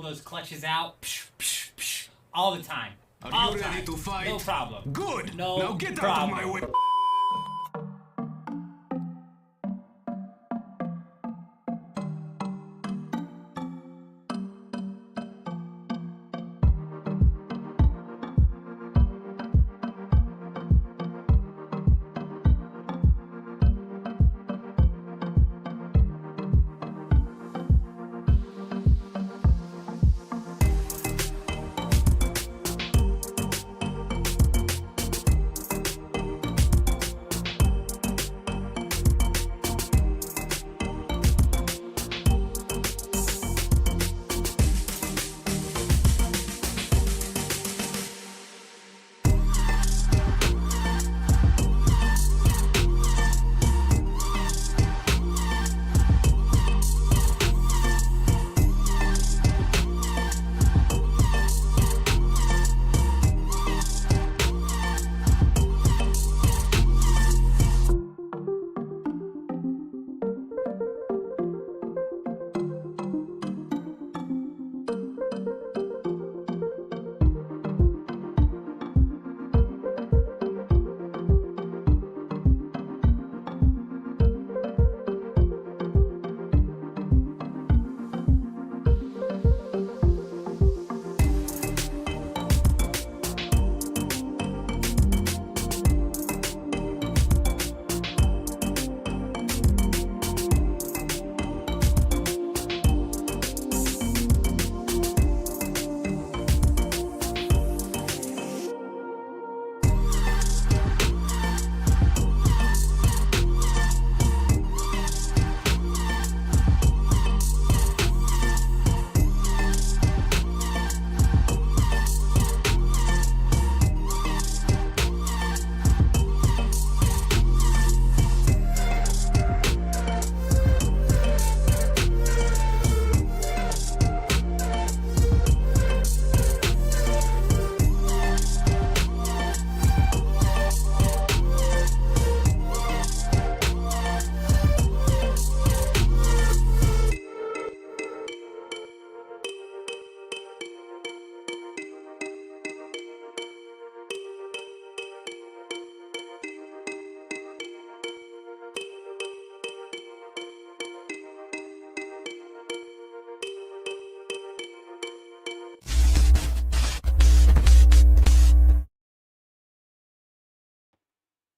those clutches out. Psh, psh, psh, all the time. Are you ready to fight? No problem. Good. No now get problem. out of my way.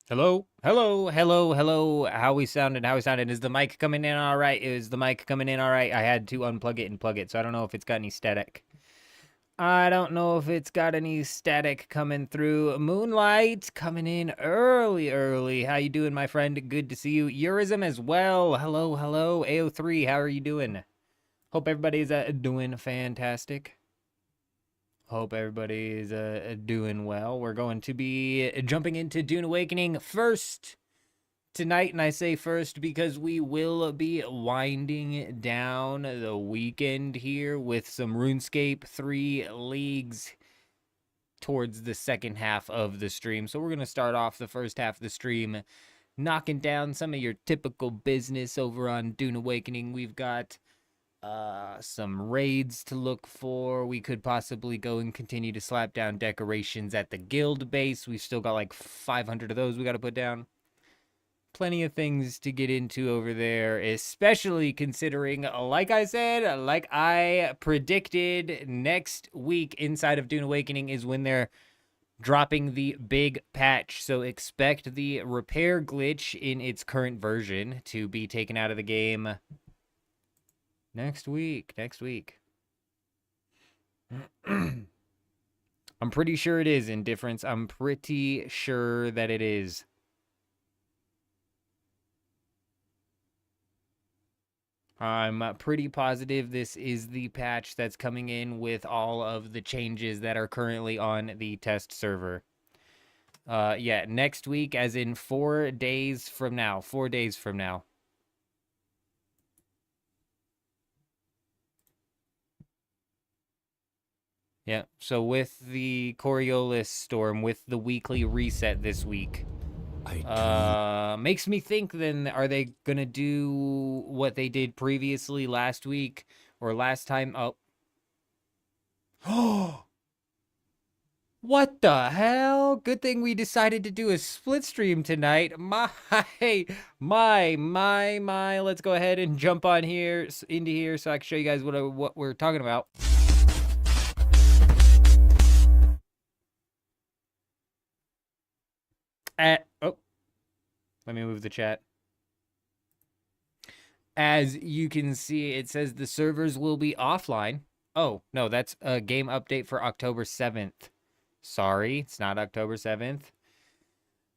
Hello, hello, hello, hello. How we sounding? How we sounding? Is the mic coming in all right? Is the mic coming in all right? I had to unplug it and plug it, so I don't know if it's got any static. I don't know if it's got any static coming through. Moonlight coming in early. How you doing, my friend? Good to see you. Eurism as well. Hello, hello. AO3, how are you doing? Hope everybody's doing fantastic. Hope everybody is doing well. We're going to be jumping into Dune Awakening first tonight, and I say first because we will be winding down the weekend here with some RuneScape 3 leagues towards the second half of the stream. So we're going to start off the first half of the stream knocking down some of your typical business over on Dune Awakening. We've got some raids to look for. We could possibly go and continue to slap down decorations at the guild base. We've still got like 500 of those we got to put down. Plenty of things to get into over there, especially considering, like I said, like I predicted, next week inside of Dune Awakening is when they're dropping the big patch. So expect the repair glitch in its current version to be taken out of the game next week. I'm pretty sure it is Indifference. I'm pretty sure that it is. I'm pretty positive this is the patch that's coming in with all of the changes that are currently on the test server. Yeah, next week, as in 4 days from now. 4 days from now. Yeah, so with the Coriolis storm, with the weekly reset this week, makes me think then, are they gonna do what they did previously last week or last time? Oh, Oh, what the hell? Good thing we decided to do a split stream tonight. My. Let's go ahead and jump on here, into here, so I can show you guys what we're talking about. Oh, let me move the chat. As you can see, it says the servers will be offline. Oh, no, that's a game update for October 7th. Sorry, it's not October 7th.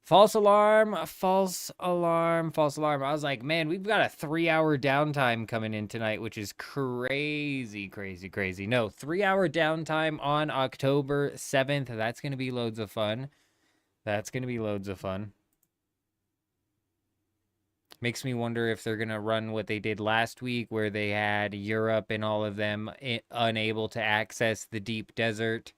False alarm, false alarm, false alarm. I was like, man, we've got a 3-hour downtime coming in tonight, which is crazy, crazy, crazy. No, 3-hour downtime on October 7th. That's going to be loads of fun. That's going to be loads of fun. Makes me wonder if they're going to run what they did last week, where they had Europe and all of them unable to access the deep desert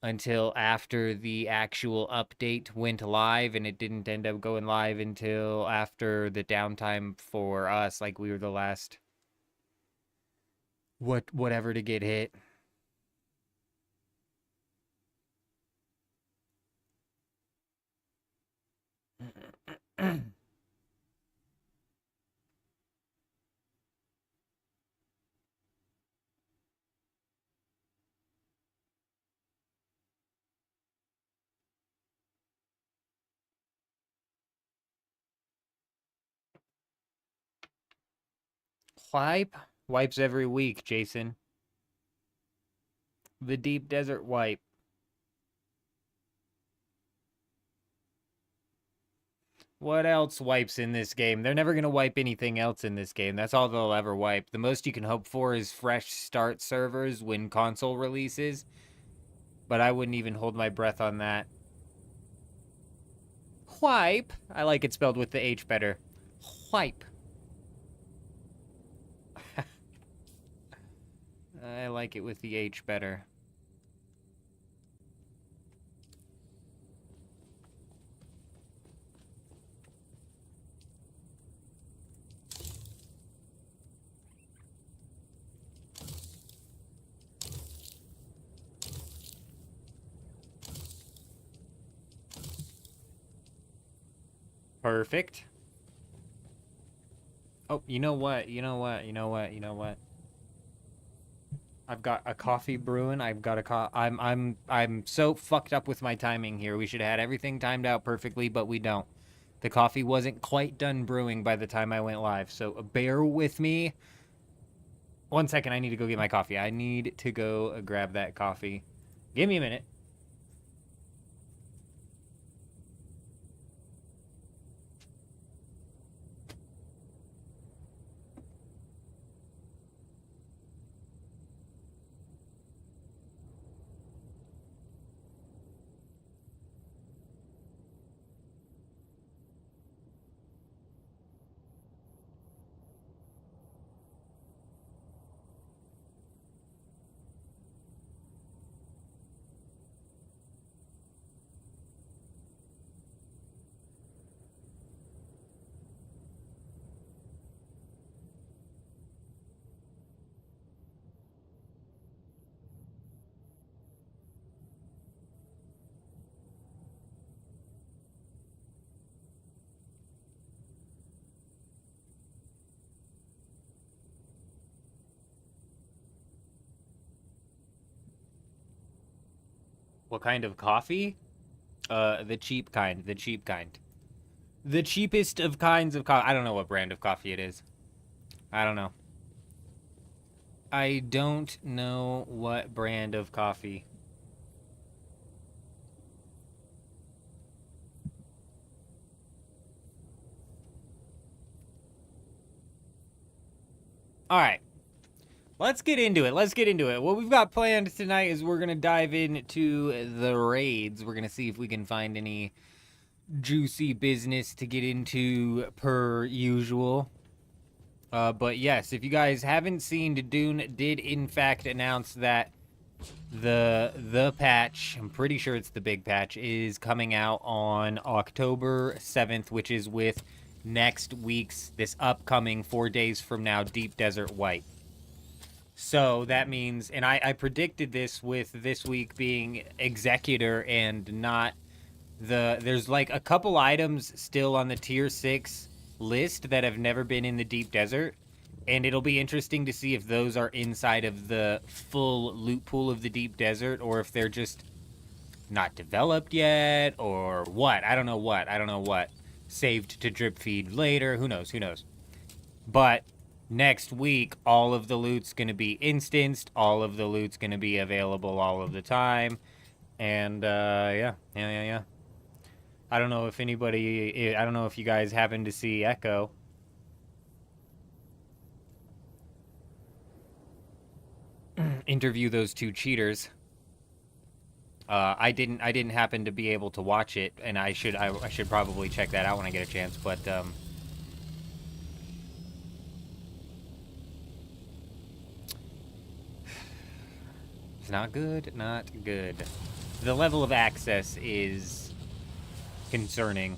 until after the actual update went live, and it didn't end up going live until after the downtime for us, like we were the last whatever to get hit. Wipes every week, Jason. The deep desert wipe. What else wipes in this game? They're never going to wipe anything else in this game. That's all they'll ever wipe. The most you can hope for is fresh start servers when console releases. But I wouldn't even hold my breath on that. Wipe. I like it spelled with the H better. Wipe. I like it with the H better. Perfect. Oh, you know what? I've got a coffee brewing. I've got a I'm so fucked up with my timing here. We should have had everything timed out perfectly, but we don't. The coffee wasn't quite done brewing by the time I went live, so bear with me. 1 second, I need to go get my coffee. I need to go grab that coffee. Give me a minute. What kind of coffee? The cheap kind. The cheap kind. The cheapest of kinds of coffee. I don't know what brand of coffee it is. I don't know. I don't know what brand of coffee. All right. Let's get into it. What we've got planned tonight is we're going to dive into the raids. We're going to see if we can find any juicy business to get into per usual. But yes, if you guys haven't seen, Dune did in fact announce that the patch, I'm pretty sure it's the big patch, is coming out on October 7th, which is with next week's, this upcoming 4 days from now, Deep Desert Wipe. So that means, and I predicted this with this week being Executor and not there's like a couple items still on the tier 6 list that have never been in the deep desert. And it'll be interesting to see if those are inside of the full loot pool of the deep desert or if they're just not developed yet or what. I don't know what. Saved to drip feed later. Who knows? But next week, all of the loot's going to be instanced. All of the loot's going to be available all of the time. And, yeah. I don't know if I don't know if you guys happen to see Echo. Interview those two cheaters. I didn't happen to be able to watch it, and I should probably check that out when I get a chance, but, it's not good. The level of access is concerning.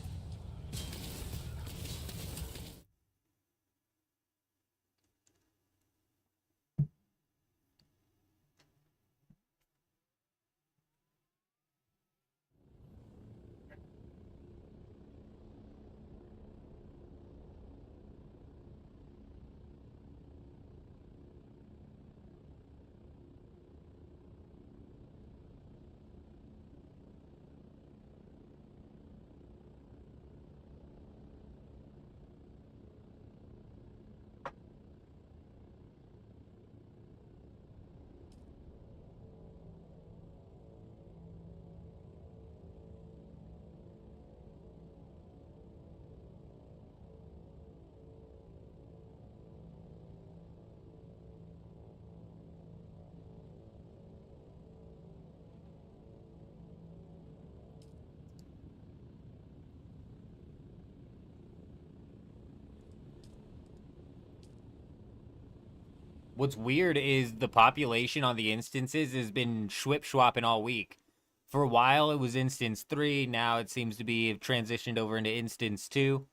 What's weird is the population on the instances has been schwip-schwapping all week. For a while, it was instance 3. Now it seems to be transitioned over into instance 2.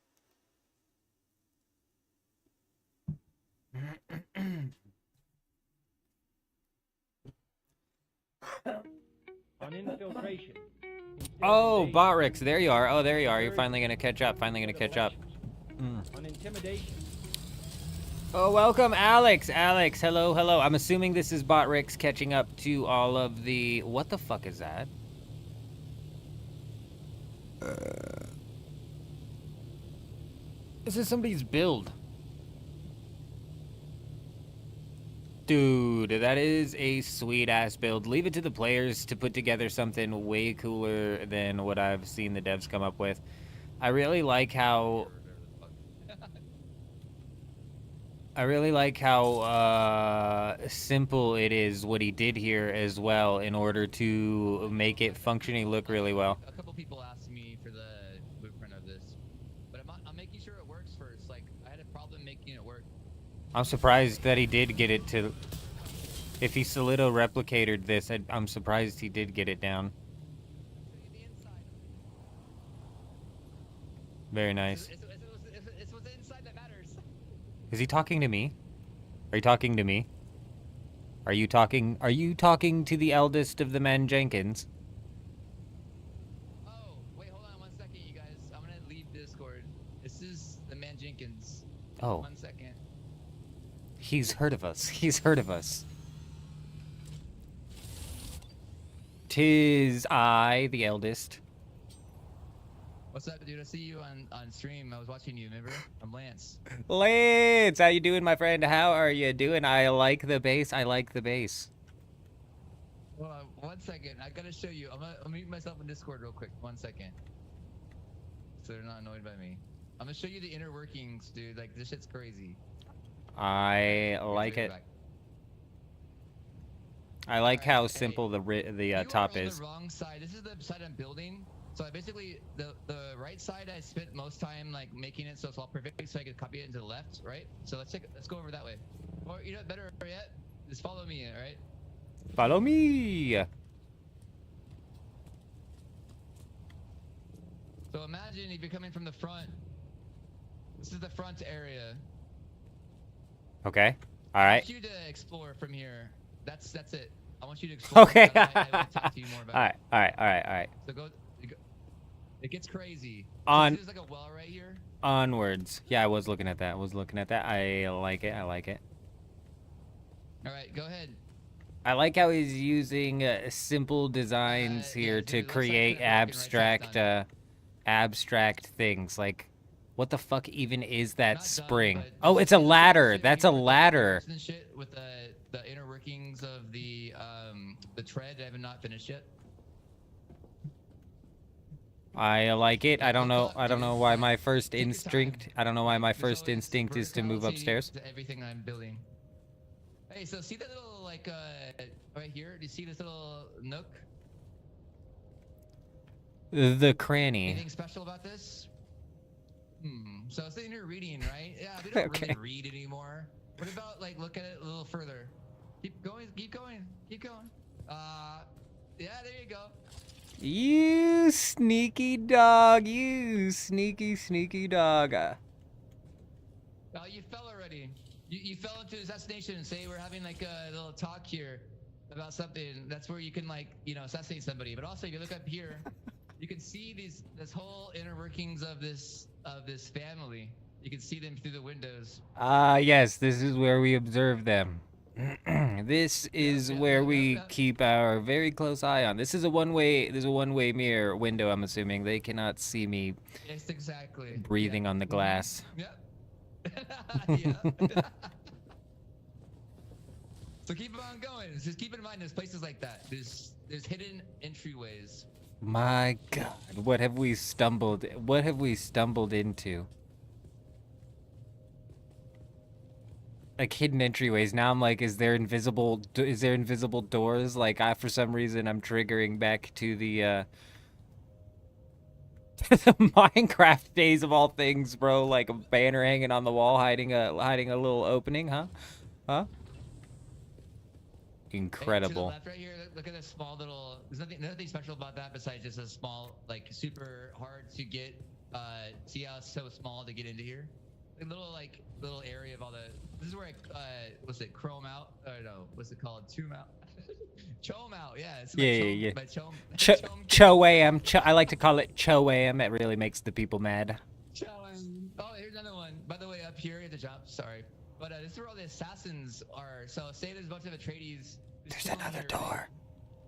On infiltration. Oh, Botrix, there you are. Oh, there you are. You're finally gonna catch up. On intimidation. Oh, welcome, Alex. Hello. I'm assuming this is Botrix catching up to all of the... What the fuck is that? This is somebody's build. Dude, that is a sweet-ass build. Leave it to the players to put together something way cooler than what I've seen the devs come up with. I really like how... simple it is what he did here as well in order to make it functioning look really well. A couple people asked me for the blueprint of this, but I'm making sure it works first. Like, I had a problem making it work. I'm surprised that he did get it to... If he solido replicated this, I'm surprised he did get it down. Very nice. It's what's inside that matters. Is he talking to me? Are you talking to me? Are you talking to the eldest of the men Jenkins? Oh, wait, hold on 1 second, you guys. I'm gonna leave Discord. This is the man Jenkins. Oh. 1 second. He's heard of us. 'Tis I, the eldest. What's up, dude? I see you on stream. I was watching you, remember? I'm Lance. Lance, how you doing, my friend? How are you doing? I like the bass. Hold on 1 second. I gotta show you. I'm gonna mute myself in Discord real quick. 1 second. So they're not annoyed by me. I'm gonna show you the inner workings, dude. Like, this shit's crazy. I like it. I like how simple the top is. You are on the wrong side. This is the side I'm building. So I basically, the right side I spent most time like making it so it's all perfect so I could copy it into the left, right? So let's go over that way. Or you know what, better yet? Just follow me, alright? Follow me. So imagine if you're coming from the front. This is the front area. Okay. All I right. want you to explore from here. That's it. I want you to explore. Okay. I want to talk to you more about All it. right. All right. All right. All right. So go. It gets crazy. On- So there's like a well right here. Onwards. Yeah, I was looking at that. I like it. I like it. All right, go ahead. I like how he's using simple designs Yeah, here dude, to it looks like create the fucking right side's done. abstract things. Like, what the fuck even is that Not done, spring? but Oh, this- it's a this is ladder. shit That's here a with the ladder. doors and shit with the inner workings of the tread. I have not finished yet. I like it. I don't know. Look, I don't dude, know why like, my first take your instinct. time. I don't know why my There's first always instinct is to move verticality upstairs. to everything I'm building. Hey, so see that little like right here? Do you see this little nook? The cranny. Anything special about this? So sitting here reading, right? Yeah, we don't Okay. really read anymore. What about like look at it a little further? Keep going, keep going, keep going. Yeah, there you go. You sneaky dog. You sneaky dog. Oh, you fell already. You fell into assassination. Say we're having like a little talk here about something. That's where you can like assassinate somebody. But also, if you look up here, you can see this whole inner workings of this family. You can see them through the windows. Yes, this is where we observe them. This is where we keep our very close eye on. This is a one-way mirror window, I'm assuming. They cannot see me Yes, exactly. breathing on the glass. Yep. Yeah. So keep on going. Just keep in mind there's places like that. There's hidden entryways. My God, what have we stumbled into? Like hidden entryways. Now I'm like, is there invisible doors? Like for some reason I'm triggering back to the the Minecraft days of all things, bro. Like a banner hanging on the wall, hiding a little opening, huh? Huh? Incredible. Hey, to the left right here, look at this small little. There's nothing special about that besides just a small, like super hard to get. See how it's so small to get into here? A little area of all the. This is where what's it? Chrome out? No, what's it called? Tomb out. Chome out. Yeah. It's Yeah. My chome. Choam. I like to call it Choam. It really makes the people mad. Chome. Oh, here's another one. By the way, up here at the jump. Sorry, but this is where all the assassins are. So say there's a bunch of Atreides. There's another door.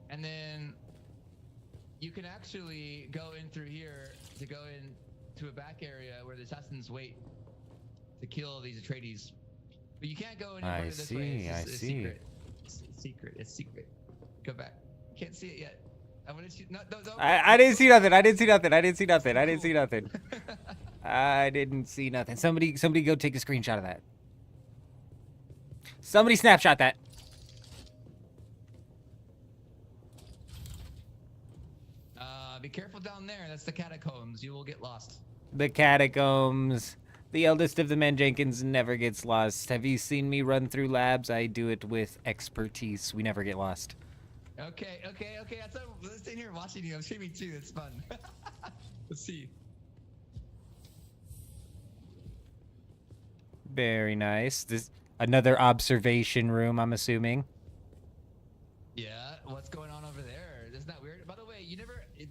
And then you can actually go in through here to go into a back area where the assassins wait to kill these Atreides. But you can't go any further this way. It's secret. It's secret. Go back. Can't see it yet. I want to see. No, don't. I didn't see nothing. I didn't see nothing. Somebody go take a screenshot of that. Somebody snapshot that. Be careful down there. That's the catacombs. You will get lost. The catacombs. The eldest of the men Jenkins never gets lost. Have you seen me run through labs? I do it with expertise. We never get lost. Okay. Let's stay here watching you. I'm streaming too. It's fun. Let's see. Very nice. This another observation room, I'm assuming. Yeah. What's going on over there? Isn't that weird? By the way,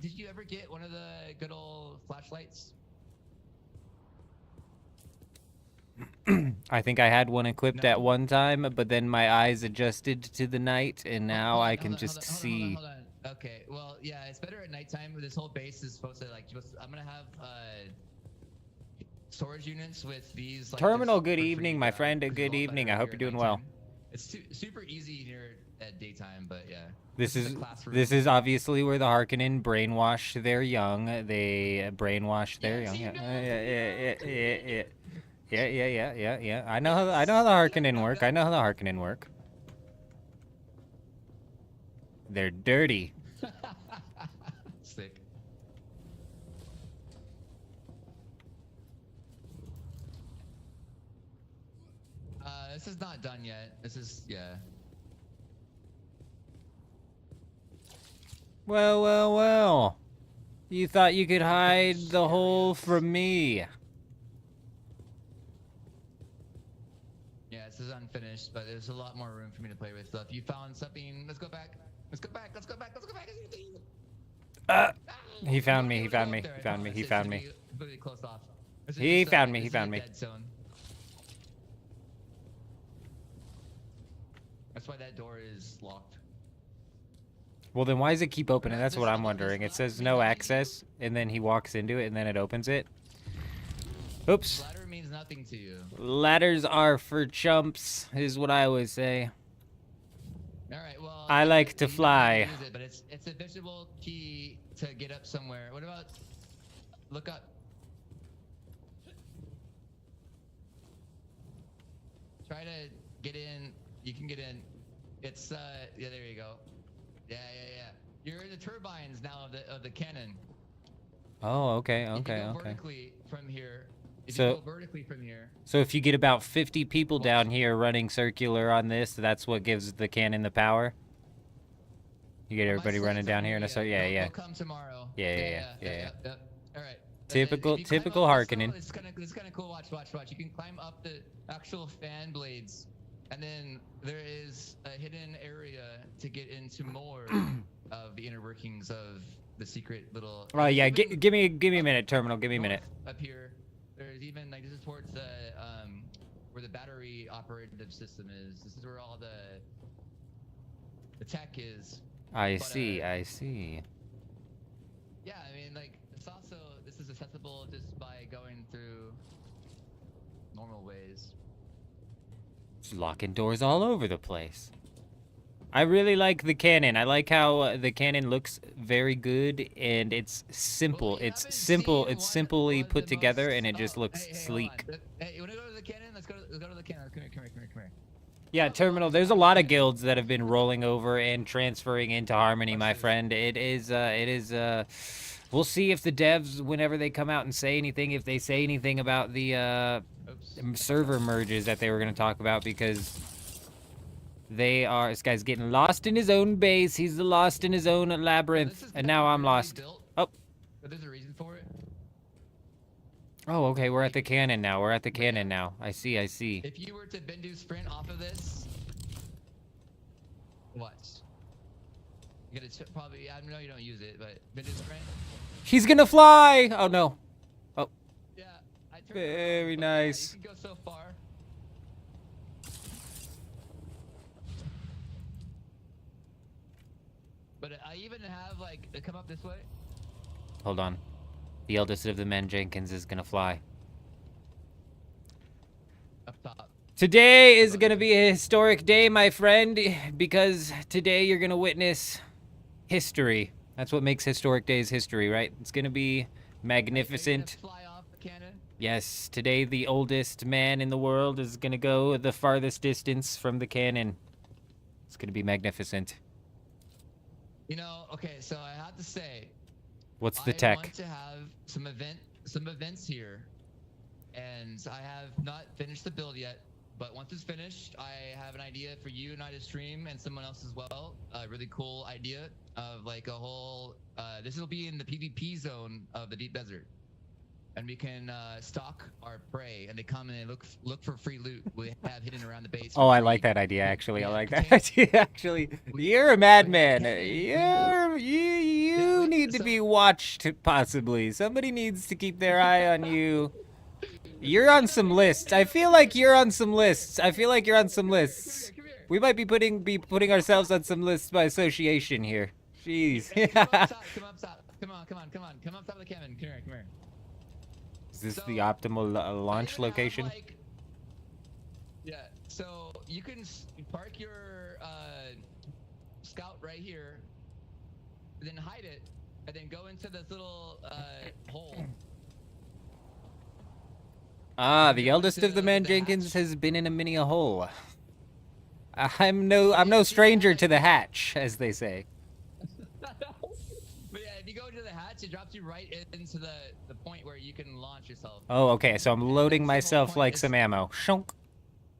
did you ever get one of the good old flashlights? I think I had one equipped at one time, but then my eyes adjusted to the night, and now I can just see. Hold on. Okay, well, yeah, it's better at nighttime. This whole base is supposed to I'm gonna have storage units with these. Like, Terminal, just good for free evening, my friend. because it's Good all evening. better I hope here you're at doing well. nighttime. It's super easy here at daytime, but yeah. This is the classroom. this is obviously where the Harkonnen brainwash their young. They brainwash their young. Yeah. I know how the Harkonnen work. They're dirty. Sick. This is not done yet. This is Well. You thought you could hide the hole from me. Yeah, this is unfinished, but there's a lot more room for me to play with. So if you found something, let's go back. Let's go back. Let's go back. Let's go back. He found me. He Don't found go me. up there, He I found me. promise. He It's found gonna me. be completely closed off. This is He just, found me. He this is a found me. dead zone. That's why that door is locked. Well, then why does it keep opening? That's what I'm This wondering. It ladder says means no nothing. access, and then he walks into it, and then it opens it. Oops. Ladder means nothing to you. Ladders are for chumps, is what I always say. All right. Well, I like to you don't fly. use it, but it's a visible key to get up somewhere. What about look up? Try to get in. You can get in. It's yeah. There you go. Yeah. You're in the turbines now of the cannon. Oh, okay, If okay, you go okay. vertically from here. If So- you go vertically from here. So if you get about 50 people down here running circular on this, that's what gives the cannon the power? You get My everybody running slaves down aren't here in a yet. circle? Yeah, They'll- yeah. They'll come tomorrow. Yeah. All right. Typical- If you climb typical up this Harkonnen. hill, It's kind of cool. Watch. You can climb up the actual fan blades, and then there is a hidden area to get into more of the inner workings of the secret little. Oh yeah, Even give me a minute, Terminal. Give me a minute. north Up here, there's even like this is towards the where the battery operative system is. This is where all the tech is. I But, see. I see. Yeah, I mean, like, it's also, this is accessible just by going through normal ways. It's locking doors all over the place. I really like the cannon. I like how the cannon looks very good, and it's simple. Well, we It's haven't simple. seen It's one simply of put the together, most- and it just oh, looks hey, hold sleek. on. Hey, you wanna go to the cannon? Let's go to the cannon. Come here. Yeah, Terminal, there's a lot of guilds that have been rolling over and transferring into Harmony, my Watch this. friend. It is, we'll see if the devs, whenever they come out and say anything, if they say anything about the, Oops. server merges that they were going to talk about, because this guy's getting lost in his own base. He's lost in his own This labyrinth, is and kinda now I'm weirdly lost. built, Oh. But there's a reason for it. Oh, okay, we're at the cannon now. I see. If you were to Bendu sprint off of this, watch. You gotta probably, I know you don't use it, but Bendu sprint. He's gonna fly! Oh, no. Yeah, I turned Very around, but yeah, nice. you can go so far. But I even have like come up this way. Hold on. The eldest of the men, Jenkins, is gonna fly. Up top. Today is going to be a historic day, my friend, because today you're going to witness history. That's what makes historic days history, right? It's going to be Are you magnificent. gonna fly off the cannon? Yes, today the oldest man in the world is going to go the farthest distance from the cannon. It's going to be magnificent. You know, okay, so I have to say, What's the I tech? want to have some events here, and I have not finished the build yet. But once it's finished, I have an idea for you and I to stream, and someone else as well. A really cool idea of like a whole. This will be in the PvP zone of the deep desert, and we can stalk our prey, and they come and they look for free loot we have hidden around the base. Oh, for I free. like that idea, actually. I Yeah, like we that can't- idea, actually. we- You're a madman. can't- You need to so- be watched, possibly. Somebody needs to keep their eye on you. You're on some lists. I feel like you're on some lists. Come here. We might be putting ourselves on some lists by association here. Jeez. Come up top. Come up top. Come on. Come up top of the cabin. Come here. Is this So, the optimal I launch even have, location? like- yeah, so you can park your scout right here, then hide it, and then go into this little hole. Ah, the eldest of the men, the Jenkins, hatch. has been in many a hole. I'm no stranger to the hatch, as they say. But yeah, if you go to the hatch, it drops you right into the point where you can launch yourself. Oh, okay, so I'm loading that's the whole myself point, like is- some ammo. Shunk.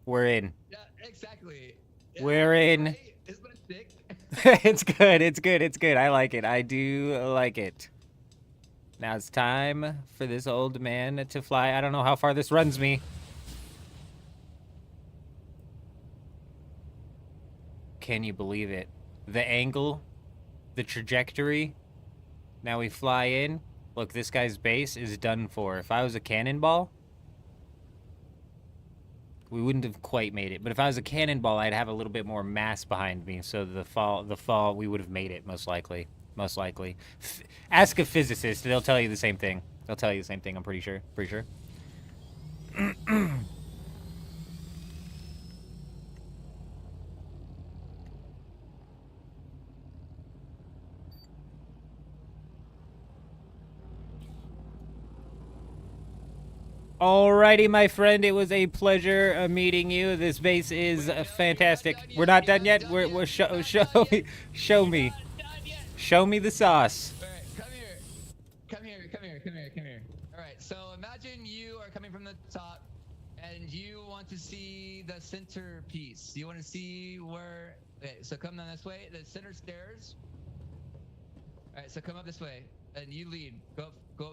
We're in. Yeah, exactly. Yeah, We're in. right? Isn't that sick? It's good. I like it. I do like it. Now it's time for this old man to fly. I don't know how far this runs me. can you believe it? The angle, the trajectory. Now we fly in. Look, this guy's base is done for. If I was a cannonball, we wouldn't have quite made it. But if I was a cannonball, I'd have a little bit more mass behind me. So the fall, we would have made it, most likely. Most likely. Ask a physicist. They'll tell you the same thing. They'll tell you the same thing, I'm pretty sure. Pretty sure. Alrighty, my friend, it was a pleasure meeting you. This base is fantastic. We're not done yet. We're show me the sauce. All right, come here. All right, so imagine you are coming from the top, and you want to see the centerpiece. You want to see where. Okay, so come down this way. The center stairs. All right, so come up this way, and you lead. Go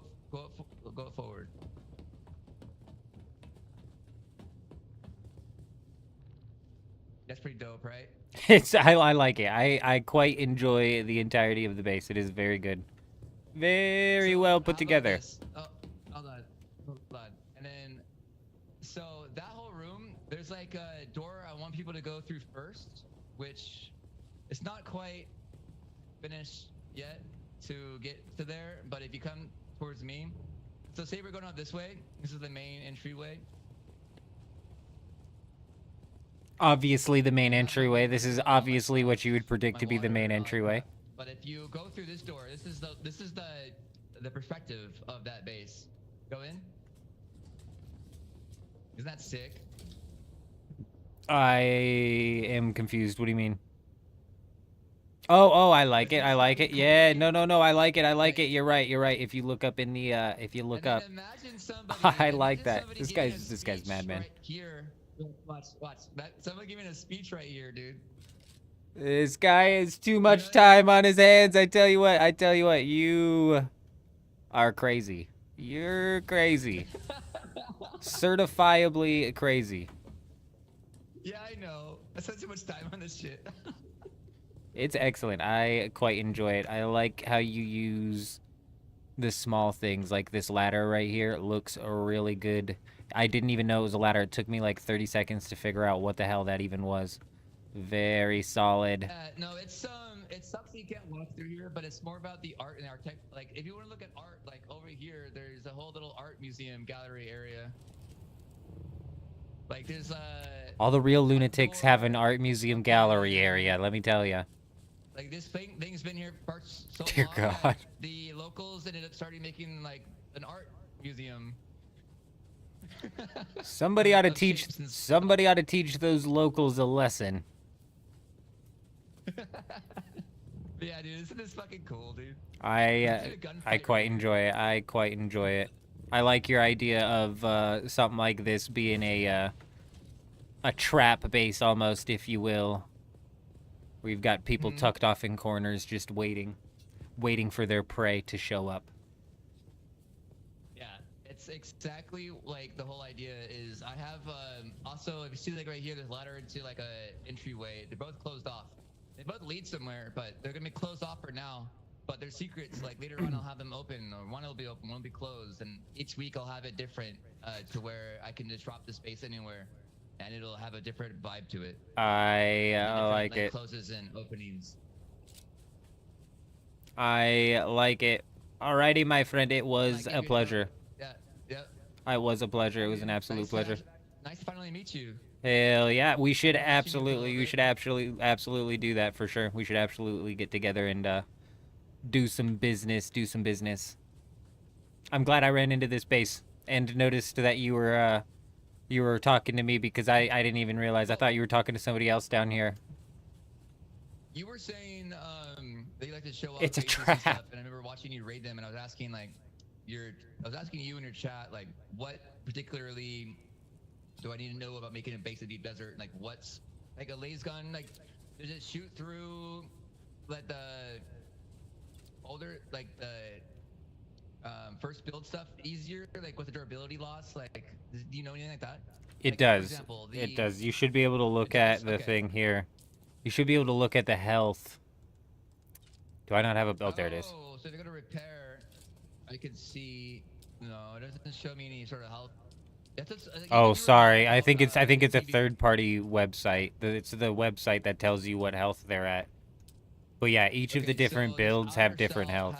forward. That's pretty dope, right? I like it. I quite enjoy the entirety of the base. It is very good. Very well put together. Oh, hold on. And then, so that whole room, there's like a door I want people to go through first, which it's not quite finished yet to get to there, but if you come towards me, so say we're going out this way, this is the main entryway. Obviously the main entryway. This is obviously what you would predict to be the main entryway. But if you go through this door, this is the perspective of that base. Go in. Isn't that sick? I am confused. What do you mean? Oh, I like it. I like it. Yeah, no, I like it. I like it. You're right. If you look up in the if you look up, I like that. This guy's madman. Right here. Watch. Someone giving a speech right here, dude. This guy has too much time on his hands. I tell you what, you are crazy. You're crazy. Certifiably crazy. Yeah, I know. I spent too much time on this shit. It's excellent. I quite enjoy it. I like how you use the small things, like this ladder right here. It looks really good. I didn't even know it was a ladder. It took me like 30 seconds to figure out what the hell that even was. Very solid. No, it sucks that you can't walk through here, but it's more about the art and architect. Like, if you want to look at art, like over here, there's a whole little art museum gallery area. Like, there's all the real lunatics have an art museum gallery area. Let me tell you. Like, this thing's been here for so Dear long. God. That the locals ended up starting making like an art museum. Somebody ought to teach those locals a lesson. Yeah, dude, isn't this fucking cool, dude? I quite enjoy it. I like your idea of something like this being a trap base almost, if you will. Where you've got people tucked off in corners just waiting for their prey to show up. It's exactly like the whole idea is. I have also, if you see like right here, there's a ladder into like a entryway. They're both closed off. They both lead somewhere, but they're gonna be closed off for now. But they're secrets. Like later on, I'll have them open, or one will be open, one will be closed, and each week I'll have it different to where I can just drop the space anywhere, and it'll have a different vibe to it. I like it. Closes and openings. I like it. Alrighty, my friend. It was a pleasure. It was a pleasure. It was an absolute pleasure. Nice to finally meet you. Hell yeah, we should absolutely do that for sure. We should absolutely get together and do some business. I'm glad I ran into this base and noticed that you were talking to me, because I didn't even realize. I thought you were talking to somebody else down here. You were saying that you like to show off. It's a bases and trap. stuff, and I remember watching you raid them, and I was asking you in your chat, like, what particularly do I need to know about making a base in deep desert? Like, what's like a laser gun? Like, does it shoot through like the older, like the first build stuff easier? Like, with the durability loss? Like, do you know anything like that? It Like, does. for example, It does. You should be able to look at the thing here. You should be able to look at the health. Do I not have a... Oh, there it is. Oh, so if I go to repair, I can see... No, it doesn't show me any sort of health. Oh, sorry. I think it's a third-party website. It's the website that tells you what health they're at. But yeah, each of the different builds have different health.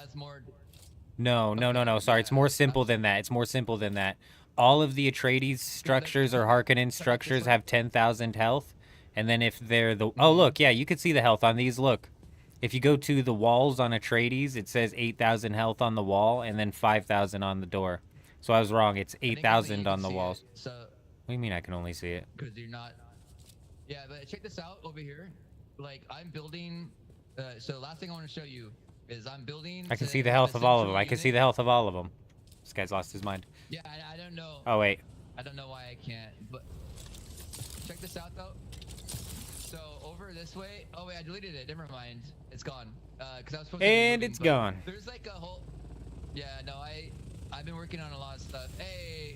No. Sorry, it's more simple than that. It's more simple than that. All of the Atreides structures or Harkonnen structures have 10,000 health. And then if they're the... Oh, look, yeah, you can see the health on these. Look. If you go to the walls on Atreides, it says 8,000 health on the wall and then 5,000 on the door. So I was wrong. It's 8,000 on the walls. So, what do you mean I can only see it? Because you're not... Yeah, but check this out over here. Like, I'm building... so last thing I want to show you is I'm building... I can see the health of all of them. I can see the health of all of them. This guy's lost his mind. Yeah, I don't know. Oh, wait. I don't know why I can't, but... Check this out, though. So, over this way... Oh, wait, I deleted it. Never mind. It's gone. Because I was supposed to... And it's gone. There's like a whole... Yeah, no, I've been working on a lot of stuff. Hey!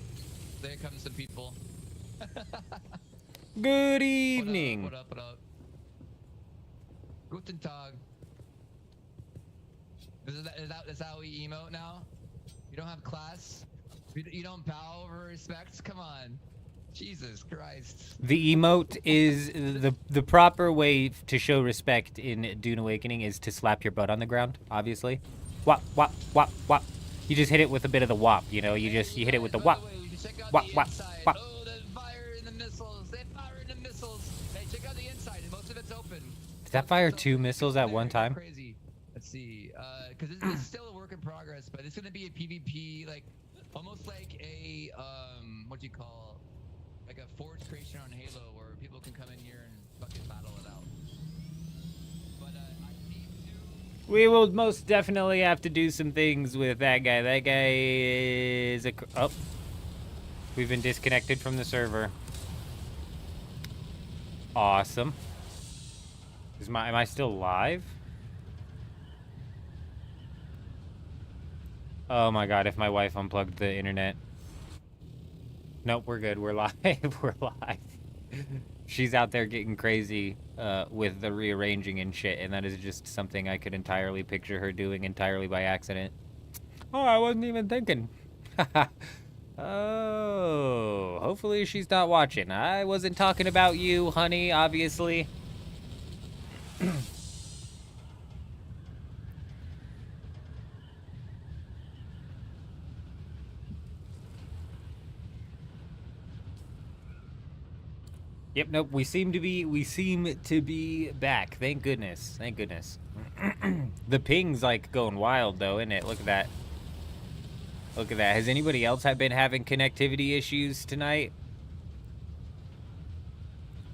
There comes some people. Good evening. What up? Guten Tag. Is that how we emote now? You don't have class? You don't bow over respect? Come on. Jesus Christ. The emote is the proper way to show respect in Dune Awakening is to slap your butt on the ground, obviously. Wop, wop, wop, wop. You just hit it with a bit of the wop, you know, you hit it with the wop. Wop, wop, wop. Oh, the fire in the missiles. They fire in the missiles. Hey, check out the inside. Most of it's open. Did that fire 2 missiles at one time? Crazy. Let's see. Because this is still a work in progress, but it's going to be a PvP, like, almost like a, what do you call, like a forge creation on Halo, where people can come in here and fucking battle it out. But, I need to... We will most definitely have to do some things with that guy. That guy is a... Oh. We've been disconnected from the server. Awesome. Am I still live? Oh my god, if my wife unplugged the internet. Nope, we're good. We're live. We're live. She's out there getting crazy with the rearranging and shit, and that is just something I could entirely picture her doing entirely by accident. Oh, I wasn't even thinking. Oh, hopefully she's not watching. I wasn't talking about you, honey, obviously. Yep, nope, we seem to be back. Thank goodness. Thank goodness. The ping's like going wild though, isn't it? Look at that. Look at that. Has anybody else been having connectivity issues tonight?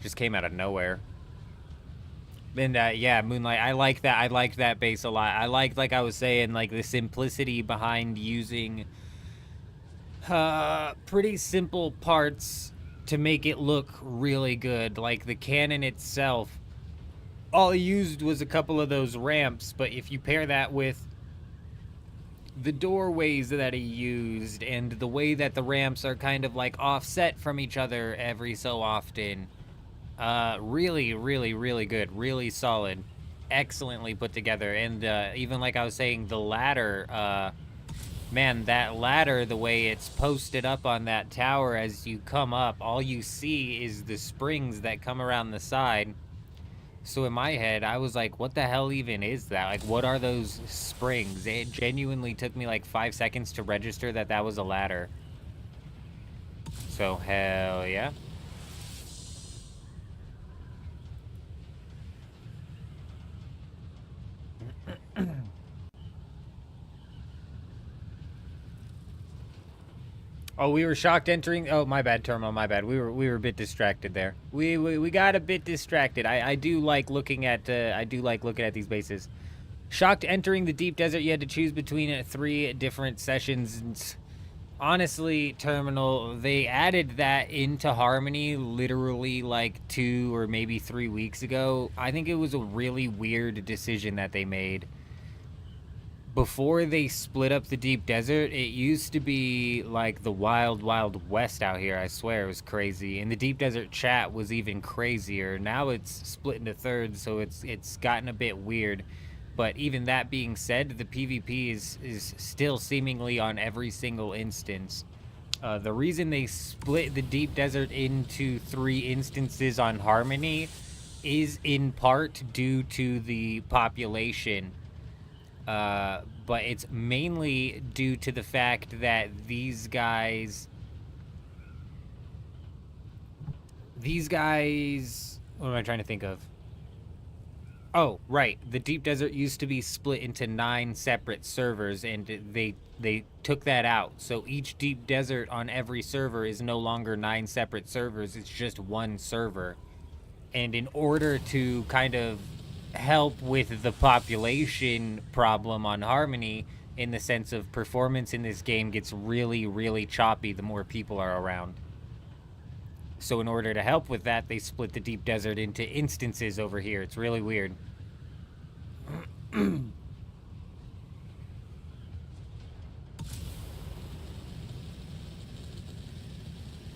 Just came out of nowhere. And yeah, Moonlight, I like that. I like that base a lot. I like I was saying, like the simplicity behind using pretty simple parts to make it look really good. Like the cannon itself, all I used was a couple of those ramps, but if you pair that with the doorways that he used and the way that the ramps are kind of like offset from each other every so often, really, really, really good, really solid, excellently put together. And even like I was saying, the ladder, man, that ladder, the way it's posted up on that tower as you come up, all you see is the springs that come around the side. So in my head, I was like, what the hell even is that? Like, what are those springs? It genuinely took me like 5 seconds to register that that was a ladder. So, hell yeah. Oh, we were shocked entering. Oh, my bad, Termo. My bad. We were a bit distracted there. We got a bit distracted. I do like looking at these bases. Shocked entering the deep desert. You had to choose between 3 different sessions. And honestly, Terminal, they added that into Harmony literally like 2 or maybe 3 weeks ago. I think it was a really weird decision that they made. before they split up the deep desert, it used to be like the wild, wild west out here. I swear it was crazy. And the deep desert chat was even crazier. Now it's split into thirds, so it's gotten a bit weird. But even that being said, the PvP is still seemingly on every single instance. The reason they split the deep desert into 3 instances on Harmony is in part due to the population. But it's mainly due to the fact that these guys, what am I trying to think of? Oh, right. The Deep Desert used to be split into 9 separate servers, and they took that out. So each Deep Desert on every server is no longer 9 separate servers. It's just 1 server. And in order to kind of help with the population problem on Harmony, in the sense of performance in this game gets really, really choppy the more people are around. So in order to help with that, they split the Deep Desert into instances over here. It's really weird.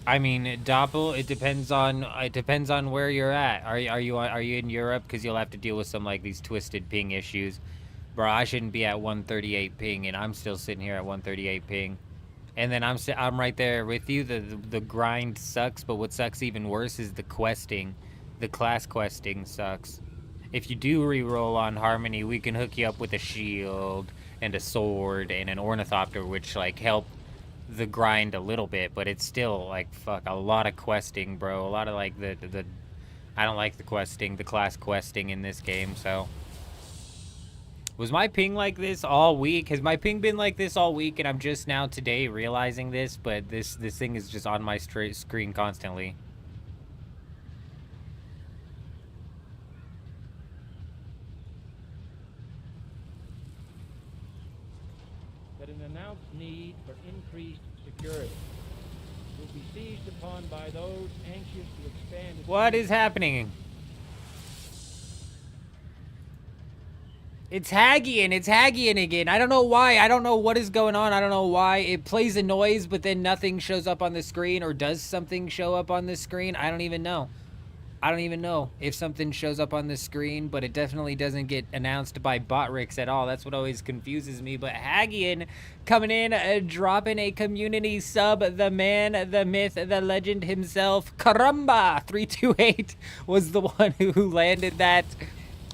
I mean, Doppel, it depends on where you're at. Are you in Europe? Because you'll have to deal with some like these twisted ping issues. Bro, I shouldn't be at 138 ping, and I'm still sitting here at 138 ping. And then I'm right there with you. The grind sucks, but what sucks even worse is the questing. The class questing sucks. If you do re-roll on Harmony, we can hook you up with a shield and a sword and an ornithopter, which like help the grind a little bit, but it's still like fuck a lot of questing, bro. A lot of like the I don't like the questing, the class questing in this game. So was my ping like this all week? Has my ping been like this all week and I'm just now today realizing this? But this thing is just on my screen constantly. That an announced need for increased security will be seized upon by those anxious to expand. What is happening? It's Haggien again. I don't know why. I don't know what is going on. I don't know why. It plays a noise, but then nothing shows up on the screen, or does something show up on the screen? I don't even know. I don't even know if something shows up on the screen, but it definitely doesn't get announced by Botrix at all. That's what always confuses me. But Haggien coming in, dropping a community sub. The man, the myth, the legend himself, Caramba 328 was the one who landed that.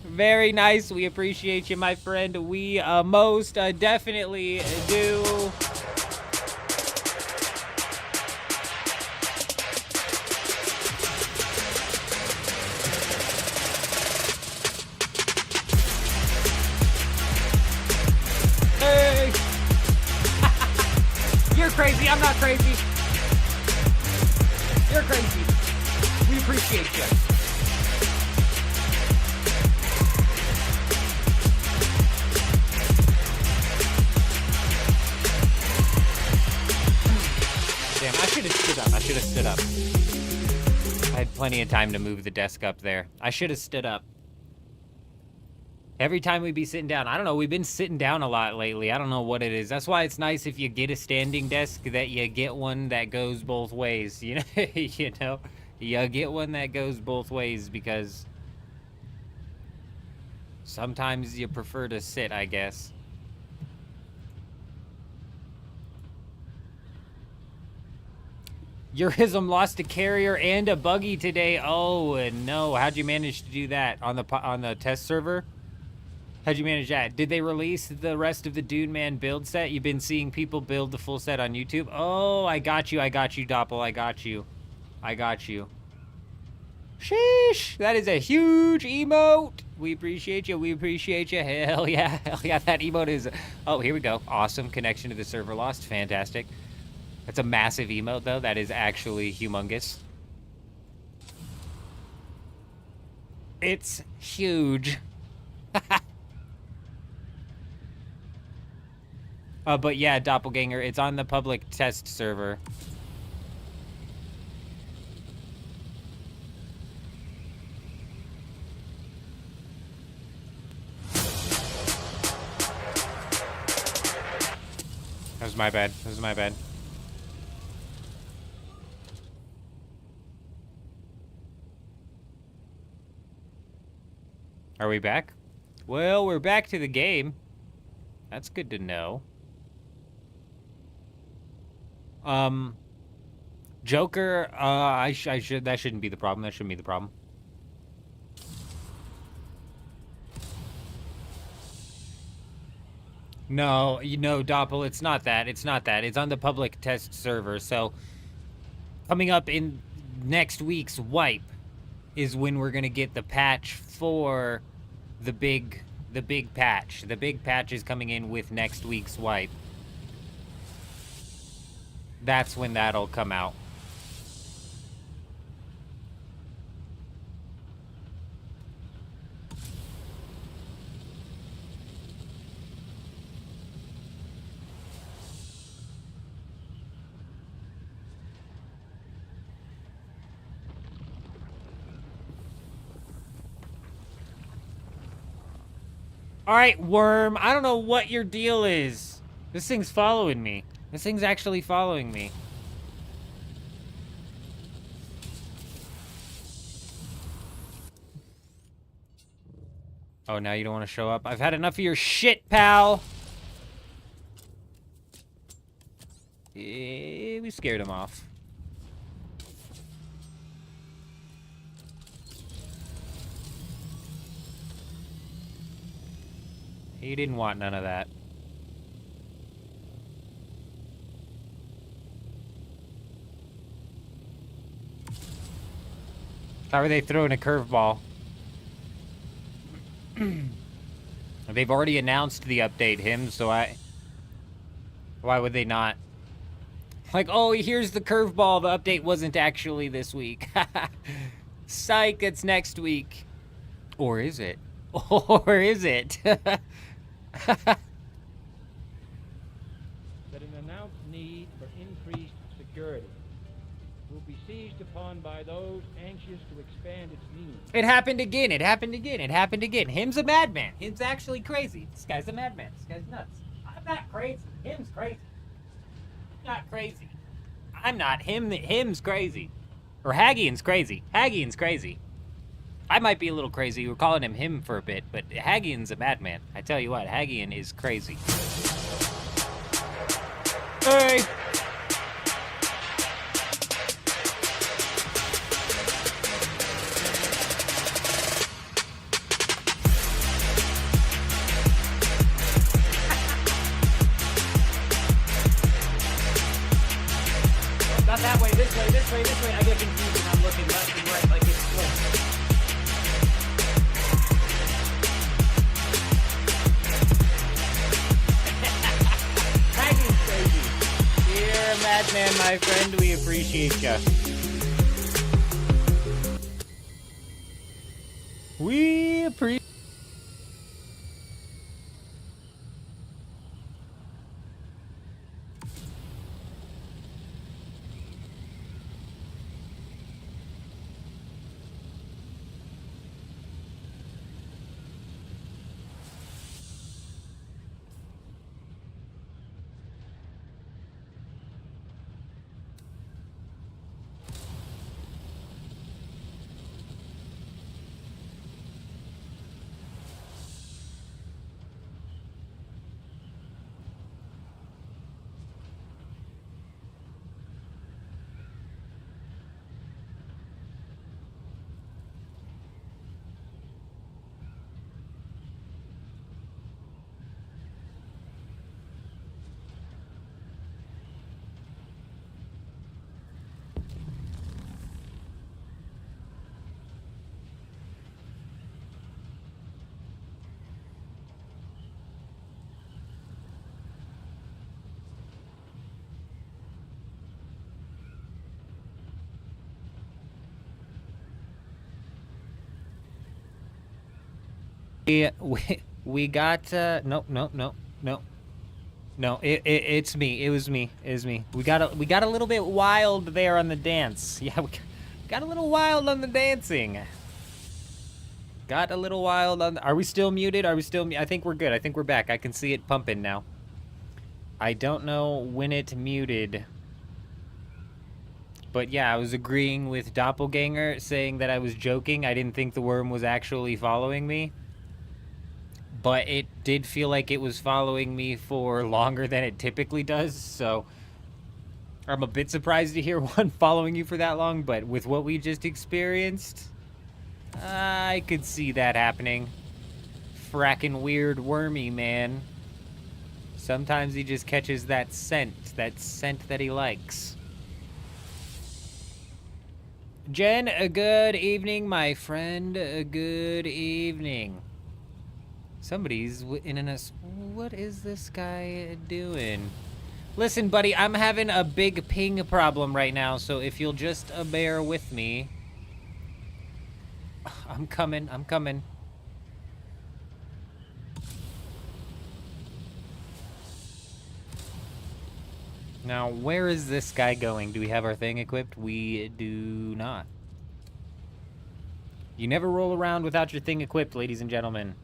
Very nice. We appreciate you, my friend. We most definitely do. Hey! You're crazy. I'm not crazy. You're crazy. We appreciate you. Damn, I should have stood up. I should have stood up. I had plenty of time to move the desk up there. I should have stood up. Every time we'd be sitting down. I don't know, we've been sitting down a lot lately. I don't know what it is. That's why it's nice if you get a standing desk that you get one that goes both ways. You know, you get one that goes both ways because sometimes you prefer to sit, I guess. Eurism lost a carrier and a buggy today. Oh no! How'd you manage to do that on the test server? How'd you manage that? Did they release the rest of the Dude Man build set? You've been seeing people build the full set on YouTube. Oh, I got you, Doppel. I got you. Sheesh! That is a huge emote. We appreciate you. Hell yeah! That emote is. Oh, here we go. Awesome connection to the server lost. Fantastic. That's a massive emote, though. That is actually humongous. It's huge. But yeah, Doppelganger, it's on the public test server. was my bad. That was my bad. Are we back? Well, we're back to the game. That's good to know. Joker, I should, that shouldn't be the problem. That shouldn't be the problem. No, you know, Doppel, it's not that. It's not that. It's on the public test server. So, coming up in next week's wipe is when we're gonna get the patch for the big patch. The big patch is coming in with next week's wipe. That's when that'll come out. Alright, Worm, I don't know what your deal is. This thing's following me. This thing's actually following me. Oh, now you don't want to show up? I've had enough of your shit, pal! We scared him off. He didn't want none of that. How are they throwing a curveball? They've already announced the update, him, so why would they not? Like, oh, here's the curveball. The update wasn't actually this week. Psych, it's next week. Or is it? Or is it? That an announced need for increased security will be seized upon by those anxious to expand its meaning. It happened again. It happened again. It happened again. Him's a madman. Him's actually crazy. This guy's a madman. This guy's nuts. I'm not crazy. Him's crazy. I'm not crazy. I'm not. Him's crazy. Or Hagian's crazy. Hagian's crazy. I might be a little crazy. We're calling him for a bit, but Hagian's a madman. I tell you what, Hagian is crazy. Hey! Not that way, this way, this way, this way. I get confused and I'm looking left and right like it's flipped. You're a madman, my friend. We appreciate ya. We appreciate. We got no, it's me. It was me. We got a little bit wild there on the dance. Yeah, we got a little wild on the dancing. Got a little wild on. Are we still muted? I think we're good. I think we're back. I can see it pumping now. I don't know when it muted. But yeah, I was agreeing with Doppelganger, saying that I was joking. I didn't think the worm was actually following me. But it did feel like it was following me for longer than it typically does, so I'm a bit surprised to hear one following you for that long, but with what we just experienced, I could see that happening. Frackin' weird wormy, man. Sometimes he just catches that scent that he likes. Jen, a good evening, my friend. A good evening. Somebody's in a... What is this guy doing? Listen, buddy, I'm having a big ping problem right now, so if you'll just bear with me. I'm coming. Now, where is this guy going? Do we have our thing equipped? We do not. You never roll around without your thing equipped, ladies and gentlemen.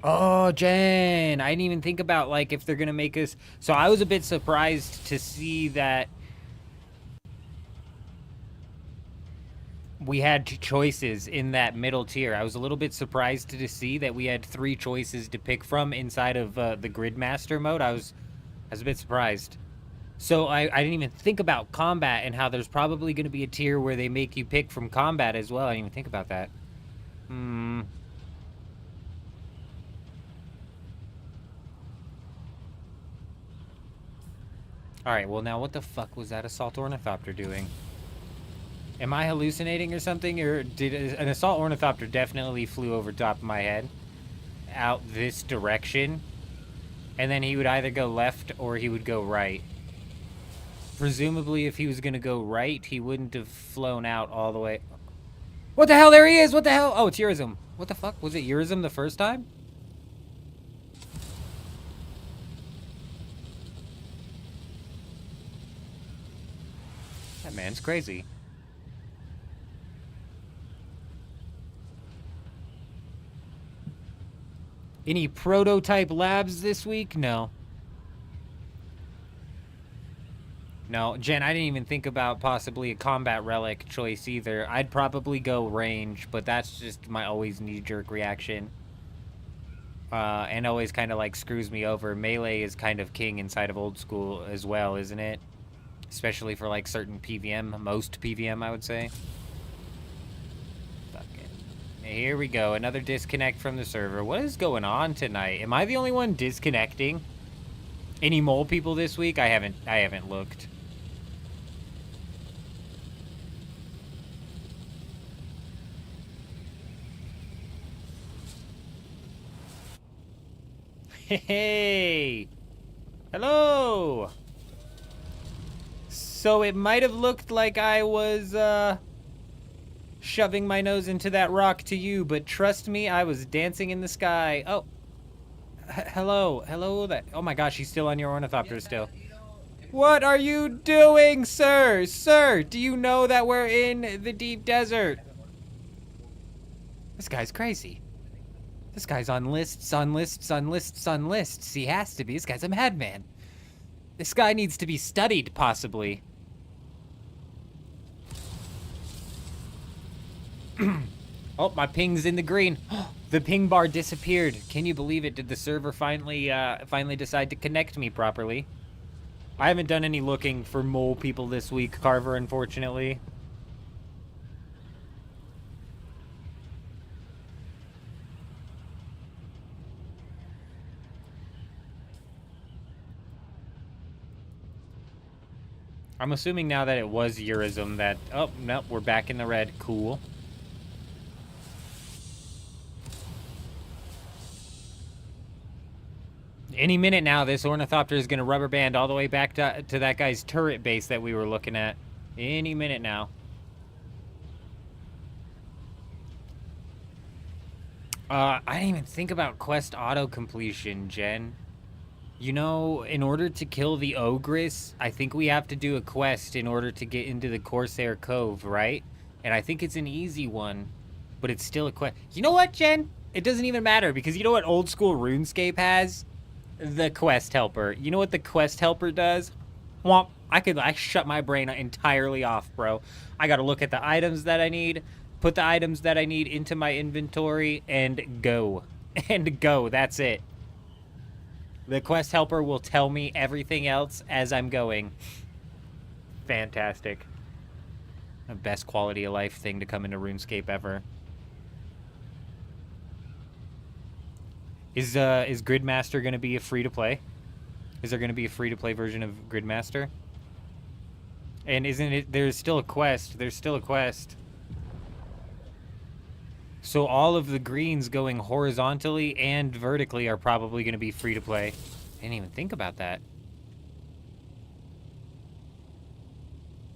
Oh, Jen, I didn't even think about, like, if they're gonna make us... So I was a bit surprised to see that we had choices in that middle tier. I was a little bit surprised to see that we had 3 choices to pick from inside of the Gridmaster mode. I was a bit surprised. So I didn't even think about combat and how there's probably going to be a tier where they make you pick from combat as well. I didn't even think about that. Alright, well now what the fuck was that assault ornithopter doing? Am I hallucinating or something? Or did an assault ornithopter definitely flew over top of my head? Out this direction? And then he would either go left or he would go right. Presumably if he was going to go right, he wouldn't have flown out all the way. What the hell? There he is! What the hell? Oh, it's Urism. What the fuck? Was it Urism the first time? That man's crazy. Any prototype labs this week? No. No, Jen, I didn't even think about possibly a combat relic choice either. I'd probably go range, but that's just my always knee-jerk reaction. And always kind of like screws me over. Melee is kind of king inside of old school as well, isn't it? Especially for like certain PVM, most PVM I would say. Here we go, another disconnect from the server. What is going on tonight? Am I the only one disconnecting? Any mole people this week? I haven't looked. Hey! Hello! So it might have looked like I was, shoving my nose into that rock to you, but trust me, I was dancing in the sky. Oh. Hello. Hello there. Oh my gosh, he's still on your ornithopter still. What are you doing, sir? Sir, do you know that we're in the deep desert? This guy's crazy. This guy's on lists, on lists, on lists, on lists. He has to be. This guy's a madman. This guy needs to be studied, possibly. Oh, my ping's in the green. The ping bar disappeared. Can you believe it? Did the server finally decide to connect me properly? I haven't done any looking for mole people this week, Carver, unfortunately. I'm assuming now that it was Urism that... Oh, no, we're back in the red. Cool. Any minute now, this ornithopter is going to rubber band all the way back to that guy's turret base that we were looking at. Any minute now. I didn't even think about quest auto-completion, Jen. You know, in order to kill the Ogress, I think we have to do a quest in order to get into the Corsair Cove, right? And I think it's an easy one, but it's still a quest. You know what, Jen? It doesn't even matter, because you know what old school RuneScape has? The quest helper. You know what the quest helper does? Womp. I shut my brain entirely off, bro. I gotta look at the items that I need, put the items that I need into my inventory, and go. And go. That's it. The quest helper will tell me everything else as I'm going. Fantastic. The best quality of life thing to come into RuneScape ever. Is Gridmaster gonna be a free-to-play? Is there gonna be a free-to-play version of Gridmaster? And isn't it... There's still a quest. There's still a quest. So all of the greens going horizontally and vertically are probably gonna be free-to-play. I didn't even think about that.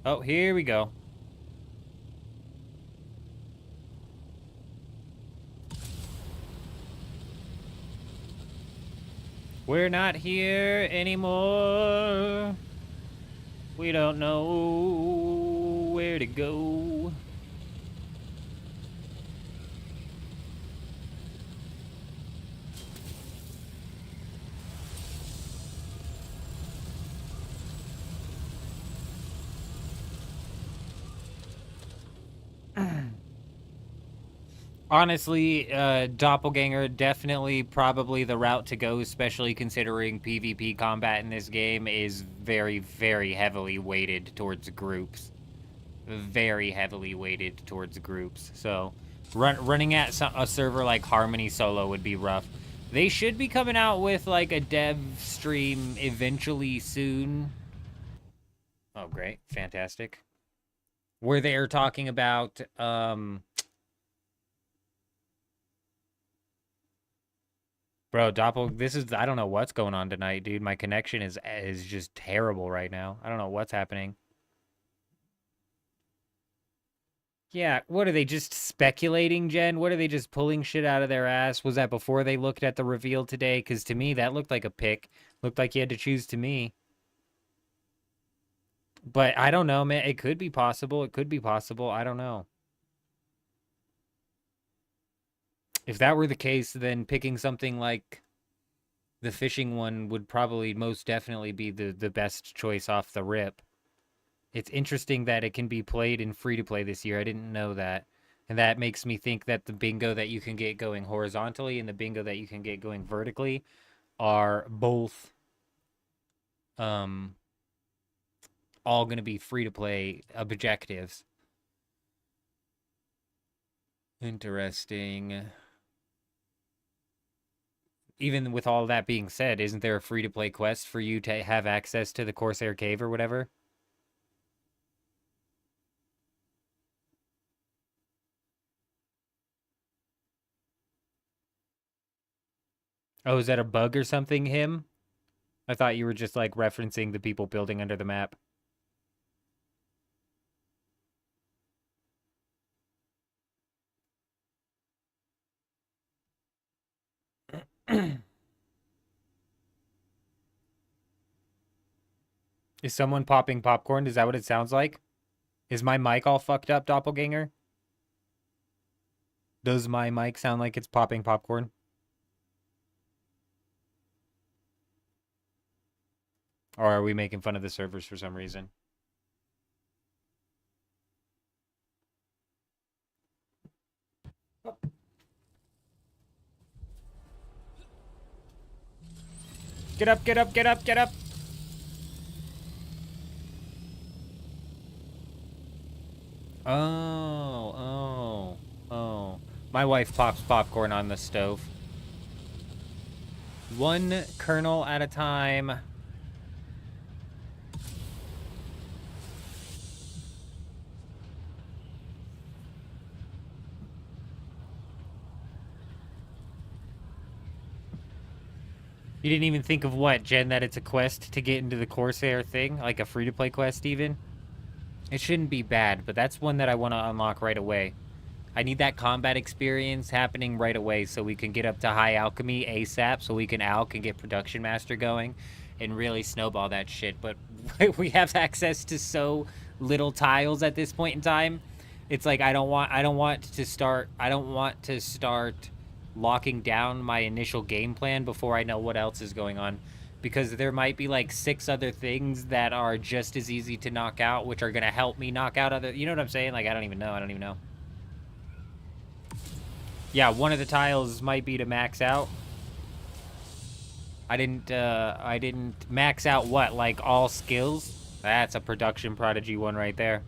Oh, here we go. We're not here anymore. We don't know where to go. Honestly, Doppelganger, definitely probably the route to go, especially considering PvP combat in this game is very, very heavily weighted towards groups. Very heavily weighted towards groups. So, running at a server like Harmony Solo would be rough. They should be coming out with, like, a dev stream eventually soon. Oh, great. Fantastic. Where they're talking about, Bro, this is... I don't know what's going on tonight, dude. My connection is just terrible right now. I don't know what's happening. Yeah, what are they, just speculating, Jen? What are they, just pulling shit out of their ass? Was that before they looked at the reveal today? Because to me, that looked like a pick. Looked like you had to choose to me. But I don't know, man. It could be possible. It could be possible. I don't know. If that were the case, then picking something like the fishing one would probably most definitely be the best choice off the rip. It's interesting that it can be played in free-to-play this year. I didn't know that. And that makes me think that the bingo that you can get going horizontally and the bingo that you can get going vertically are both all going to be free-to-play objectives. Interesting. Even with all that being said, isn't there a free-to-play quest for you to have access to the Corsair Cave or whatever? Oh, is that a bug or something, him? I thought you were just, like, referencing the people building under the map. Is someone popping popcorn? Is that what it sounds like? Is my mic all fucked up, Doppelganger? Does my mic sound like it's popping popcorn? Or are we making fun of the servers for some reason? Get up, get up, get up, get up! Oh. My wife pops popcorn on the stove. One kernel at a time. You didn't even think of what, Jen, that it's a quest to get into the Corsair thing? Like a free-to-play quest, even? It shouldn't be bad, but that's one that I want to unlock right away. I need that combat experience happening right away so we can get up to high alchemy ASAP, so we can alch and get Production Master going and really snowball that shit. But we have access to so little tiles at this point in time. It's like I don't want to start locking down my initial game plan before I know what else is going on. Because there might be like 6 other things that are just as easy to knock out, which are going to help me knock out other... You know what I'm saying? Like, I don't even know. Yeah, one of the tiles might be to max out. I didn't max out what? Like, all skills? That's a Production Prodigy one right there.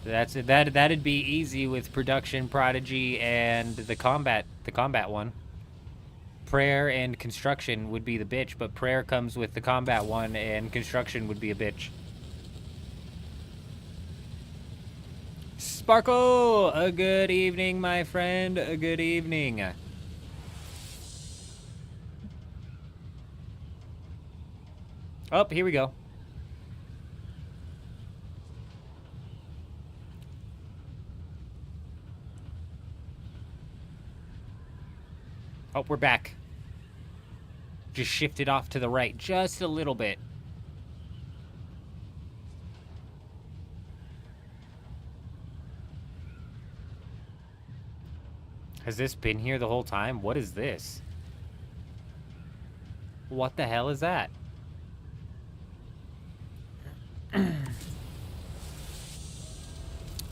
That'd be easy with Production Prodigy and the combat one. Prayer and Construction would be the bitch, but Prayer comes with the combat one, and Construction would be a bitch. Sparkle! A good evening, my friend. A good evening. Oh, here we go. Oh, we're back. Just shifted off to the right just a little bit. Has this been here the whole time? What is this? What the hell is that?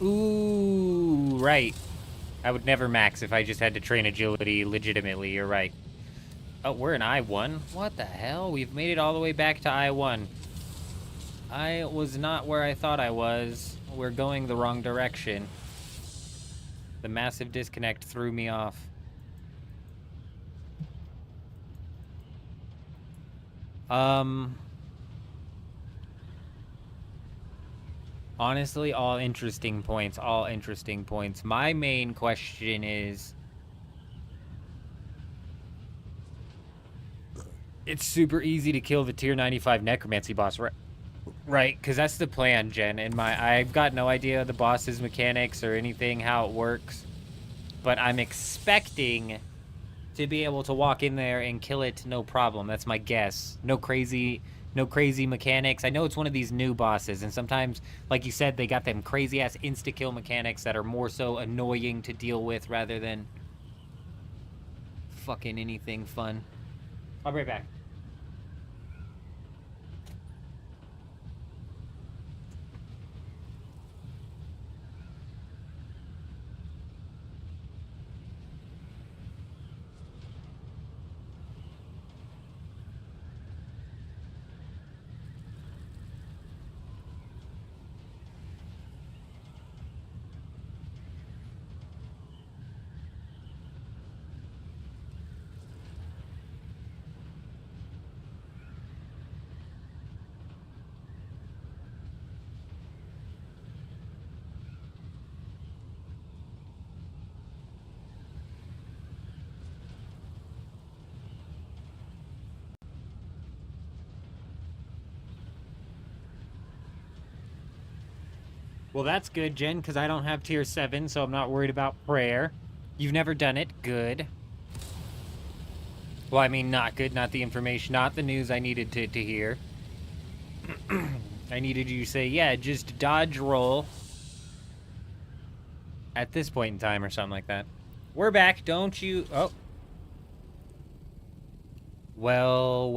Ooh, right. I would never max if I just had to train agility legitimately, you're right. Oh, we're in I-1? What the hell? We've made it all the way back to I-1. I was not where I thought I was. We're going the wrong direction. The massive disconnect threw me off. Honestly, all interesting points. My main question is... It's super easy to kill the tier 95 necromancy boss, right? Right, because that's the plan, Jen. I've got no idea the boss's mechanics or anything, how it works. But I'm expecting to be able to walk in there and kill it, no problem. That's my guess. No crazy mechanics. I know it's one of these new bosses, and sometimes, like you said, they got them crazy-ass insta-kill mechanics that are more so annoying to deal with rather than fucking anything fun. I'll be right back. Well, that's good, Jen, because I don't have tier 7, so I'm not worried about prayer. You've never done it. Good. Well, I mean, not good. Not the information. Not the news I needed to hear. I needed you to say, yeah, just dodge roll at this point in time or something like that. We're back. Don't you... Oh. Well,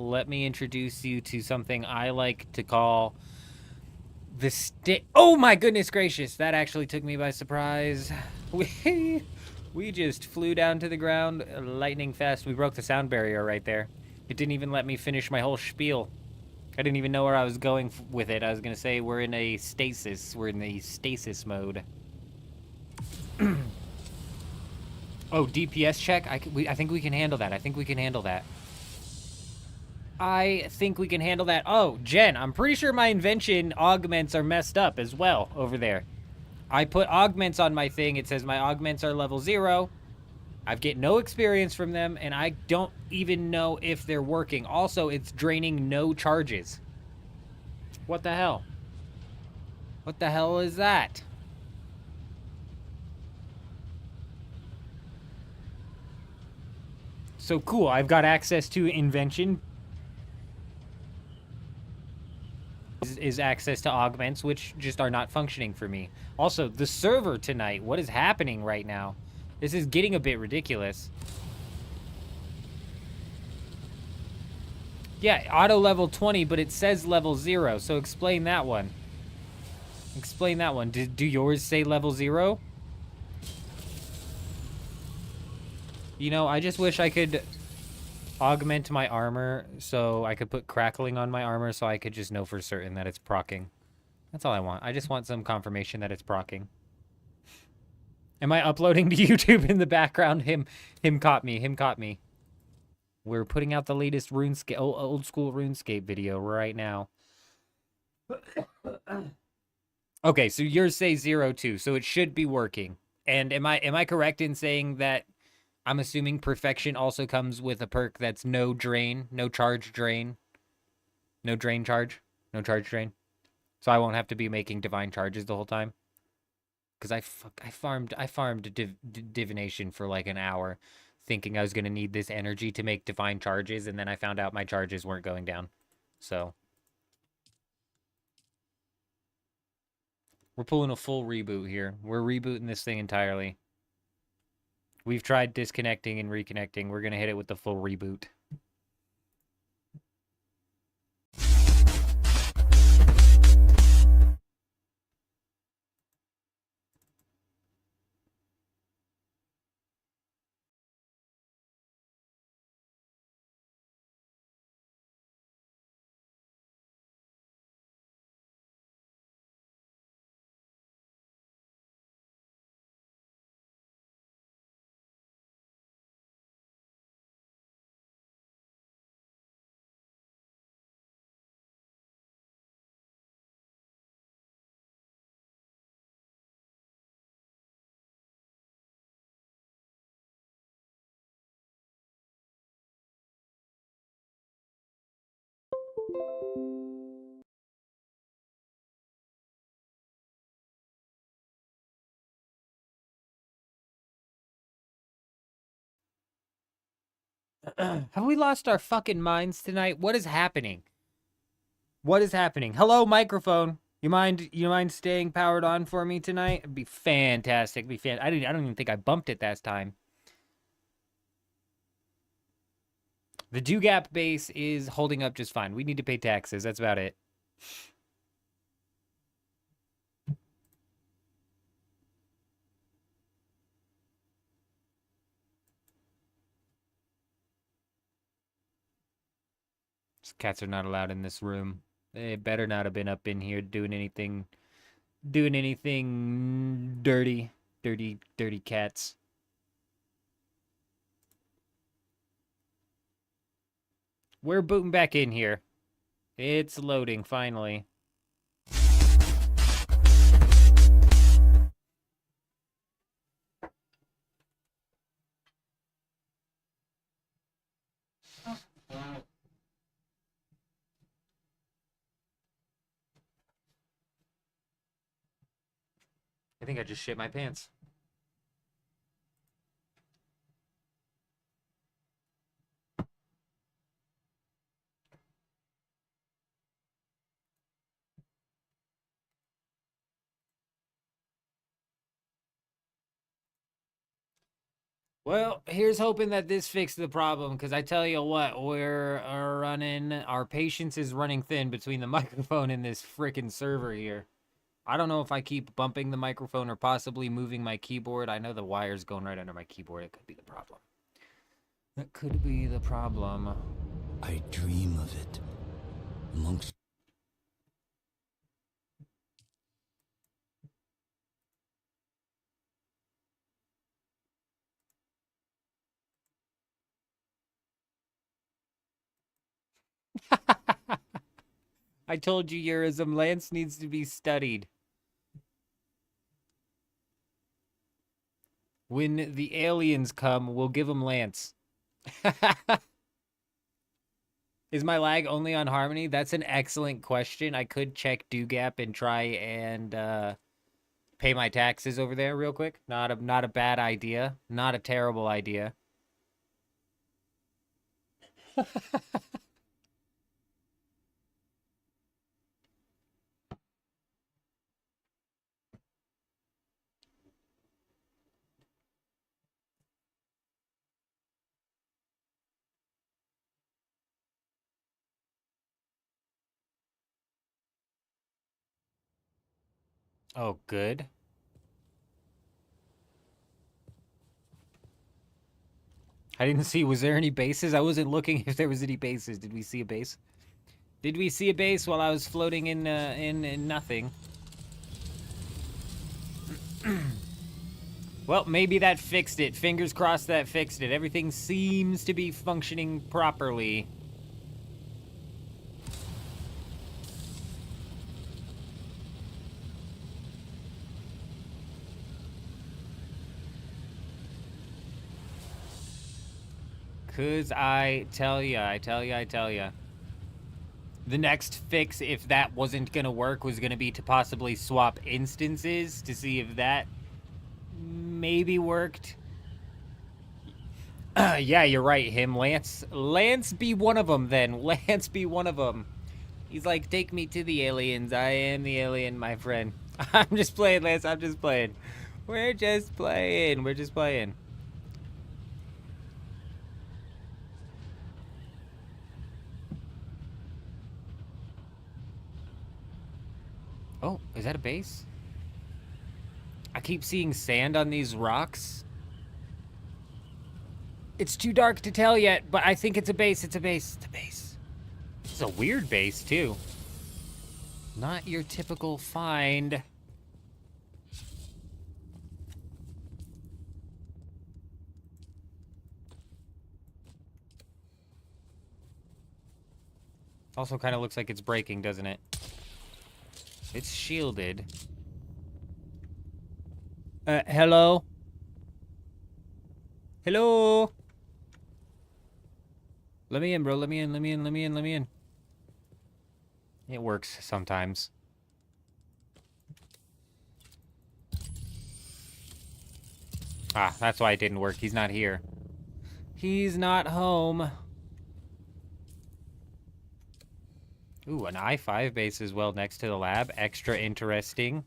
let me introduce you to something I like to call... Oh my goodness gracious, that actually took me by surprise. We just flew down to the ground lightning fast. We broke the sound barrier right there. It didn't even let me finish my whole spiel. I didn't even know where I was going with it. I was gonna say we're in a stasis. We're in the stasis mode. Oh, DPS check? I think we can handle that. I think we can handle that. Oh, Jen, I'm pretty sure my invention augments are messed up as well over there. I put augments on my thing. It says my augments are level 0. I've get no experience from them, and I don't even know if they're working. Also, it's draining no charges. What the hell? What the hell is that? So cool, I've got access to invention. Is access to augments, which just are not functioning for me. Also, the server tonight, what is happening right now? This is getting a bit ridiculous. Yeah, auto level 20, but it says level 0, so explain that one. Explain that one. Do yours say level 0? You know, I just wish I could augment my armor so I could put crackling on my armor so I could just know for certain that it's proccing. That's all I want. I just want some confirmation that it's proccing. Am I uploading to YouTube in the background? Him caught me. Him caught me. We're putting out the latest Runescape, old school Runescape video right now. Okay, so yours say 0 too, so it should be working. And am I correct in saying that I'm assuming perfection also comes with a perk that's no drain, no charge drain, no drain charge, no charge drain? So I won't have to be making divine charges the whole time? Because I farmed divination for like an hour, thinking I was gonna need this energy to make divine charges, and then I found out my charges weren't going down. So we're pulling a full reboot here. We're rebooting this thing entirely. We've tried disconnecting and reconnecting. We're gonna hit it with the full reboot. Have we lost our fucking minds tonight? What is happening? What is happening? Hello, microphone. You mind staying powered on for me tonight? It'd be fantastic. I don't even think I bumped it that time. The Dewgap base is holding up just fine. We need to pay taxes. That's about it. Cats are not allowed in this room. They better not have been up in here doing anything dirty. Dirty cats. We're booting back in here. It's loading, finally. I think I just shit my pants. Well, here's hoping that this fixed the problem, because I tell you what, our patience is running thin between the microphone and this frickin' server here. I don't know if I keep bumping the microphone or possibly moving my keyboard. I know the wire's going right under my keyboard. It could be the problem. That could be the problem. I dream of it. Amongst I told you, Eurism, Lance needs to be studied. When the aliens come, we'll give them Lance. Is my lag only on Harmony? That's an excellent question. I could check Dewgap and try and pay my taxes over there real quick. Not a bad idea. Not a terrible idea. Oh, good. I didn't see. Was there any bases? I wasn't looking if there was any bases. Did we see a base? Did we see a base while I was floating in nothing? Well, maybe that fixed it. Fingers crossed that fixed it. Everything seems to be functioning properly. Cause I tell ya. The next fix, if that wasn't gonna work, was gonna be to possibly swap instances to see if that maybe worked. Yeah, you're right, him. Lance be one of them, then. Lance be one of them. He's like, take me to the aliens. I am the alien, my friend. I'm just playing, Lance. I'm just playing. We're just playing. We're just playing. Oh, is that a base? I keep seeing sand on these rocks. It's too dark to tell yet, but I think it's a base. It's a base. It's a base. It's a weird base, too. Not your typical find. Also kind of looks like it's breaking, doesn't it? It's shielded. Hello? Hello? Let me in, bro. Let me in. It works sometimes. Ah, that's why it didn't work. He's not here. He's not home. Ooh, an I-5 base as well next to the lab. Extra interesting.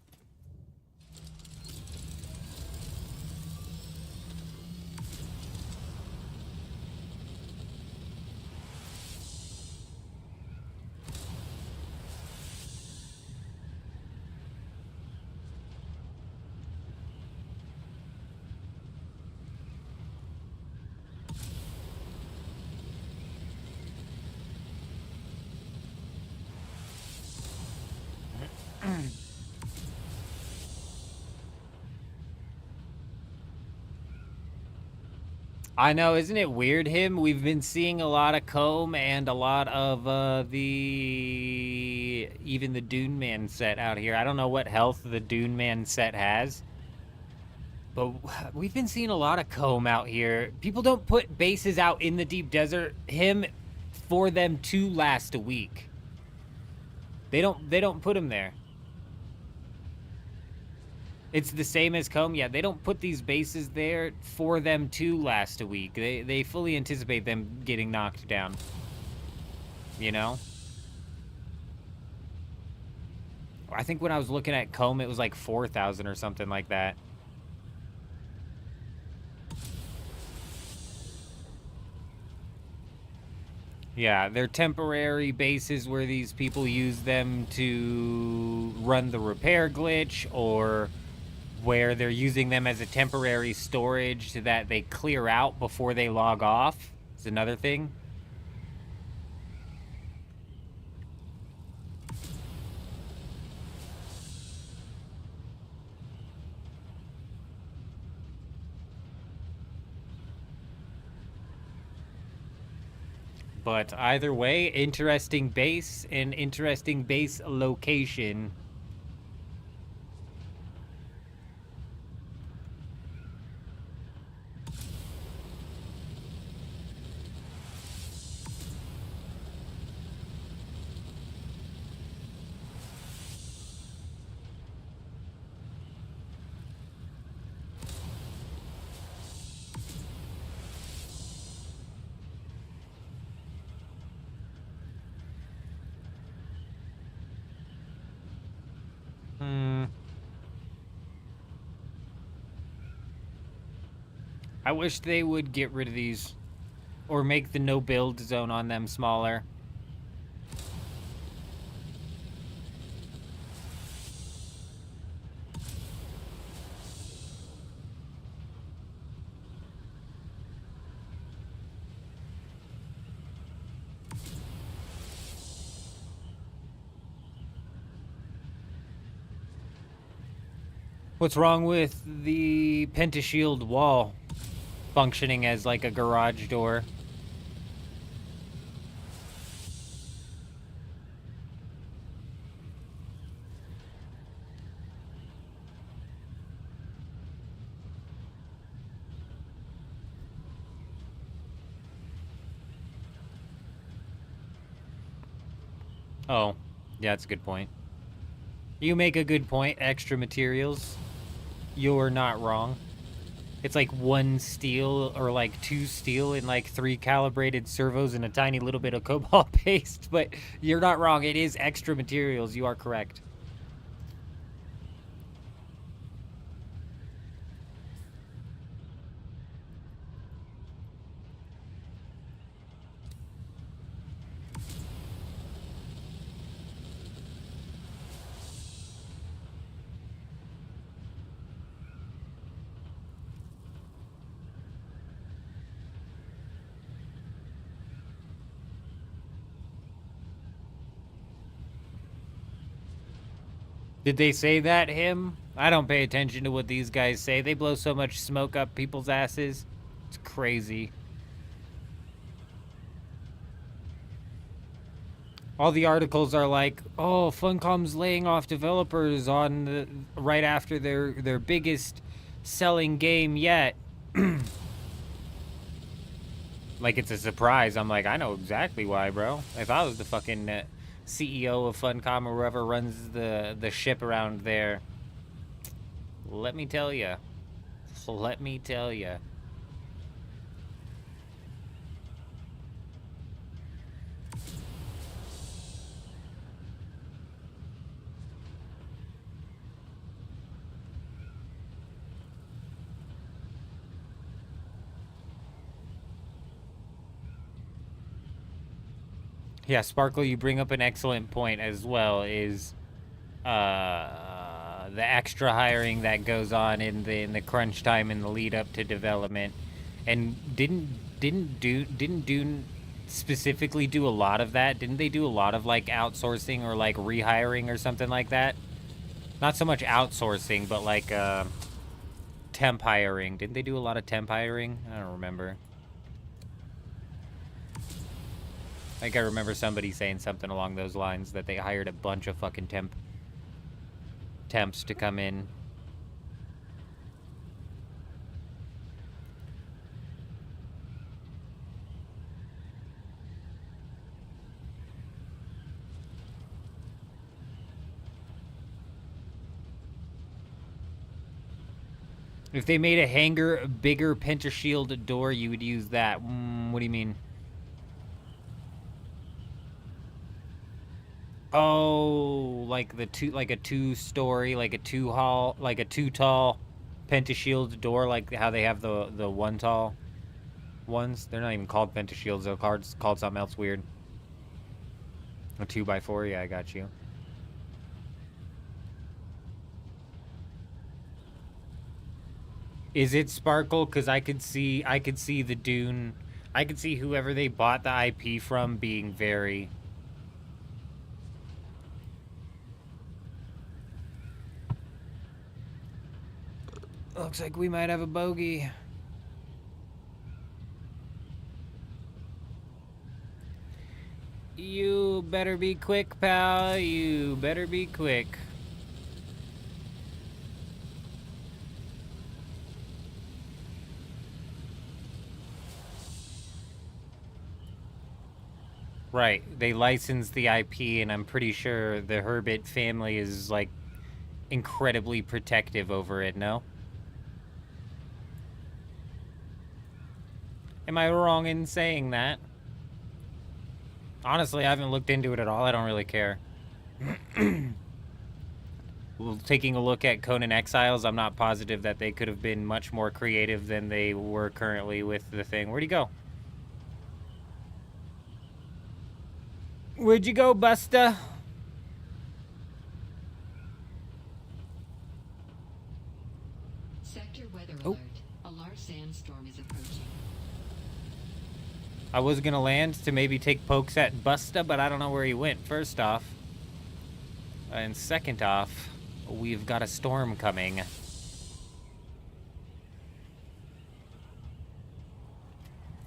I know, isn't it weird, him? We've been seeing a lot of comb and a lot of even the Dune Man set out here. I don't know what health the Dune Man set has, but we've been seeing a lot of comb out here. People don't put bases out in the deep desert, him, for them to last a week. They don't put them there. It's the same as comb. Yeah, they don't put these bases there for them to last a week. They fully anticipate them getting knocked down. You know? I think when I was looking at comb, it was like 4,000 or something like that. Yeah, they're temporary bases where these people use them to run the repair glitch, or where they're using them as a temporary storage so that they clear out before they log off. It's another thing. But either way, interesting base and interesting base location. I wish they would get rid of these, or make the no build zone on them smaller. What's wrong with the pentashield wall functioning as like a garage door? Oh, yeah, that's a good point. You make a good point. Extra materials. You're not wrong. It's like 1 steel or like 2 steel and like 3 calibrated servos and a tiny little bit of cobalt paste, but you're not wrong. It is extra materials. You are correct. Did they say that, him? I don't pay attention to what these guys say. They blow so much smoke up people's asses. It's crazy. All the articles are like, oh, Funcom's laying off developers on the right after their biggest selling game yet. Like it's a surprise. I'm like, I know exactly why, bro. If I was the fucking CEO of Funcom or whoever runs the ship around there, let me tell you. Let me tell you. Yeah, Sparkle, you bring up an excellent point as well, is the extra hiring that goes on in the crunch time in the lead up to development. And didn't Dune specifically do a lot of that? Didn't they do a lot of like outsourcing or like rehiring or something like that? Not so much outsourcing, but like temp hiring. Didn't they do a lot of temp hiring? I don't remember. I think I remember somebody saying something along those lines, that they hired a bunch of fucking temps to come in. If they made a hangar, bigger pentashield door, you would use that. What do you mean? Oh, like a 2-story, like a 2-hall, like a 2-tall pentashield door, like how they have the 1-tall ones. They're not even called pentashields, though. Called something else weird. A 2x4, yeah, I got you. Is it Sparkle? Because I could see the Dune. I could see whoever they bought the IP from being very... Looks like we might have a bogey. You better be quick, pal. You better be quick. Right. They licensed the IP, and I'm pretty sure the Herbit family is, like, incredibly protective over it, no? Am I wrong in saying that? Honestly, I haven't looked into it at all. I don't really care. Well, taking a look at Conan Exiles, I'm not positive that they could have been much more creative than they were currently with the thing. Where'd he go? Where'd you go, Busta? Sector weather alert. A large sandstorm is approaching. I was gonna land to maybe take pokes at Busta, but I don't know where he went, first off. And second off, we've got a storm coming.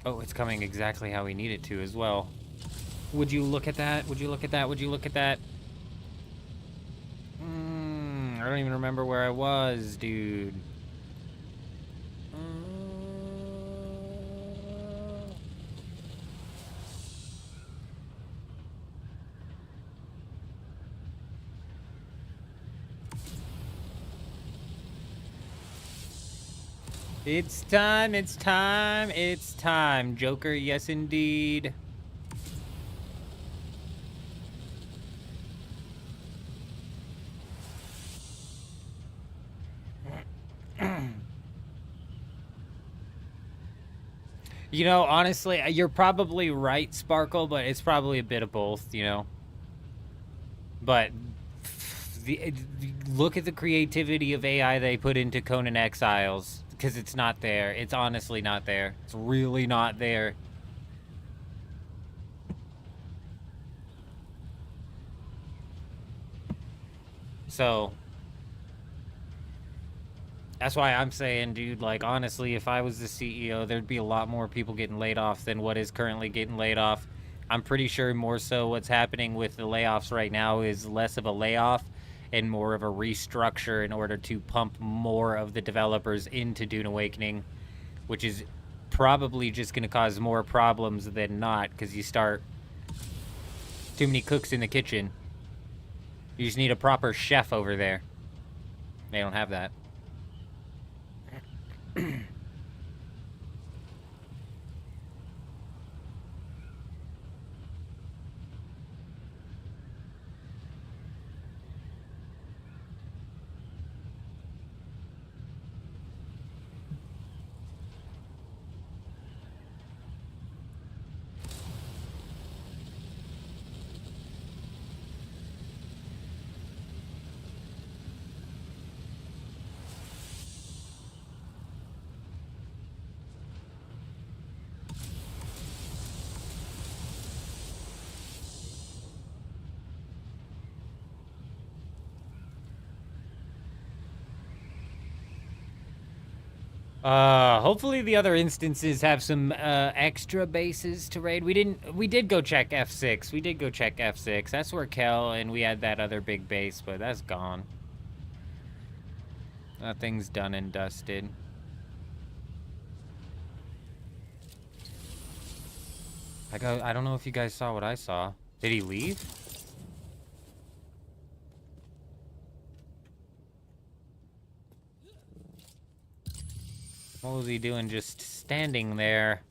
Oh, it's coming exactly how we need it to as well. Would you look at that? Would you look at that? Would you look at that? I don't even remember where I was, dude. It's time, it's time, it's time. Joker, yes indeed. You know, honestly, you're probably right, Sparkle, but it's probably a bit of both, you know? But look at the creativity of AI they put into Conan Exiles, because it's not there. It's honestly not there. It's really not there. So that's why I'm saying, dude, like, honestly, if I was the CEO, there'd be a lot more people getting laid off than what is currently getting laid off. I'm pretty sure more so what's happening with the layoffs right now is less of a layoff and more of a restructure in order to pump more of the developers into Dune Awakening, which is probably just going to cause more problems than not, because you start too many cooks in the kitchen. You just need a proper chef over there. They don't have that. Hopefully the other instances have some, extra bases to raid. We did go check F6. We did go check F6. That's where Kel, and we had that other big base, but that's gone. That thing's done and dusted. I don't know if you guys saw what I saw. Did he leave? What was he doing just standing there?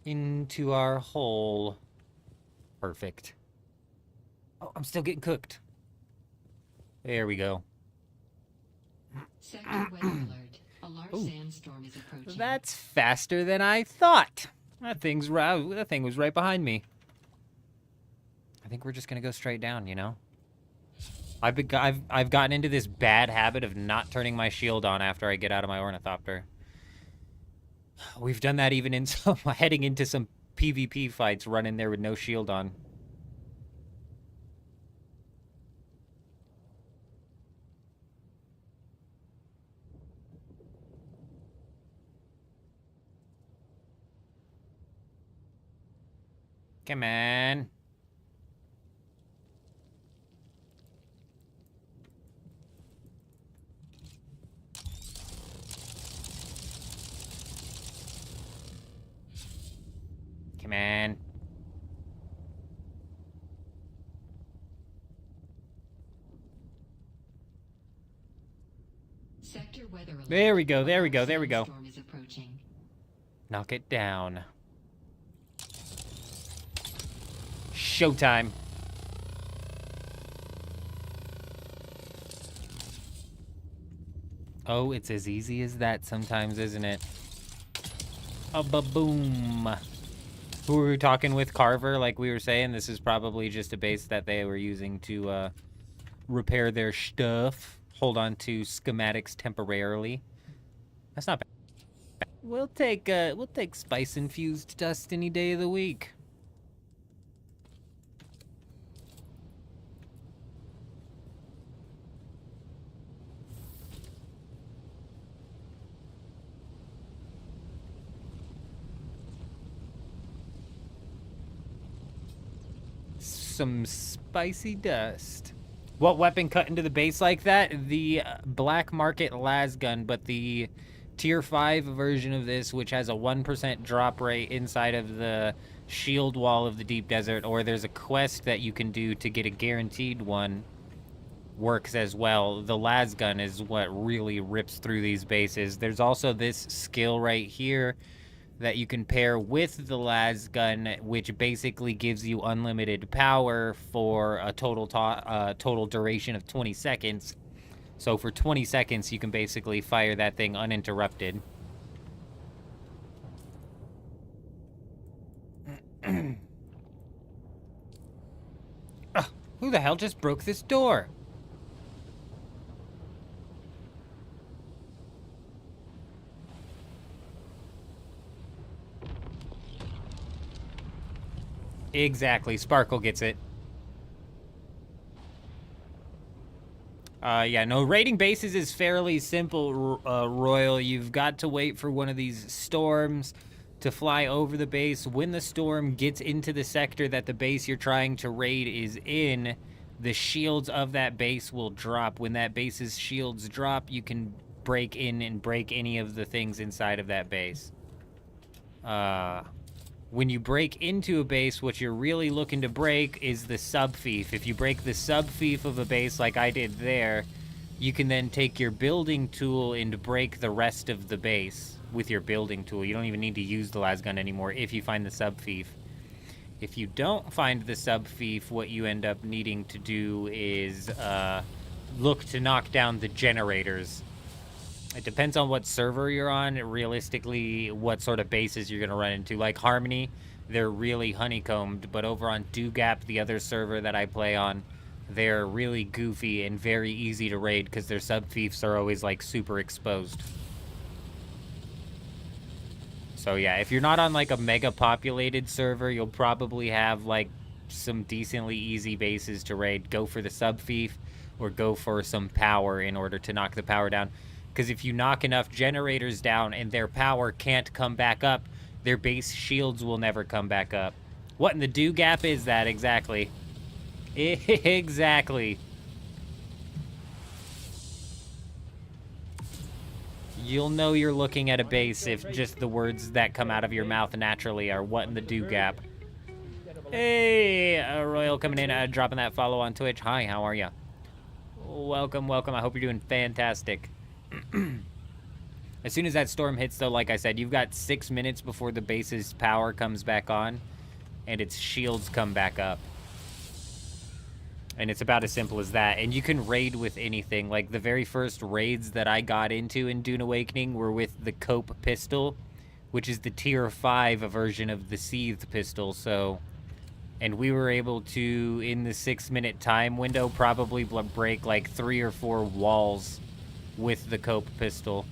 Into our hole. Perfect. Oh, I'm still getting cooked. There we go. Sector weather alert. A large sandstorm is approaching. That's faster than I thought. That thing was right behind me. I think we're just gonna go straight down, you know? I've gotten into this bad habit of not turning my shield on after I get out of my ornithopter. We've done that even in some heading into some PvP fights, running there with no shield on. Come on. Come on. Sector weather alert. There we go, there we go, there we go. Sandstorm is approaching. Knock it down. Showtime. Oh, it's as easy as that sometimes, isn't it? A ba-boom. Who were we talking with? Carver, like we were saying, this is probably just a base that they were using to repair their stuff. Hold on to schematics temporarily. That's not bad. We'll take spice infused dust any day of the week. Some spicy dust. What weapon cut into the base like that? The black market las gun, but the tier 5 version of this, which has a 1% drop rate inside of the shield wall of the deep desert, or there's a quest that you can do to get a guaranteed one, works as well. The las gun is what really rips through these bases. There's also this skill right here that you can pair with the las gun, which basically gives you unlimited power for a total duration of 20 seconds. So for 20 seconds, you can basically fire that thing uninterrupted. Who the hell just broke this door? Exactly, Sparkle gets it. Yeah, no, raiding bases is fairly simple, Royal. You've got to wait for one of these storms to fly over the base. When the storm gets into the sector that the base you're trying to raid is in, the shields of that base will drop. When that base's shields drop, you can break in and break any of the things inside of that base. When you break into a base, what you're really looking to break is the sub-fief. If you break the sub-fief of a base like I did there, you can then take your building tool and break the rest of the base with your building tool. You don't even need to use the las gun anymore if you find the sub-fief. If you don't find the sub-fief, what you end up needing to do is look to knock down the generators. It depends on what server you're on, realistically, what sort of bases you're going to run into. Like Harmony, they're really honeycombed, but over on Dugap, the other server that I play on, they're really goofy and very easy to raid because their sub-fiefs are always, like, super exposed. So yeah, if you're not on, like, a mega-populated server, you'll probably have, like, some decently easy bases to raid. Go for the sub-fief or go for some power in order to knock the power down. Because if you knock enough generators down and their power can't come back up, their base shields will never come back up. What in the do gap is that exactly? Exactly. You'll know you're looking at a base if just the words that come out of your mouth naturally are what in the do gap. Hey, Royal coming in, dropping that follow on Twitch. Hi, how are ya? Welcome, welcome. I hope you're doing fantastic. As soon as that storm hits, though, like I said, you've got 6 minutes before the base's power comes back on and its shields come back up. And it's about as simple as that. And you can raid with anything. Like, the very first raids that I got into in Dune Awakening were with the Cope pistol, which is the tier 5 version of the Seethed pistol, so... And we were able to, in the 6-minute time window, probably break, like, 3 or 4 walls with the Cope pistol.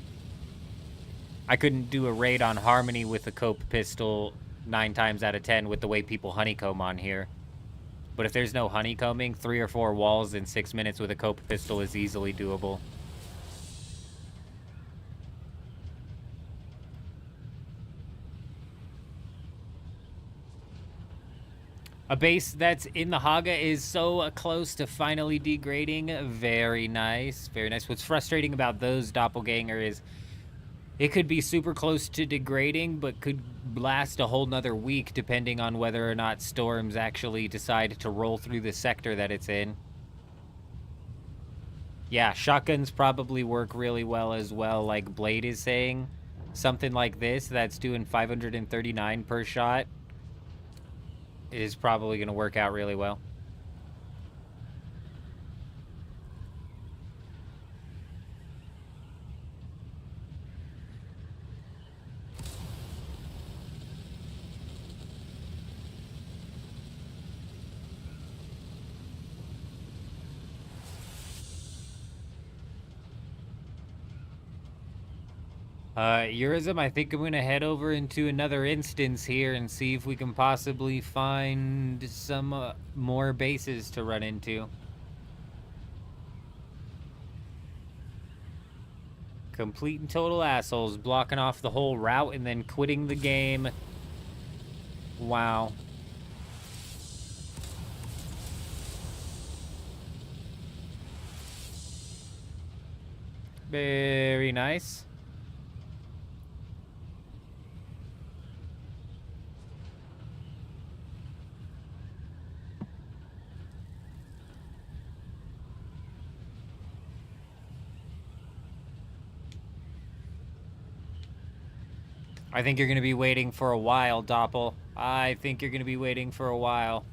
I couldn't do a raid on Harmony with the Cope pistol 9 times out of 10 with the way people honeycomb on here. But if there's no honeycombing, 3 or 4 walls in 6 minutes with a Cope pistol is easily doable. A base that's in the Haga is so close to finally degrading. Very nice, very nice. What's frustrating about those doppelganger is it could be super close to degrading, but could last a whole nother week depending on whether or not storms actually decide to roll through the sector that it's in. Yeah, shotguns probably work really well as well, like Blade is saying. Something like this that's doing 539 per shot is probably going to work out really well. Eurism, I think I'm gonna head over into another instance here and see if we can possibly find some more bases to run into. Complete and total assholes, blocking off the whole route and then quitting the game. Wow. Very nice. I think you're going to be waiting for a while, Doppel. I think you're going to be waiting for a while.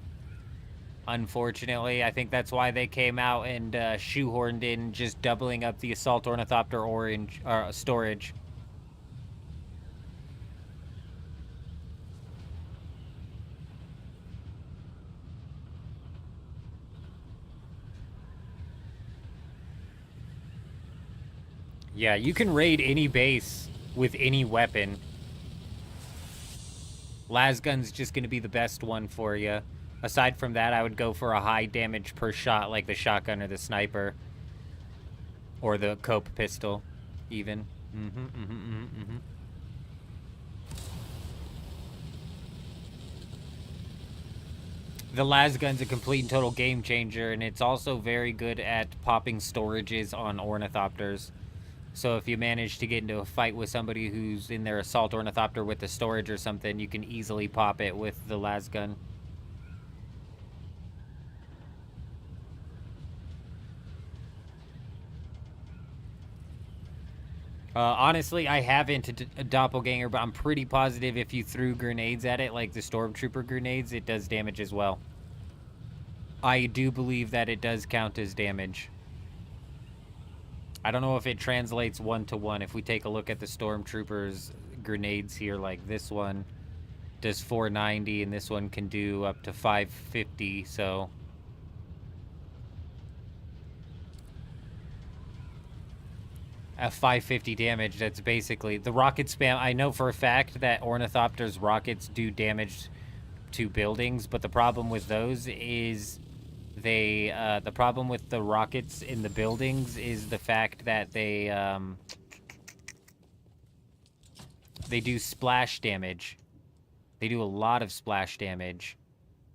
Unfortunately, I think that's why they came out and shoehorned in just doubling up the Assault Ornithopter orange storage. Yeah, you can raid any base with any weapon. Lasgun's just going to be the best one for you. Aside from that, I would go for a high damage per shot like the shotgun or the sniper. Or the cope pistol, even. The Lasgun's a complete and total game changer, and it's also very good at popping storages on Ornithopters. So if you manage to get into a fight with somebody who's in their Assault Ornithopter with the storage or something, you can easily pop it with the Lasgun. Honestly, I haven't a Doppelganger, but I'm pretty positive if you threw grenades at it, like the Stormtrooper grenades, it does damage as well. I do believe that it does count as damage. I don't know if it translates 1-to-1. If we take a look at the Stormtroopers grenades here, like this one does 490, and this one can do up to 550, so... At 550 damage, that's basically... The rocket spam, I know for a fact that Ornithopter's rockets do damage to buildings, but the problem with those is they... the problem with the rockets in the buildings is the fact that they do splash damage. They do a lot of splash damage.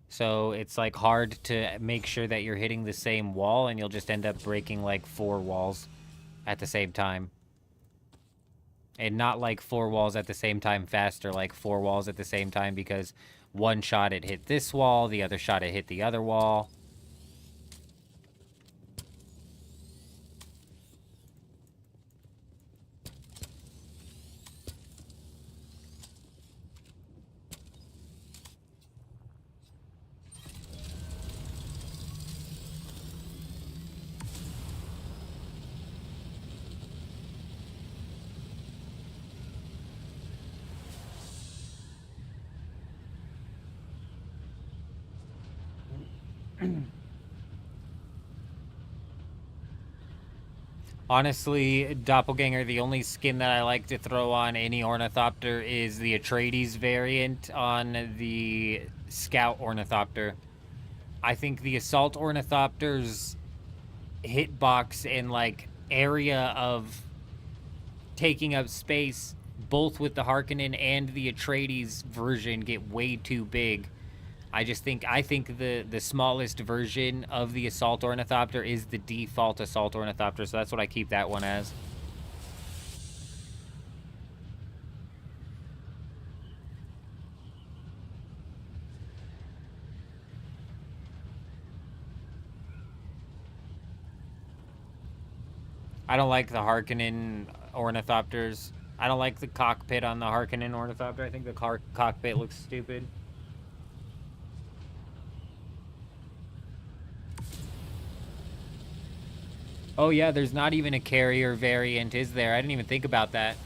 So it's, like, hard to make sure that you're hitting the same wall, and you'll just end up breaking, like, 4 walls at the same time. And not like 4 walls at the same time faster, like 4 walls at the same time, because one shot it hit this wall, the other shot it hit the other wall. Honestly, Doppelganger, the only skin that I like to throw on any Ornithopter is the Atreides variant on the Scout Ornithopter. I think the Assault Ornithopter's hitbox and, like, area of taking up space, both with the Harkonnen and the Atreides version, get way too big. I think the smallest version of the Assault Ornithopter is the default Assault Ornithopter, so that's what I keep that one as. I don't like the Harkonnen Ornithopters. I don't like the cockpit on the Harkonnen Ornithopter. I think the cockpit looks stupid. Oh yeah, there's not even a carrier variant, is there? I didn't even think about that.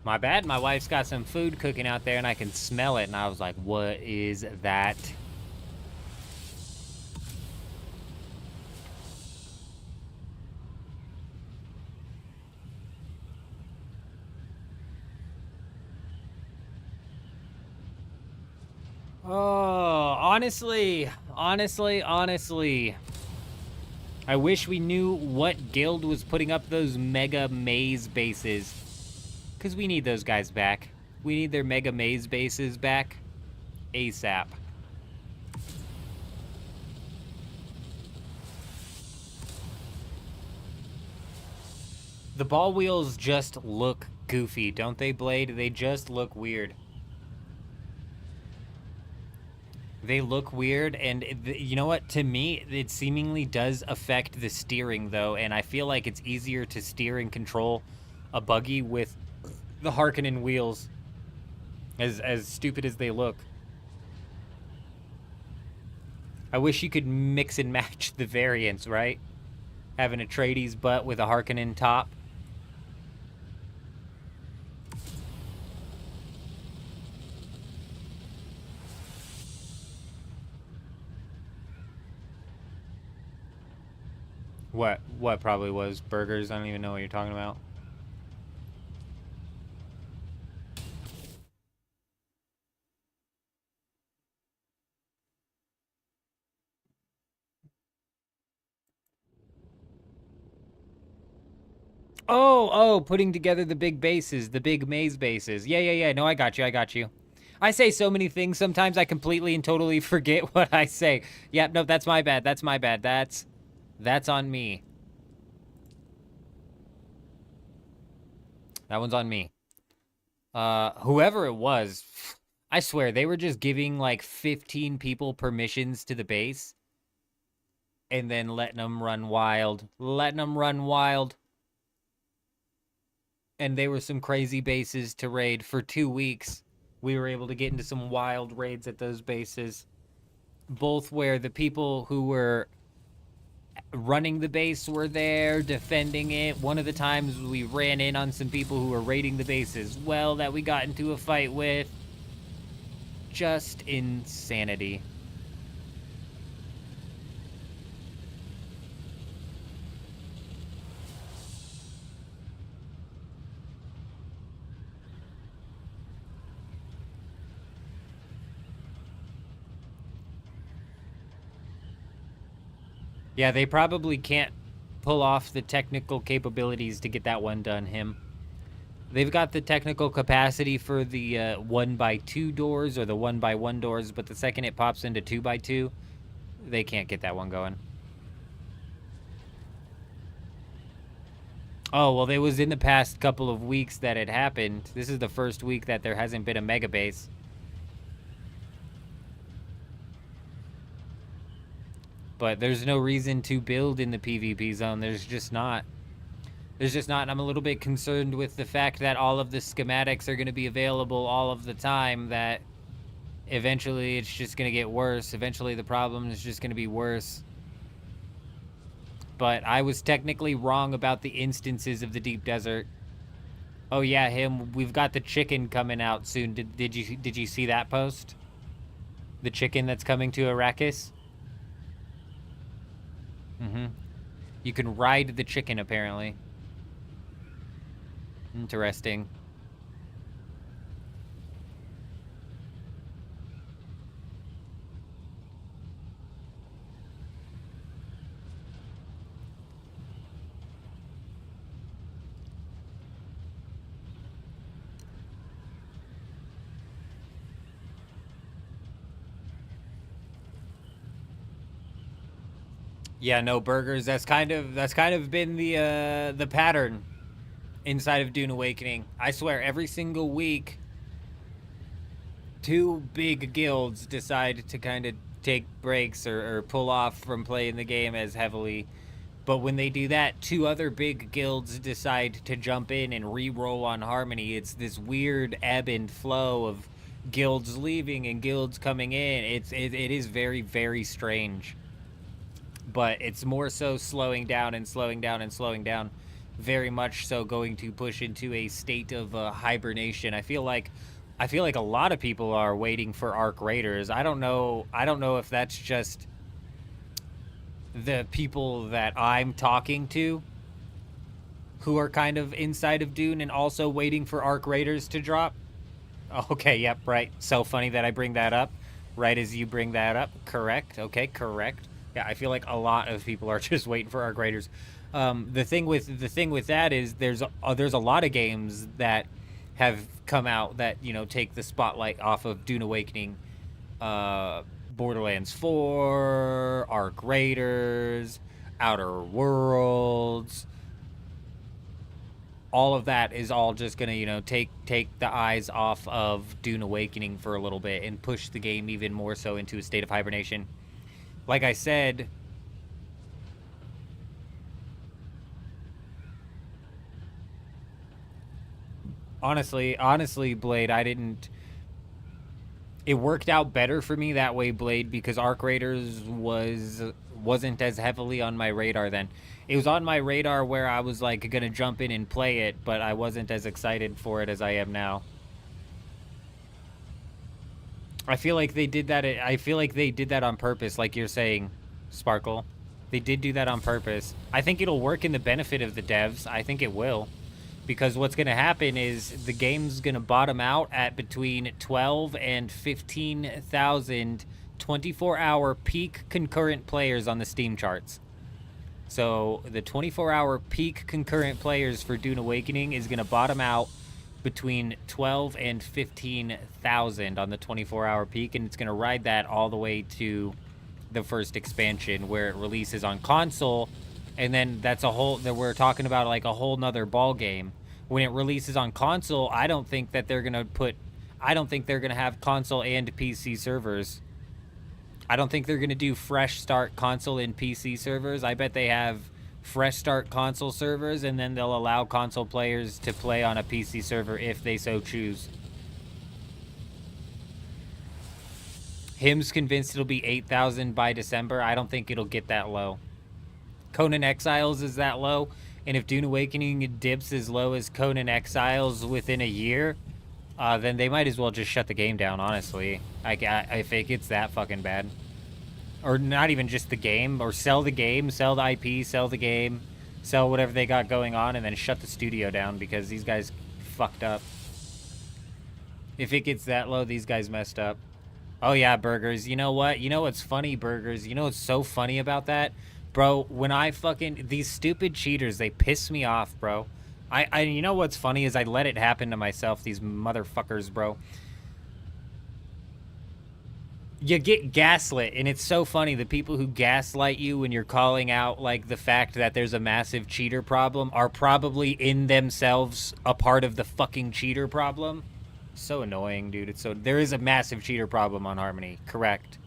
My bad. My wife's got some food cooking out there, and I can smell it, and I was like, what is that? Oh, honestly. I wish we knew what guild was putting up those mega maze bases. Because we need those guys back. We need their mega maze bases back ASAP. The ball wheels just look goofy, don't they, Blade? They just look weird. They look weird, and you know what? To me, it seemingly does affect the steering, though, and I feel like it's easier to steer and control a buggy with the Harkonnen wheels, as stupid as they look. I wish you could mix and match the variants, right? Having a Atreides butt with a Harkonnen top. What probably was burgers? I don't even know what you're talking about. Oh, putting together the big bases, the big maze bases. Yeah. No, I got you. I say so many things, sometimes I completely and totally forget what I say. Yep, no, that's my bad. That's on me. That one's on me. Whoever it was, I swear, they were just giving like 15 people permissions to the base and then letting them run wild. And they were some crazy bases to raid for 2 weeks. We were able to get into some wild raids at those bases. Both where the people who were running the base were there, defending it. One of the times we ran in on some people who were raiding the base as well that we got into a fight with. Just insanity. Yeah, they probably can't pull off the technical capabilities to get that one done, him. They've got the technical capacity for the 1x2 doors or the 1x1 doors, but the second it pops into 2x2, they can't get that one going. Oh, well, it was in the past couple of weeks that it happened. This is the first week that there hasn't been a mega base. But there's no reason to build in the PvP zone. There's just not. And I'm a little bit concerned with the fact that all of the schematics are going to be available all of the time, that eventually it's just going to get worse. Eventually the problem is just going to be worse. But I was technically wrong about the instances of the deep desert. Oh yeah, him. We've got the chicken coming out soon. Did you see that post? The chicken that's coming to Arrakis? Mm-hmm. You can ride the chicken, apparently. Interesting. Yeah, no burgers. That's kind of been the pattern inside of Dune Awakening. I swear, every single week, 2 big guilds decide to kind of take breaks or pull off from playing the game as heavily. But when they do that, 2 other big guilds decide to jump in and re-roll on Harmony. It's this weird ebb and flow of guilds leaving and guilds coming in. It is very, very strange. But it's more so slowing down. very much so going to push into a state of hibernation. I feel like a lot of people are waiting for Arc Raiders. I don't know if that's just the people that I'm talking to who are kind of inside of Dune and also waiting for Arc Raiders to drop. Okay, yep, right. So funny that I bring that up right as you bring that up. Correct. Okay, correct. Yeah, I feel like a lot of people are just waiting for Arc Raiders. The thing with that is there's a lot of games that have come out that, you know, take the spotlight off of Dune Awakening. Borderlands 4, Arc Raiders, Outer Worlds. All of that is all just gonna, you know, take the eyes off of Dune Awakening for a little bit and push the game even more so into a state of hibernation. Like I said, honestly, Blade, it worked out better for me that way, Blade, because Arc Raiders wasn't as heavily on my radar then. It was on my radar where I was like gonna jump in and play it, but I wasn't as excited for it as I am now. I feel like they did that. I feel like they did that on purpose, like you're saying, Sparkle. They did do that on purpose. I think it'll work in the benefit of the devs. I think it will. Because what's going to happen is the game's going to bottom out at between 12 and 15,000 24-hour peak concurrent players on the Steam charts. So the 24-hour peak concurrent players for Dune Awakening is going to bottom out between 12 and 15,000 on the 24-hour peak, and it's going to ride that all the way to the first expansion where it releases on console. And then we're talking about like a whole nother ball game. When it releases on console, I don't think they're gonna have console and PC servers. I don't think they're gonna do fresh start console and PC servers. I bet they have fresh start console servers, and then they'll allow console players to play on a PC server if they so choose. Him's convinced it'll be 8,000 by December. I don't think it'll get that low. Conan Exiles is that low, and if Dune Awakening dips as low as Conan Exiles within a year, then they might as well just shut the game down, honestly. I think it's that fucking bad. Or not even just the game, or sell the game, sell the IP, sell the game, sell whatever they got going on, and then shut the studio down because these guys fucked up. If it gets that low, these guys messed up. Oh yeah, Burgers. You know what? You know what's funny, Burgers? You know what's so funny about that? Bro, when these stupid cheaters, they piss me off, bro. You know what's funny is I let it happen to myself, these motherfuckers, bro. You get gaslit, and it's so funny. The people who gaslight you when you're calling out, like, the fact that there's a massive cheater problem are probably in themselves a part of the fucking cheater problem. So annoying, dude. There is a massive cheater problem on Harmony, correct.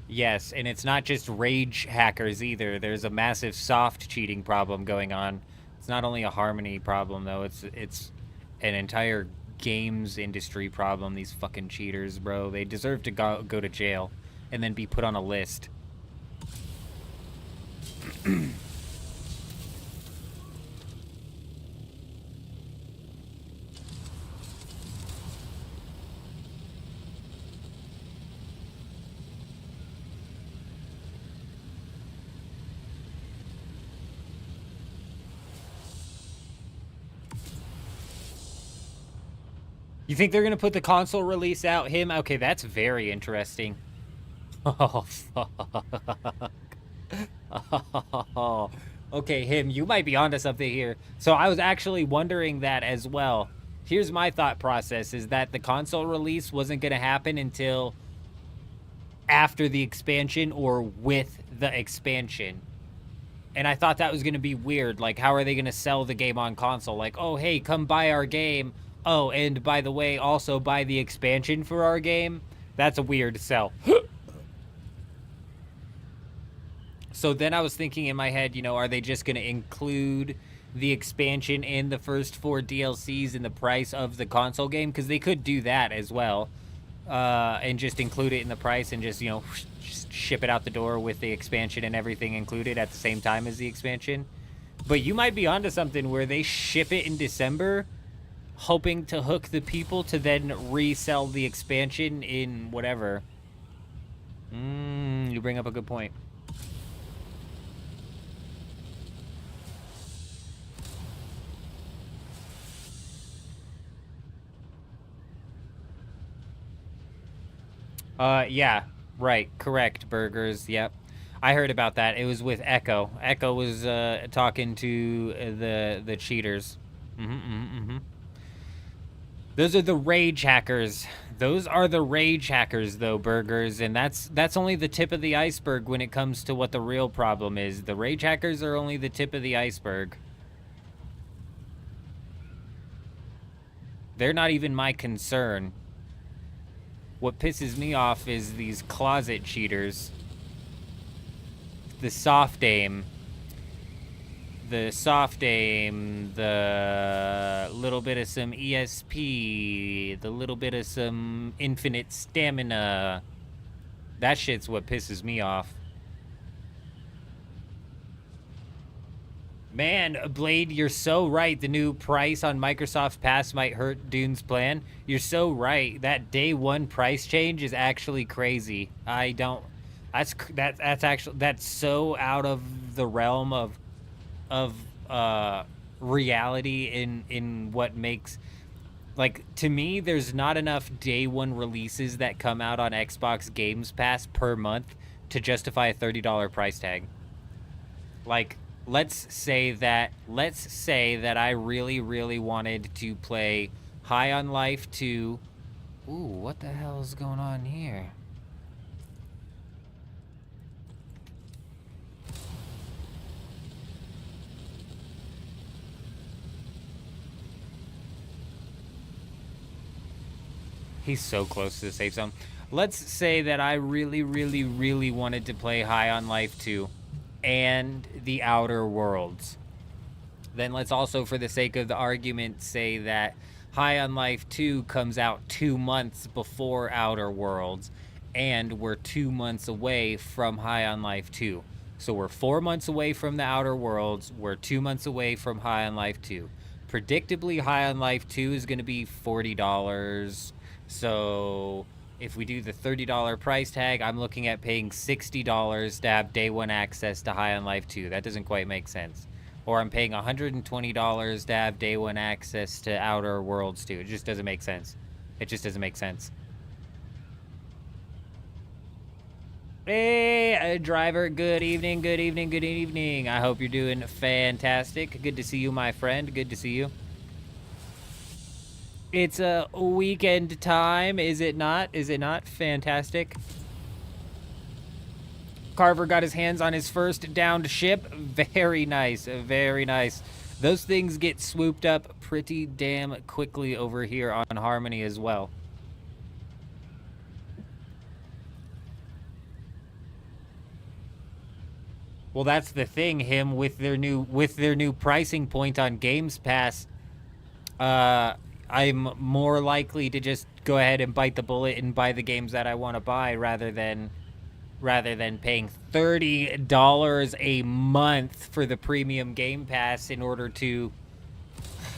Yes, and it's not just rage hackers either. There's a massive soft cheating problem going on. It's not only a Harmony problem, though. It's an entire games industry problem, these fucking cheaters, bro. They deserve to go to jail and then be put on a list. You think they're going to put the console release out? Okay, that's very interesting. Oh, fuck. Oh. Okay, you might be onto something here. So I was actually wondering that as well. Here's my thought process, is that the console release wasn't going to happen until after the expansion or with the expansion. And I thought that was going to be weird. Like, how are they going to sell the game on console? Like, oh, hey, come buy our game. Oh, and by the way, also buy the expansion for our game. That's a weird sell. So then I was thinking in my head, you know, are they just going to include the expansion and the first 4 DLCs in the price of the console game? Because they could do that as well. And just include it in the price and just, you know, just ship it out the door with the expansion and everything included at the same time as the expansion. But you might be onto something where they ship it in December, hoping to hook the people to then resell the expansion in whatever. You bring up a good point. Yeah, right, correct, Burgers, yep. I heard about that. It was with Echo. Echo was, talking to the cheaters. Those are the rage hackers. Those are the rage hackers, though, Burgers, and that's only the tip of the iceberg when it comes to what the real problem is. The rage hackers are only the tip of the iceberg. They're not even my concern. What pisses me off is these closet cheaters. The soft aim. The soft aim, the little bit of some ESP, the little bit of some infinite stamina. That shit's what pisses me off. Man, Blade, you're so right. The new price on Microsoft Pass might hurt Dune's plan. You're so right. That day one price change is actually crazy. I don't... That's so out of the realm of reality in what makes, like, to me, there's not enough day one releases that come out on Xbox Games Pass per month to justify a $30 price tag. Like, let's say that I really wanted to play High on Life 2. Ooh, what the hell is going on here? He's so close to the safe zone. Let's say that I really wanted to play High on Life 2 and The Outer Worlds. Then let's also, for the sake of the argument, say that High on Life 2 comes out 2 months before Outer Worlds, and we're 2 months away from High on Life 2. So we're 4 months away from the Outer Worlds, we're 2 months away from High on Life 2. Predictably, High on Life 2 is going to be $40. So if we do the $30 price tag, I'm looking at paying $60 to have day one access to High on Life 2. That doesn't quite make sense. Or I'm paying $120 to have day one access to Outer Worlds 2. It just doesn't make sense. It just doesn't make sense. Hey, driver, good evening, good evening, good evening. I hope you're doing fantastic. Good to see you, my friend. Good to see you. It's a weekend time, is it not? Is it not fantastic? Carver got his hands on his first downed ship. Very nice, very nice. Those things get swooped up pretty damn quickly over here on Harmony as well. Well, that's the thing, him with their new pricing point on Games Pass. I'm more likely to just go ahead and bite the bullet and buy the games that I want to buy rather than paying $30 a month for the premium Game Pass in order to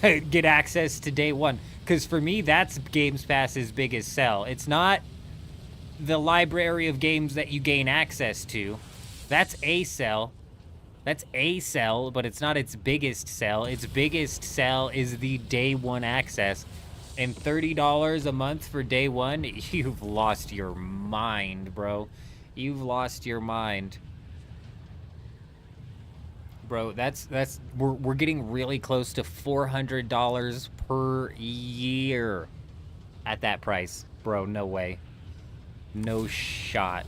get access to day one. Because for me, that's Games Pass's biggest sell. It's not the library of games that you gain access to. That's a sell. That's a sell, but it's not its biggest sell. Its biggest sell is the day one access. And $30 a month for day one, you've lost your mind, bro. You've lost your mind. Bro, we're getting really close to $400 per year at that price. Bro, no way. No shot.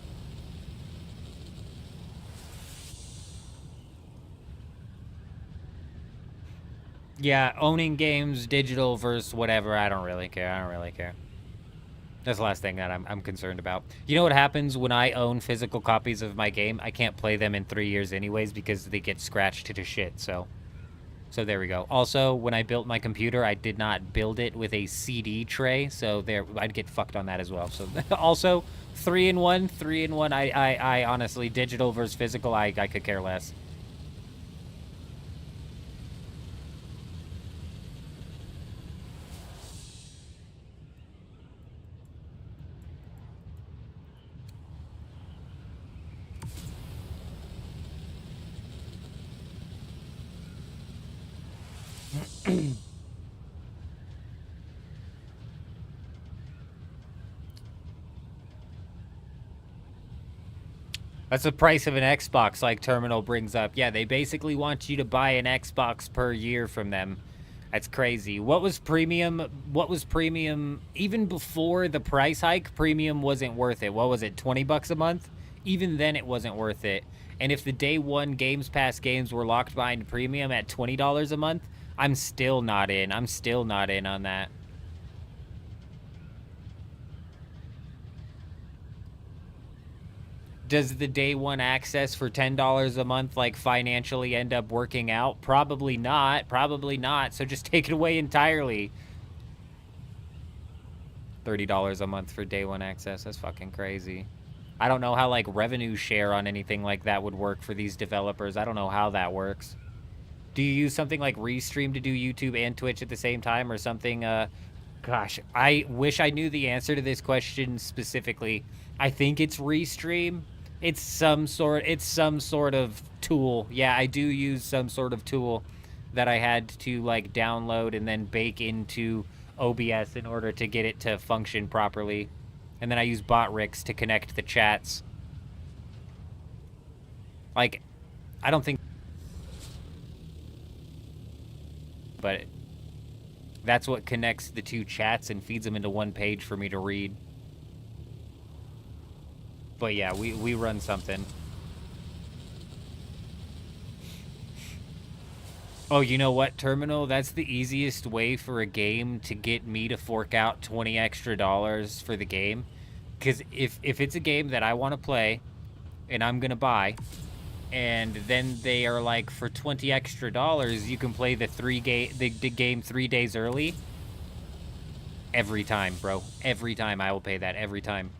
Yeah, owning games, digital versus whatever, I don't really care. I don't really care. That's the last thing that I'm concerned about. You know what happens when I own physical copies of my game? I can't play them in 3 years anyways because they get scratched to shit, so there we go. Also, when I built my computer, I did not build it with a CD tray, so I'd get fucked on that as well. So also, 3-in-1. I honestly, digital versus physical, I could care less. That's the price of an Xbox, like Terminal brings up. Yeah, they basically want you to buy an Xbox per year from them. That's crazy. What was premium? What was premium? Even before the price hike, premium wasn't worth it. What was it, 20 bucks a month? Even then, it wasn't worth it. And if the day one Games Pass games were locked behind premium at $20 a month, I'm still not in. I'm still not in on that. Does the day one access for $10 a month like financially end up working out? Probably not. Probably not. So just take it away entirely. $30 a month for day one access. That's fucking crazy. I don't know how like revenue share on anything like that would work for these developers. I don't know how that works. Do you use something like Restream to do YouTube and Twitch at the same time, or something? Gosh, I wish I knew the answer to this question specifically. I think it's Restream. It's some sort of tool. Yeah, I do use some sort of tool that I had to like download and then bake into OBS in order to get it to function properly. And then I use Botrix to connect the chats. Like, I don't think, but that's what connects the two chats and feeds them into one page for me to read. But yeah, we run something. Oh, you know what, Terminal? That's the easiest way for a game to get me to fork out $20 extra for the game. Because if it's a game that I want to play and I'm going to buy, and then they are like, for $20 extra, you can play the game 3 days early. Every time, bro. Every time I will pay that. Every time.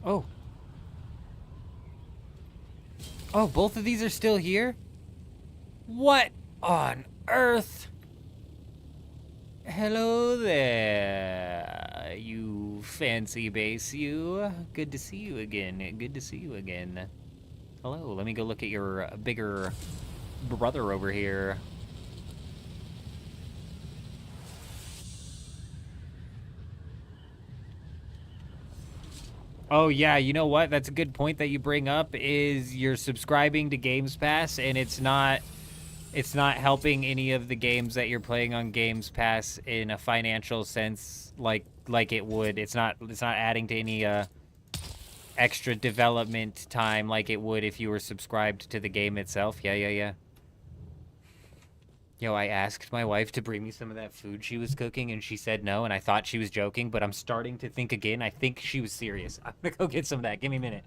Oh. Oh, both of these are still here? What on earth? Hello there, you fancy base, you. Good to see you again. Good to see you again. Hello, let me go look at your bigger brother over here. Oh yeah, you know what? That's a good point that you bring up, is you're subscribing to Games Pass and it's not helping any of the games that you're playing on Games Pass in a financial sense like it would. It's not adding to any extra development time like it would if you were subscribed to the game itself. Yeah. Yo, I asked my wife to bring me some of that food she was cooking, and she said no, and I thought she was joking, but I'm starting to think again. I think she was serious. I'm gonna go get some of that. Give me a minute.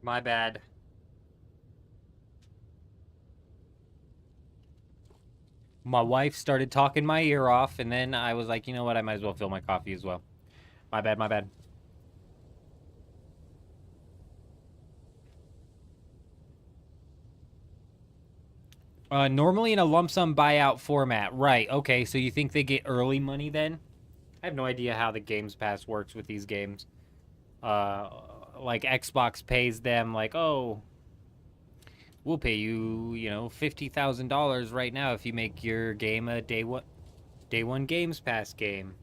My bad. My wife started talking my ear off, and then I was like, you know what? I might as well fill my coffee as well. My bad, my bad. Normally in a lump sum buyout format. Right, okay, so you think they get early money then? I have no idea how the Games Pass works with these games. Like Xbox pays them like, oh, we'll pay you, you know, $50,000 right now if you make your game a day one Games Pass game.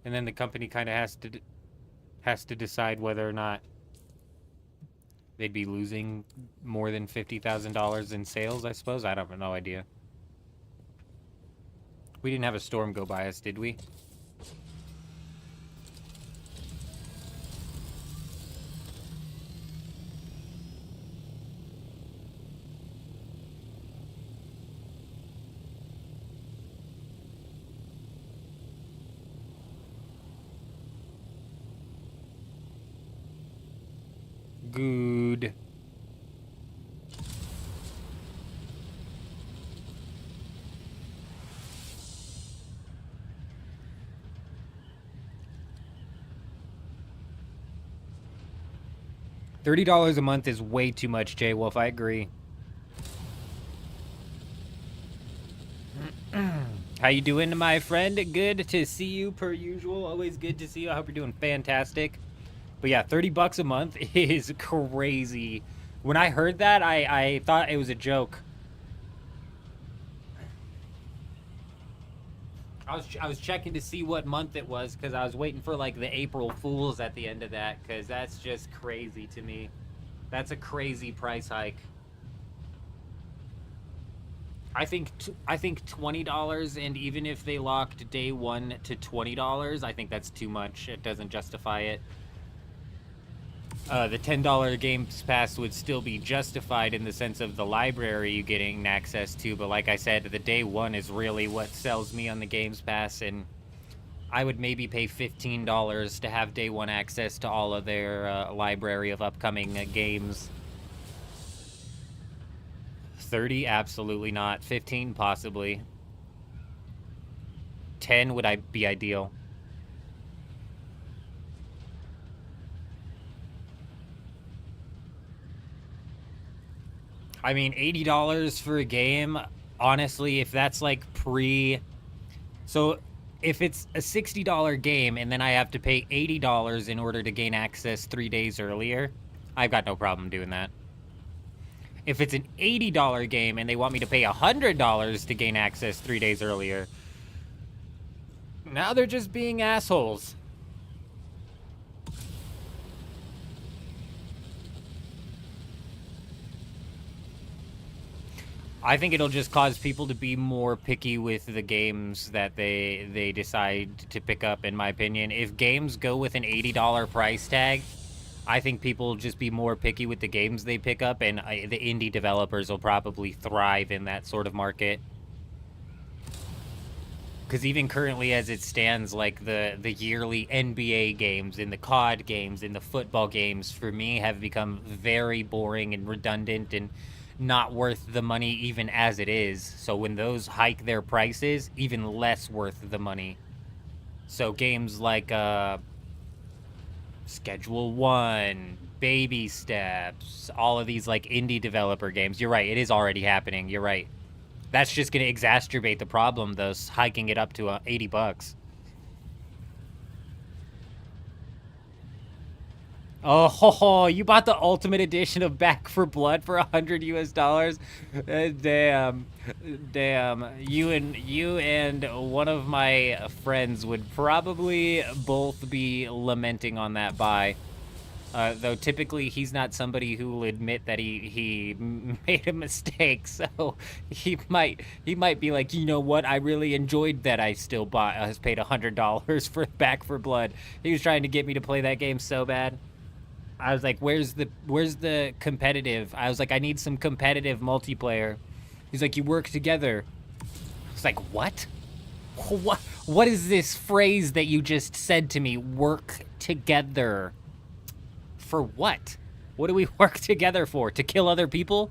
And then the company kind of has to decide whether or not they'd be losing more than $50,000 in sales, I suppose. I have no idea. We didn't have a storm go by us, did we? Good. $30 a month is way too much, Jay Wolf. I agree. How you doing, my friend? Good to see you per usual. Always good to see you. I hope you're doing fantastic. But yeah, $30 a month is crazy. When I heard that, I thought it was a joke. I was checking to see what month it was because I was waiting for like the April Fools at the end of that because that's just crazy to me. That's a crazy price hike. I think $20, and even if they locked day one to $20, I think that's too much. It doesn't justify it. The $10 Games Pass would still be justified in the sense of the library you getting access to, but like I said, the day one is really what sells me on the Games Pass, and I would maybe pay $15 to have day one access to all of their library of upcoming games. 30? Absolutely not. 15? Possibly. 10 would be ideal. I mean, $80 for a game, honestly, if that's like so if it's a $60 game and then I have to pay $80 in order to gain access 3 days earlier, I've got no problem doing that. If it's an $80 game and they want me to pay $100 to gain access 3 days earlier, now they're just being assholes. I think it'll just cause people to be more picky with the games that they decide to pick up, in my opinion. If games go with an $80 price tag, I think people will just be more picky with the games they pick up, and the indie developers will probably thrive in that sort of market. Because even currently as it stands, like the yearly NBA games and the COD games and the football games, for me, have become very boring and redundant and not worth the money even as it is. So when those hike their prices, even less worth the money. So games like Schedule 1, Baby Steps, all of these like indie developer games. You're right, it is already happening. You're right. That's just going to exacerbate the problem, thus hiking it up to $80. Oh, you bought the Ultimate Edition of Back for Blood for $100 US? Damn. You and one of my friends would probably both be lamenting on that buy. Though typically he's not somebody who will admit that he made a mistake, so he might be like, you know what, I really enjoyed that I still paid $100 for Back for Blood. He was trying to get me to play that game so bad. I was like, where's the competitive? I was like, I need some competitive multiplayer. He's like, you work together. I was like, what? What is this phrase that you just said to me? Work together. For what? What do we work together for? To kill other people?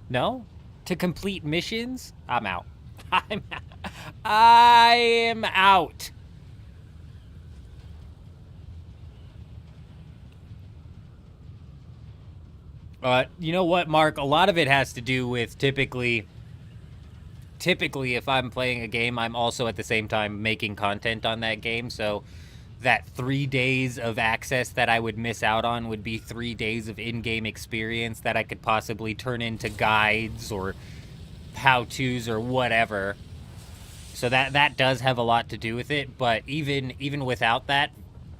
No? To complete missions? I'm out. I am out. You know what, Mark? A lot of it has to do with typically if I'm playing a game, I'm also at the same time making content on that game. So that 3 days of access that I would miss out on would be 3 days of in-game experience that I could possibly turn into guides or how-tos or whatever. So that does have a lot to do with it. But even without that,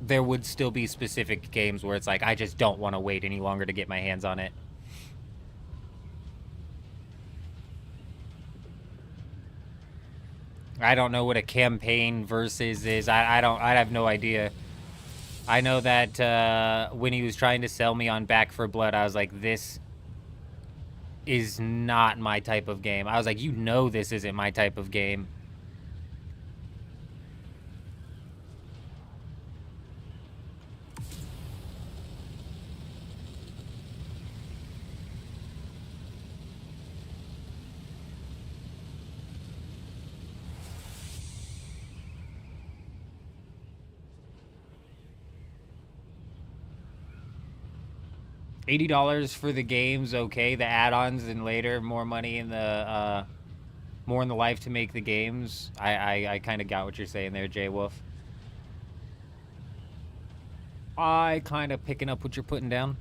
there would still be specific games where it's like, I just don't want to wait any longer to get my hands on it. I don't know what a campaign versus is. I have no idea. I know that when he was trying to sell me on Back 4 Blood, I was like, this is not my type of game. I was like, you know this isn't my type of game. $80 for the games, okay. The add-ons and later more money in the more in the life to make the games. I kind of got what you're saying there, Jay Wolf. I kind of picking up what you're putting down.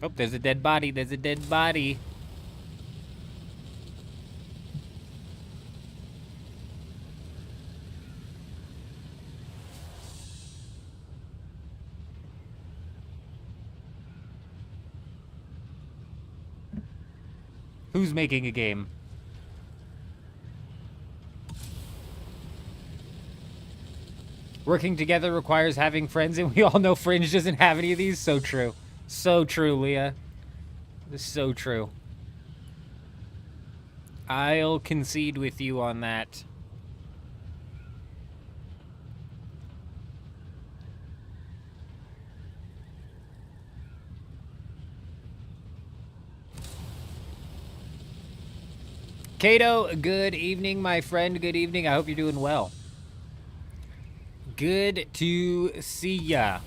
Oh, there's a dead body. There's a dead body. Who's making a game? Working together requires having friends, and we all know Fringe doesn't have any of these. So true. So true, Leah. This is so true. I'll concede with you on that. Kato, good evening, my friend. Good evening. I hope you're doing well. Good to see ya.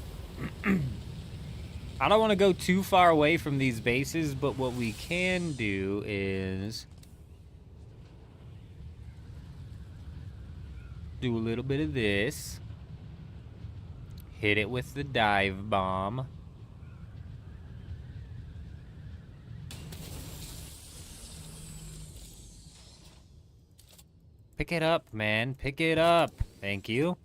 I don't want to go too far away from these bases, but what we can do is do a little bit of this. Hit it with the dive bomb. Pick it up, man. Pick it up. Thank you.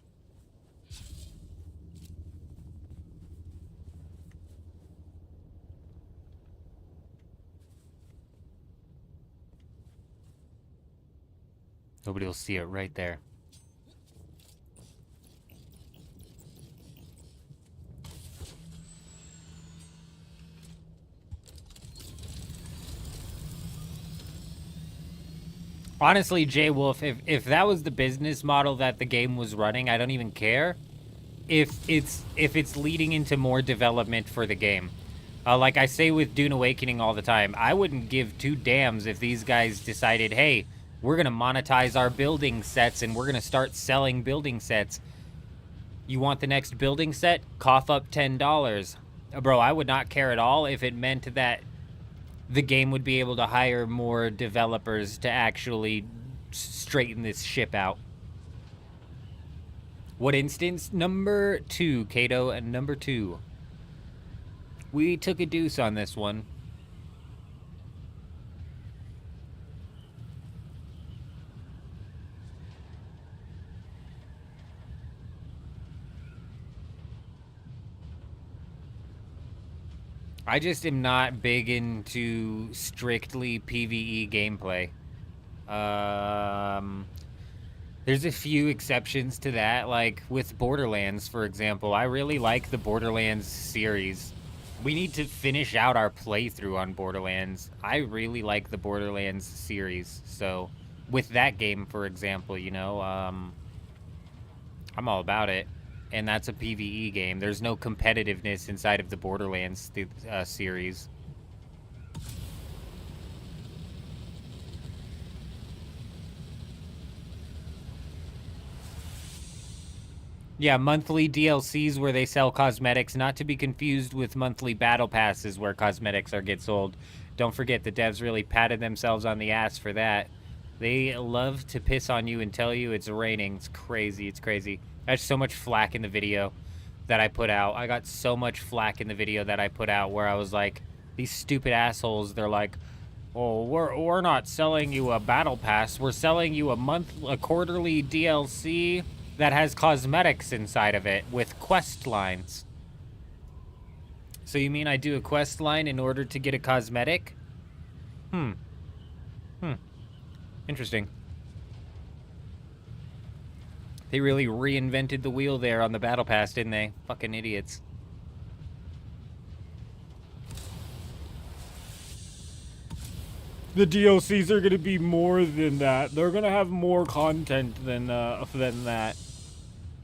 Nobody will see it right there. Honestly, Jay Wolf, if that was the business model that the game was running, I don't even care if it's leading into more development for the game. Like I say with Dune Awakening all the time, I wouldn't give two damns if these guys decided, hey, we're going to monetize our building sets and we're going to start selling building sets. You want the next building set? Cough up $10. Bro, I would not care at all if it meant that the game would be able to hire more developers to actually straighten this ship out. What instance? Number 2, Kato, and number 2. We took a deuce on this one. I just am not big into strictly PvE gameplay. There's a few exceptions to that, like with Borderlands, for example. I really like the Borderlands series. We need to finish out our playthrough on Borderlands. I really like the Borderlands series, so with that game, for example, you know, I'm all about it. And that's a PvE game. There's no competitiveness inside of the Borderlands series. Yeah, monthly DLCs where they sell cosmetics, not to be confused with monthly battle passes where cosmetics get sold. Don't forget, the devs really patted themselves on the ass for that. They love to piss on you and tell you it's raining. It's crazy. It's crazy. I had so much flack in the video that I put out. I got so much flack in the video that I put out where I was like, these stupid assholes, they're like, oh, we're not selling you a battle pass. We're selling you a quarterly DLC that has cosmetics inside of it with quest lines. So you mean I do a quest line in order to get a cosmetic? Interesting. They really reinvented the wheel there on the battle pass, didn't they? Fucking idiots. The DLCs are gonna be more than that. They're gonna have more content than that.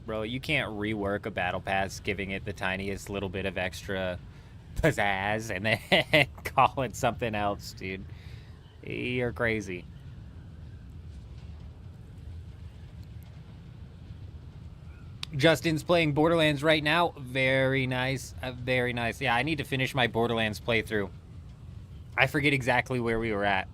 Bro, you can't rework a battle pass giving it the tiniest little bit of extra pizzazz and then call it something else, dude. You're crazy. Justin's playing Borderlands right now. Very nice. Very nice. Yeah, I need to finish my Borderlands playthrough. I forget exactly where we were at.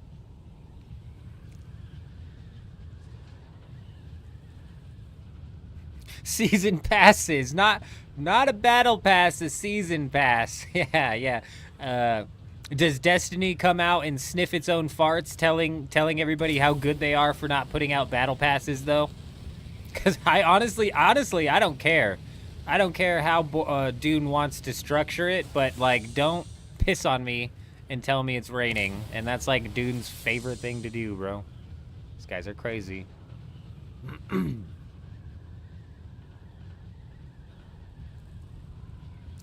Season passes, not a battle pass, a season pass. Yeah. Does Destiny come out and sniff its own farts, telling everybody how good they are for not putting out battle passes though? Because I honestly, I don't care. I don't care how Dune wants to structure it, but like, don't piss on me and tell me it's raining. And that's like Dune's favorite thing to do, bro. These guys are crazy.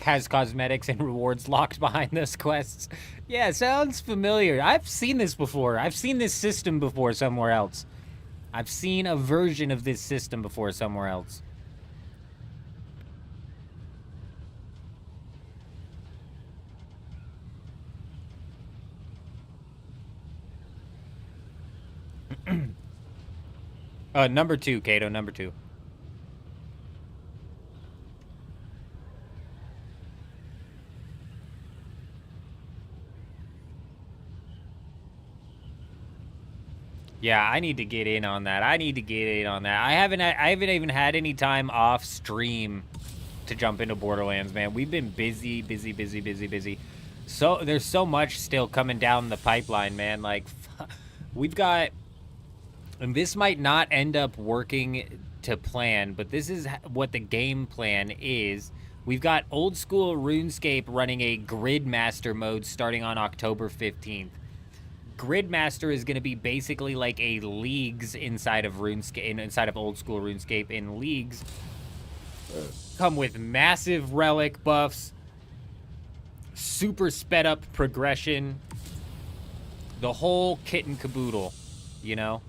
Has cosmetics and rewards locked behind those quests. Yeah, sounds familiar. I've seen this before. I've seen this system before somewhere else. I've seen a version of this system before somewhere else. Number 2, Kato, number 2. Yeah, I need to get in on that. I haven't even had any time off stream to jump into Borderlands, man. We've been busy. So there's so much still coming down the pipeline, man. Like, we've got, and this might not end up working to plan, but this is what the game plan is. We've got old school RuneScape running a Gridmaster mode starting on October 15th. Gridmaster is going to be basically like a leagues inside of RuneScape, inside of old school RuneScape. And leagues come with massive relic buffs, super sped up progression, the whole kit and caboodle, you know?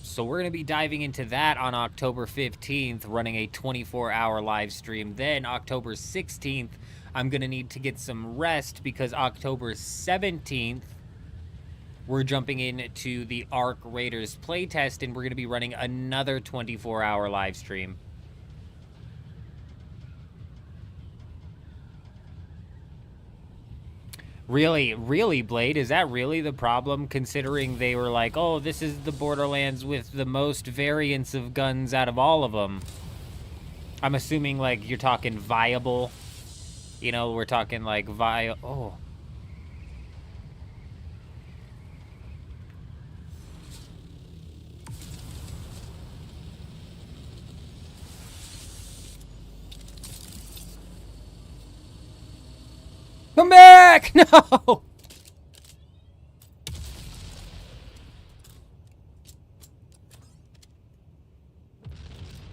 So we're going to be diving into that on October 15th, running a 24-hour live stream. Then October 16th, I'm going to need to get some rest because October 17th, we're jumping into the Ark Raiders playtest, and we're going to be running another 24-hour live stream. Really, Blade? Is that really the problem, considering they were like, oh, this is the Borderlands with the most variants of guns out of all of them? I'm assuming, like, you're talking viable. You know, we're talking, like, oh. Come back! No!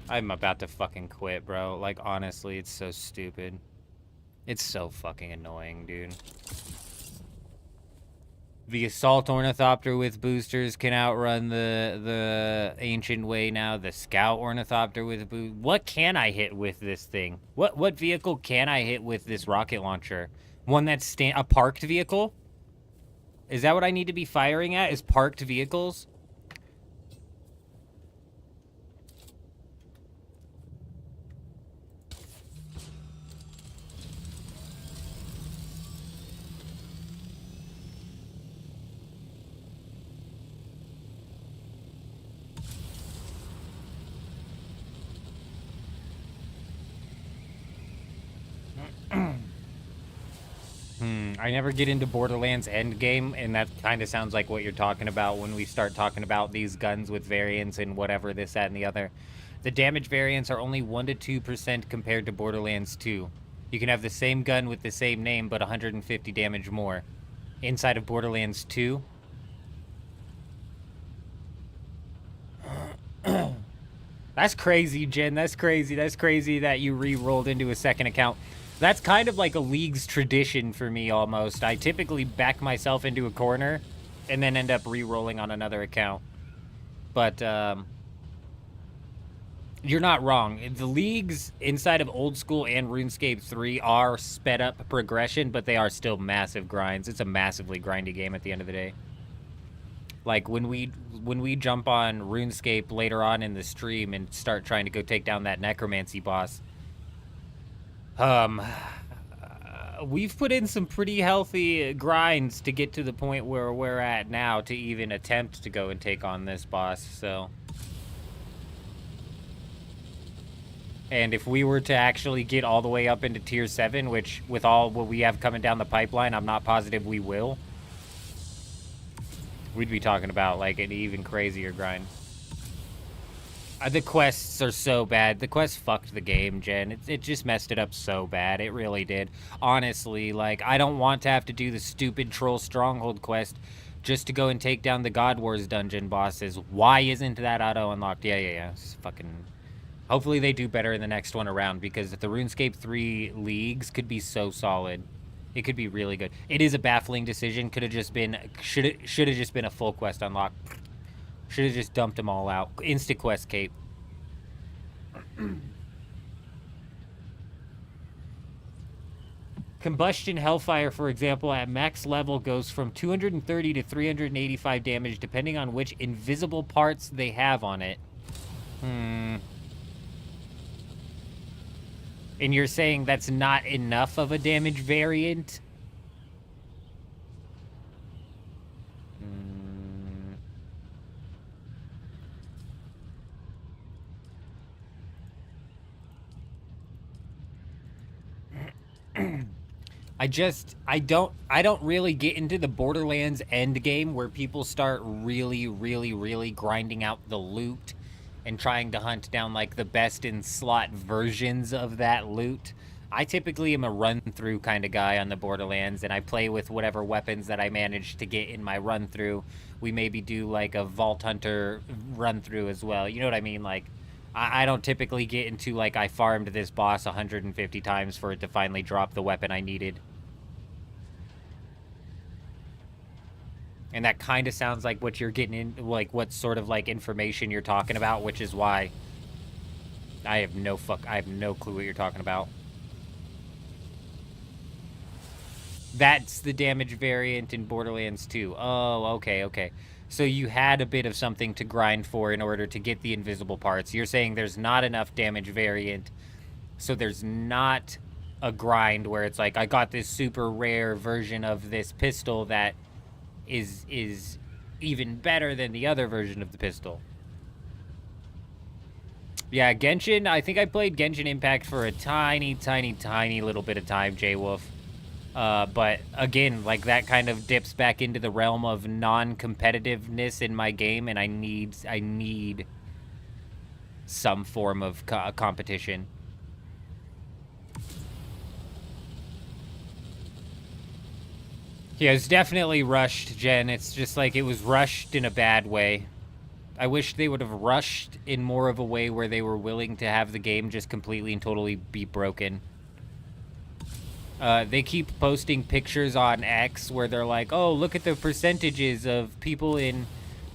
I'm about to fucking quit, bro. Like, honestly, it's so stupid. It's so fucking annoying, dude. The assault ornithopter with boosters can outrun the ancient way now. The scout ornithopter with what can I hit with this thing? What vehicle can I hit with this rocket launcher? One that's a parked vehicle? Is that what I need to be firing at? Is parked vehicles? I never get into Borderlands Endgame, and that kind of sounds like what you're talking about when we start talking about these guns with variants and whatever, this, that, and the other. The damage variants are only 1 to 2% compared to Borderlands 2. You can have the same gun with the same name, but 150 damage more. Inside of Borderlands 2. That's crazy, Jen. That's crazy. That's crazy that you re-rolled into a second account. That's kind of like a League's tradition for me, almost. I typically back myself into a corner and then end up re-rolling on another account. But, you're not wrong. The Leagues inside of Old School and RuneScape 3 are sped up progression, but they are still massive grinds. It's a massively grindy game at the end of the day. Like, when we jump on RuneScape later on in the stream and start trying to go take down that necromancy boss, we've put in some pretty healthy grinds to get to the point where we're at now to even attempt to go and take on this boss, so. And if we were to actually get all the way up into Tier 7, which with all what we have coming down the pipeline, I'm not positive we will, we'd be talking about, like, an even crazier grind. The quests are so bad. The quests fucked the game, Jen. It just messed it up so bad. It really did. Honestly, like, I don't want to have to do the stupid Troll Stronghold quest just to go and take down the God Wars dungeon bosses. Why isn't that auto-unlocked? Yeah. It's fucking... Hopefully they do better in the next one around, because the RuneScape 3 Leagues could be so solid. It could be really good. It is a baffling decision. Could have just been... Should have just been a full quest unlock. Should have just dumped them all out. Instant quest cape. Combustion Hellfire, for example, at max level goes from 230 to 385 damage, depending on which invisible parts they have on it. And you're saying that's not enough of a damage variant? I don't really get into the Borderlands endgame where people start really grinding out the loot and trying to hunt down, like, the best in slot versions of that loot. I typically am a run-through kind of guy on the Borderlands, and I play with whatever weapons that I manage to get in my run-through. We maybe do, like, a Vault Hunter run-through as well. You know what I mean? Like, I don't typically get into, like, I farmed this boss 150 times for it to finally drop the weapon I needed. And that kind of sounds like what you're getting in, like, what sort of, like, information you're talking about, which is why I have no clue what you're talking about. That's the damage variant in Borderlands 2. Oh, okay. So you had a bit of something to grind for in order to get the invisible parts. You're saying there's not enough damage variant, so there's not a grind where it's like, I got this super rare version of this pistol that is even better than the other version of the pistol. Yeah, Genshin, I think I played Genshin Impact for a tiny little bit of time, J-Wolf. But again, like, that kind of dips back into the realm of non-competitiveness in my game, and I need some form of competition. Yeah, it's definitely rushed, Jen. It's just like it was rushed in a bad way. I wish they would have rushed in more of a way where they were willing to have the game just completely and totally be broken. They keep posting pictures on X where they're like, oh, look at the percentages of people in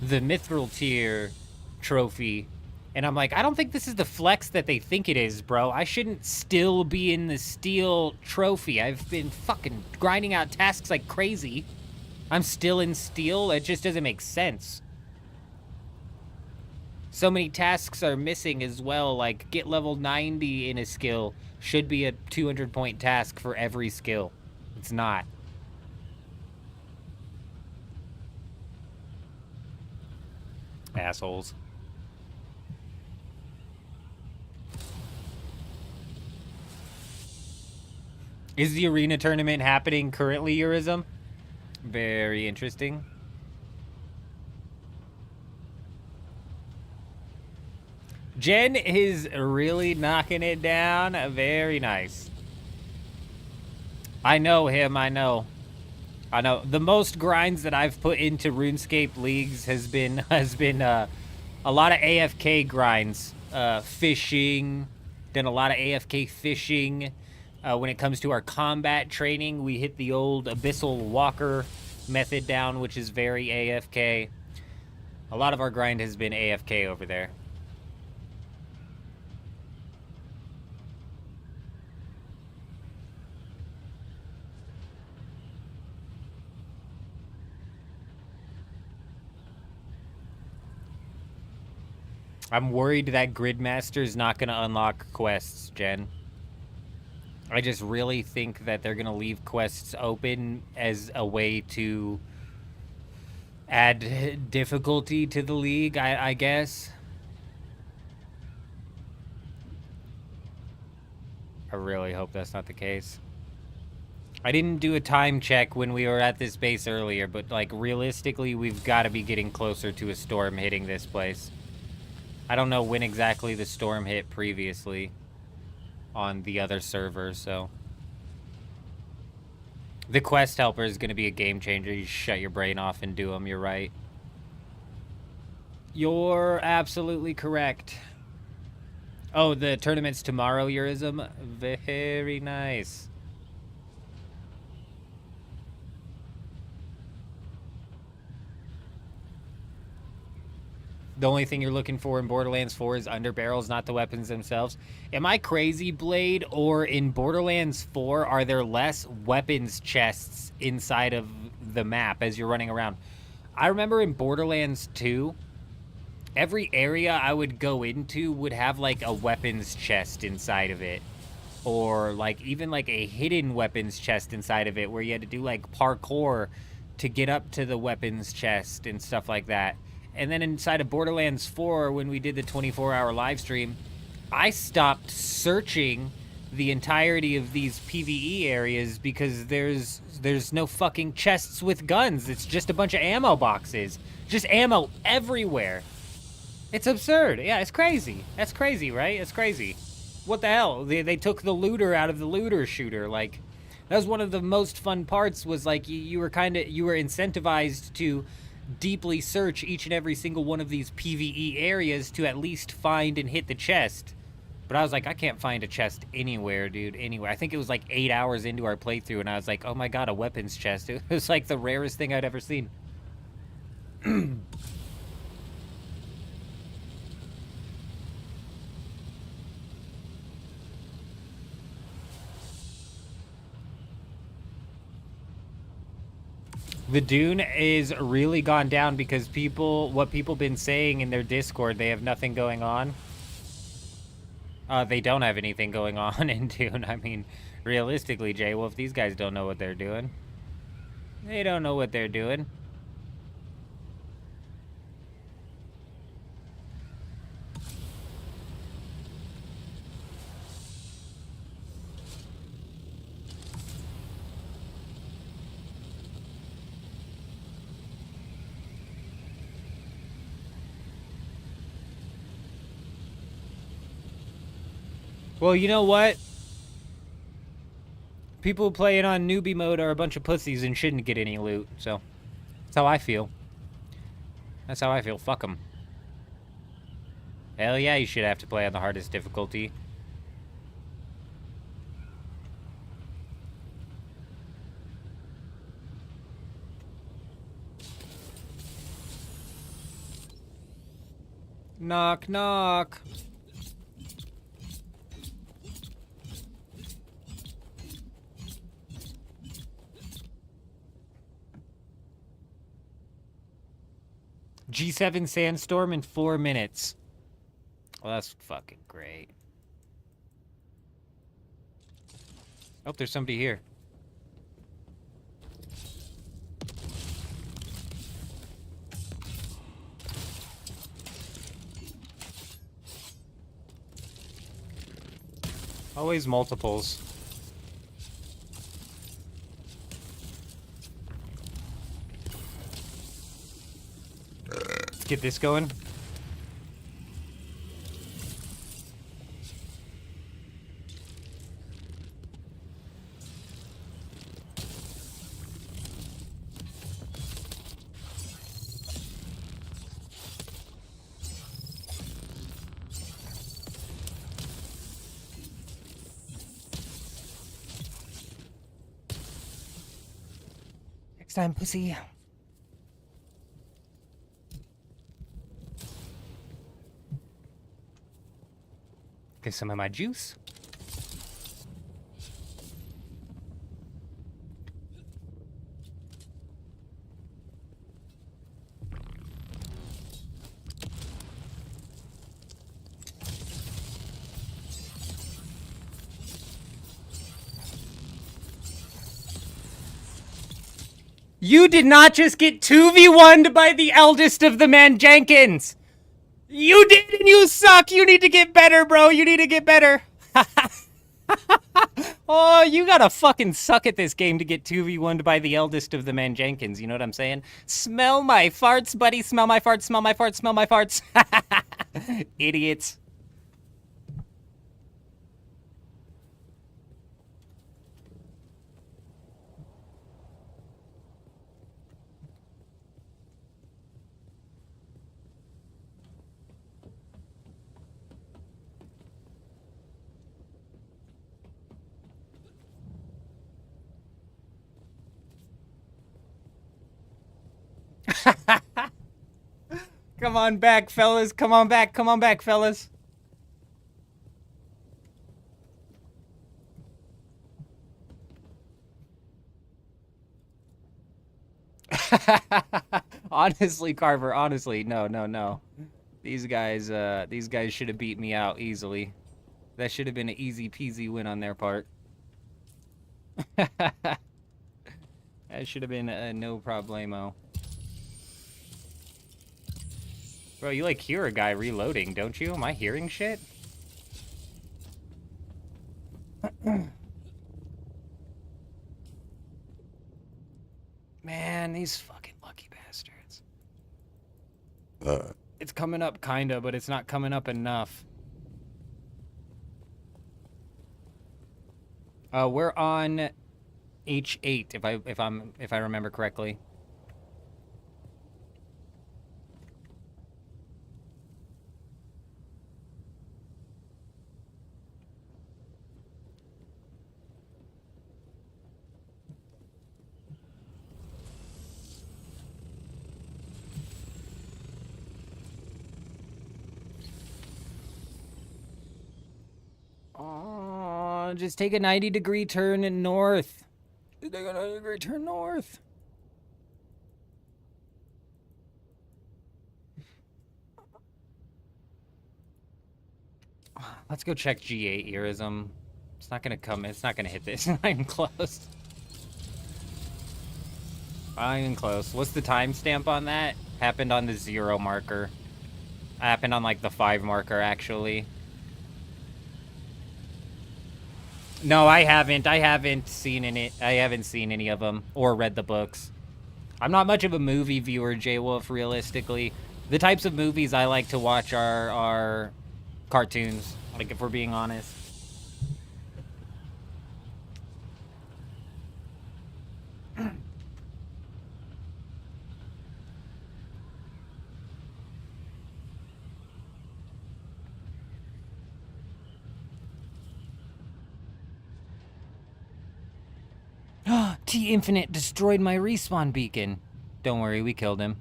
the Mithril tier trophy. And I'm like, I don't think this is the flex that they think it is, bro. I shouldn't still be in the steel trophy. I've been fucking grinding out tasks like crazy. I'm still in steel? It just doesn't make sense. So many tasks are missing as well, like get level 90 in a skill should be a 200-point task for every skill. It's not. Assholes. Is the arena tournament happening currently, Eurism? Very interesting. Jen is really knocking it down. Very nice. I know him, I know. The most grinds that I've put into RuneScape leagues has been a lot of AFK grinds. Fishing. Done a lot of AFK fishing. When it comes to our combat training, we hit the old Abyssal Walker method down, which is very AFK. A lot of our grind has been AFK over there. I'm worried that Gridmaster's not going to unlock quests, Jen. I just really think that they're going to leave quests open as a way to add difficulty to the league, I guess. I really hope that's not the case. I didn't do a time check when we were at this base earlier, but, like, realistically, we've got to be getting closer to a storm hitting this place. I don't know when exactly the storm hit previously on the other server, so... The quest helper is going to be a game changer. You shut your brain off and do them, you're right. You're absolutely correct. Oh, the tournament's tomorrow, Eurism? Very nice. The only thing you're looking for in Borderlands 4 is underbarrels, not the weapons themselves. Am I crazy, Blade? Or in Borderlands 4, are there less weapons chests inside of the map as you're running around? I remember in Borderlands 2, every area I would go into would have, like, a weapons chest inside of it. Or, like, even, like, a hidden weapons chest inside of it where you had to do, like, parkour to get up to the weapons chest and stuff like that. And then inside of Borderlands 4, when we did the 24-hour live stream, I stopped searching the entirety of these PvE areas because there's no fucking chests with guns. It's just a bunch of ammo boxes. Just ammo everywhere. It's absurd. Yeah, it's crazy. That's crazy, right? It's crazy. What the hell? They took the looter out of the looter shooter. Like, that was one of the most fun parts was, like, you were incentivized to deeply search each and every single one of these PvE areas to at least find and hit the chest. But I was like, I can't find a chest anywhere, dude, anywhere. I think it was like 8 hours into our playthrough, and I was like, oh my god, a weapons chest. It was like the rarest thing I'd ever seen. The Dune is really gone down because what people been saying in their Discord, they have nothing going on. They don't have anything going on in Dune. I mean, realistically, Jay Wolf, these guys don't know what they're doing. They don't know what they're doing. Well, you know what? People playing on newbie mode are a bunch of pussies and shouldn't get any loot, so that's how I feel. That's how I feel. Fuck them. Hell yeah, you should have to play on the hardest difficulty. Knock, knock. G7 sandstorm in 4 minutes. Well, that's fucking great. Oh, there's somebody here. Always multiples. Let's get this going. Next time, pussy. Get some of my juice. You did not just get 2v1'd by the eldest of the man Jenkins! You did, and you suck! You need to get better, bro! You need to get better! Oh, you gotta fucking suck at this game to get 2v1'd by the eldest of the man Jenkins, you know what I'm saying? Smell my farts, buddy! Smell my farts, smell my farts, smell my farts! Idiots. Come on back, fellas. Come on back. Come on back, fellas. Honestly, Carver, honestly, no. These guys should have beat me out easily. That should have been an easy peasy win on their part. That should have been a no problemo. Bro, you like hear a guy reloading, don't you? Am I hearing shit? Man, these fucking lucky bastards. It's coming up kinda, but it's not coming up enough. We're on H8 if I remember correctly. Oh, just take a 90-degree turn and north. Just take a 90-degree turn north. Let's go check G8 Irism. It's not gonna come. It's not gonna hit this. Not even close. Not even close. What's the timestamp on that? Happened on the 0 marker. Happened on like the 5 marker actually. No, I haven't. I haven't seen any of them or read the books. I'm not much of a movie viewer, J-Wolf, realistically. The types of movies I like to watch are cartoons, like if we're being honest. T-Infinite destroyed my respawn beacon. Don't worry, we killed him.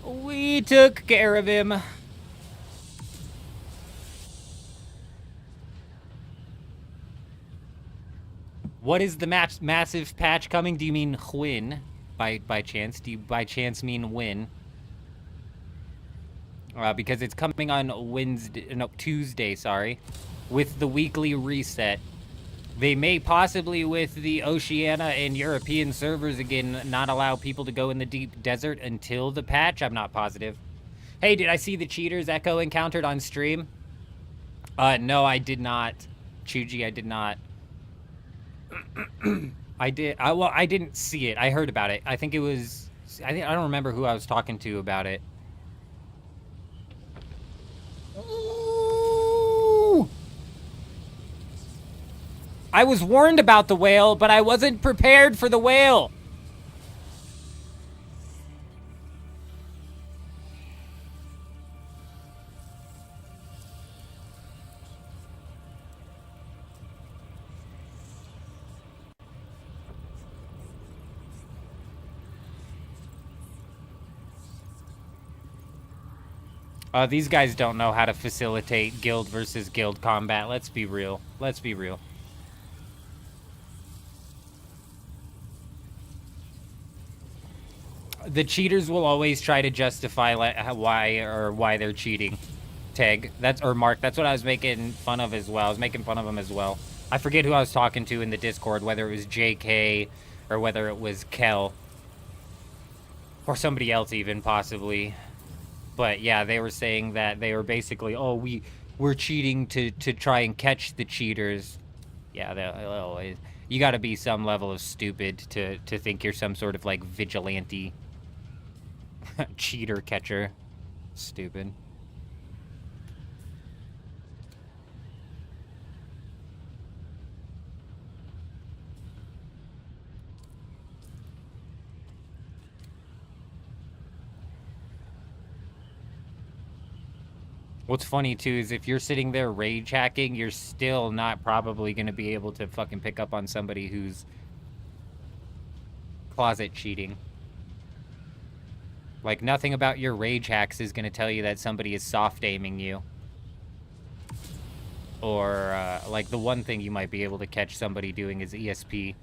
We took care of him. What is the massive patch coming? Do you mean when? By chance? Do you by chance mean when? Because it's coming on Tuesday, sorry, with the weekly reset. They may possibly, with the Oceania and European servers again, not allow people to go in the deep desert until the patch. I'm not positive. Hey, did I see the cheaters Echo encountered on stream? No, I did not. Chuji, I did not. I did. Well, I didn't see it. I heard about it. I think it was. I don't remember who I was talking to about it. Ooh! I was warned about the whale, but I wasn't prepared for the whale. These guys don't know how to facilitate guild versus guild combat. Let's be real. Let's be real. The cheaters will always try to justify why they're cheating. Tag. Mark. That's what I was making fun of as well. I was making fun of them as well. I forget who I was talking to in the Discord, whether it was JK or whether it was Kel. Or somebody else even, possibly. But yeah, they were saying that they were basically, oh, we're cheating to try and catch the cheaters. Yeah, you got to be some level of stupid to think you're some sort of like vigilante cheater catcher. Stupid. What's funny, too, is if you're sitting there rage hacking, you're still not probably going to be able to fucking pick up on somebody who's closet cheating. Like, nothing about your rage hacks is going to tell you that somebody is soft-aiming you. Or, like, the one thing you might be able to catch somebody doing is ESP.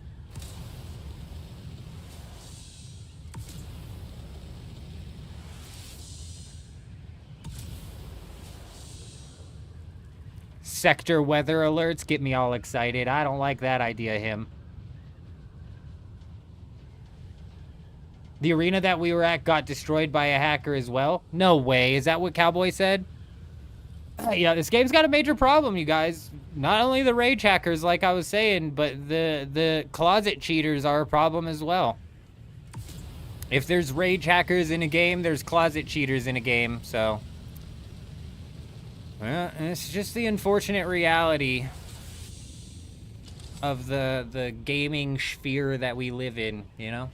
Sector weather alerts get me all excited. I don't like that idea, him. The arena that we were at got destroyed by a hacker as well? No way. Is that what Cowboy said? Yeah, this game's got a major problem, you guys. Not only the rage hackers, like I was saying, but the closet cheaters are a problem as well. If there's rage hackers in a game, there's closet cheaters in a game, so... Well, it's just the unfortunate reality of the gaming sphere that we live in, you know?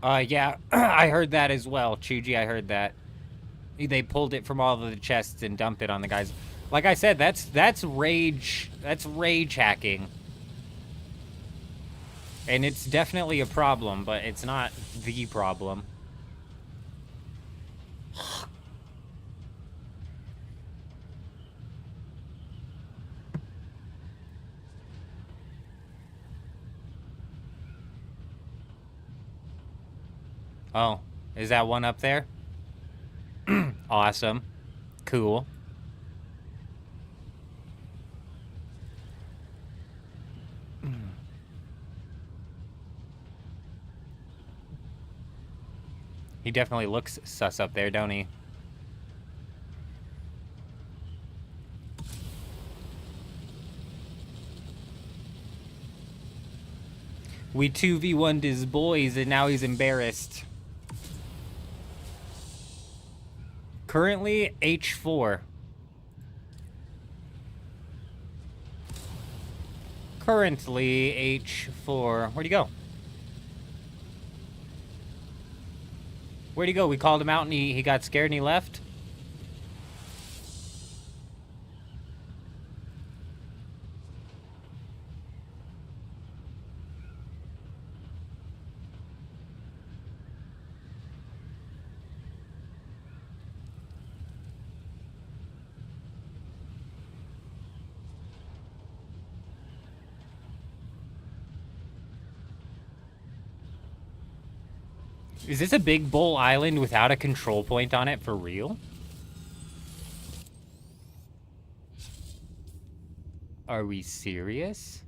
Yeah, I heard that as well, Chuji, I heard that. They pulled it from all of the chests and dumped it on the guys. Like I said, that's rage hacking. And it's definitely a problem, but it's not the problem. Oh, is that one up there? Awesome. Cool. He definitely looks sus up there, don't he? We 2v1'd his boys and now he's embarrassed. Currently, H4. Currently, H4. Where'd he go? Where'd he go? We called him out and he got scared and he left? Is this a big bull island without a control point on it for real? Are we serious?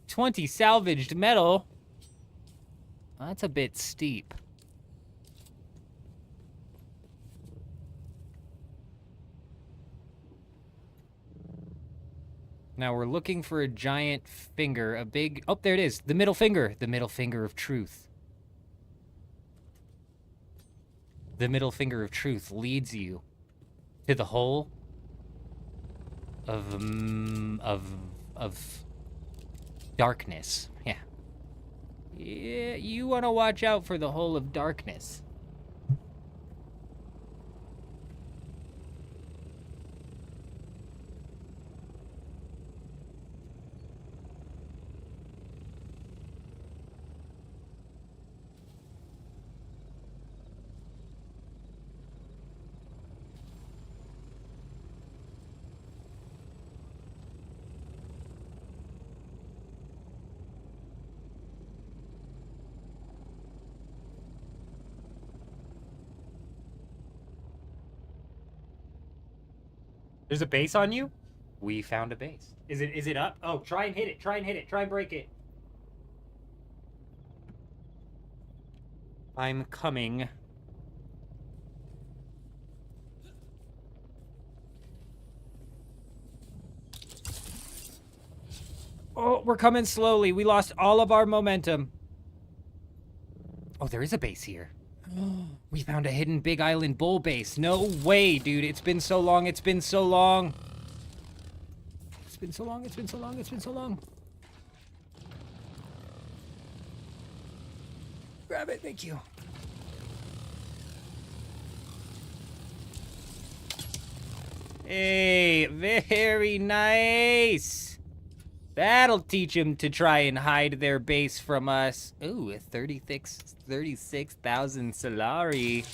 20 salvaged metal? That's a bit steep. Now we're looking for a giant finger, a big... Oh, there it is. The middle finger. The middle finger of truth. The middle finger of truth leads you to the hole of darkness. Yeah. Yeah, you want to watch out for the hole of darkness. There's a base on you? We found a base. Is it up? Oh, try and hit it. Try and hit it. Try and break it. I'm coming. Oh, we're coming slowly. We lost all of our momentum. Oh, there is a base here. We found a hidden Big Island bull base. No way, dude. It's been so long. It's been so long. It's been so long. It's been so long. It's been so long. Grab it. Thank you. Hey, very nice. That'll teach them to try and hide their base from us. Ooh, a 36,000 Solari.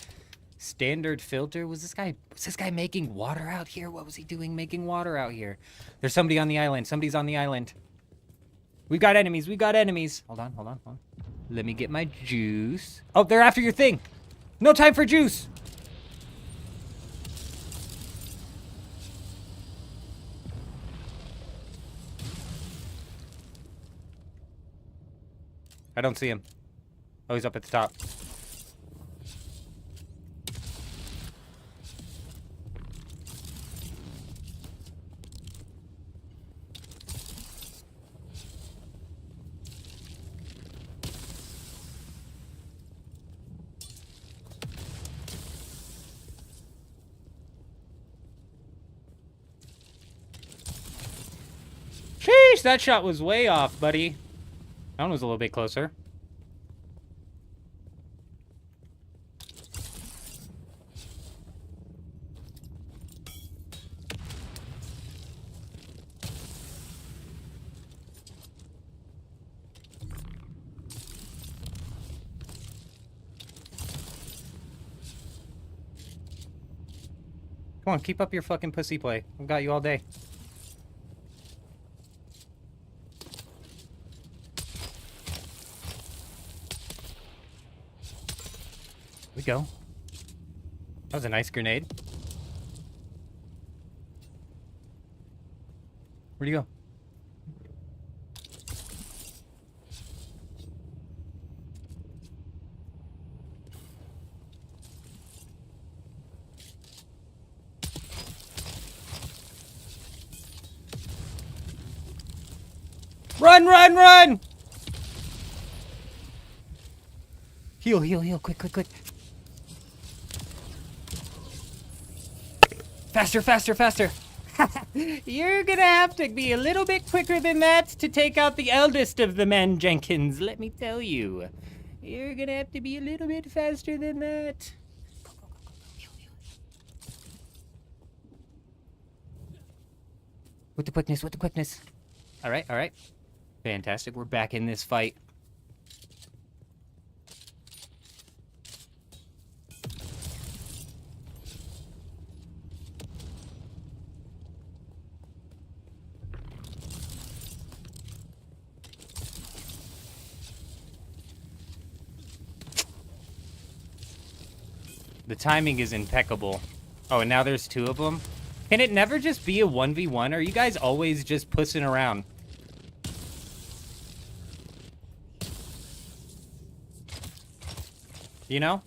Standard filter. Was this guy making water out here? What was he doing making water out here? There's somebody on the island. Somebody's on the island. We've got enemies. We've got enemies. Hold on. Let me get my juice. Oh, they're after your thing. No time for juice. I don't see him. Oh, he's up at the top. Sheesh, that shot was way off, buddy. That one was a little bit closer. Come on, keep up your fucking pussy play. I've got you all day. We go. That was a nice grenade. Where'd you go? Run, run, run! Heal, heal, heal. Quick, quick, quick. Faster, faster, faster. You're gonna have to be a little bit quicker than that to take out the eldest of the men, Jenkins, let me tell you. You're gonna have to be a little bit faster than that. With the quickness, with the quickness. All right, all right. Fantastic, we're back in this fight. The timing is impeccable. Oh, and now there's two of them? Can it never just be a 1v1? Are you guys always just pussing around? You know?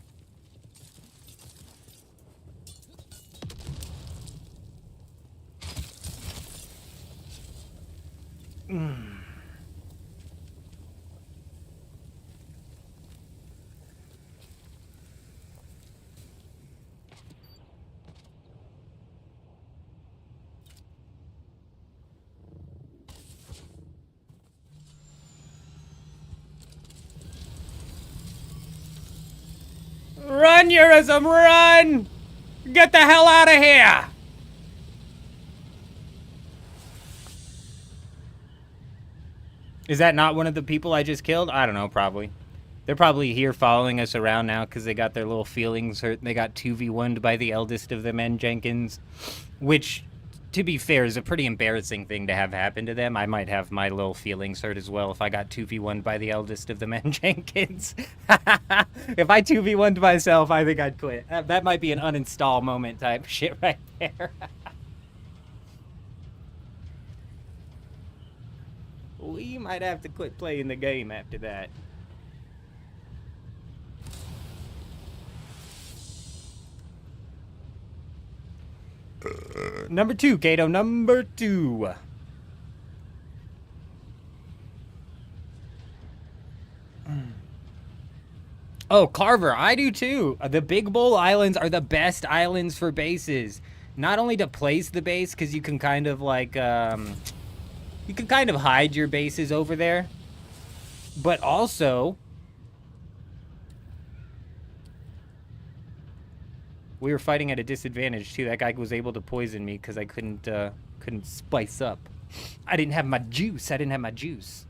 Run, Eurism, run! Get the hell out of here! Is that not one of the people I just killed? I don't know, probably. They're probably here following us around now because they got their little feelings hurt. They got 2v1'd by the eldest of the men, Jenkins. Which, to be fair, is a pretty embarrassing thing to have happen to them. I might have my little feelings hurt as well if I got 2v1'd by the eldest of the men, Jenkins. If I 2v1'd myself, I think I'd quit. That might be an uninstall moment type shit right there. We might have to quit playing the game after that. Number 2, Kato, number 2. Oh, Carver, I do too. The Big Bowl Islands are the best islands for bases. Not only to place the base, because you can kind of like, you can kind of hide your bases over there. But also, we were fighting at a disadvantage too. That guy was able to poison me because I couldn't spice up. I didn't have my juice. I didn't have my juice.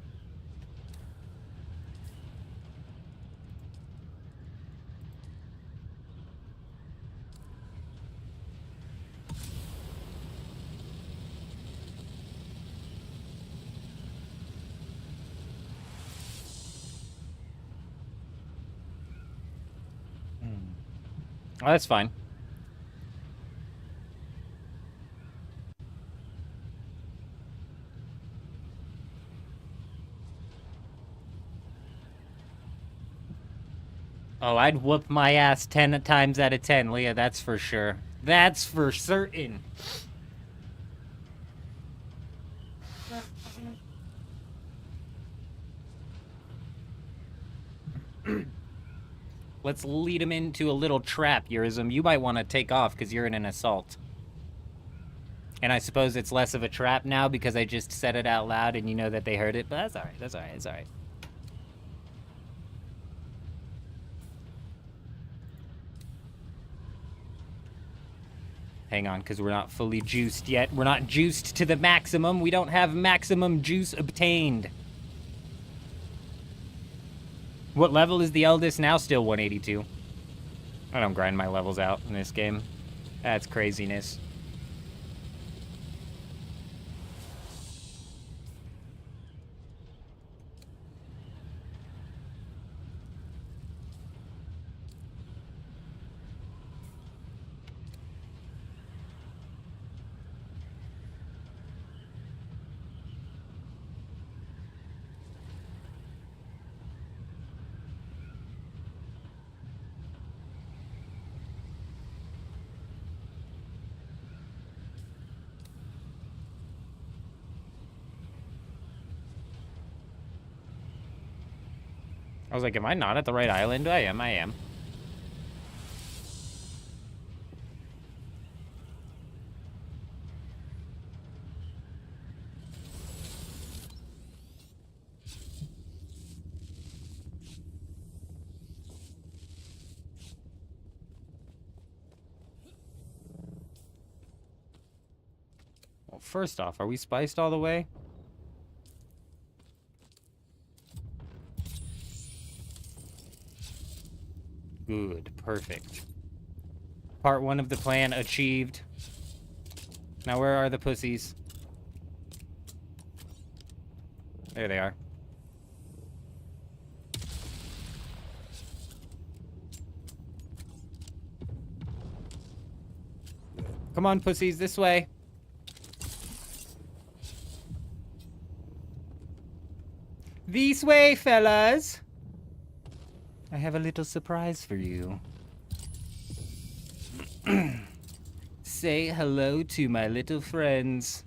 Oh, that's fine. Oh, I'd whoop my ass 10 times out of 10, Leah, that's for sure. That's for certain. Let's lead him into a little trap, Eurism. You might want to take off because you're in an assault. And I suppose it's less of a trap now because I just said it out loud and you know that they heard it, but that's alright, that's alright, that's alright. Hang on, because we're not fully juiced yet. We're not juiced to the maximum. We don't have maximum juice obtained. What level is the eldest now? Still 182. I don't grind my levels out in this game. That's craziness. I was like, am I not at the right island? I am. first off, are we spiced all the way? Good, perfect. Part 1 of the plan achieved. Now where are the pussies? There they are. Come on, pussies, this way. This way, fellas. I have a little surprise for you. Say hello to my little friends.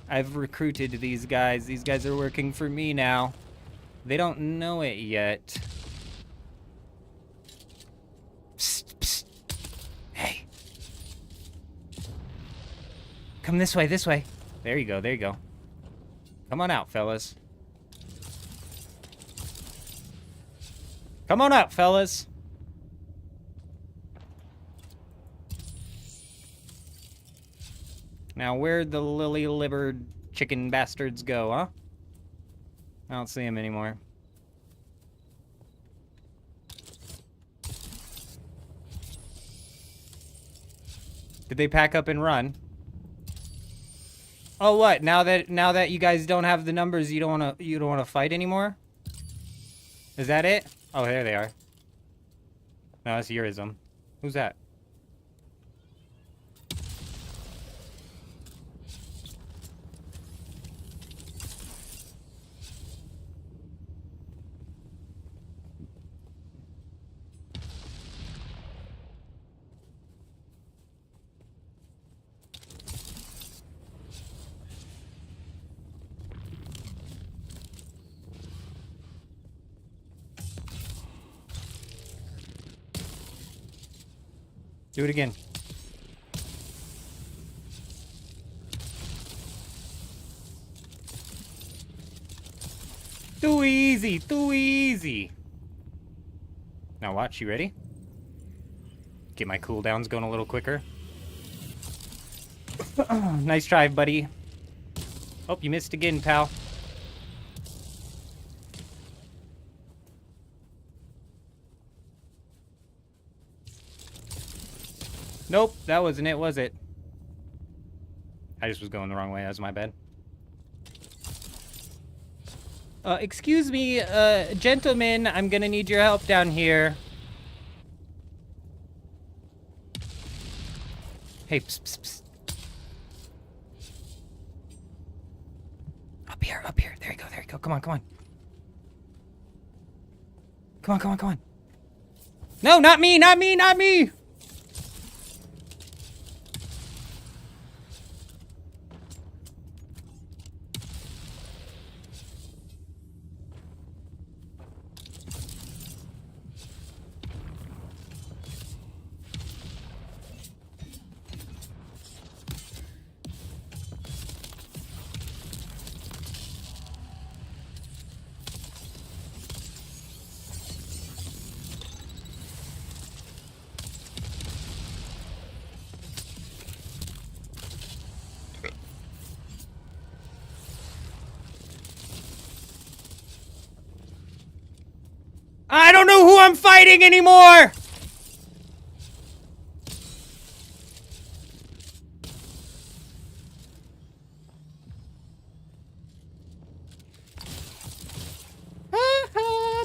I've recruited these guys. These guys are working for me now. They don't know it yet. Psst, psst. Hey. Come this way, this way. There you go, there you go. Come on out, fellas. Come on out, fellas. Now, where'd the lily-livered chicken bastards go, huh? I don't see them anymore. Did they pack up and run? Oh, what? Now that you guys don't have the numbers, you don't wanna fight anymore? Is that it? Oh, there they are. No, that's Eurism. Who's that? Do it again. Too easy, too easy. Now watch, you ready? Get my cooldowns going a little quicker. Nice try, buddy. Oh, you missed again, pal. Nope, that wasn't it, was it? I just was going the wrong way. That was my bad. Excuse me, gentlemen, I'm gonna need your help down here. Hey, psst, psst, psst. Up here, up here. There you go, there you go. Come on, come on. Come on, come on, come on. No, not me, not me, not me! I don't know who I'm fighting anymore!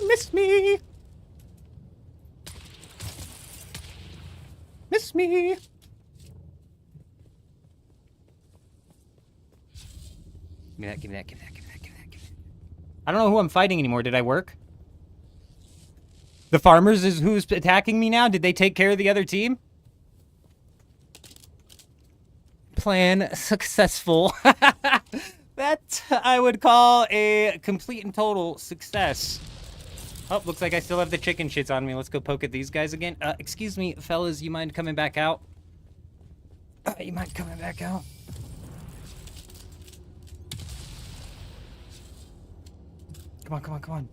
Miss me! Miss me! Give me that, give me that, give me that, give me that, give me that, give me that. I don't know who I'm fighting anymore. Did I work? The farmers is who's attacking me now? Did they take care of the other team? Plan successful. That I would call a complete and total success. Oh, looks like I still have the chicken shits on me. Let's go poke at these guys again. Excuse me, fellas, you mind coming back out? You mind coming back out? Come on, come on, come on.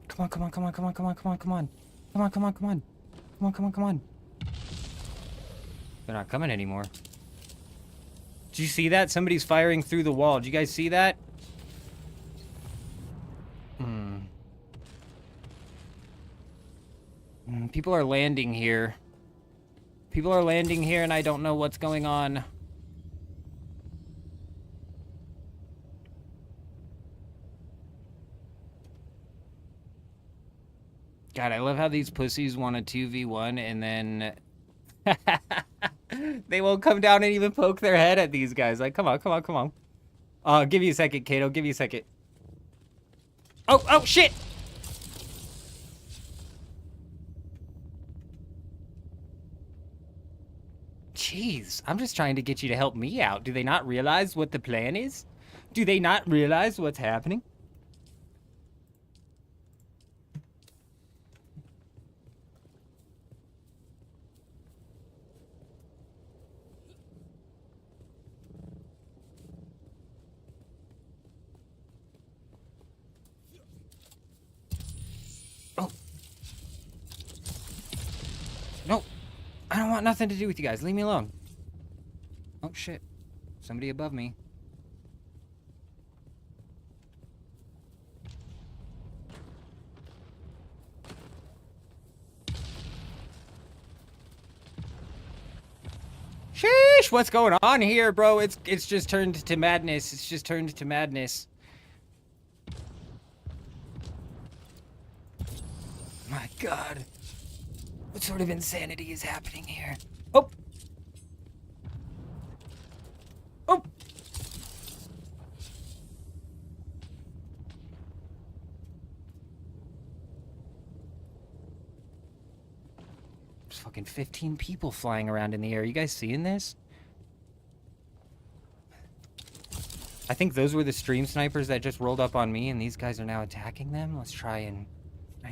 Come on, come on, come on, come on, come on, come on, come on. Come on, come on, come on. Come on, come on, come on. They're not coming anymore. Did you see that? Somebody's firing through the wall. Did you guys see that? People are landing here. People are landing here and I don't know what's going on. God, I love how these pussies want a 2v1 and then they won't come down and even poke their head at these guys. Like, come on, come on, come on. Give you a second, Kato. Give you a second. Oh, shit! Jeez, I'm just trying to get you to help me out. Do they not realize what the plan is? Do they not realize what's happening? Oh. No. I don't want nothing to do with you guys. Leave me alone. Oh, shit. Somebody above me. Sheesh, what's going on here, bro? It's just turned to madness. It's just turned to madness. My God. What sort of insanity is happening here? Oh! Oh! There's fucking 15 people flying around in the air. You guys seeing this? I think those were the stream snipers that just rolled up on me, and these guys are now attacking them. Let's try and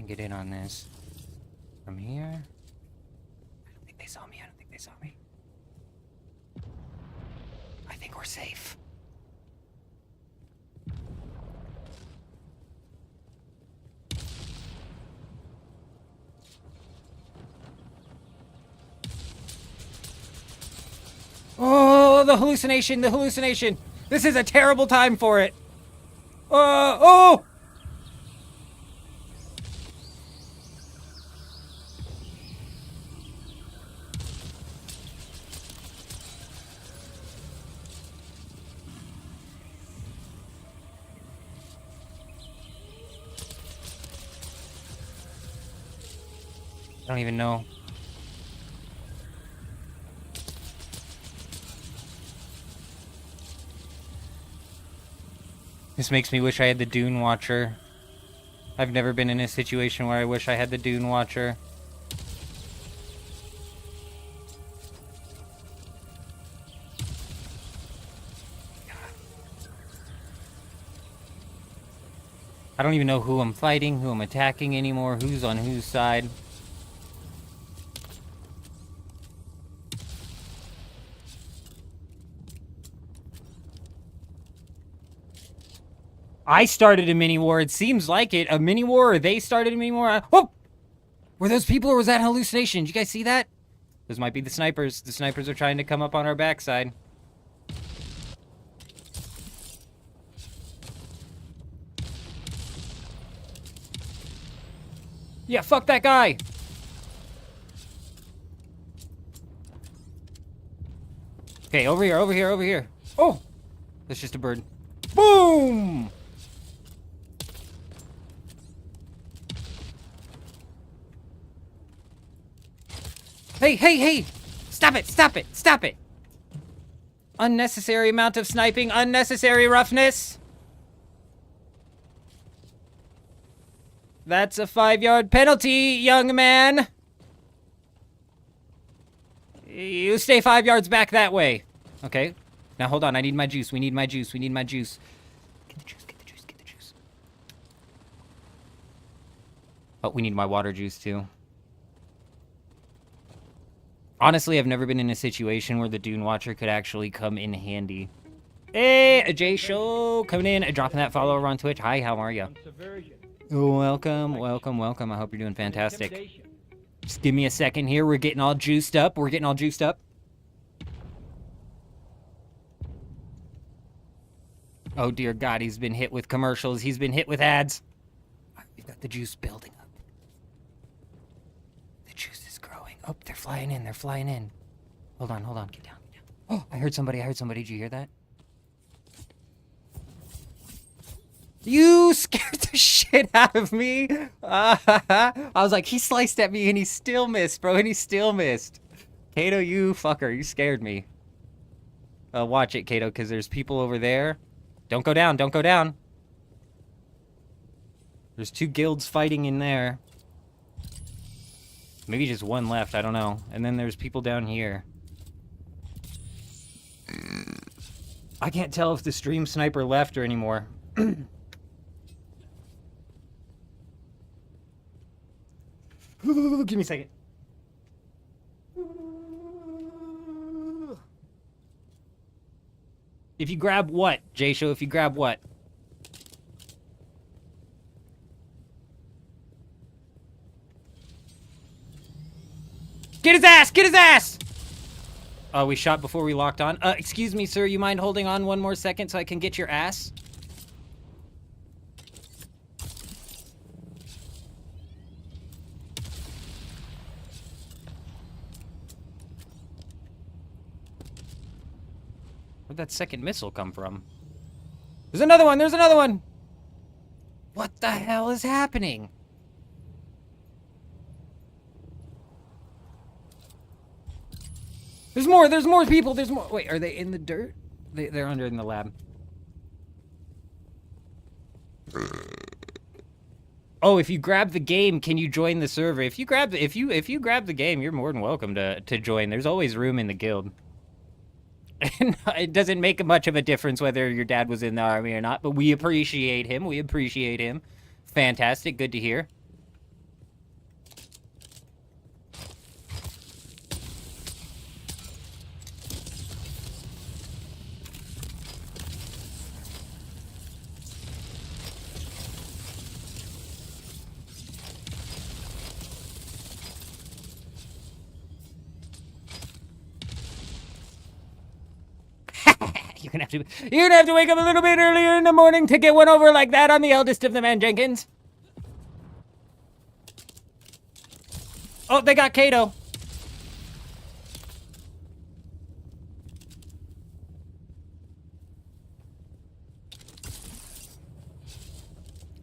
get in on this. From here. I don't think they saw me. I don't think they saw me. I think we're safe. Oh, the hallucination, the hallucination. This is a terrible time for it. Oh! I don't even know. This makes me wish I had the Dune Watcher. I've never been in a situation where I wish I had the Dune Watcher. I don't even know who I'm fighting, who I'm attacking anymore, who's on whose side. I started a mini war. It seems like it. A mini war, or they started a mini war. Oh! Were those people, or was that hallucination? Did you guys see that? Those might be the snipers. The snipers are trying to come up on our backside. Yeah, fuck that guy! Okay, over here, over here, over here. Oh! That's just a bird. Boom! Hey, hey, hey! Stop it, stop it, stop it! Unnecessary amount of sniping, unnecessary roughness! That's a 5-yard penalty, young man! You stay 5 yards back that way. Okay. Now hold on, I need my juice, we need my juice, we need my juice. Get the juice, get the juice, get the juice. Oh, we need my water juice too. Honestly, I've never been in a situation where the Dune Watcher could actually come in handy. Hey, Jay Show, coming in, dropping that follower on Twitch. Hi, how are you? Welcome, welcome, welcome. I hope you're doing fantastic. Just give me a second here. We're getting all juiced up. We're getting all juiced up. Oh dear God, he's been hit with commercials. He's been hit with ads. We've got the juice building up. The juice is growing. Oh, they're flying in. They're flying in. Hold on. Get down. Oh, I heard somebody. Did you hear that? You scared the shit out of me. I was like, he sliced at me and he still missed, bro. Kato, you fucker. You scared me. Watch it, Kato, because there's people over there. Don't go down. There's 2 guilds fighting in there. Maybe just one left, I don't know. And then there's people down here. I can't tell if the stream sniper left or anymore. Give me a second. If you grab what, J-Show? If you grab what? Get his ass! Get his ass! Oh, we shot before we locked on. Excuse me, sir. You mind holding on one more second so I can get your ass? Where'd that second missile come from? There's another one! What the hell is happening? There's more people, Wait, are they in the dirt? They're under in the lab. Oh, if you grab the game, can you join the server? If you grab the game, you're more than welcome to join. There's always room in the guild. And it doesn't make much of a difference whether your dad was in the army or not, but we appreciate him. Fantastic, good to hear. You're gonna have to wake up a little bit earlier in the morning to get one over like that on the eldest of the men, Jenkins. Oh, they got Kato.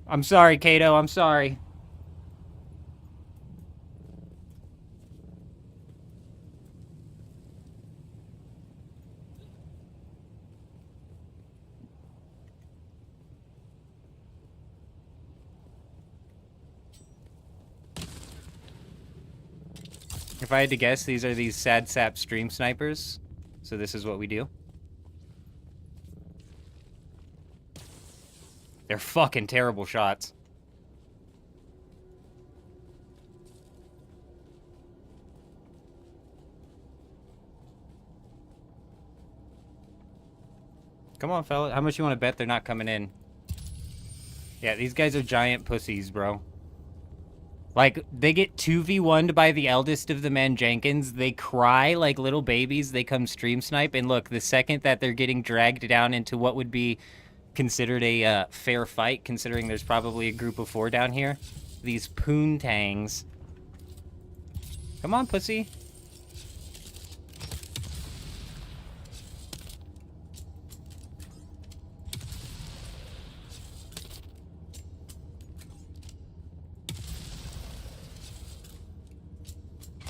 I'm sorry, Kato. I'm sorry. If I had to guess, these are these sad sap stream snipers. So this is what we do. They're fucking terrible shots. Come on, fella. How much you want to bet they're not coming in? Yeah, these guys are giant pussies, bro. Like, they get 2v1'd by the eldest of the men, Jenkins. They cry like little babies. They come stream snipe. And look, the second that they're getting dragged down into what would be considered a fair fight, considering there's probably a group of 4 down here, these poontangs. Come on, pussy.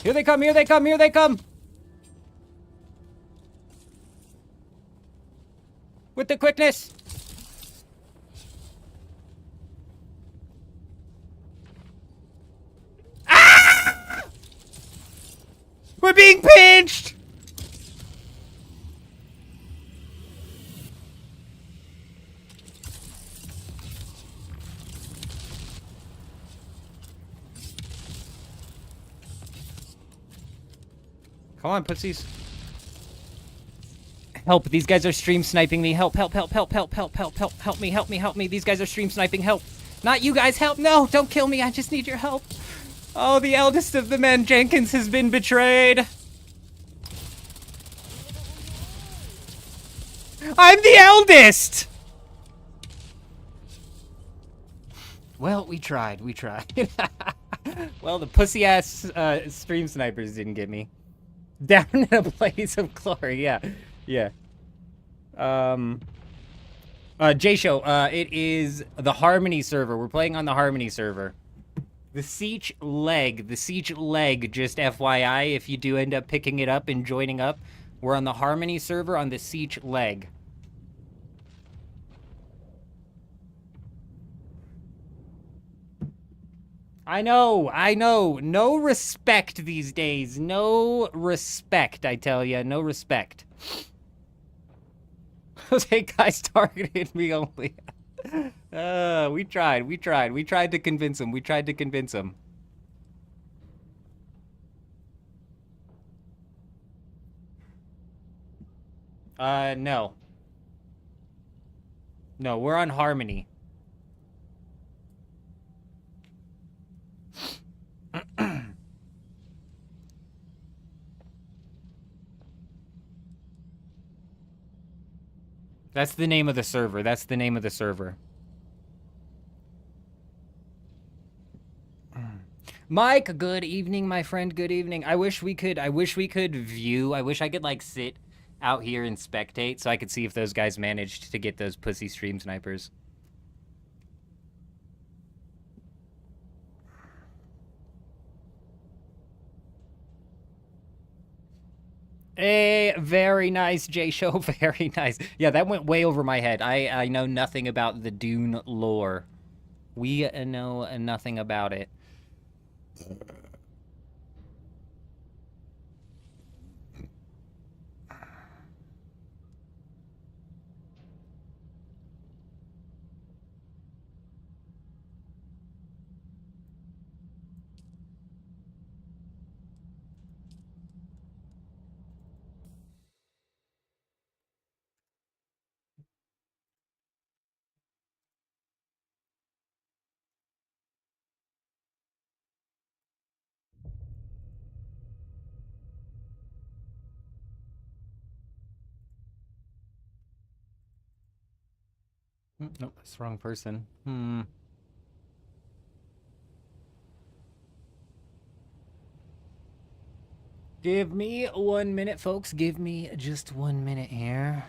Here they come, here they come, here they come! With the quickness! Ah! We're being pinched! Come on, pussies. Help, these guys are stream sniping me. Help, help, help, help, help, help, help, help, help me, help me, help me. These guys are stream sniping, help. Not you guys, help, no, don't kill me, I just need your help. Oh, the eldest of the men, Jenkins, has been betrayed. I'm the eldest! Well, we tried. We tried. Well, the pussy-ass stream snipers didn't get me. Down in a blaze of glory, yeah. Yeah. J-Show, it is the Harmony server. We're playing on the Harmony server. The Siege leg, just FYI, if you do end up picking it up and joining up, we're on the Harmony server on the Siege leg. I know. No respect these days. No respect, I tell ya. No respect. Jose guys targeted me only. We tried to convince him. No. No, we're on Harmony. That's the name of the server. Mike, good evening, my friend. Good evening. I wish I could like sit out here and spectate so I could see if those guys managed to get those pussy stream snipers. Hey, very nice, J-Show. Very nice. Yeah, that went way over my head. I know nothing about the Dune lore. We know nothing about it. Nope, that's the wrong person. Give me 1 minute, folks. Give me just 1 minute here.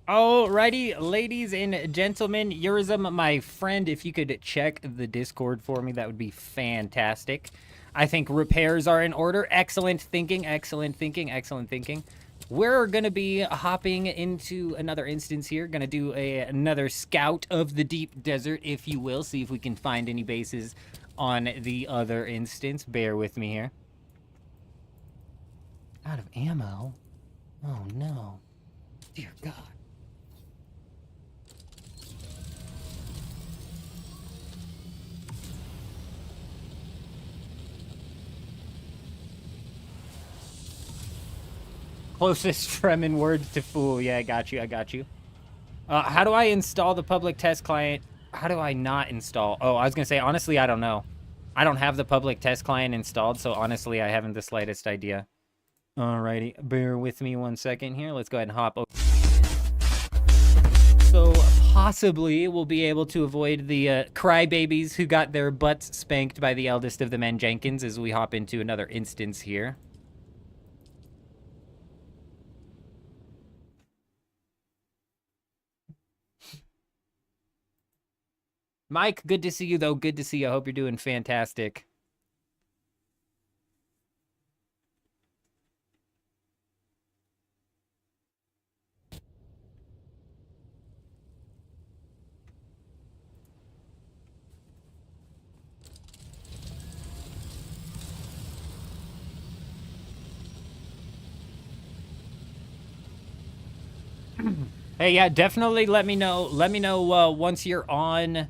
Alrighty, ladies and gentlemen, Yurizum, my friend, if you could check the Discord for me, that would be fantastic. I think repairs are in order. Excellent thinking. We're going to be hopping into another instance here. Going to do another scout of the deep desert, if you will. See if we can find any bases on the other instance. Bear with me here. Out of ammo? Oh, no. Dear God. Closest Fremen word to fool. Yeah, I got you. How do I install the public test client? How do I not install? Oh, I was going to say, honestly, I don't know. I don't have the public test client installed, so honestly, I haven't the slightest idea. Alrighty, bear with me 1 second here. Let's go ahead and hop over. So, possibly, we'll be able to avoid the crybabies who got their butts spanked by the eldest of the men Jenkins as we hop into another instance here. Mike, good to see you, though. Good to see you. I hope you're doing fantastic. Hey, yeah, definitely let me know. Let me know once you're on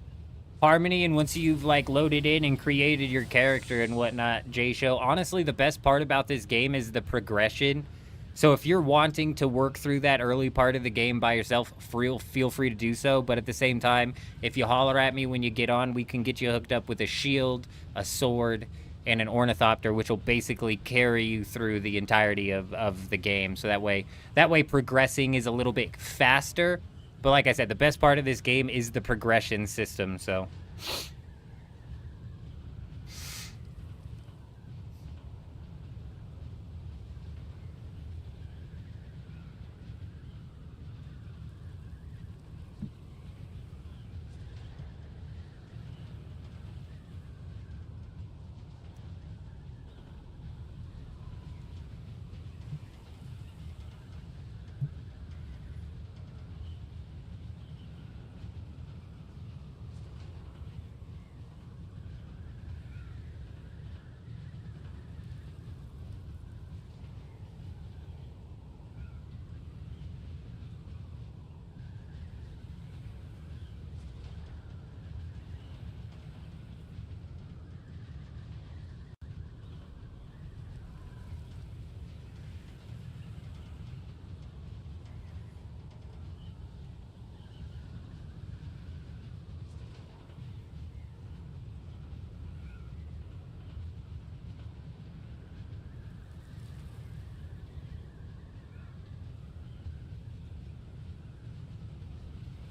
Harmony and once you've like loaded in and created your character and whatnot, J Show. Honestly, the best part about this game is the progression. So if you're wanting to work through that early part of the game by yourself, feel free to do so. But at the same time, if you holler at me when you get on, we can get you hooked up with a shield, a sword, and an ornithopter, which will basically carry you through the entirety of the game. So that way progressing is a little bit faster. But like I said, the best part of this game is the progression system, so...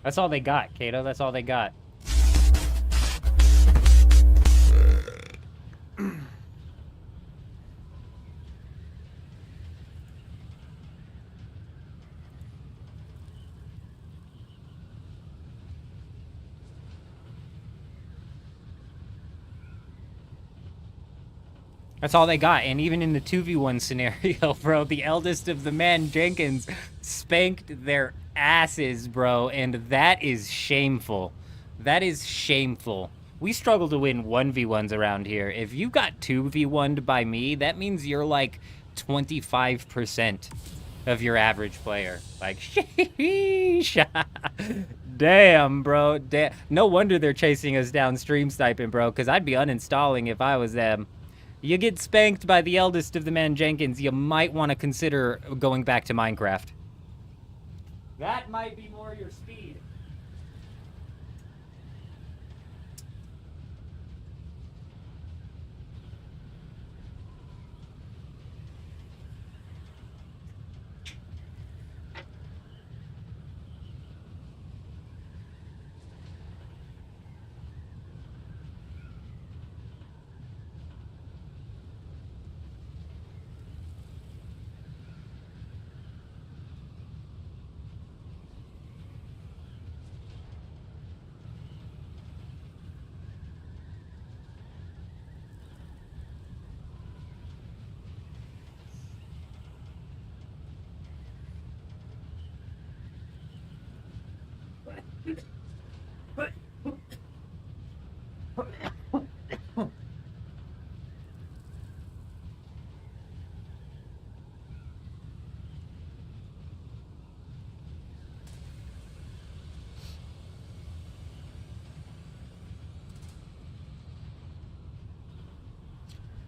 That's all they got, Kato. That's all they got. That's all they got. And even in the 2v1 scenario, bro, the eldest of the men, Jenkins, spanked their asses, bro. And that is shameful. That is shameful. We struggle to win 1v1s around here. If you got 2v1'd by me, that means you're like 25% of your average player. Like, sheesh. Damn, bro. No wonder they're chasing us down stream sniping, bro, because I'd be uninstalling if I was them. You get spanked by the eldest of the men, Jenkins, you might want to consider going back to Minecraft. That might be more your speed.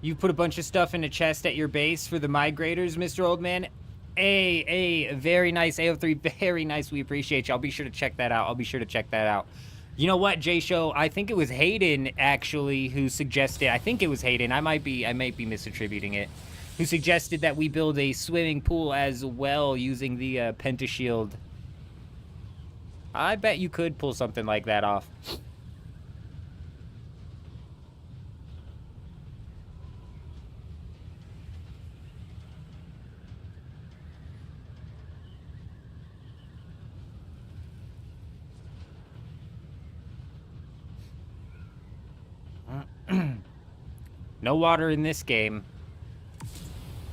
You put a bunch of stuff in a chest at your base for the migrators, Mr. Oldman. Very nice, AO3, very nice. We appreciate you. I'll be sure to check that out. I'll be sure to check that out. You know what, J-Show? I think it was Hayden, actually, who suggested... I think it was Hayden. I might be misattributing it. Who suggested that we build a swimming pool as well using the pentashield. I bet you could pull something like that off. No water in this game.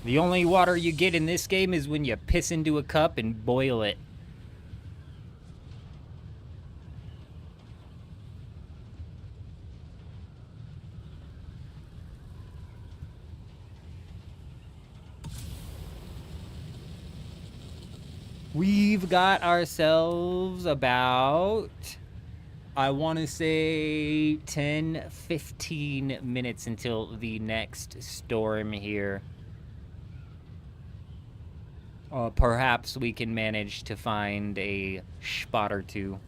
The only water you get in this game is when you piss into a cup and boil it. We've got ourselves about, I want to say 10, 15 minutes until the next storm here. Perhaps we can manage to find a spot or two.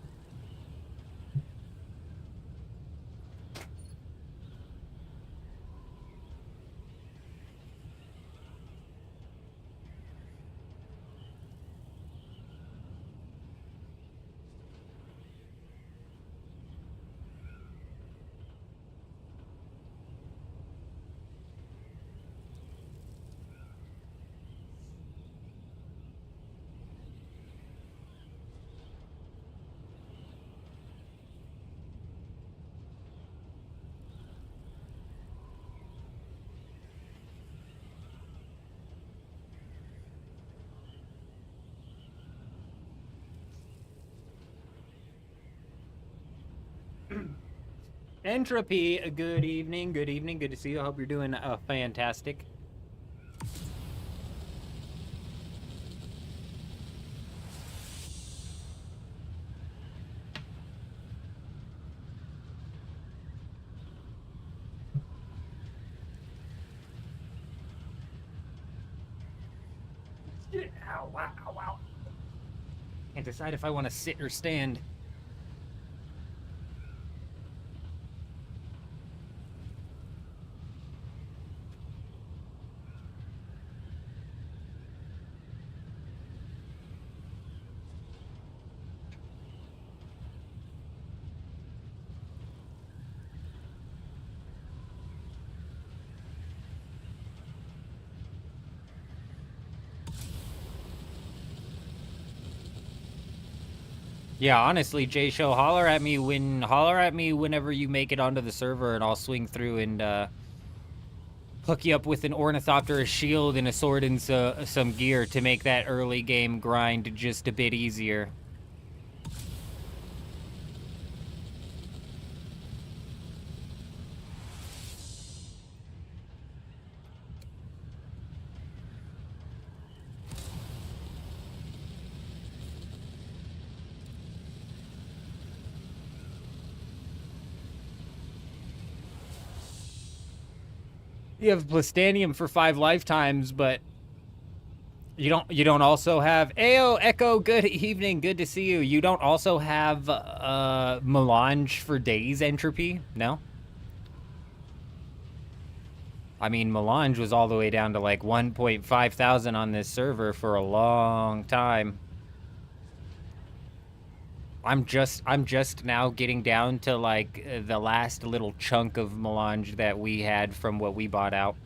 Entropy, good evening, good evening, good to see you. I hope you're doing fantastic. Ow, wow, ow, wow. Can't decide if I want to sit or stand. Yeah, honestly, Jay Show, holler at me whenever you make it onto the server, and I'll swing through and hook you up with an ornithopter, a shield, and a sword and some gear to make that early game grind just a bit easier. You have Plastanium for 5 lifetimes, but you don't also have Ayo Echo, good evening, good to see you. You don't also have Melange for days entropy? No? I mean, Melange was all the way down to like 1.5 thousand on this server for a long time. I'm just now getting down to like the last little chunk of Melange that we had from what we bought out.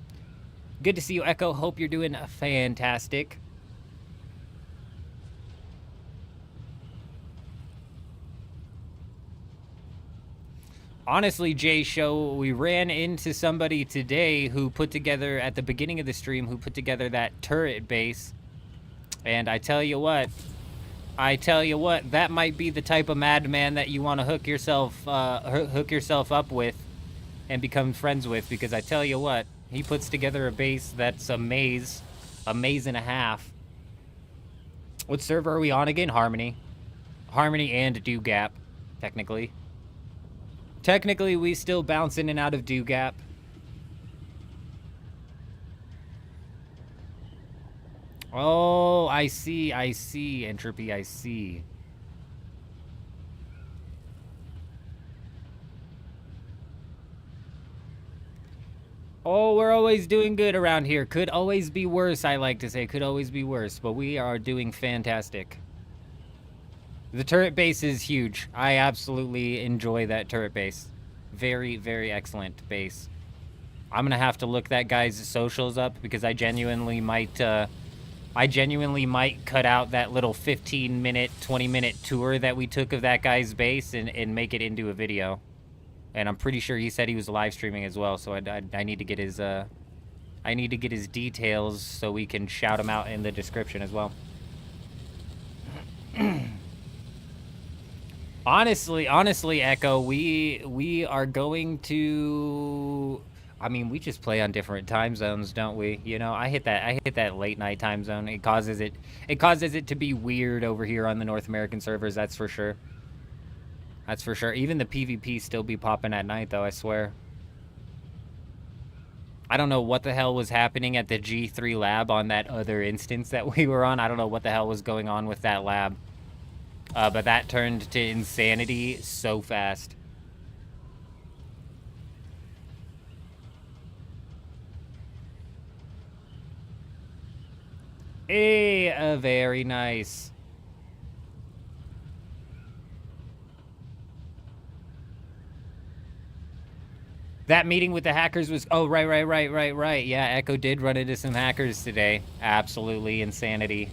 Good to see you, Echo. Hope you're doing fantastic. Honestly, Jay Show, we ran into somebody today who put together, at the beginning of the stream, who put together that turret base. And I tell you what, that might be the type of madman that you want to hook yourself up with and become friends with, because I tell you what, he puts together a base that's a maze and a half. What server are we on again? Harmony and Dew Gap, technically. Technically, we still bounce in and out of Dew Gap. Oh, I see, Entropy, I see. Oh, we're always doing good around here. Could always be worse, I like to say. Could always be worse, but we are doing fantastic. The turret base is huge. I absolutely enjoy that turret base. Very, very excellent base. I'm gonna have to look that guy's socials up, because I genuinely might cut out that little 15-minute, 20-minute tour that we took of that guy's base and make it into a video. And I'm pretty sure he said he was live streaming as well, so I need to get his details so we can shout him out in the description as well. Honestly, Echo, we are going to... I mean, we just play on different time zones, don't we? You know, I hit that late night time zone. It causes it to be weird over here on the North American servers, that's for sure. That's for sure. Even the PvP still be popping at night though, I swear. I don't know what the hell was happening at the G3 lab on that other instance that we were on. I don't know what the hell was going on with that lab. But that turned to insanity so fast. Hey, very nice. That meeting with the hackers was... Oh, right. Yeah, Echo did run into some hackers today. Absolutely insanity.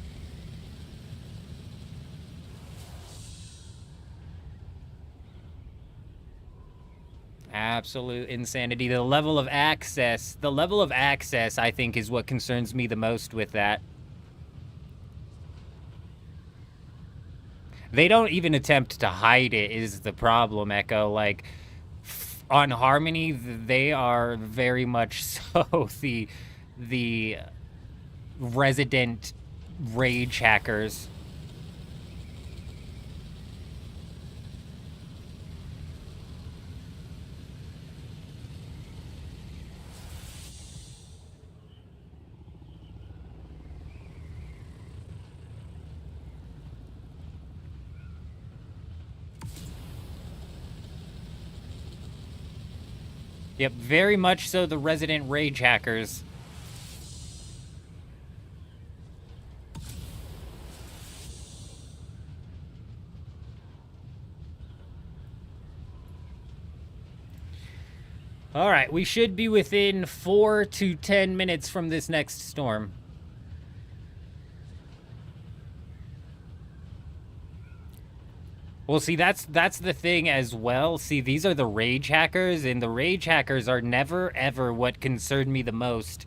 Absolute insanity. The level of access, I think, is what concerns me the most with that. They don't even attempt to hide it, is the problem, Echo. Like, on Harmony, they are very much so the resident rage hackers. Yep, very much so the resident rage hackers. Alright, we should be within 4 to 10 minutes from this next storm. Well, see, that's the thing as well. See, these are the rage hackers, and the rage hackers are never, ever what concerned me the most.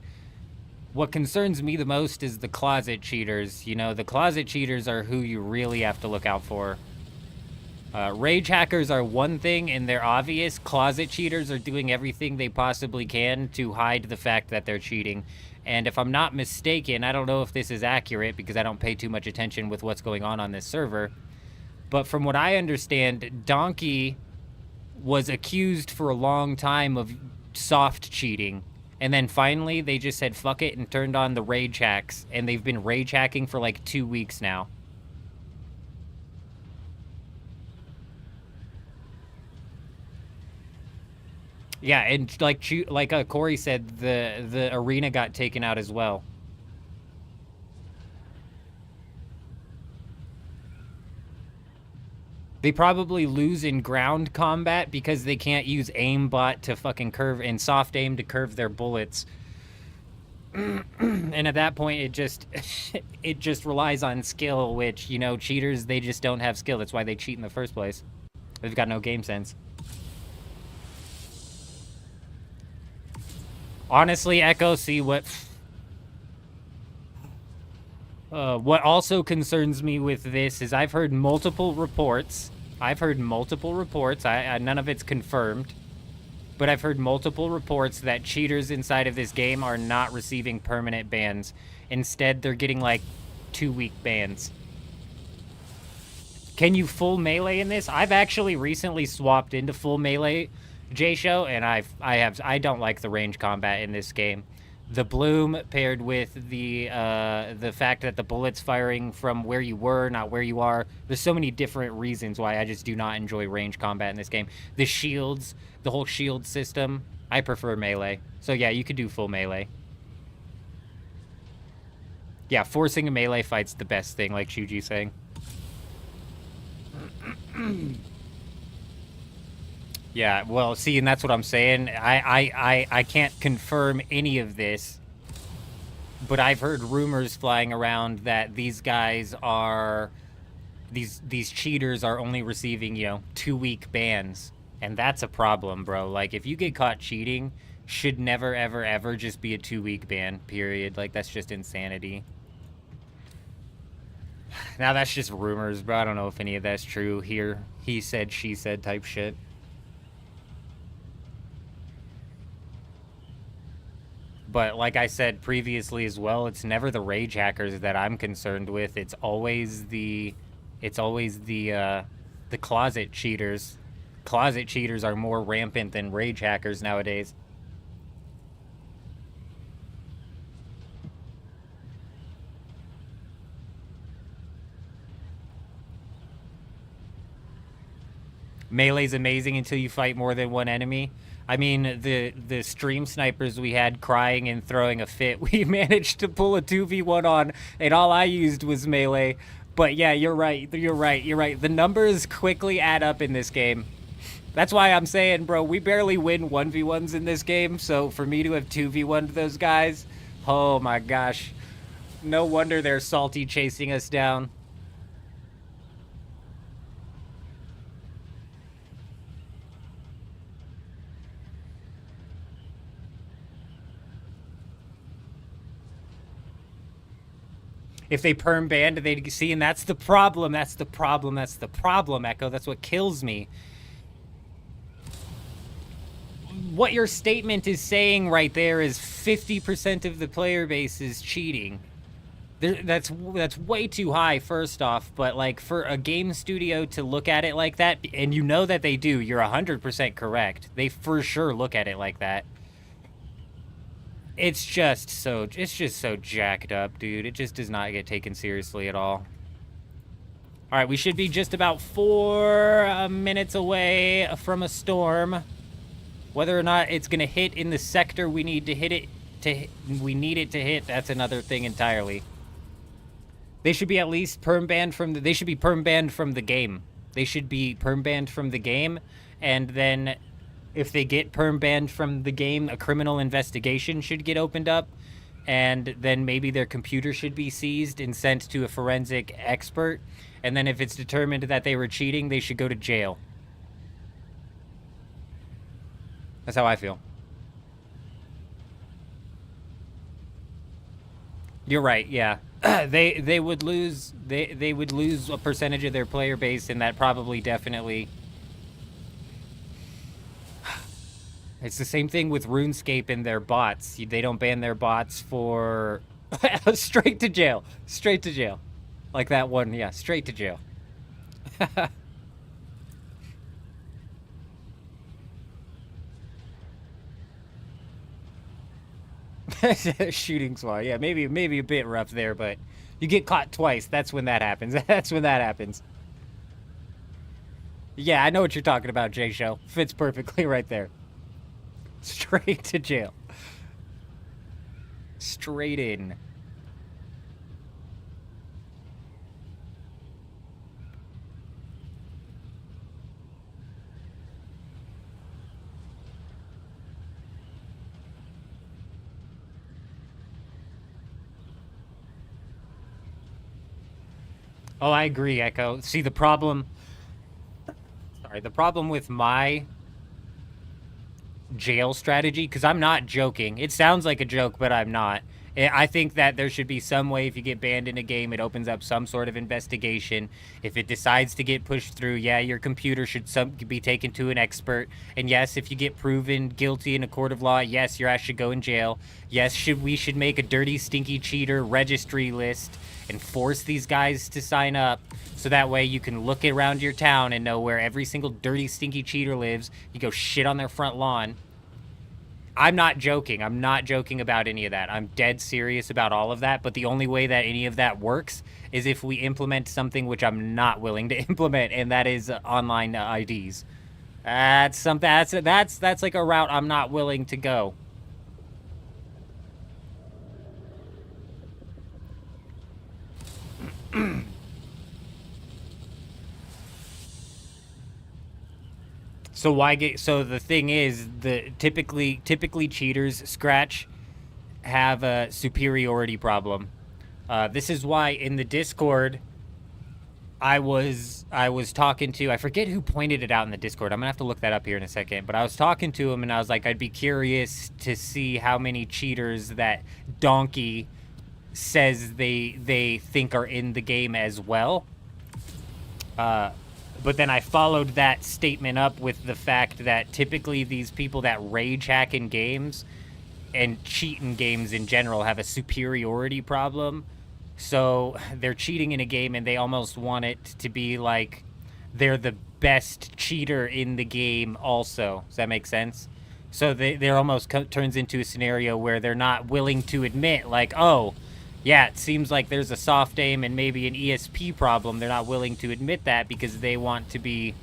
What concerns me the most is the closet cheaters. You know, the closet cheaters are who you really have to look out for. Rage hackers are one thing, and they're obvious. Closet cheaters are doing everything they possibly can to hide the fact that they're cheating. And if I'm not mistaken, I don't know if this is accurate because I don't pay too much attention with what's going on this server. But from what I understand, Donkey was accused for a long time of soft cheating. And then finally, they just said, fuck it, and turned on the rage hacks. And they've been rage hacking for like 2 weeks now. Yeah, and like Corey said, the arena got taken out as well. They probably lose in ground combat because they can't use aimbot to fucking curve and soft aim to curve their bullets. And at that point, it just relies on skill, which, you know, cheaters, they just don't have skill. That's why they cheat in the first place. They've got no game sense. Honestly, Echo, see what also concerns me with this is I've heard multiple reports. None of it's confirmed, but I've heard multiple reports that cheaters inside of this game are not receiving permanent bans. Instead, they're getting like 2-week bans. Can you full melee in this? I've actually recently swapped into full melee, J-Show, and I don't like the range combat in this game. The bloom paired with the fact that the bullets firing from where you were, not where you are. There's so many different reasons why I just do not enjoy range combat in this game. The shields, the whole shield system, I prefer melee. So yeah, you could do full melee. Yeah, forcing a melee fight's the best thing, like Shuji's saying. Yeah, well, see, and that's what I'm saying. I can't confirm any of this, but I've heard rumors flying around that these guys are, these cheaters are only receiving, you know, 2-week bans, and that's a problem, bro. Like, if you get caught cheating, should never, ever, ever just be a 2-week ban, period. Like, that's just insanity. Now, that's just rumors, bro. I don't know if any of that's true here. He said, she said type shit. But like I said previously as well, it's never the rage hackers that I'm concerned with. It's always the closet cheaters. Closet cheaters are more rampant than rage hackers nowadays. Melee's amazing until you fight more than one enemy. I mean, the stream snipers we had crying and throwing a fit, we managed to pull a 2v1 on, and all I used was melee. But yeah, you're right. The numbers quickly add up in this game. That's why I'm saying, bro, we barely win 1v1s in this game, so for me to have 2v1'd those guys, oh my gosh. No wonder they're salty chasing us down. If they perm banned, they'd see, and that's the problem. That's the problem, Echo. That's what kills me. What your statement is saying right there is 50% of the player base is cheating. That's way too high, first off, but like for a game studio to look at it like that, and you know that they do, you're 100% correct. They for sure look at it like that. It's just so jacked up, dude. It just does not get taken seriously at all. All right, we should be just about 4 minutes away from a storm. Whether or not it's gonna hit in the sector we need to hit it to hit, that's another thing entirely. They should be at least perm banned from the. They should be perm banned from the game. They should be perm banned from the game, and then if they get perm banned from the game, a criminal investigation should get opened up, and then maybe their computer should be seized and sent to a forensic expert, and then if it's determined that they were cheating, they should go to jail. That's how I feel. You're right, yeah. they would lose they would lose a percentage of their player base, and that probably definitely. It's the same thing with Runescape and their bots. They don't ban their bots for straight to jail. Straight to jail. Like that one, yeah, straight to jail. Shooting squad. Yeah, maybe a bit rough there, but you get caught twice. That's when that happens. That's when that happens. Yeah, I know what you're talking about, J-Show. Fits perfectly right there. Straight to jail. Straight in. Oh, I agree, Echo. See, the problem... Sorry, the problem with my jail strategy, because I'm not joking. It sounds like a joke, but I'm not. I think that there should be some way, if you get banned in a game, it opens up some sort of investigation. If it decides to get pushed through, yeah, your computer should be taken to an expert. And yes, if you get proven guilty in a court of law, yes, your ass should go in jail. Yes, we should make a dirty, stinky cheater registry list and force these guys to sign up, so that way you can look around your town and know where every single dirty, stinky cheater lives. You go shit on their front lawn. I'm not joking. I'm not joking about any of that. I'm dead serious about all of that, but the only way that any of that works is if we implement something which I'm not willing to implement, and that is online IDs. That's something. That's like a route I'm not willing to go. So the thing is, typically cheaters, Scratch, have a superiority problem. This is why in the Discord, I was talking to, I forget who pointed it out in the Discord. I'm gonna have to look that up here in a second. But I was talking to him and I was like, I'd be curious to see how many cheaters that Donkey says they think are in the game as well. But then I followed that statement up with the fact that typically these people that rage hack in games, cheat-in games in general have a superiority problem. So they're cheating in a game and they almost want it to be like they're the best cheater in the game also. Does that make sense? So they're almost turns into a scenario where they're not willing to admit, like, oh, yeah, it seems like there's a soft aim and maybe an ESP problem. They're not willing to admit that because they want to be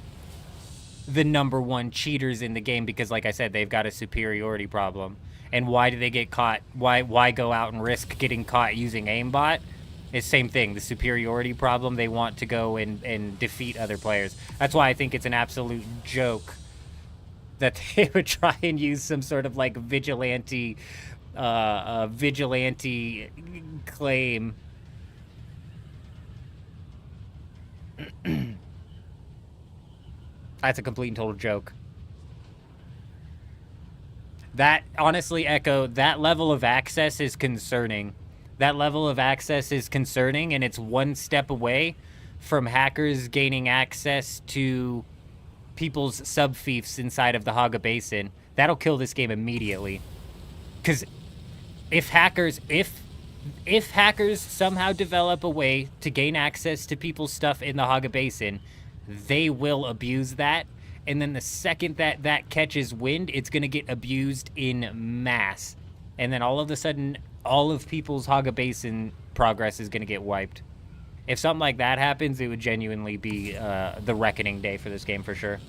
the #1 cheaters in the game because, like I said, they've got a superiority problem. And why do they get caught? Why go out and risk getting caught using aimbot? It's same thing, the superiority problem. They want to go and defeat other players. That's why I think it's an absolute joke that they would try and use some sort of like vigilante claim. That's a complete and total joke. That, honestly, Echo, that level of access is concerning. That level of access is concerning, and it's one step away from hackers gaining access to people's sub-fiefs inside of the Haga Basin. That'll kill this game immediately. Because if hackers somehow develop a way to gain access to people's stuff in the Haga Basin, they will abuse that. And then the second that catches wind, it's going to get abused in mass. And then all of a sudden, all of people's Haga Basin progress is going to get wiped. If something like that happens, it would genuinely be the reckoning day for this game for sure.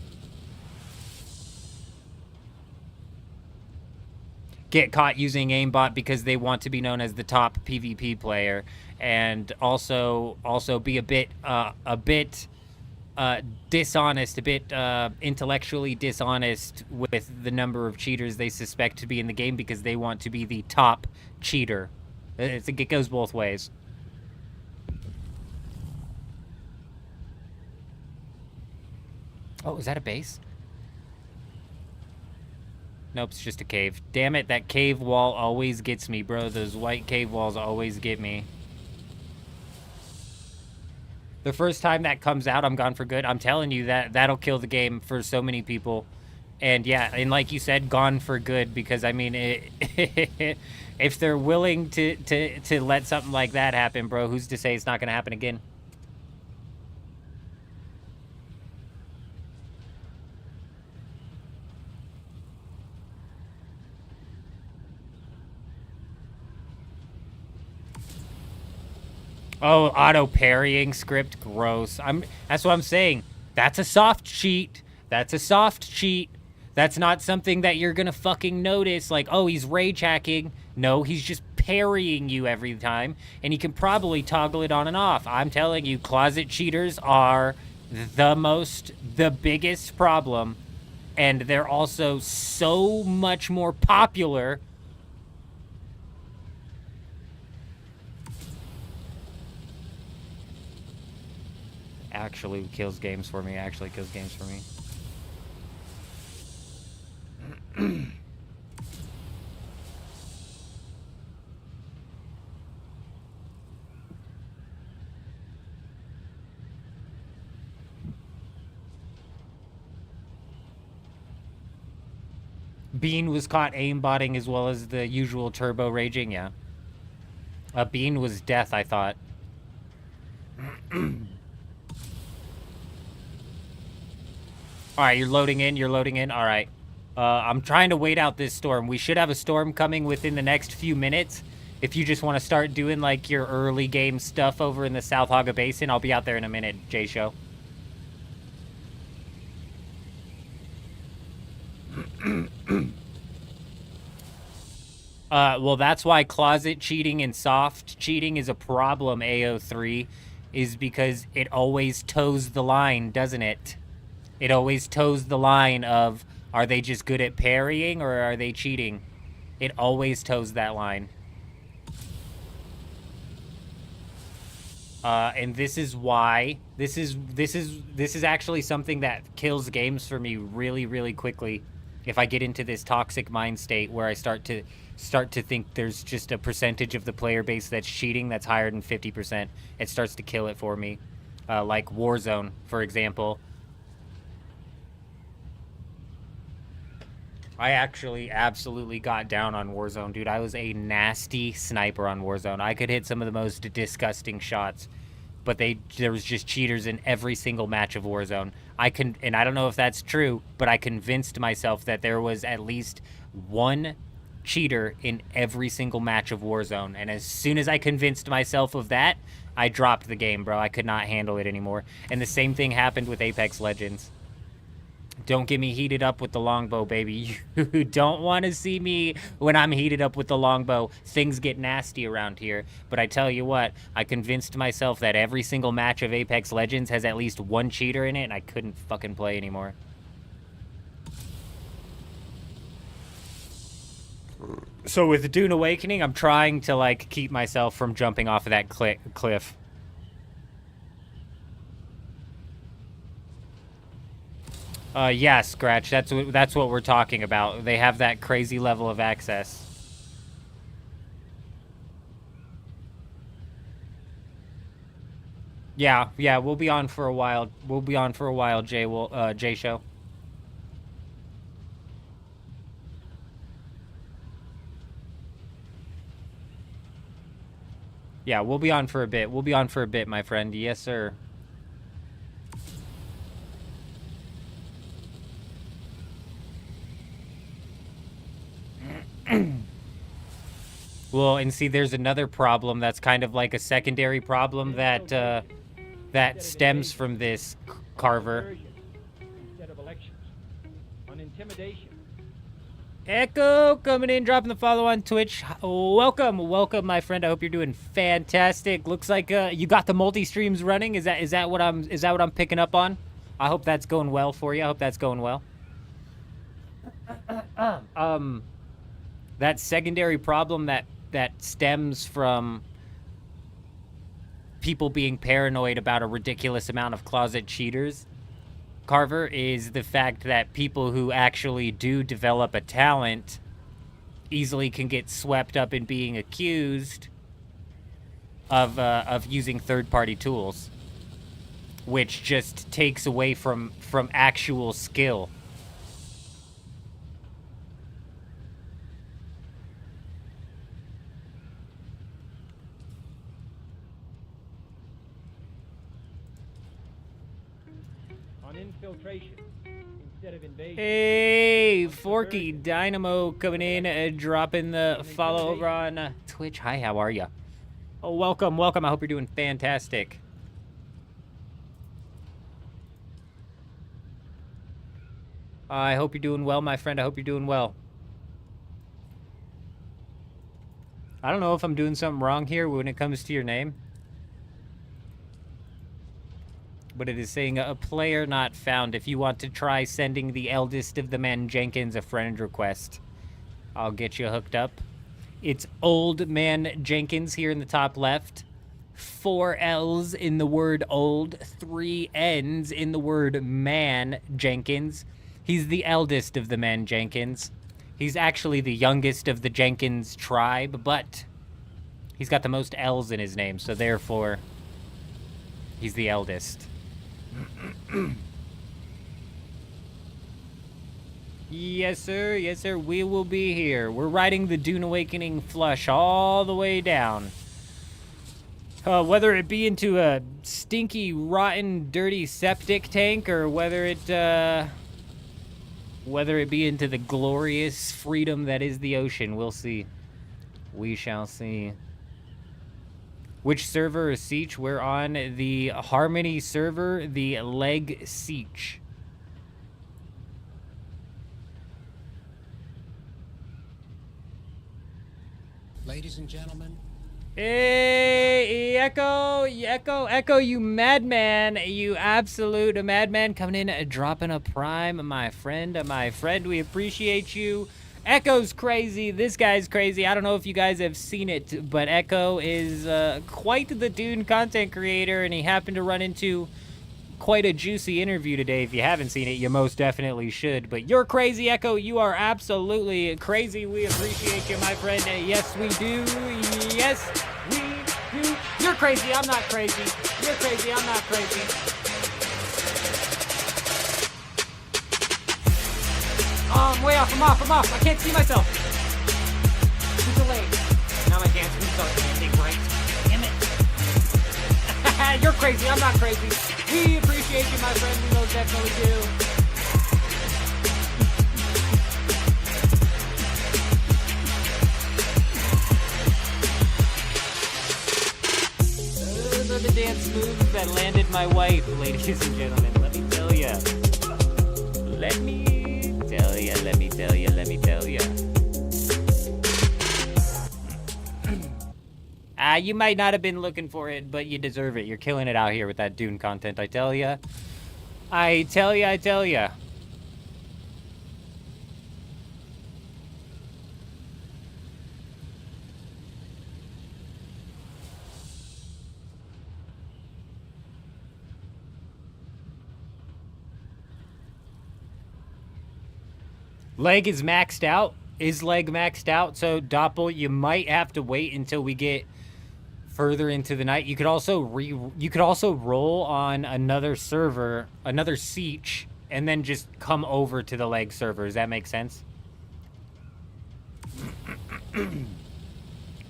Get caught using aimbot because they want to be known as the top PvP player, and also be a bit dishonest, a bit intellectually dishonest with the number of cheaters they suspect to be in the game because they want to be the top cheater. It goes both ways. Oh, is that a base? Nope, it's just a cave. Damn it, that cave wall always gets me, bro. Those white cave walls always get me. The first time that comes out, I'm gone for good. I'm telling you, that'll kill the game for so many people. And yeah, and like you said, gone for good, because I mean, if they're willing to let something like that happen, bro, who's to say it's not going to happen again? Oh, auto parrying script, gross. That's what I'm saying. That's a soft cheat. That's a soft cheat. That's not something that you're gonna fucking notice. Like, oh, he's rage hacking. No, he's just parrying you every time, and he can probably toggle it on and off. I'm telling you, closet cheaters are the biggest problem, and they're also so much more popular. Actually kills games for me. Bean was caught aimbotting as well as the usual turbo raging, yeah. Bean was death, I thought. Alright, you're loading in, alright. I'm trying to wait out this storm. We should have a storm coming within the next few minutes. If you just want to start doing, like, your early game stuff over in the South Haga Basin, I'll be out there in a minute, J-Show. Well, that's why closet cheating and soft cheating is a problem, AO3, is because it always toes the line, doesn't it? It always toes the line of, are they just good at parrying or are they cheating? It always toes that line. And this is why, this is actually something that kills games for me really, really quickly. If I get into this toxic mind state where I start to think there's just a percentage of the player base that's cheating that's higher than 50%, it starts to kill it for me. Like Warzone, for example. I actually absolutely got down on Warzone, dude. I was a nasty sniper on Warzone. I could hit some of the most disgusting shots, but there was just cheaters in every single match of Warzone. And I don't know if that's true, but I convinced myself that there was at least one cheater in every single match of Warzone. And as soon as I convinced myself of that, I dropped the game, bro. I could not handle it anymore. And the same thing happened with Apex Legends. Don't get me heated up with the longbow, baby. You don't want to see me when I'm heated up with the longbow. Things get nasty around here. But I tell you what, I convinced myself that every single match of Apex Legends has at least one cheater in it, and I couldn't fucking play anymore. So with Dune Awakening, I'm trying to, like, keep myself from jumping off of that cliff. Yeah, Scratch. That's what we're talking about. They have that crazy level of access. Yeah, we'll be on for a while. Jay Show. Yeah, we'll be on for a bit. My friend. Yes, sir. Well, and see, there's another problem that's kind of like a secondary problem that stems from this, Carver. Instead of elections, on intimidation. Echo coming in, dropping the follow on Twitch. Welcome, my friend. I hope you're doing fantastic. Looks like you got the multi streams running. Is that what I'm picking up on? I hope that's going well for you. I hope that's going well. That secondary problem that stems from people being paranoid about a ridiculous amount of closet cheaters, Carver, is the fact that people who actually do develop a talent easily can get swept up in being accused of using third-party tools, which just takes away from actual skill. Infiltration instead of invasion. Hey, Forky Dynamo coming in, dropping the follow over on Twitch. Hi, how are you? Oh, welcome. I hope you're doing fantastic. I hope you're doing well, my friend. I hope you're doing well. I don't know if I'm doing something wrong here when it comes to your name, but it is saying a player not found. If you want to try sending the eldest of the men Jenkins a friend request, I'll get you hooked up. It's Old Man Jenkins here in the top left. 4 L's in the word old, 3 N's in the word man Jenkins. He's the eldest of the men Jenkins. He's actually the youngest of the Jenkins tribe, but he's got the most L's in his name, so therefore he's the eldest. Yes, sir. Yes, sir. We will be here. We're riding the Dune Awakening flush all the way down. Whether it be into a stinky, rotten, dirty septic tank, or whether it be into the glorious freedom that is the ocean, we'll see. We shall see. Which server is Siege? We're on the Harmony server, the Leg Siege. Ladies and gentlemen. Hey, Echo, you madman, you absolute madman, coming in, dropping a prime, my friend, we appreciate you. Echo's crazy, this guy's crazy. I don't know if you guys have seen it, but Echo is quite the Dune content creator, and he happened to run into quite a juicy interview today. If you haven't seen it, you most definitely should. But you're crazy, Echo. You are absolutely crazy. We appreciate you, my friend. Yes, we do. Yes, we do. You're crazy. I'm not crazy. You're crazy. I'm not crazy. I'm way off. I'm off. I can't see myself. Too delayed. Now my dance moves are landing right. Damn it. You're crazy. I'm not crazy. We appreciate you, my friend. We most definitely do. Those are the dance moves that landed my wife, ladies and gentlemen. Let me tell ya. Let me tell ya. You might not have been looking for it, but you deserve it. You're killing it out here with that Dune content, I tell ya. I tell ya. Leg is maxed out. Is leg maxed out? So, Doppel, you might have to wait until we get further into the night. You could also roll on another server, another siege, and then just come over to the leg server. Does that make sense?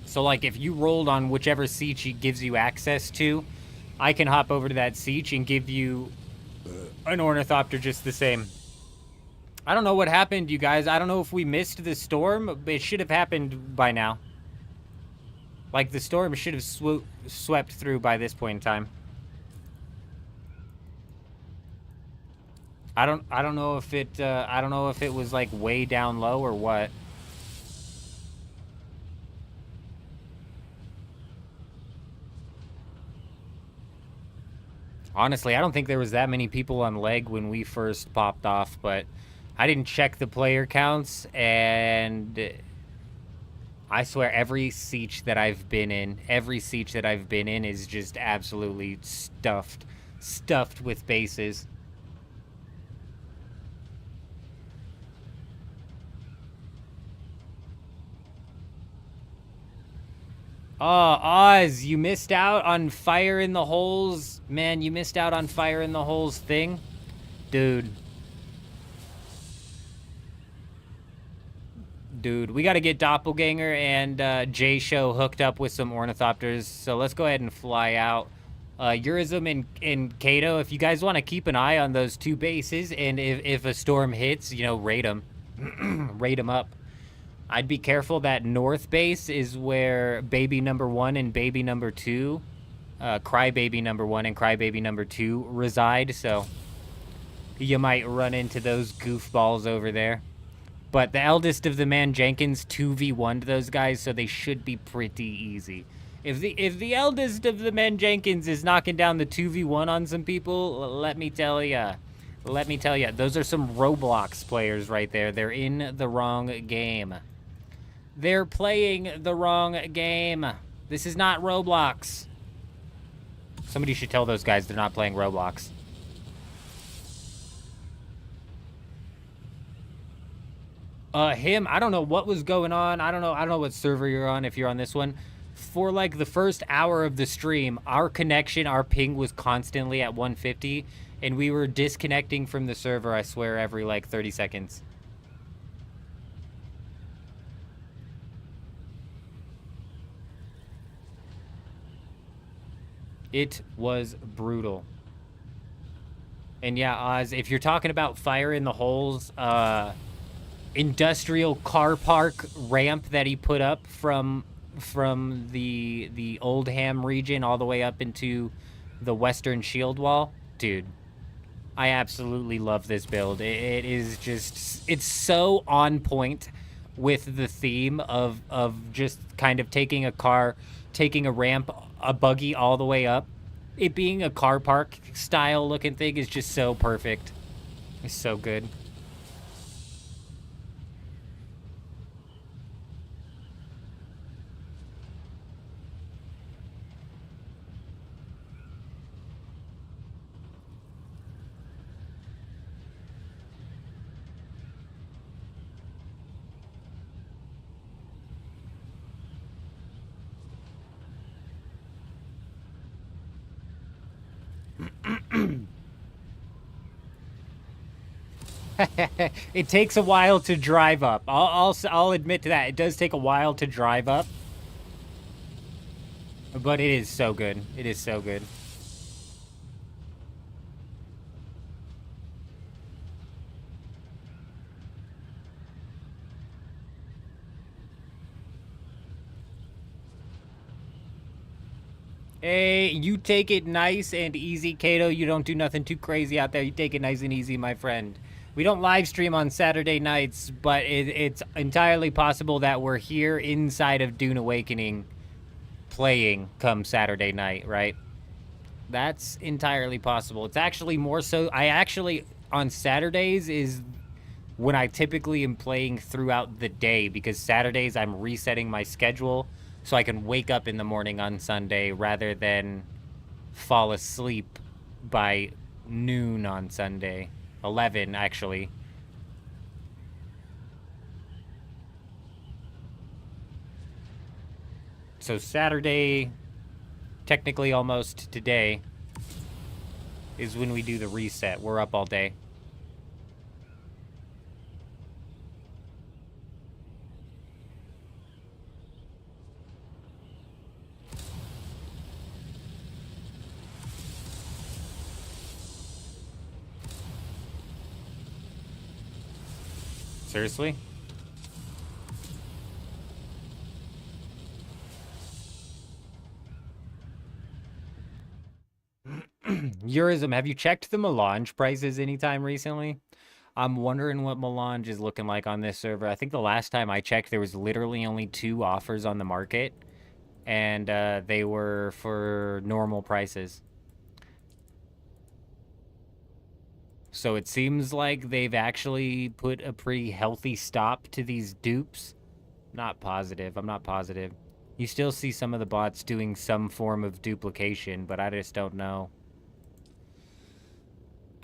So, like, if you rolled on whichever siege he gives you access to, I can hop over to that siege and give you an ornithopter just the same. I don't know what happened, you guys. I don't know if we missed the storm. It should have happened by now. Like, the storm should have swept through by this point in time. I don't know if it was like way down low or what. Honestly, I don't think there was that many people on leg when we first popped off, but I didn't check the player counts, and I swear every siege that I've been in is just absolutely stuffed with bases. Oh, Oz, you missed out on Fire in the Holes. Man, you missed out on Fire in the Holes thing. Dude, we got to get Doppelganger and J-Show hooked up with some ornithopters. So let's go ahead and fly out. Eurism and Kato, if you guys want to keep an eye on those two bases, and if a storm hits, you know, raid them. Raid them up. I'd be careful. That north base is where baby number 1 and baby number 2, crybaby number 1 and crybaby number 2 reside. So you might run into those goofballs over there. But the eldest of the man Jenkins 2v1'd those guys, so they should be pretty easy. If the eldest of the men Jenkins is knocking down the 2v1 on some people, let me tell ya, those are some Roblox players right there. They're in the wrong game. They're playing the wrong game. This is not Roblox. Somebody should tell those guys they're not playing Roblox. I don't know what was going on. I don't know what server you're on, if you're on this one. For like the first hour of the stream, our connection, our ping was constantly at 150, and we were disconnecting from the server, I swear, every like 30 seconds. It was brutal. And yeah, Oz, if you're talking about Fire in the Holes, industrial car park ramp that he put up from the Oldham region all the way up into the Western Shield Wall, dude, I absolutely love this build. It is just, it's so on point with the theme of just kind of taking a ramp, a buggy all the way up. It being a car park style looking thing is just so perfect. It's so good. It takes a while to drive up. I'll admit to that. It does take a while to drive up. But it is so good. It is so good. Hey, you take it nice and easy, Kato. You don't do nothing too crazy out there. You take it nice and easy, my friend. We don't live stream on Saturday nights, but it's entirely possible that we're here inside of Dune Awakening playing come Saturday night, right? That's entirely possible. It's actually more so... on Saturdays is when I typically am playing throughout the day, because Saturdays I'm resetting my schedule so I can wake up in the morning on Sunday rather than fall asleep by noon on Sunday. 11, actually. So Saturday, technically almost today, is when we do the reset. We're up all day. Seriously? Eurism, have you checked the melange prices anytime recently? I'm wondering what melange is looking like on this server. I think the last time I checked, there was literally only 2 offers on the market, and they were for normal prices. So it seems like they've actually put a pretty healthy stop to these dupes. Not positive. I'm not positive. You still see some of the bots doing some form of duplication, but I just don't know.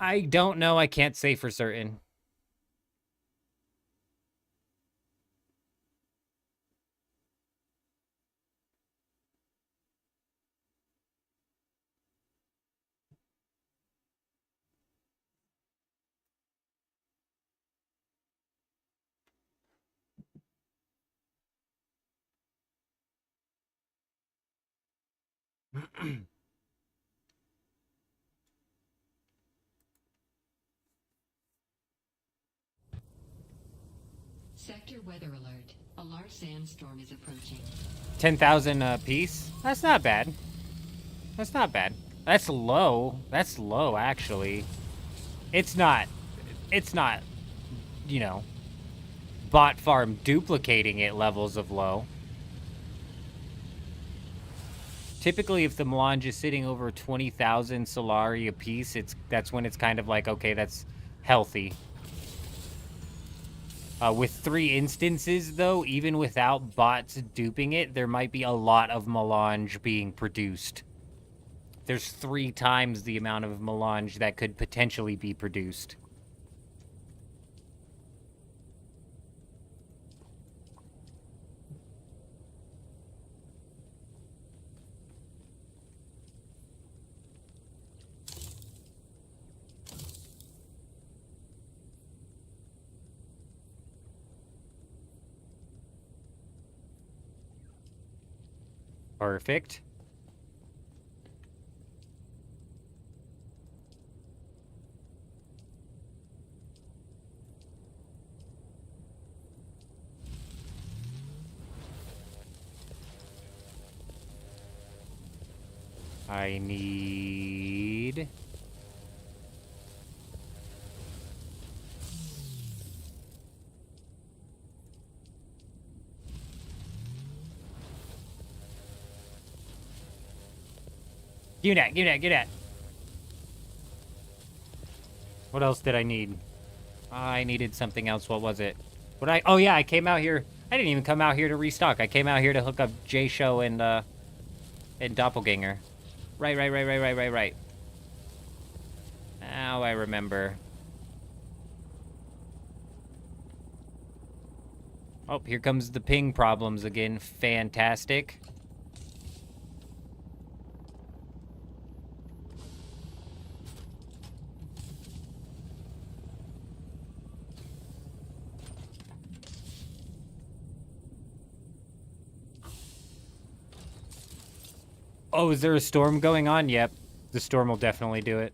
I don't know. I can't say for certain. Sector weather alert. A large sandstorm is approaching. 10,000 a piece? That's not bad. That's not bad. That's low. That's low, actually. It's not, you know, bot farm duplicating it levels of low. Typically, if the melange is sitting over 20,000 Solari a piece, that's when it's kind of like, okay, that's healthy. With 3 instances, though, even without bots duping it, there might be a lot of melange being produced. There's 3 times the amount of melange that could potentially be produced. Perfect. I need... Give me that, give me that, give me that. What else did I need? I needed something else. What was it? Oh yeah, I came out here. I didn't even come out here to restock. I came out here to hook up J-Show and Doppelganger. Right. Now I remember. Oh, here comes the ping problems again. Fantastic. Oh, is there a storm going on? Yep. The storm will definitely do it.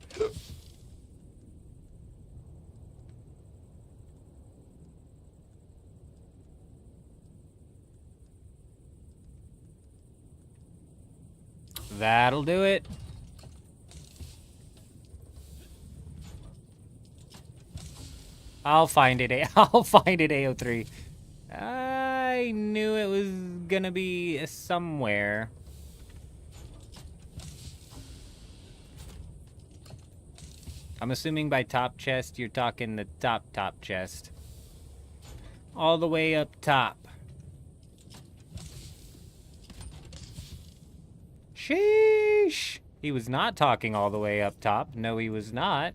That'll do it. I'll find it. I'll find it, AO3. I knew it was gonna be somewhere. I'm assuming by top chest, you're talking the top chest. All the way up top. Sheesh! He was not talking all the way up top. No, he was not.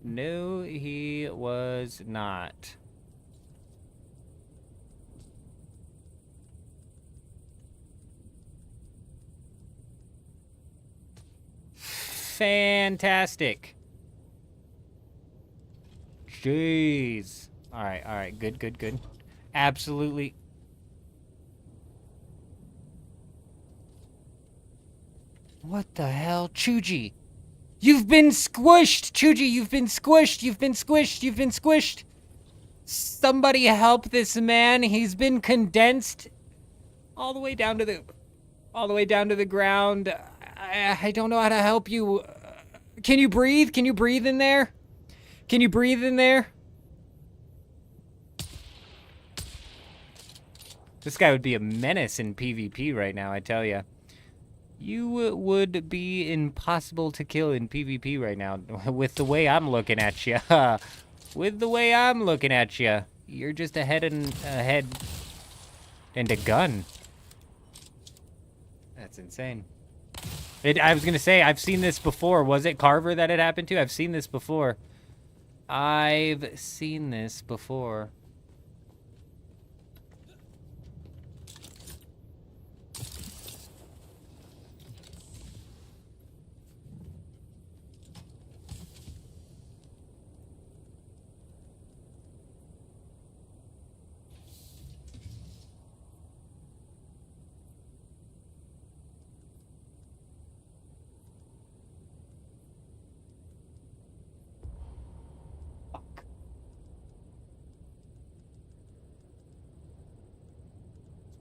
No, he was not. Fantastic. Jeez. Alright, good. Absolutely. What the hell? Chuji! You've been squished! Chuji, you've been squished! You've been squished! You've been squished! Somebody help this man! He's been condensed all the way down to the ground. I don't know how to help you. Can you breathe? Can you breathe in there? Can you breathe in there? This guy would be a menace in PvP right now, I tell ya. You would be impossible to kill in PvP right now. With the way I'm looking at you. With the way I'm looking at you. You're just a head and a gun. That's insane. I was gonna say, I've seen this before. Was it Carver that it happened to? I've seen this before. I've seen this before.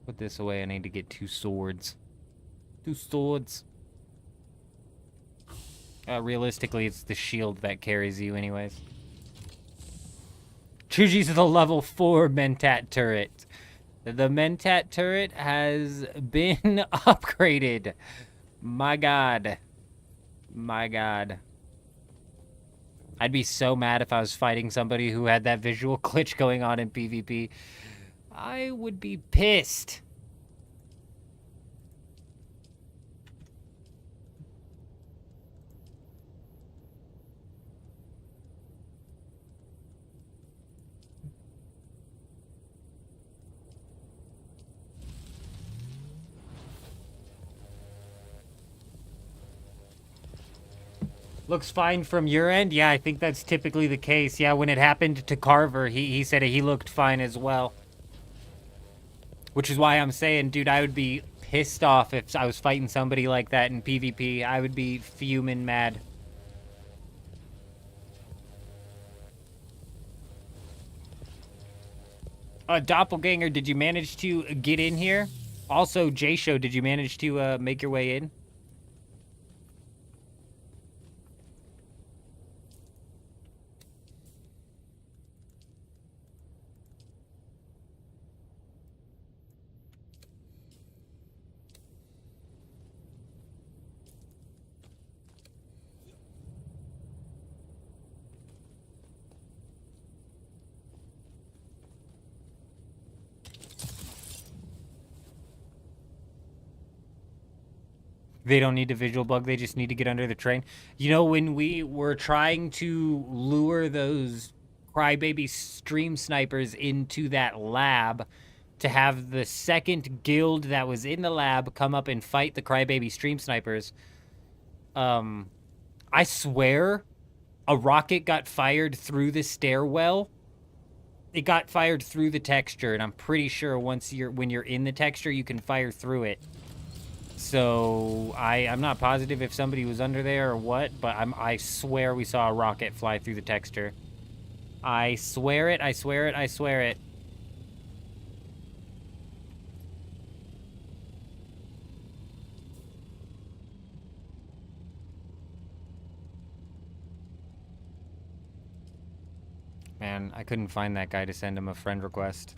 Put this away. I need to get 2 swords. 2 swords. Realistically, it's the shield that carries you anyways. Chuji's the level 4 Mentat turret. The Mentat turret has been upgraded. My god. My god. I'd be so mad if I was fighting somebody who had that visual glitch going on in PvP. I would be pissed. Looks fine from your end? Yeah, I think that's typically the case. Yeah, when it happened to Carver, he said he looked fine as well. Which is why I'm saying, dude, I would be pissed off if I was fighting somebody like that in PvP. I would be fuming mad. Doppelganger, did you manage to get in here? Also, J-Show, did you manage to make your way in? They don't need to visual bug, they just need to get under the train. You know, when we were trying to lure those crybaby stream snipers into that lab to have the second guild that was in the lab come up and fight the crybaby stream snipers, I swear a rocket got fired through the stairwell. It got fired through the texture, and I'm pretty sure when you're in the texture, you can fire through it. So I'm not positive if somebody was under there or what, but I swear we saw a rocket fly through the texture. I swear it, I swear it, I swear it. Man, I couldn't find that guy to send him a friend request.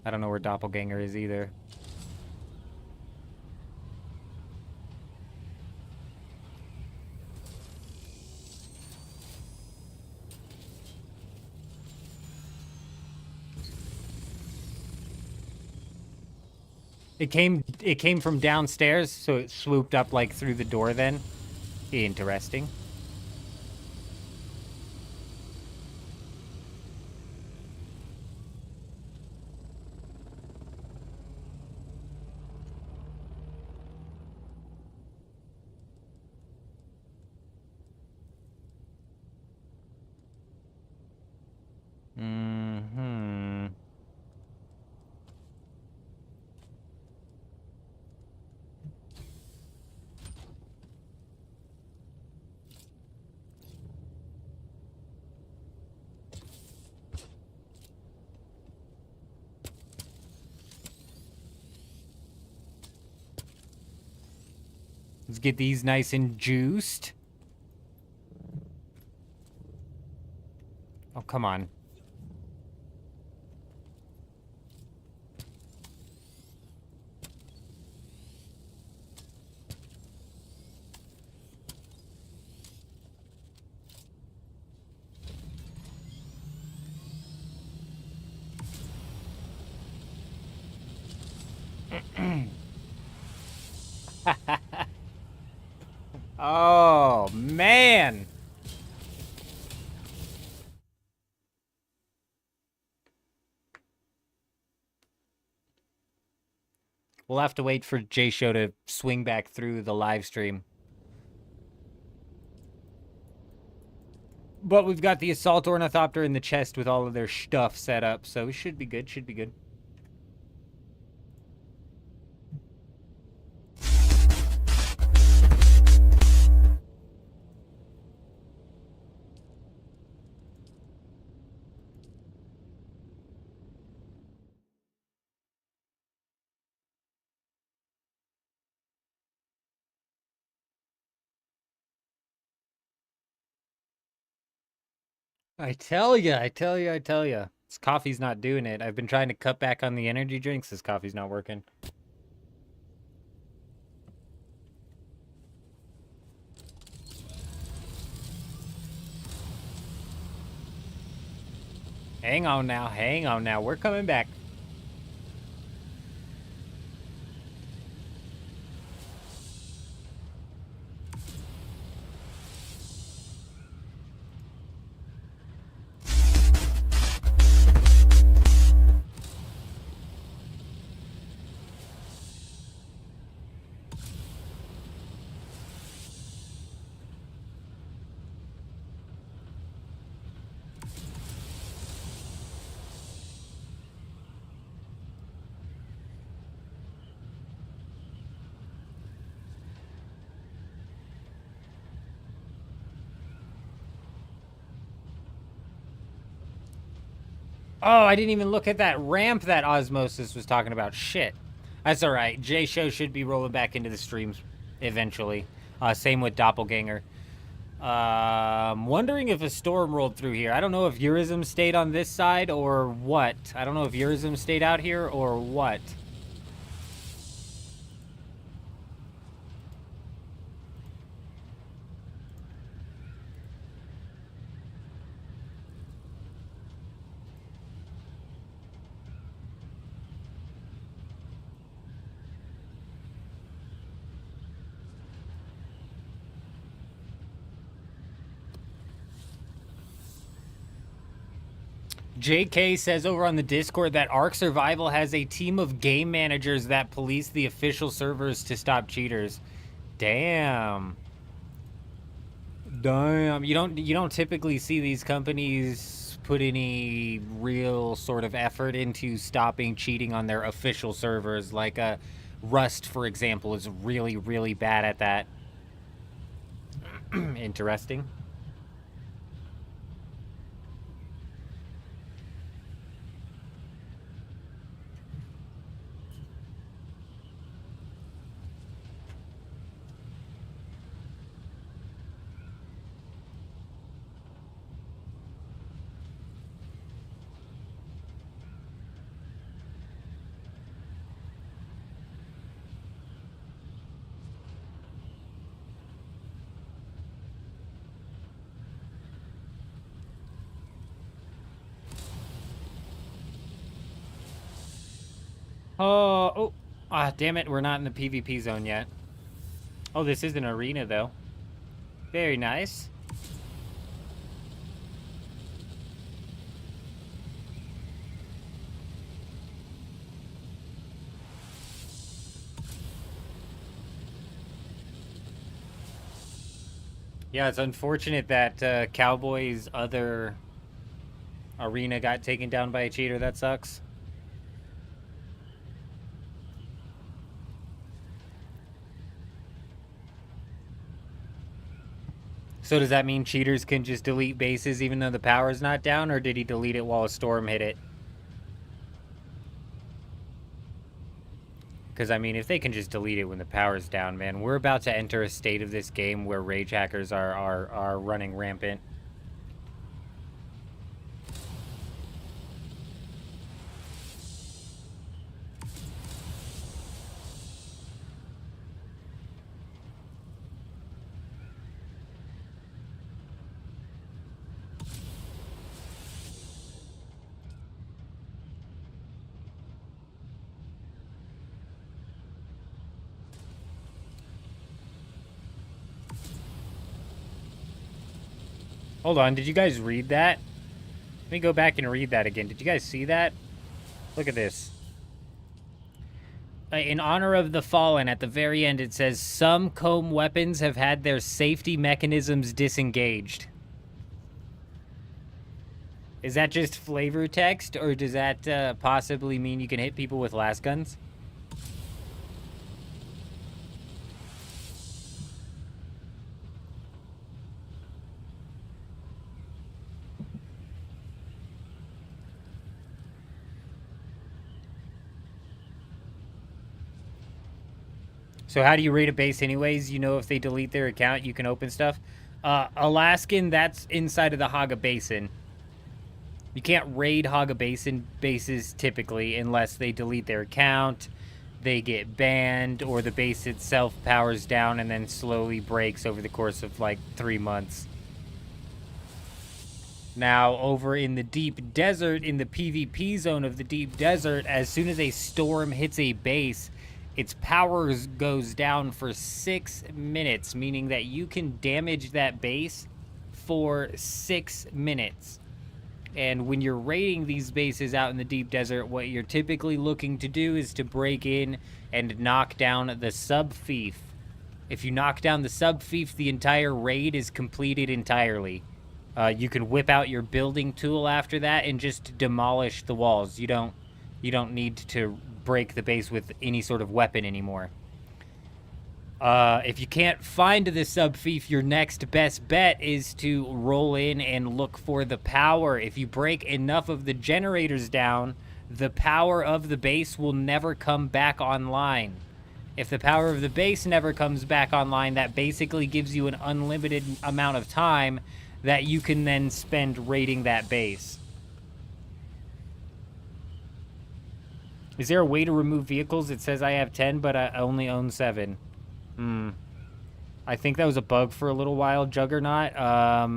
I don't know where Doppelganger is either. It came from downstairs, so it swooped up like through the door then. Interesting. Mm-hmm. Let's get these nice and juiced. Oh, come on. Oh, man. We'll have to wait for J-Show to swing back through the live stream. But we've got the Assault Ornithopter in the chest with all of their stuff set up, so it should be good, should be good. I tell ya, I tell ya, I tell ya. This coffee's not doing it. I've been trying to cut back on the energy drinks. This coffee's not working. Hang on now, hang on now. We're coming back. Oh, I didn't even look at that ramp that Osmosis was talking about. Shit. That's alright. J-Show should be rolling back into the streams eventually. Same with Doppelganger. Wondering if a storm rolled through here. I don't know if Urism stayed on this side or what. I don't know if Urism stayed out here or what. JK says over on the Discord that Ark Survival has a team of game managers that police the official servers to stop cheaters. Damn. Damn. You don't typically see these companies put any real sort of effort into stopping cheating on their official servers. Like Rust, for example, is really, really bad at that. Interesting. Oh, damn it, we're not in the PvP zone yet. Oh, this is an arena, though. Very nice. Yeah, it's unfortunate that Cowboy's other arena got taken down by a cheater. That sucks. So does that mean cheaters can just delete bases even though the power's not down, or did he delete it while a storm hit it? Because, I mean, if they can just delete it when the power's down, man, we're about to enter a state of this game where rage hackers are running rampant. Hold on, did you guys read that? Let me go back and read that again. Did you guys see that? Look at this. In honor of the fallen, at the very end it says, some comb weapons have had their safety mechanisms disengaged. Is that just flavor text, or does that possibly mean you can hit people with las guns? So how do you rate a base anyways? You know if they delete their account, you can open stuff. Alaskan, that's inside of the Haga Basin. You can't raid Haga Basin bases typically unless they delete their account, they get banned, or the base itself powers down and then slowly breaks over the course of like 3 months. Now, over in the deep desert, in the PvP zone of the deep desert, as soon as a storm hits a base, its power goes down for 6 minutes, meaning that you can damage that base for 6 minutes. And when you're raiding these bases out in the deep desert, what you're typically looking to do is to break in and knock down the sub-fief. If you knock down the sub-fief, the entire raid is completed entirely. You can whip out your building tool after that and just demolish the walls. You don't need to break the base with any sort of weapon anymore. If you can't find the sub-fief, your next best bet is to roll in and look for the power. If you break enough of the generators down, the power of the base will never come back online. If the power of the base never comes back online, that basically gives you an unlimited amount of time that you can then spend raiding that base. Is there a way to remove vehicles? It says I have 10, but I only own 7. I think that was a bug for a little while, Juggernaut. I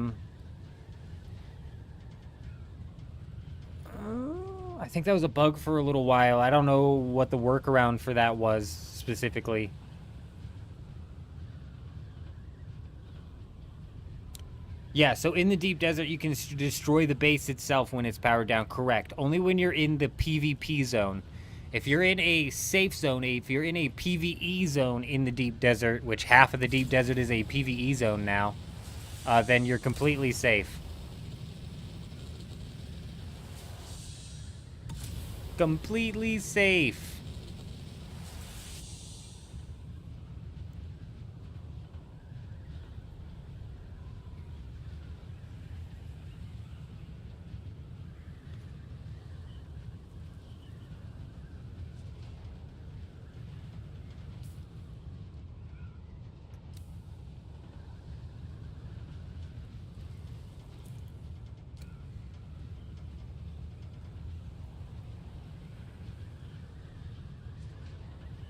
think that was a bug for a little while. I don't know what the workaround for that was specifically. Yeah, so in the deep desert, you can destroy the base itself when it's powered down. Correct. Only when you're in the PvP zone. If you're in a safe zone, if you're in a PvE zone in the deep desert, which half of the deep desert is a PvE zone now, then you're completely safe. Completely safe.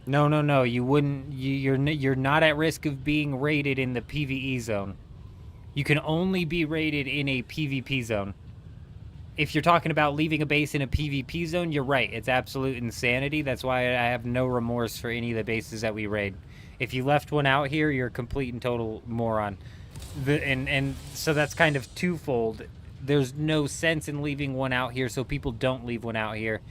No, no, no. You wouldn't. You're not at risk of being raided in the PvE zone. You can only be raided in a PvP zone. If you're talking about leaving a base in a PvP zone, you're right. It's absolute insanity. That's why I have no remorse for any of the bases that we raid. If you left one out here, you're a complete and total moron. And so that's kind of twofold. There's no sense in leaving one out here, so people don't leave one out here.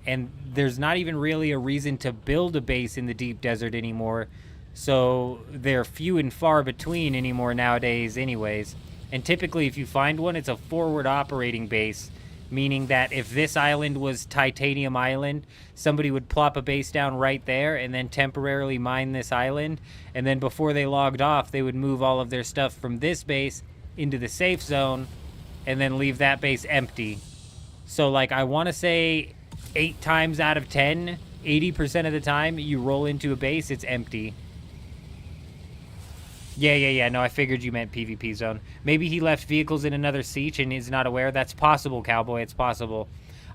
And there's not even really a reason to build a base in the deep desert anymore. So they're few and far between anymore nowadays anyways. And typically if you find one, it's a forward operating base, meaning that if this island was Titanium Island, somebody would plop a base down right there and then temporarily mine this island. And then before they logged off, they would move all of their stuff from this base into the safe zone and then leave that base empty. So like I want to say 8 times out of 10, 80% of the time you roll into a base, it's empty. Yeah. No, I figured you meant PvP zone. Maybe he left vehicles in another siege and is not aware. That's possible, Cowboy. It's possible.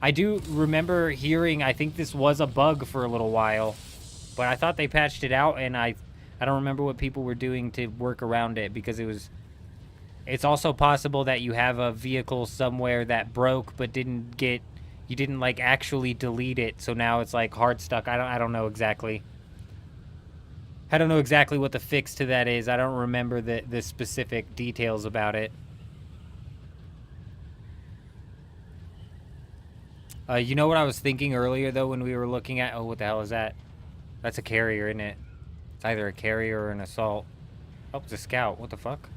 I do remember hearing, I think this was a bug for a little while, but I thought they patched it out, and I don't remember what people were doing to work around it, because it's also possible that you have a vehicle somewhere that broke but you didn't like actually delete it, so now it's like hard stuck. I don't know exactly. I don't know exactly what the fix to that is. I don't remember the specific details about it. You know what I was thinking earlier, though, when we were looking at... Oh, what the hell is that? That's a carrier, isn't it? It's either a carrier or an assault. Oh, it's a scout. What the fuck?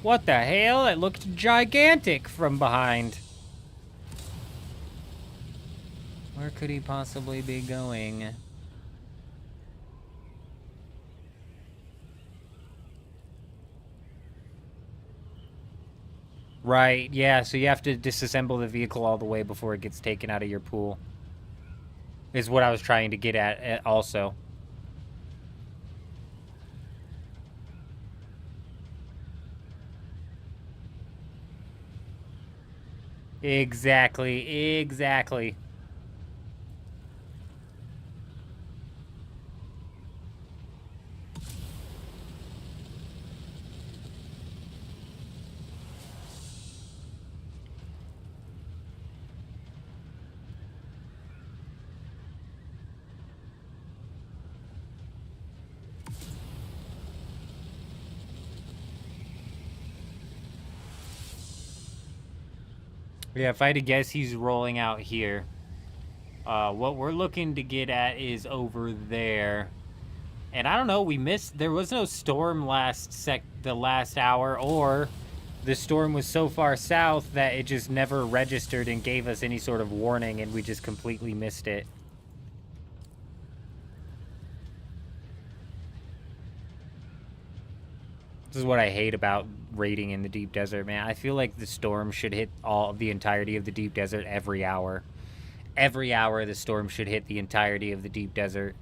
What the hell? It looked gigantic from behind. Where could he possibly be going? Right, yeah, so you have to disassemble the vehicle all the way before it gets taken out of your pool. Is what I was trying to get at also. Exactly. Yeah, if I had to guess, he's rolling out here. What we're looking to get at is over there. And I don't know, there was no storm the last hour, or the storm was so far south that it just never registered and gave us any sort of warning, and we just completely missed it. This is what I hate about raiding in the deep desert, man. I feel like the storm should hit the entirety of the deep desert every hour. Every hour the storm should hit the entirety of the deep desert.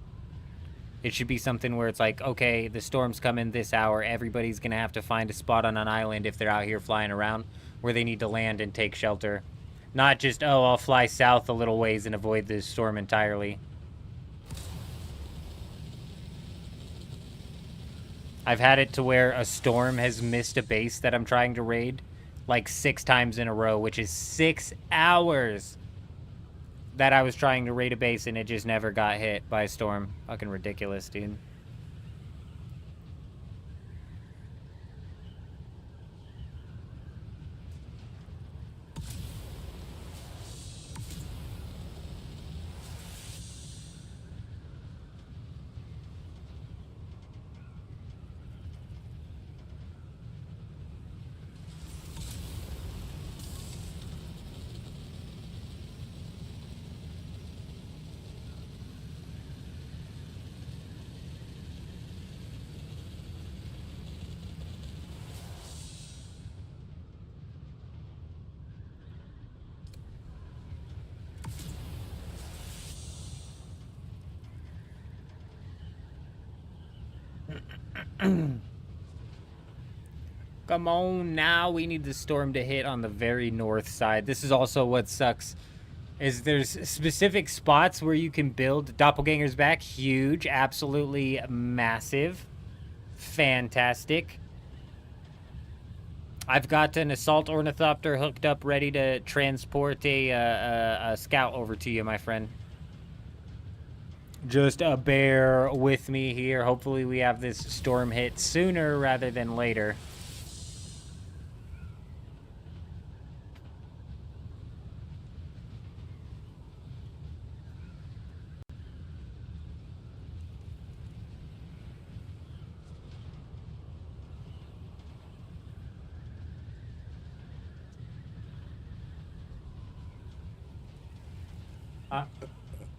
It should be something where it's like, okay, the storm's coming this hour. Everybody's going to have to find a spot on an island if they're out here flying around where they need to land and take shelter. Not just, oh, I'll fly south a little ways and avoid the storm entirely. I've had it to where a storm has missed a base that I'm trying to raid like 6 times in a row, which is 6 hours that I was trying to raid a base and it just never got hit by a storm. Fucking ridiculous, dude. Come on now, we need the storm to hit on the very north side. This is also what sucks is there's specific spots where you can build doppelgangers back. Huge, absolutely massive, fantastic. I've got an assault ornithopter hooked up, ready to transport a scout over to you, my friend. Just bear with me here. Hopefully we have this storm hit sooner rather than later.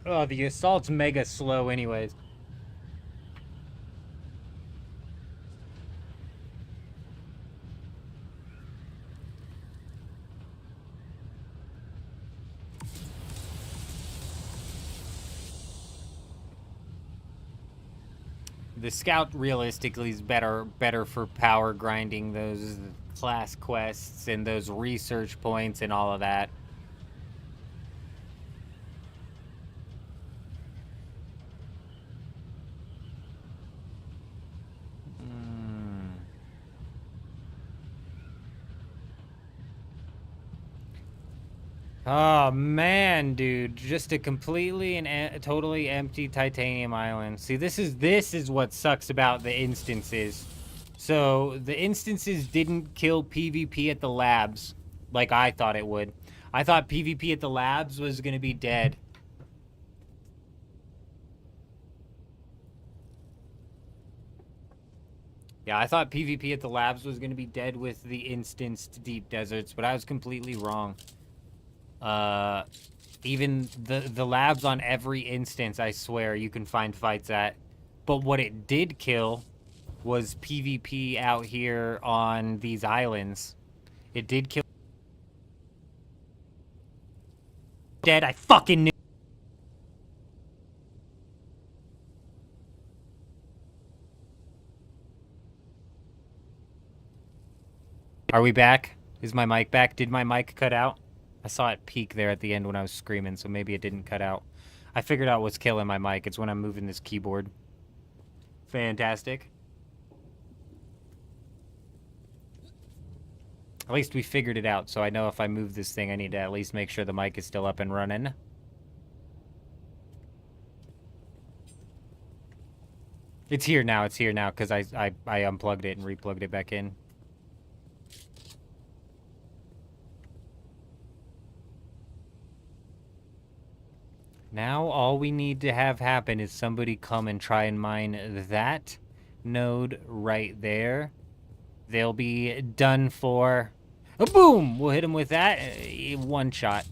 Oh, the assault's mega slow anyways. The scout realistically is better for power grinding those class quests and those research points and all of that. Oh man, dude, just a completely and totally empty titanium island. See, this is what sucks about the instances. So the instances didn't kill PvP at the labs like I thought it would. I thought PvP at the labs was gonna be dead. Yeah, I thought PvP at the labs was gonna be dead with the instanced deep deserts, but I was completely wrong. Even the labs on every instance, I swear, you can find fights at. But what it did kill was PvP out here on these islands. It did kill... Dead, I fucking knew... Are we back? Is my mic back? Did my mic cut out? I saw it peak there at the end when I was screaming, so maybe it didn't cut out. I figured out what's killing my mic. It's when I'm moving this keyboard. Fantastic. At least we figured it out, so I know if I move this thing, I need to at least make sure the mic is still up and running. It's here now, because I unplugged it and replugged it back in. Now all we need to have happen is somebody come and try and mine that node right there. They'll be done for. Oh, boom! We'll hit them with that. One shot.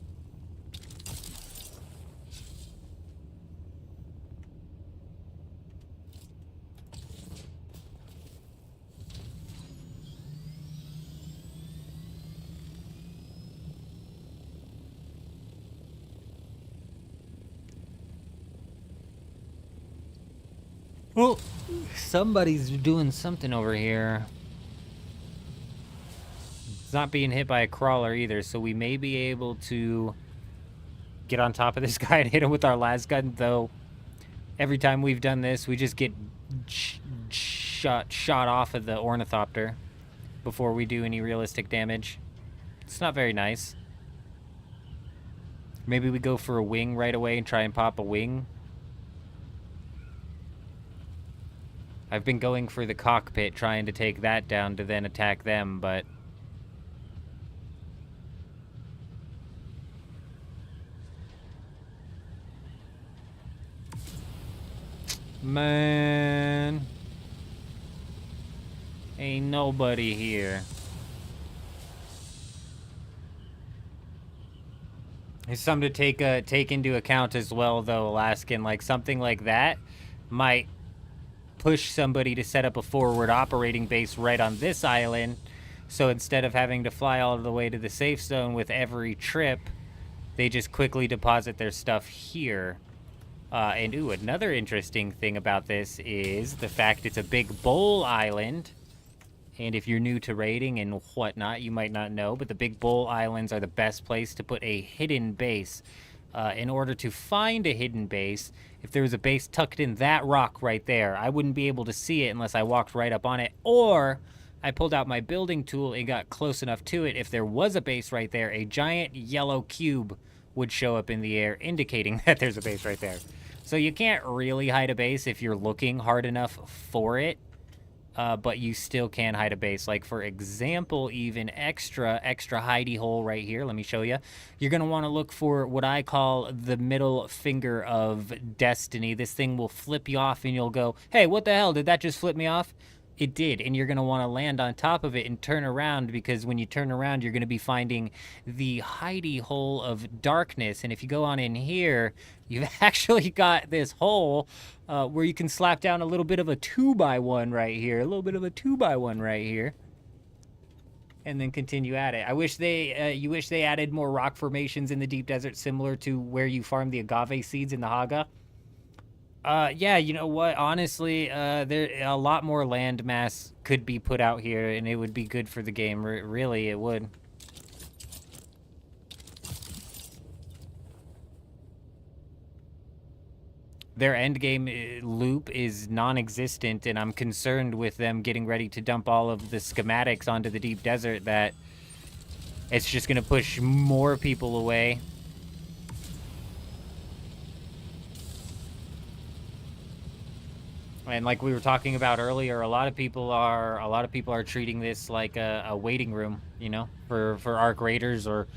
Well, somebody's doing something over here. It's not being hit by a crawler either, so we may be able to get on top of this guy and hit him with our las gun, though every time we've done this, we just get shot off of the ornithopter before we do any realistic damage. It's not very nice. Maybe we go for a wing right away and try and pop a wing. I've been going for the cockpit, trying to take that down to then attack them, but... Man... Ain't nobody here. There's something to take into account as well, though, Alaskan. Like, something like that might push somebody to set up a forward operating base right on this island, so instead of having to fly all the way to the safe zone with every trip, they just quickly deposit their stuff here. And ooh, another interesting thing about this is the fact it's a big bowl island, and if you're new to raiding and whatnot, you might not know, but the big bowl islands are the best place to put a hidden base in order to find a hidden base. If there was a base tucked in that rock right there, I wouldn't be able to see it unless I walked right up on it, or I pulled out my building tool and got close enough to it. If there was a base right there, a giant yellow cube would show up in the air, indicating that there's a base right there. So you can't really hide a base if you're looking hard enough for it, but you still can hide a base. Like, for example, even extra hidey hole right here. Let me show you. You're going to want to look for what I call the middle finger of destiny. This thing will flip you off and you'll go, hey, what the hell? Did that just flip me off? It did, and you're going to want to land on top of it and turn around, because when you turn around, you're going to be finding the hidey hole of darkness. And if you go on in here, you've actually got this hole where you can slap down a little bit of a 2x1 right here, a little bit of a 2x1 right here, and then continue at it. I wish you wish they added more rock formations in the deep desert, similar to where you farm the agave seeds in the Haga. Yeah, you know what? Honestly, there a lot more land mass could be put out here, and it would be good for the game. Really, it would. Their end game loop is non-existent, and I'm concerned with them getting ready to dump all of the schematics onto the deep desert that it's just going to push more people away. And like we were talking about earlier, a lot of people are treating this like a waiting room, you know, for Arc Raiders or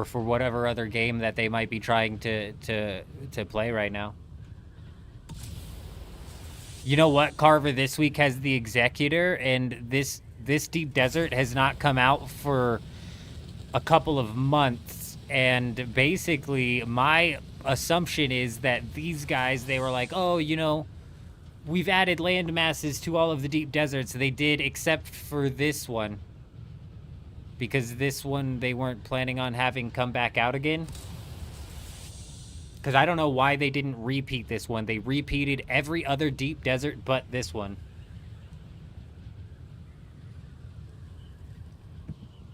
for whatever other game that they might be trying to play right now. You know what, Carver? This week has the Executor, and this deep desert has not come out for a couple of months. And basically, my assumption is that these guys, they were like, oh, you know, we've added land masses to all of the deep deserts. They did, except for this one. Because this one, they weren't planning on having come back out again. Because I don't know why they didn't repeat this one. They repeated every other deep desert but this one.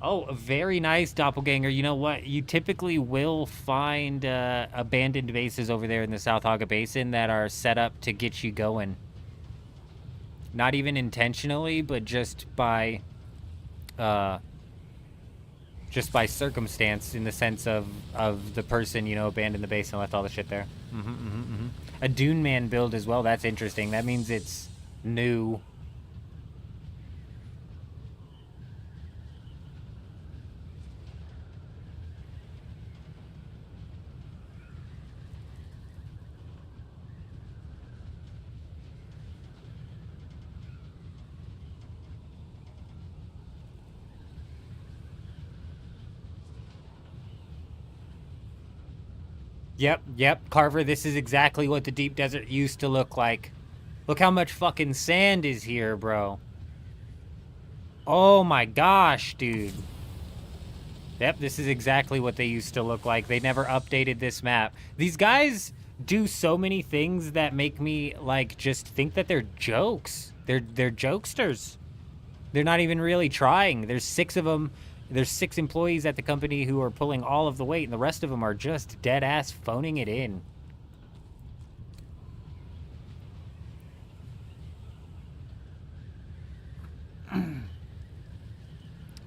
Oh, a very nice, Doppelganger. You know what? You typically will find abandoned bases over there in the South Haga Basin that are set up to get you going. Not even intentionally, but just by circumstance, in the sense of the person, you know, abandoned the base and left all the shit there. A Dune Man build as well. That's interesting. That means it's new. Yep, Carver, this is exactly what the deep desert used to look like. Look how much fucking sand is here, bro. Oh my gosh, dude. Yep, this is exactly what they used to look like. They never updated this map. These guys do so many things that make me, like, just think that they're jokes. They're jokesters. They're not even really trying. There's 6 of them. There's 6 employees at the company who are pulling all of the weight, and the rest of them are just dead-ass phoning it in.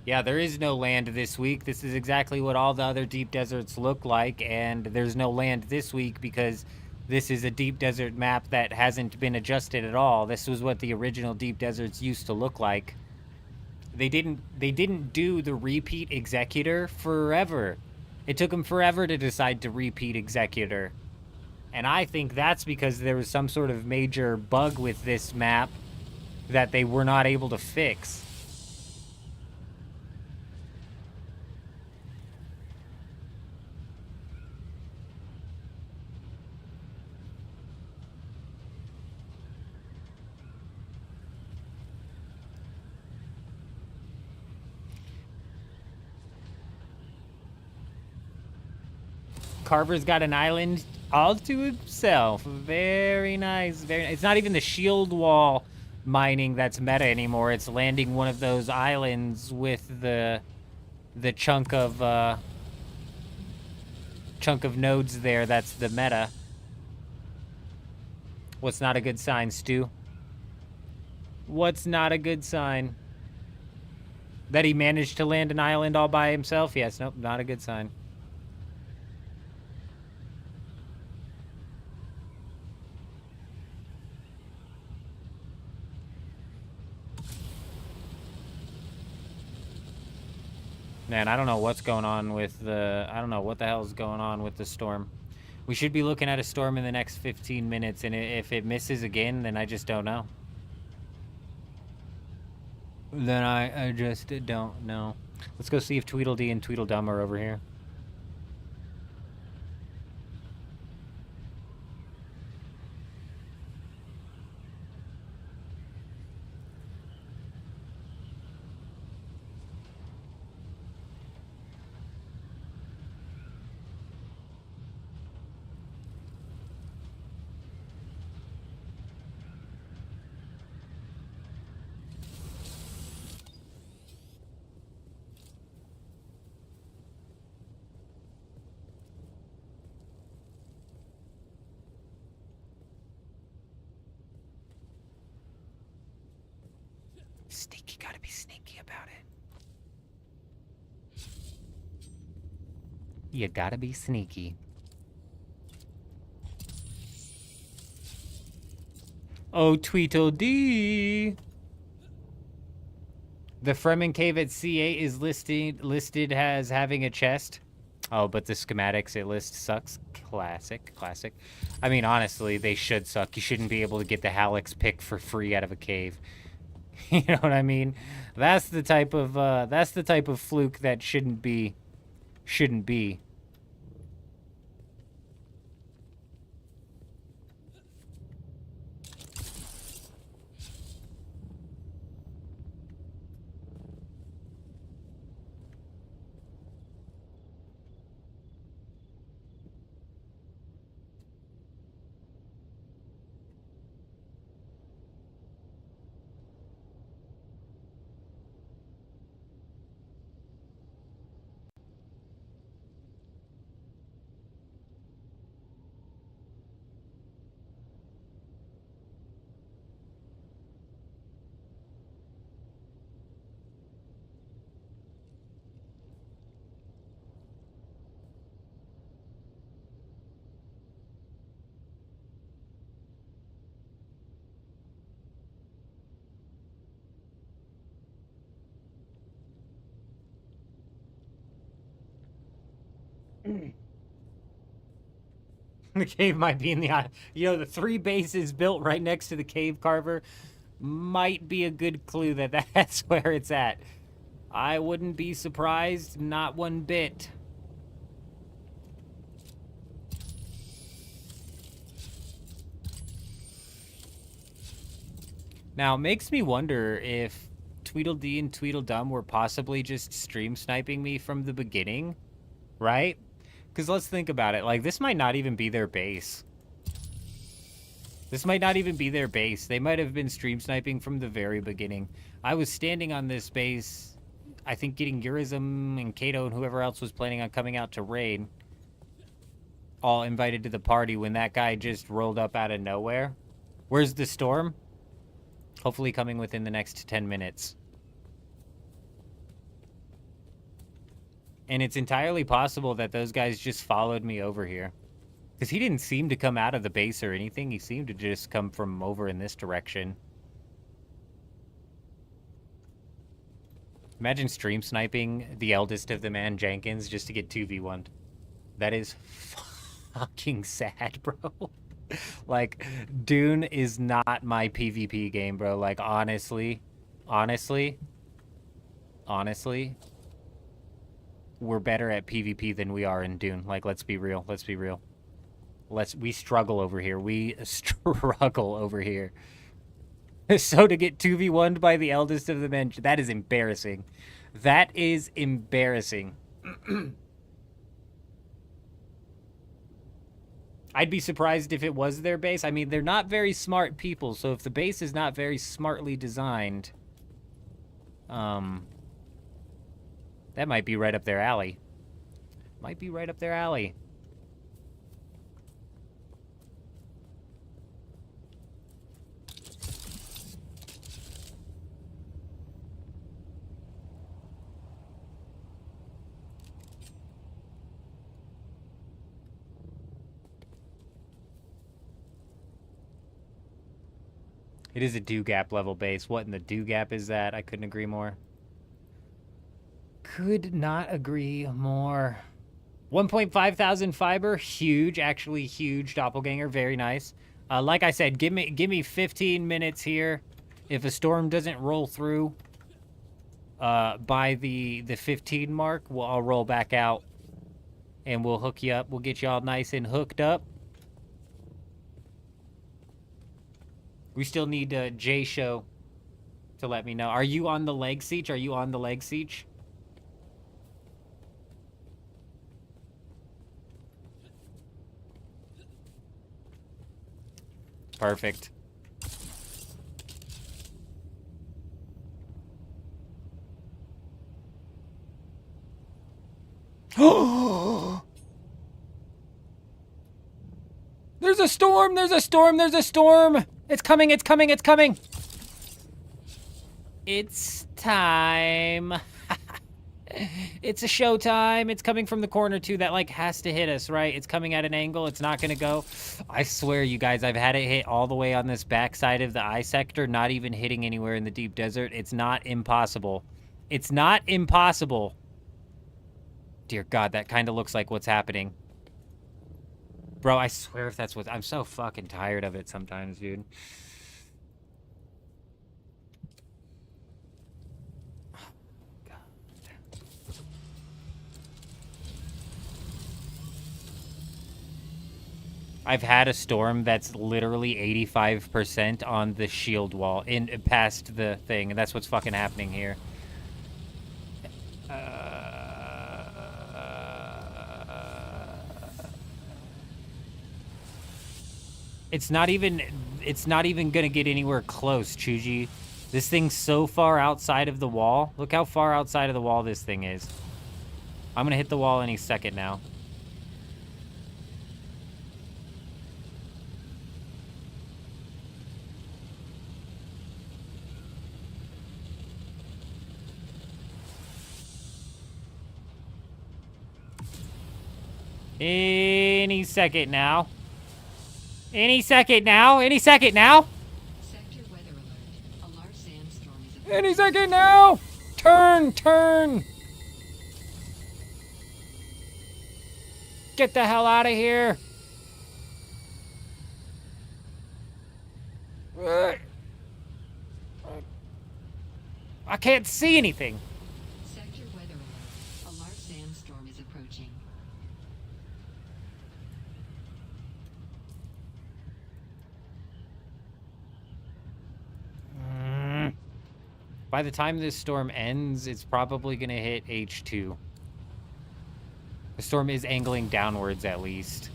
Yeah, there is no land this week. This is exactly what all the other deep deserts look like, and there's no land this week because this is a deep desert map that hasn't been adjusted at all. This was what the original deep deserts used to look like. They didn't do the repeat Executor forever. It took them forever to decide to repeat Executor. And I think that's because there was some sort of major bug with this map that they were not able to fix. Carver's got an island all to himself. Very nice, very nice. It's not even the shield wall mining that's meta anymore. It's landing one of those islands with the chunk of chunk of nodes there. That's the meta. What's not a good sign, Stu? What's not a good sign? That he managed to land an island all by himself? Yes, nope, not a good sign. Man, I don't know what's going on with the... I don't know what the hell's going on with the storm. We should be looking at a storm in the next 15 minutes, and if it misses again, then I just don't know. Then I just don't know. Let's go see if Tweedledee and Tweedledum are over here. Sneaky, gotta be sneaky about it. You gotta be sneaky. Oh, Tweedledee! The Fremen Cave at C8 is listed as having a chest. Oh, but the schematics it lists sucks. Classic. I mean, honestly, they should suck. You shouldn't be able to get the Hallex pick for free out of a cave. You know what I mean? That's the type of fluke that shouldn't be. The cave might be in the... You know, the 3 bases built right next to the cave carver might be a good clue that that's where it's at. I wouldn't be surprised, not one bit. Now, it makes me wonder if Tweedledee and Tweedledum were possibly just stream sniping me from the beginning, right? Because let's think about it. Like, this might not even be their base. This might not even be their base. They might have been stream sniping from the very beginning. I was standing on this base, I think getting Urism and Kato and whoever else was planning on coming out to raid, all invited to the party when that guy just rolled up out of nowhere. Where's the storm? Hopefully coming within the next 10 minutes. And it's entirely possible that those guys just followed me over here. Because he didn't seem to come out of the base or anything. He seemed to just come from over in this direction. Imagine stream sniping the eldest of the man Jenkins just to get 2v1'd. That is fucking sad, bro. Like, Dune is not my PvP game, bro. Like, honestly, we're better at PvP than we are in Dune. Like, let's be real. We struggle over here. So to get 2v1'd by the eldest of the men, that is embarrassing. I'd be surprised if it was their base. I mean, they're not very smart people, so if the base is not very smartly designed, that might be right up their alley. It is a do-gap level base. What in the do-gap is that? I couldn't agree more. Could not agree more. 1.5 thousand fiber, huge, actually huge doppelganger, very nice. Like I said, give me 15 minutes here. If a storm doesn't roll through by the 15 mark, I'll roll back out and we'll hook you up. We'll get you all nice and hooked up. We still need J Show to let me know. Are you on the leg siege? Are you on the leg siege? Perfect. There's a storm! There's a storm! There's a storm! It's coming! It's coming! It's coming! It's time. It's a show time. It's coming from the corner too. That like has to hit us, right? It's coming at an angle. It's not gonna go. I swear, you guys, I've had it hit all the way on this backside of the eye sector, not even hitting anywhere in the deep desert. It's not impossible. It's not impossible. Dear God, that kind of looks like what's happening. Bro, I swear if that's what... I'm so fucking tired of it sometimes, dude. I've had a storm that's literally 85% on the shield wall in past the thing, and that's what's fucking happening here. It's not even gonna get anywhere close, Chuji. This thing's so far outside of the wall. Look how far outside of the wall this thing is. I'm gonna hit the wall any second now. Any second now. Any second now. Any second now. Sector weather alert. A large sandstorm is Any second now. Turn, turn. Get the hell out of here. I can't see anything. Sector weather alert. A large sandstorm is approaching. By the time this storm ends, it's probably going to hit H2. The storm is angling downwards, at least.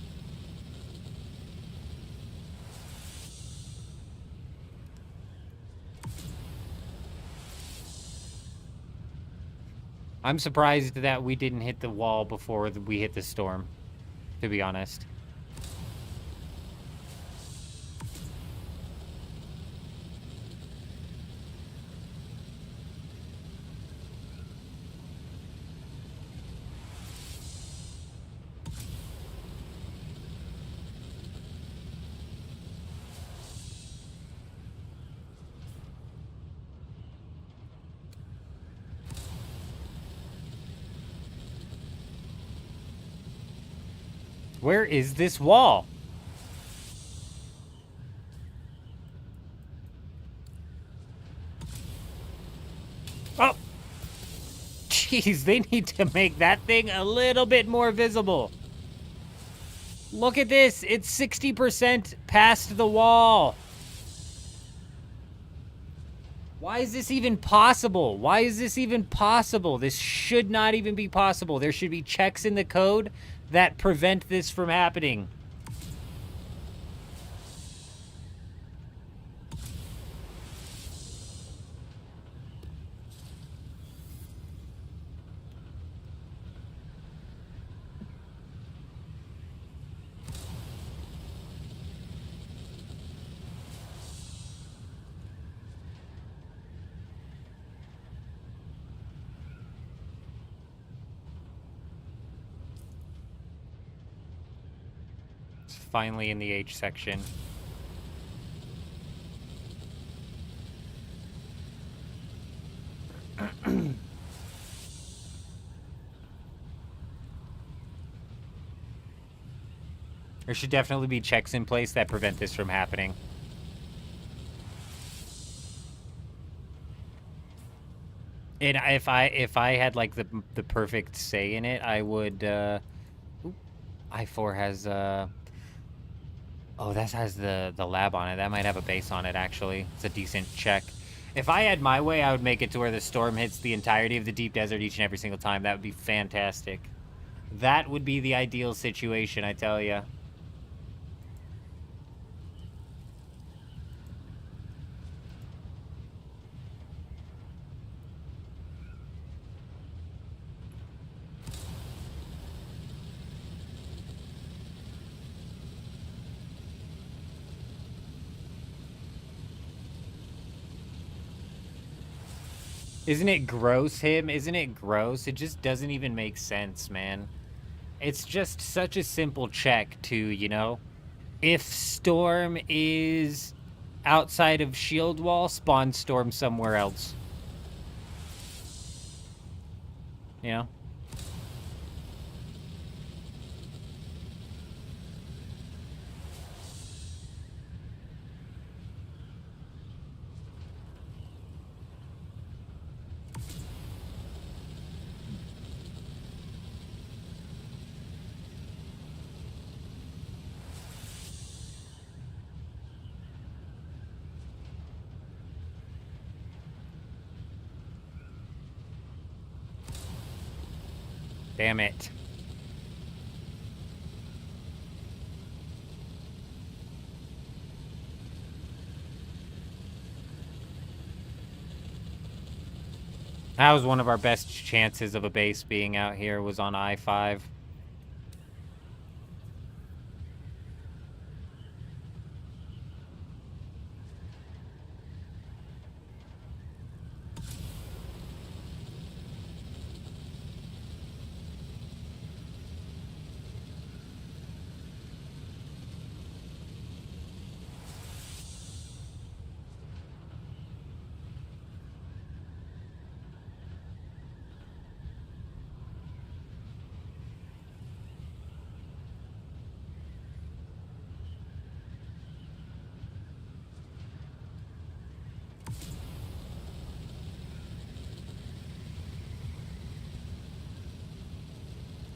I'm surprised that we didn't hit the wall before we hit the storm, to be honest. Where is this wall? Oh! Jeez, they need to make that thing a little bit more visible. Look at this. It's 60% past the wall. Why is this even possible? Why is this even possible? This should not even be possible. There should be checks in the code that prevent this from happening. Finally in the H section. There should definitely be checks in place that prevent this from happening. And if I had like the perfect say in it, I would. I4 has oh, that has the lab on it. That might have a base on it, actually. It's a decent check. If I had my way, I would make it to where the storm hits the entirety of the deep desert each and every single time. That would be fantastic. That would be the ideal situation, I tell ya. Isn't it gross, him? Isn't it gross? It just doesn't even make sense, man. It's just such a simple check to, you know, if storm is outside of shield wall, spawn storm somewhere else. You know? Damn it. That was one of our best chances of a base being out here, was on I-5.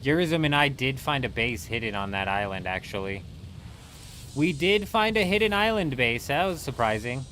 Yurizum and I did find a base hidden on that island, actually. We did find a hidden island base. That was surprising.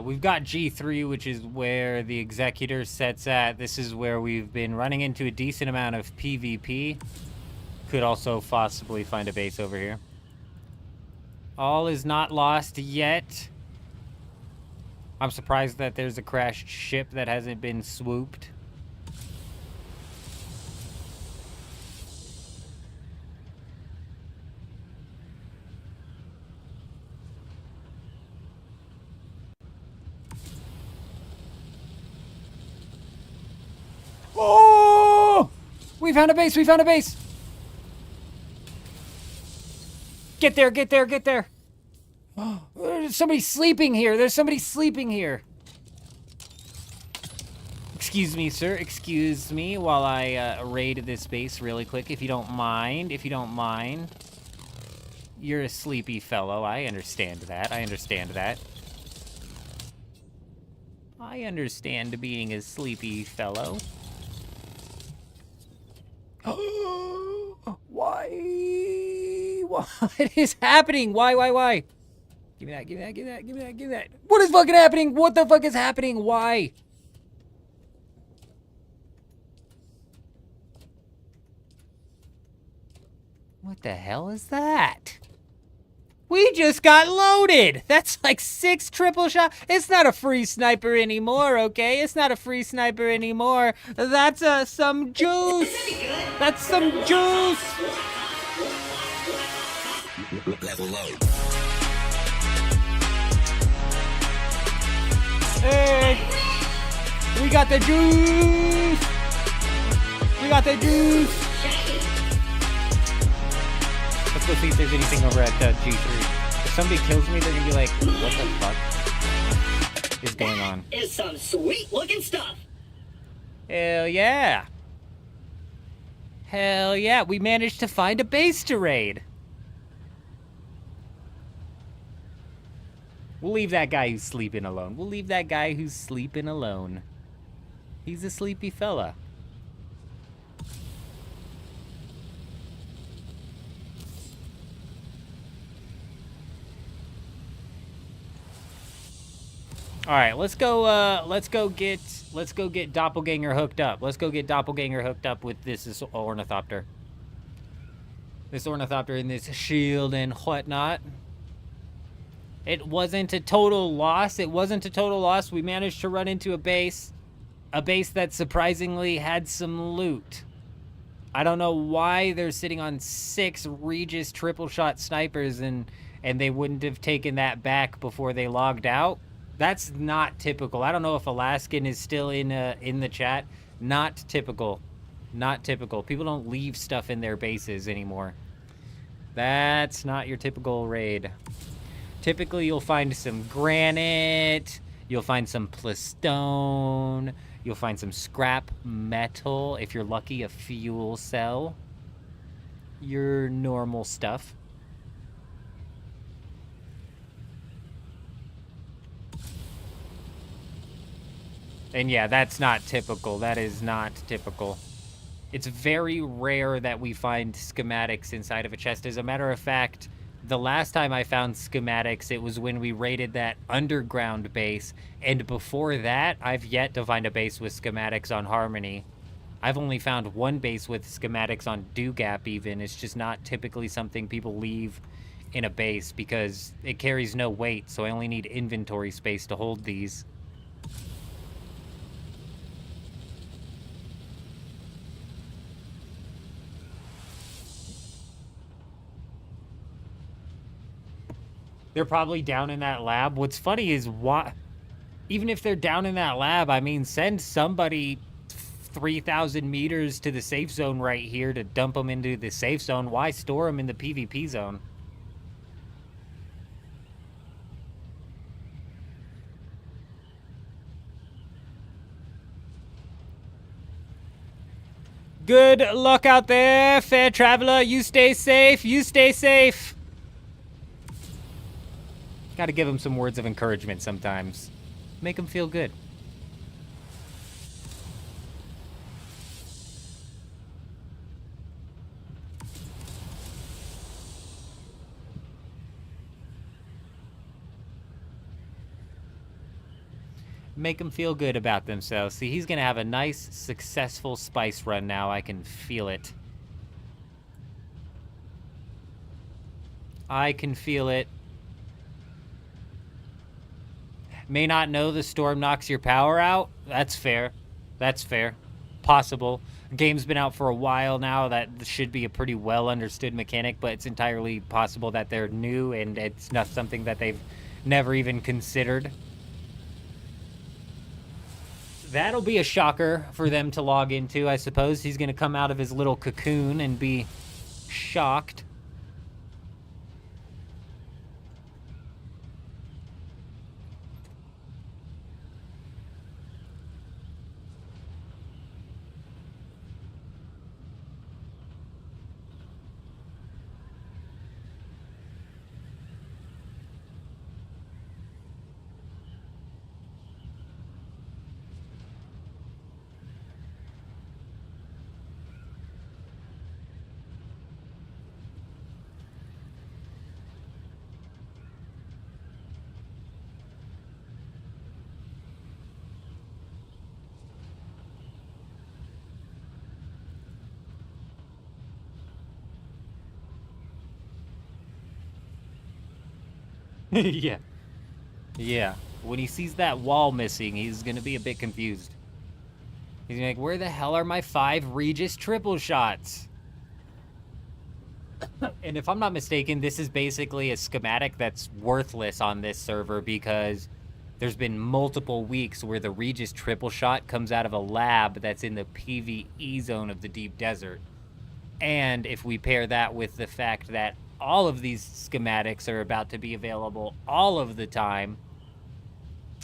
We've got G3, which is where the Executor sets at. This is where we've been running into a decent amount of PvP. Could also possibly find a base over here. All is not lost yet. I'm surprised that there's a crashed ship that hasn't been swooped. Oh! We found a base! We found a base! Get there! Get there! Get there! There's somebody sleeping here! There's somebody sleeping here! Excuse me, sir. Excuse me while I raid this base really quick, if you don't mind. If you don't mind. You're a sleepy fellow. I understand that. I understand that. I understand being a sleepy fellow. Why? What is happening? Why? Give me that, give me that, give me that, give me that, give me that. What is fucking happening? What the fuck is happening? Why? What the hell is that? We just got loaded! That's like 6 triple shot. It's not a free sniper anymore, okay? It's not a free sniper anymore. That's some juice! That's some juice! Level low. Hey! We got the juice! We got the juice! Let's go see if there's anything over at G3. If somebody kills me, they're gonna be like, what the fuck is going on? Is some sweet looking stuff. Hell yeah! Hell yeah, we managed to find a base to raid! We'll leave that guy who's sleeping alone. We'll leave that guy who's sleeping alone. He's a sleepy fella. All right, let's go get Doppelganger hooked up. Let's go get Doppelganger hooked up with this ornithopter. This ornithopter and this shield and whatnot. It wasn't a total loss. It wasn't a total loss. We managed to run into a base that surprisingly had some loot. I don't know why they're sitting on 6 Regis triple shot snipers and they wouldn't have taken that back before they logged out. That's not typical. I don't know if Alaskan is still in the chat. Not typical. Not typical. People don't leave stuff in their bases anymore. That's not your typical raid. Typically, you'll find some granite. You'll find some plastone. You'll find some scrap metal. If you're lucky, a fuel cell. Your normal stuff. And yeah, that's not typical. That is not typical. It's very rare that we find schematics inside of a chest. As a matter of fact, the last time I found schematics, it was when we raided that underground base. And before that, I've yet to find a base with schematics on Harmony. I've only found one base with schematics on Dewgap even. It's just not typically something people leave in a base because it carries no weight, so I only need inventory space to hold these. They're probably down in that lab. What's funny is even if they're down in that lab, I mean, send somebody 3,000 meters to the safe zone right here to dump them into the safe zone. Why store them in the PvP zone? Good luck out there, fair traveler. You stay safe. You stay safe. Gotta give them some words of encouragement sometimes. Make them feel good. Make them feel good about themselves. See, he's gonna have a nice, successful spice run now. I can feel it. I can feel it. May not know the storm knocks your power out. That's fair. That's fair. Possible. The game's been out for a while now. That should be a pretty well understood mechanic, but it's entirely possible that they're new and it's not something that they've never even considered. That'll be a shocker for them to log into, I suppose. He's going to come out of his little cocoon and be shocked. Yeah. Yeah. When he sees that wall missing, he's going to be a bit confused. He's like, where the hell are my 5 Regis triple shots? And if I'm not mistaken, this is basically a schematic that's worthless on this server because there's been multiple weeks where the Regis triple shot comes out of a lab that's in the PvE zone of the deep desert. And if we pair that with the fact that all of these schematics are about to be available all of the time,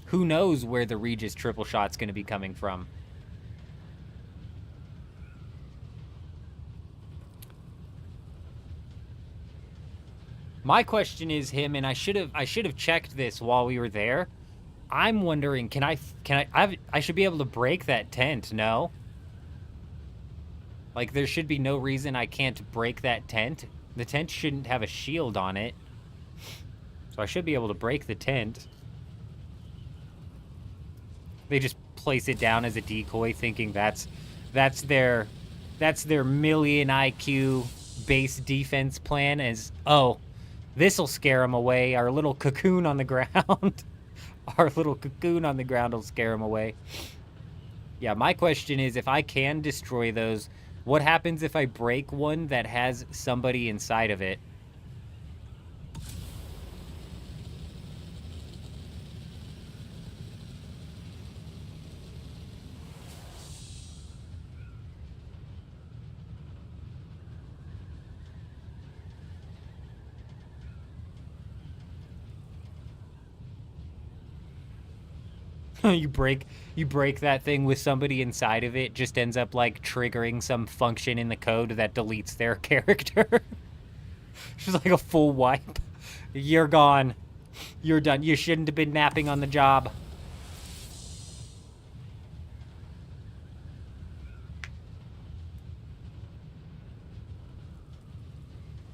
who knows where the Regis triple shot's going to be coming from. My question is him, and I should have checked this while we were there. I'm wondering, I should be able to break that tent, no? Like, there should be no reason I can't break that tent. The tent shouldn't have a shield on it. So I should be able to break the tent. They just place it down as a decoy, thinking that's their million IQ base defense plan is, oh, this'll scare them away. Our little cocoon on the ground. Our little cocoon on the ground will scare them away. Yeah, my question is, if I can destroy those, what happens if I break one that has somebody inside of it? you break that thing with somebody inside of it, just ends up like triggering some function in the code that deletes their character. Just like a full wipe. You're gone. You're done. You shouldn't have been napping on the job.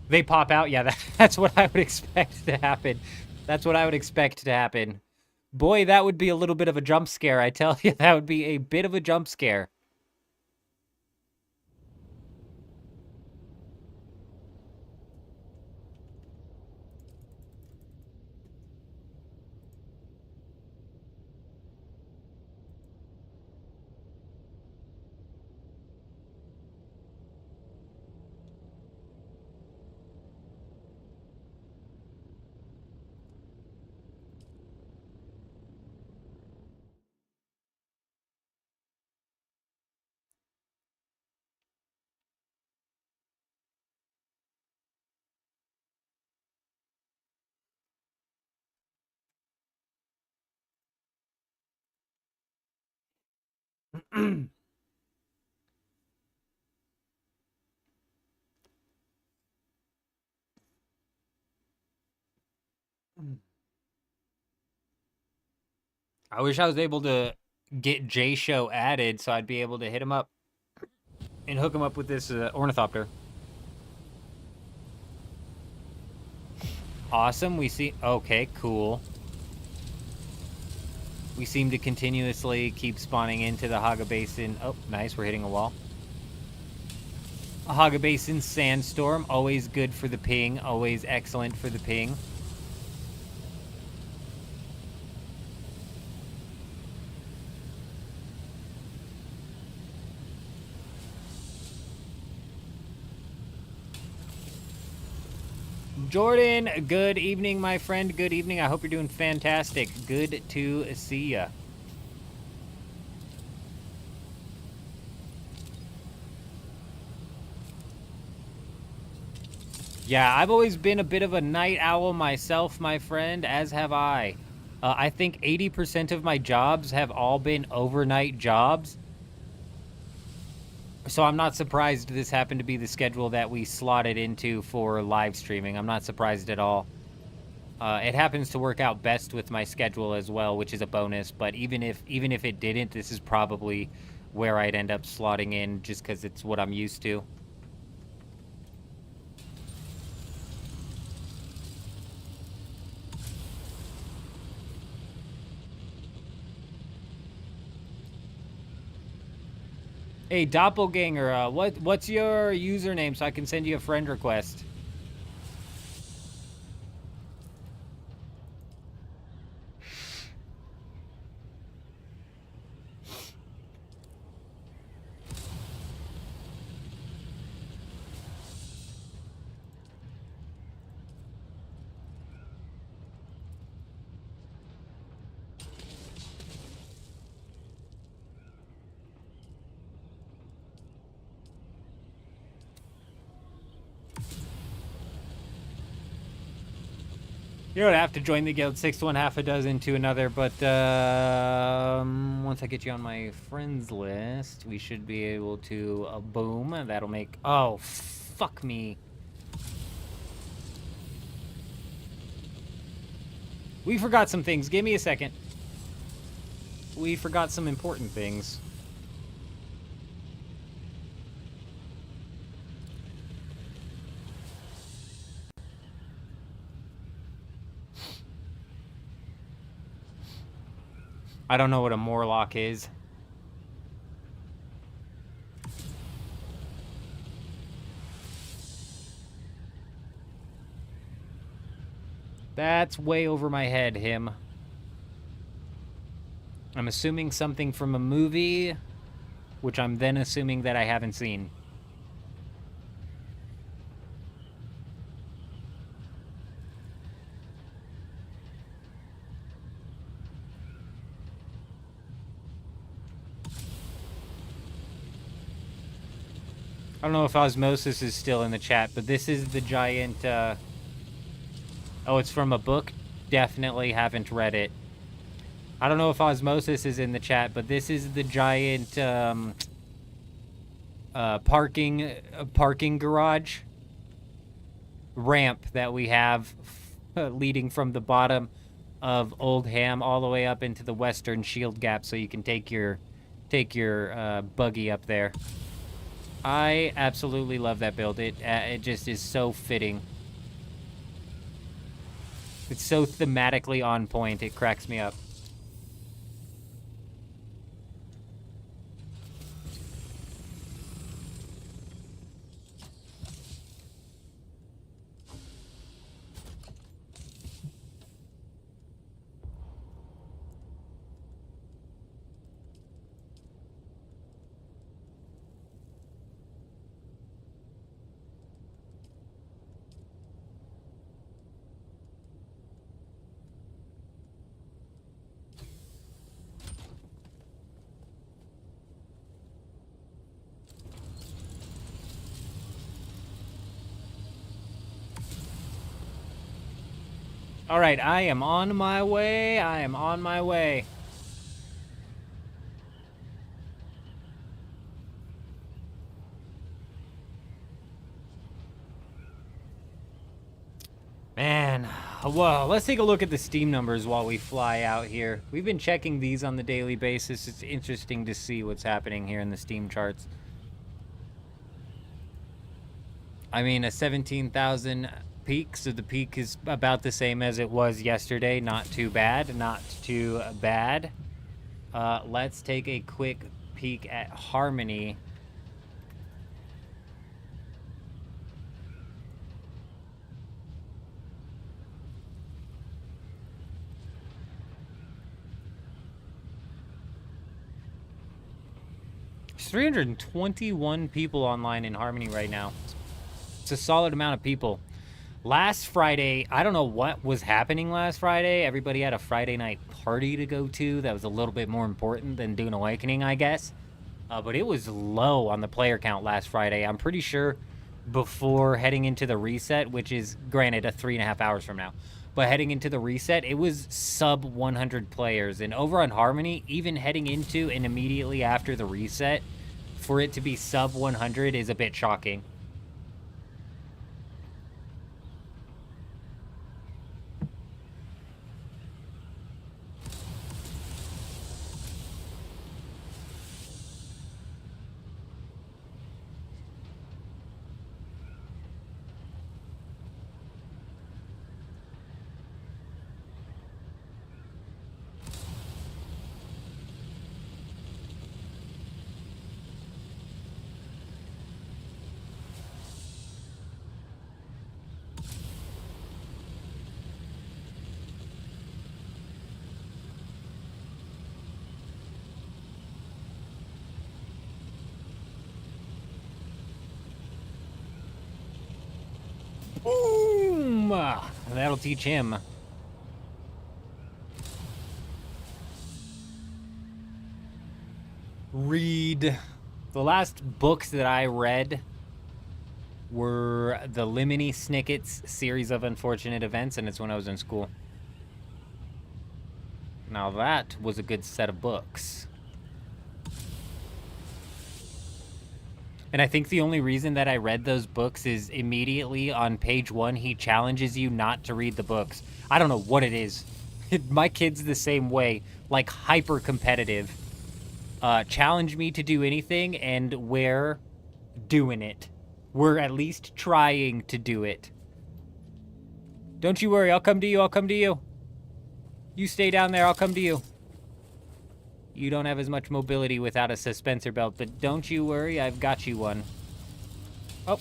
They pop out. Yeah, that's what I would expect to happen. That's what I would expect to happen. Boy, that would be a little bit of a jump scare, I tell you. That would be a bit of a jump scare. I wish I was able to get J-Show added so I'd be able to hit him up and hook him up with this ornithopter. Awesome. We see... Okay, cool. We seem to continuously keep spawning into the Haga Basin. Oh, nice. We're hitting a wall. A Haga Basin Sandstorm. Always good for the ping. Always excellent for the ping. Jordan, good evening, my friend. Good evening. I hope you're doing fantastic. Good to see ya. Yeah, I've always been a bit of a night owl myself, my friend, as have I. I think 80% of my jobs have all been overnight jobs. So I'm not surprised this happened to be the schedule that we slotted into for live streaming. I'm not surprised at all. It happens to work out best with my schedule as well, which is a bonus. But even if it didn't, this is probably where I'd end up slotting in just because it's what I'm used to. Hey, Doppelganger, what's your username so I can send you a friend request? You don't have to join the guild. 6 to 1, half a dozen to another. But once I get you on my friends list, we should be able to boom. That'll make. Oh, fuck me. We forgot some things. Give me a second. We forgot some important things. I don't know what a Morlock is. That's way over my head, him. I'm assuming something from a movie, which I'm then assuming that I haven't seen. I don't know if Osmosis is still in the chat, but this is the giant, Oh, it's from a book? Definitely haven't read it. I don't know if Osmosis is in the chat, but this is the giant, parking garage ramp that we have leading from the bottom of Old Ham all the way up into the western shield gap, so you can take your buggy up there. I absolutely love that build. It just is so fitting. It's so thematically on point. It cracks me up. All right, I am on my way. I am on my way. Man, well, let's take a look at the Steam numbers while we fly out here. We've been checking these on the daily basis. It's interesting to see what's happening here in the Steam charts. I mean, a 17,000 peak, so the peak is about the same as it was yesterday. Not too bad, not too bad. Let's take a quick peek at Harmony. There's 321 people online in Harmony right now. It's a solid amount of people. Last Friday, I don't know what was happening last Friday. Everybody had a Friday night party to go to that was a little bit more important than Dune Awakening, I guess. But it was low on the player count last Friday. I'm pretty sure before heading into the reset, which is, granted, 3.5 hours from now. But heading into the reset, it was sub 100 players. And over on Harmony, even heading into and immediately after the reset, for it to be sub 100 is a bit shocking. Boom! That'll teach him. Read. The last books that I read were the Lemony Snicket's Series of Unfortunate Events, and it's when I was in school. Now that was a good set of books. And I think the only reason that I read those books is immediately on page 1, he challenges you not to read the books. I don't know what it is. My kid's the same way, like hyper competitive. Challenge me to do anything, and we're doing it. We're at least trying to do it. Don't you worry, I'll come to you, I'll come to you. You stay down there, I'll come to you. You don't have as much mobility without a suspensor belt, but don't you worry, I've got you one. Oh.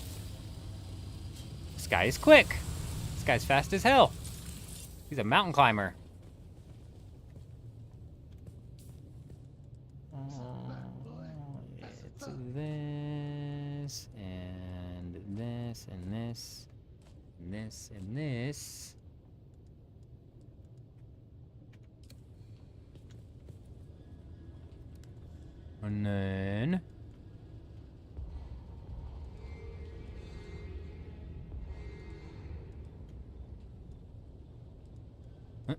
This guy is quick. This guy's fast as hell. He's a mountain climber. It's this, and this, and this, and this, and this. And then... Huh?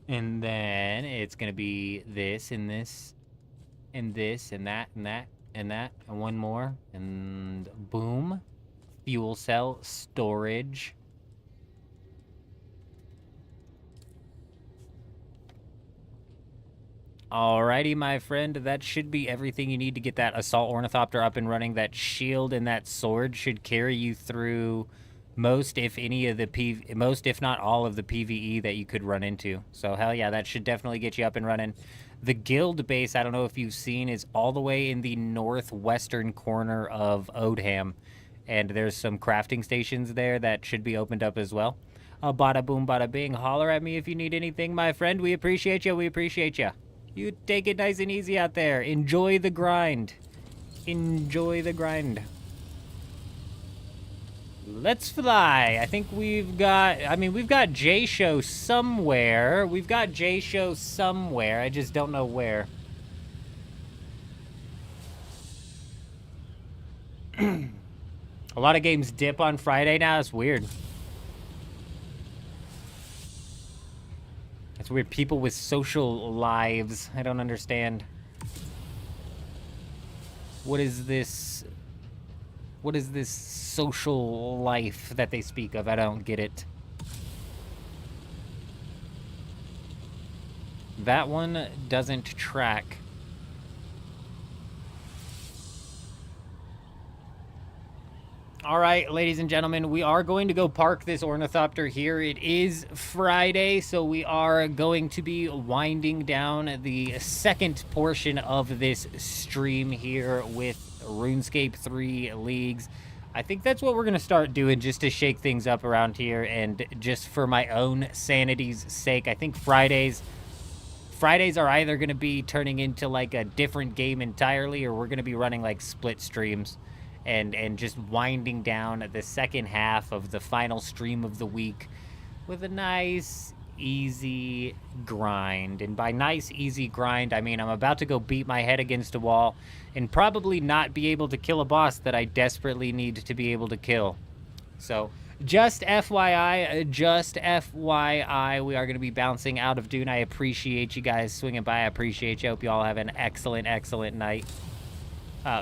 And then it's gonna be this and this. And this, and that, and that, and that, and one more, and boom. Fuel cell storage. Alrighty, my friend, that should be everything you need to get that assault ornithopter up and running. That shield and that sword should carry you through most, if any of the most, if not all of the PvE that you could run into. So hell yeah, that should definitely get you up and running. The guild base, I don't know if you've seen, is all the way in the northwestern corner of Odham. And there's some crafting stations there that should be opened up as well. Bada boom, bada bing. Holler at me if you need anything, my friend. We appreciate you. We appreciate you. You take it nice and easy out there. Enjoy the grind. Enjoy the grind. Let's fly. I think we've got, we've got J-Show somewhere. We've got J-Show somewhere. I just don't know where. A lot of games dip on Friday now. It's weird. It's weird. People with social lives. I don't understand. What is this? What is this social life that they speak of? I don't get it. That one doesn't track. All right, ladies and gentlemen, we are going to go park this ornithopter here. It is Friday, so we are going to be winding down the second portion of this stream here with RuneScape 3 leagues. I think that's what we're going to start doing just to shake things up around here, and just for my own sanity's sake. I think Fridays are either going to be turning into like a different game entirely, or we're going to be running like split streams and just winding down the second half of the final stream of the week with a nice easy grind. And by nice easy grind, I mean I'm about to go beat my head against a wall and probably not be able to kill a boss that I desperately need to be able to kill. So just FYI, we are going to be bouncing out of Dune. I appreciate you guys swinging by. I appreciate you. Hope you all have an excellent night.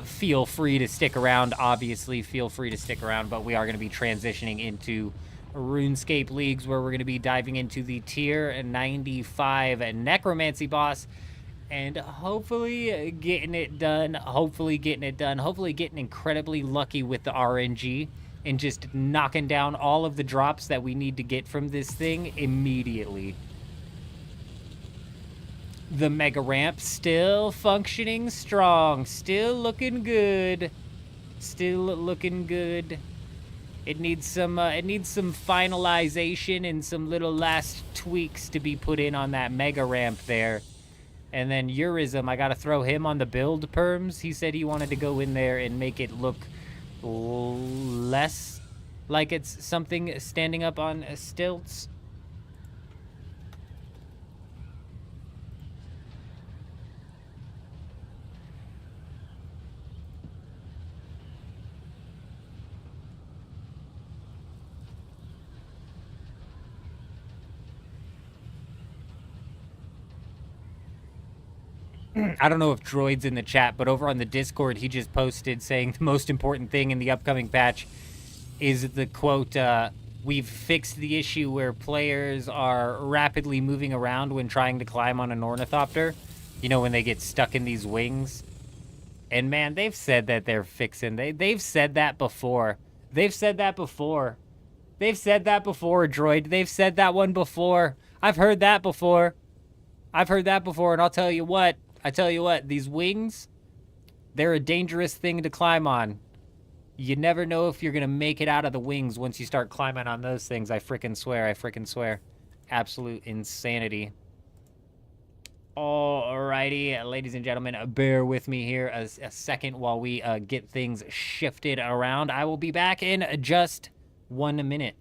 Feel free to stick around, obviously. Feel free to stick around, but we are going to be transitioning into RuneScape leagues, where we're going to be diving into the tier 95 necromancy boss and hopefully getting it done. Hopefully getting incredibly lucky with the RNG and just knocking down all of the drops that we need to get from this thing immediately. The mega ramp still functioning strong, still looking good, It needs some finalization and some little last tweaks to be put in on that mega ramp there. And then Eurism, I gotta throw him on the build perms. He said he wanted to go in there and make it look less like it's something standing up on stilts. I don't know if Droid's in the chat, but over on the Discord, he just posted saying the most important thing in the upcoming patch is the quote, we've fixed the issue where players are rapidly moving around when trying to climb on an ornithopter. You know, when they get stuck in these wings. And man, they've said that they're fixing. They've said that before. They've said that before. They've said that before, Droid. They've said that one before. I've heard that before. I've heard that before, and I'll tell you what. These wings, they're a dangerous thing to climb on. You never know if you're going to make it out of the wings once you start climbing on those things. I frickin' swear. Absolute insanity. Alrighty, ladies and gentlemen, bear with me here a second while we get things shifted around. I will be back in just 1 minute.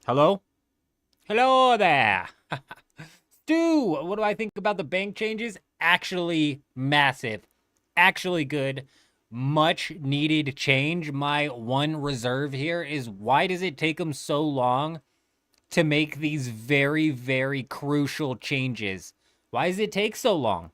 Hello? Hello there. Stu, what do I think about the bank changes? Actually massive. Actually good. Much needed change. My one reserve here is why does it take them so long to make these very, very crucial changes? Why does it take so long?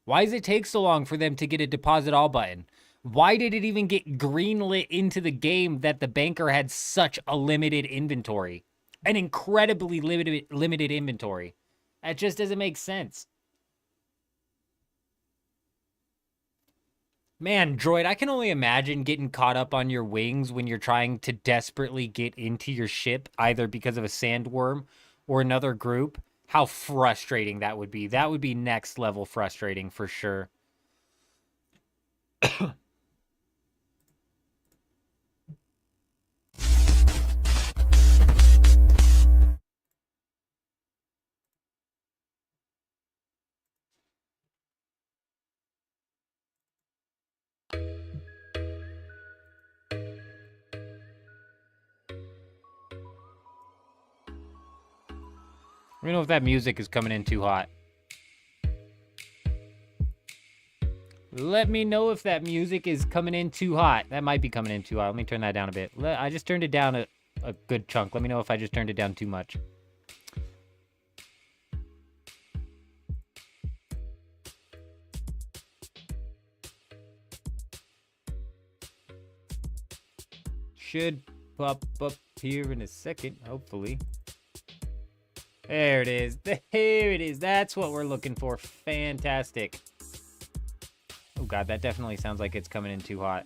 Why does it take so long for them to get a deposit all button? Why did it even get greenlit into the game that the banker had such a limited inventory? An incredibly limited inventory. That just doesn't make sense. Man, Droid, I can only imagine getting caught up on your wings when you're trying to desperately get into your ship, either because of a sandworm or another group. How frustrating that would be. That would be next level frustrating for sure. Let me know if that music is coming in too hot. Let me know if that music is coming in too hot. That might be coming in too hot. Let me turn that down a bit. I just turned it down a good chunk. Let me know if I just turned it down too much. Should pop up here in a second, hopefully. There it is. There it is. That's what we're looking for. Fantastic. Oh god, that definitely sounds like it's coming in too hot.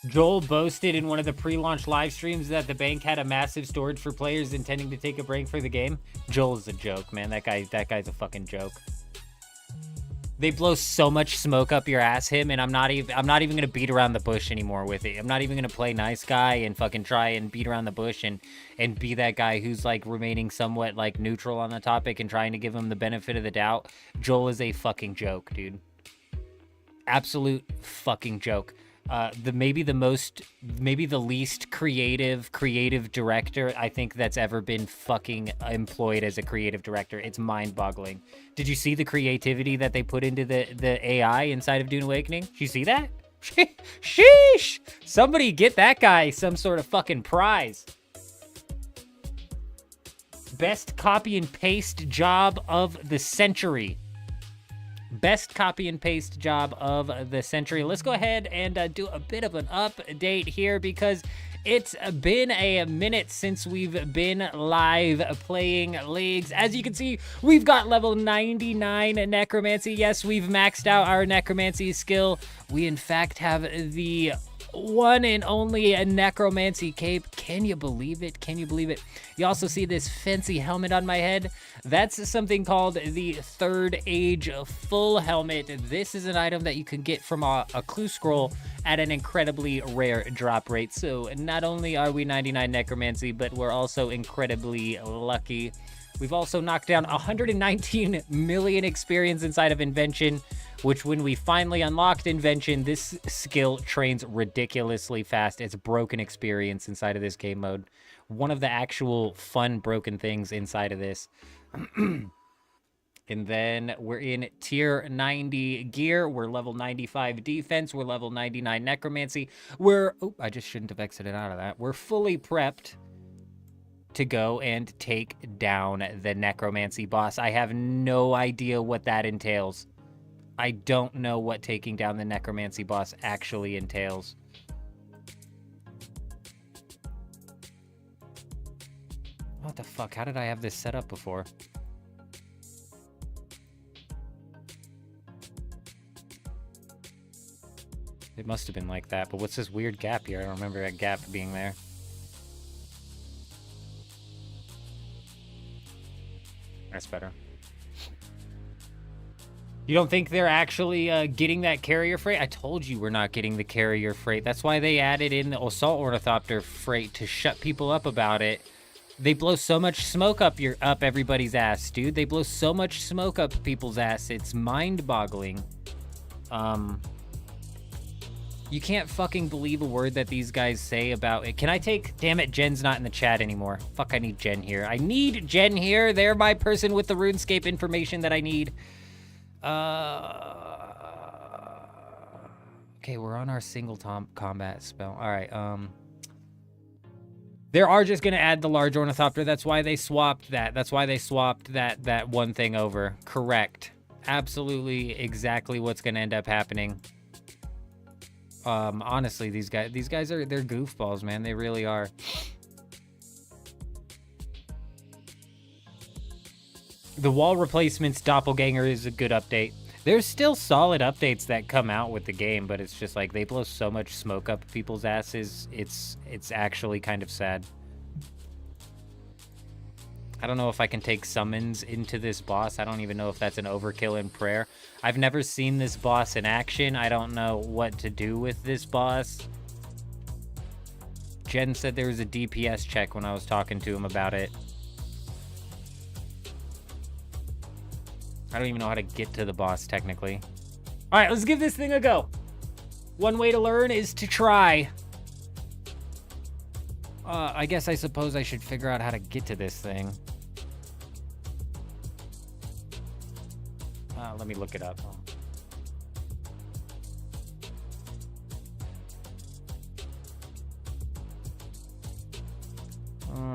Joel boasted in one of the pre-launch live streams that the bank had a massive storage for players intending to take a break for the game. Joel's a joke, man. That guy's a fucking joke. They blow so much smoke up your ass, him, and I'm not even gonna beat around the bush anymore with it. I'm not even gonna play nice guy and fucking try and beat around the bush and be that guy who's like remaining somewhat like neutral on the topic and trying to give him the benefit of the doubt. Joel is a fucking joke, dude. Absolute fucking joke. Maybe the least creative director I think that's ever been fucking employed as a creative director. It's mind-boggling. Did you see the creativity that they put into the AI inside of Dune Awakening? Did you see that? Sheesh! Somebody get that guy some sort of fucking prize. Best copy and paste job of the century. Best copy and paste job of the century. Let's go ahead and do a bit of an update here because it's been a minute since we've been live playing leagues. As you can see, we've got level 99 necromancy. Yes, we've maxed out our necromancy skill. We in fact have the one and only a necromancy cape. Can you believe it? Can you believe it? You also see this fancy helmet on my head. That's something called the Third Age full helmet. This is an item that you can get from a clue scroll at an incredibly rare drop rate. So not only are we 99 necromancy, but we're also incredibly lucky. We've also knocked down 119 million experience inside of Invention, which when we finally unlocked Invention, this skill trains ridiculously fast. It's broken experience inside of this game mode. One of the actual fun broken things inside of this. And then we're in tier 90 gear. We're level 95 defense. We're level 99 necromancy. I just shouldn't have exited out of that. We're fully prepped to go and take down the necromancy boss. I have no idea what that entails. I don't know what taking down the necromancy boss actually entails. What the fuck? How did I have this set up before? It must have been like that, but what's this weird gap here? I don't remember that gap being there. That's better. You don't think they're actually getting that carrier freight? I told you we're not getting the carrier freight. That's why they added in the assault ornithopter freight to shut people up about it. They blow so much smoke up everybody's ass, dude. They blow so much smoke up people's ass. It's mind-boggling. You can't fucking believe a word that these guys say about it. Can I take... Damn it, Jen's not in the chat anymore. Fuck, I need Jen here. I need Jen here. They're my person with the RuneScape information that I need. Okay, we're on our single combat spell. All right, they are just going to add the large ornithopter. That's why they swapped that. That's why they swapped that one thing over. Correct. Absolutely exactly what's going to end up happening. Honestly, these guys are, they're goofballs, man. They really are. The wall replacements Doppelganger is a good update. There's still solid updates that come out with the game, but it's just like they blow so much smoke up people's asses. It's actually kind of sad. I don't know if I can take summons into this boss. I don't even know if that's an overkill in prayer. I've never seen this boss in action. I don't know what to do with this boss. Jen said there was a DPS check when I was talking to him about it. I don't even know how to get to the boss, technically. All right, let's give this thing a go. One way to learn is to try. I guess I suppose I should figure out how to get to this thing. Let me look it up.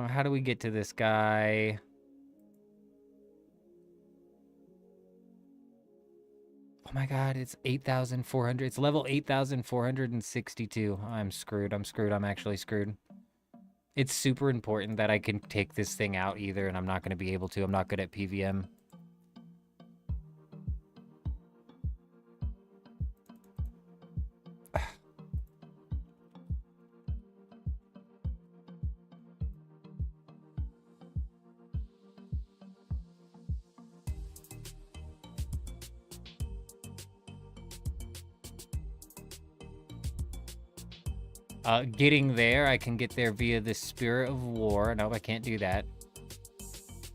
How do we get to this guy? Oh my god, it's 8,400. It's level 8,462. I'm screwed. I'm screwed. I'm actually screwed. It's super important that I can take this thing out either, and I'm not going to be able to. I'm not good at PVM. Getting there, I can get there via the Spirit of War. No, I can't do that.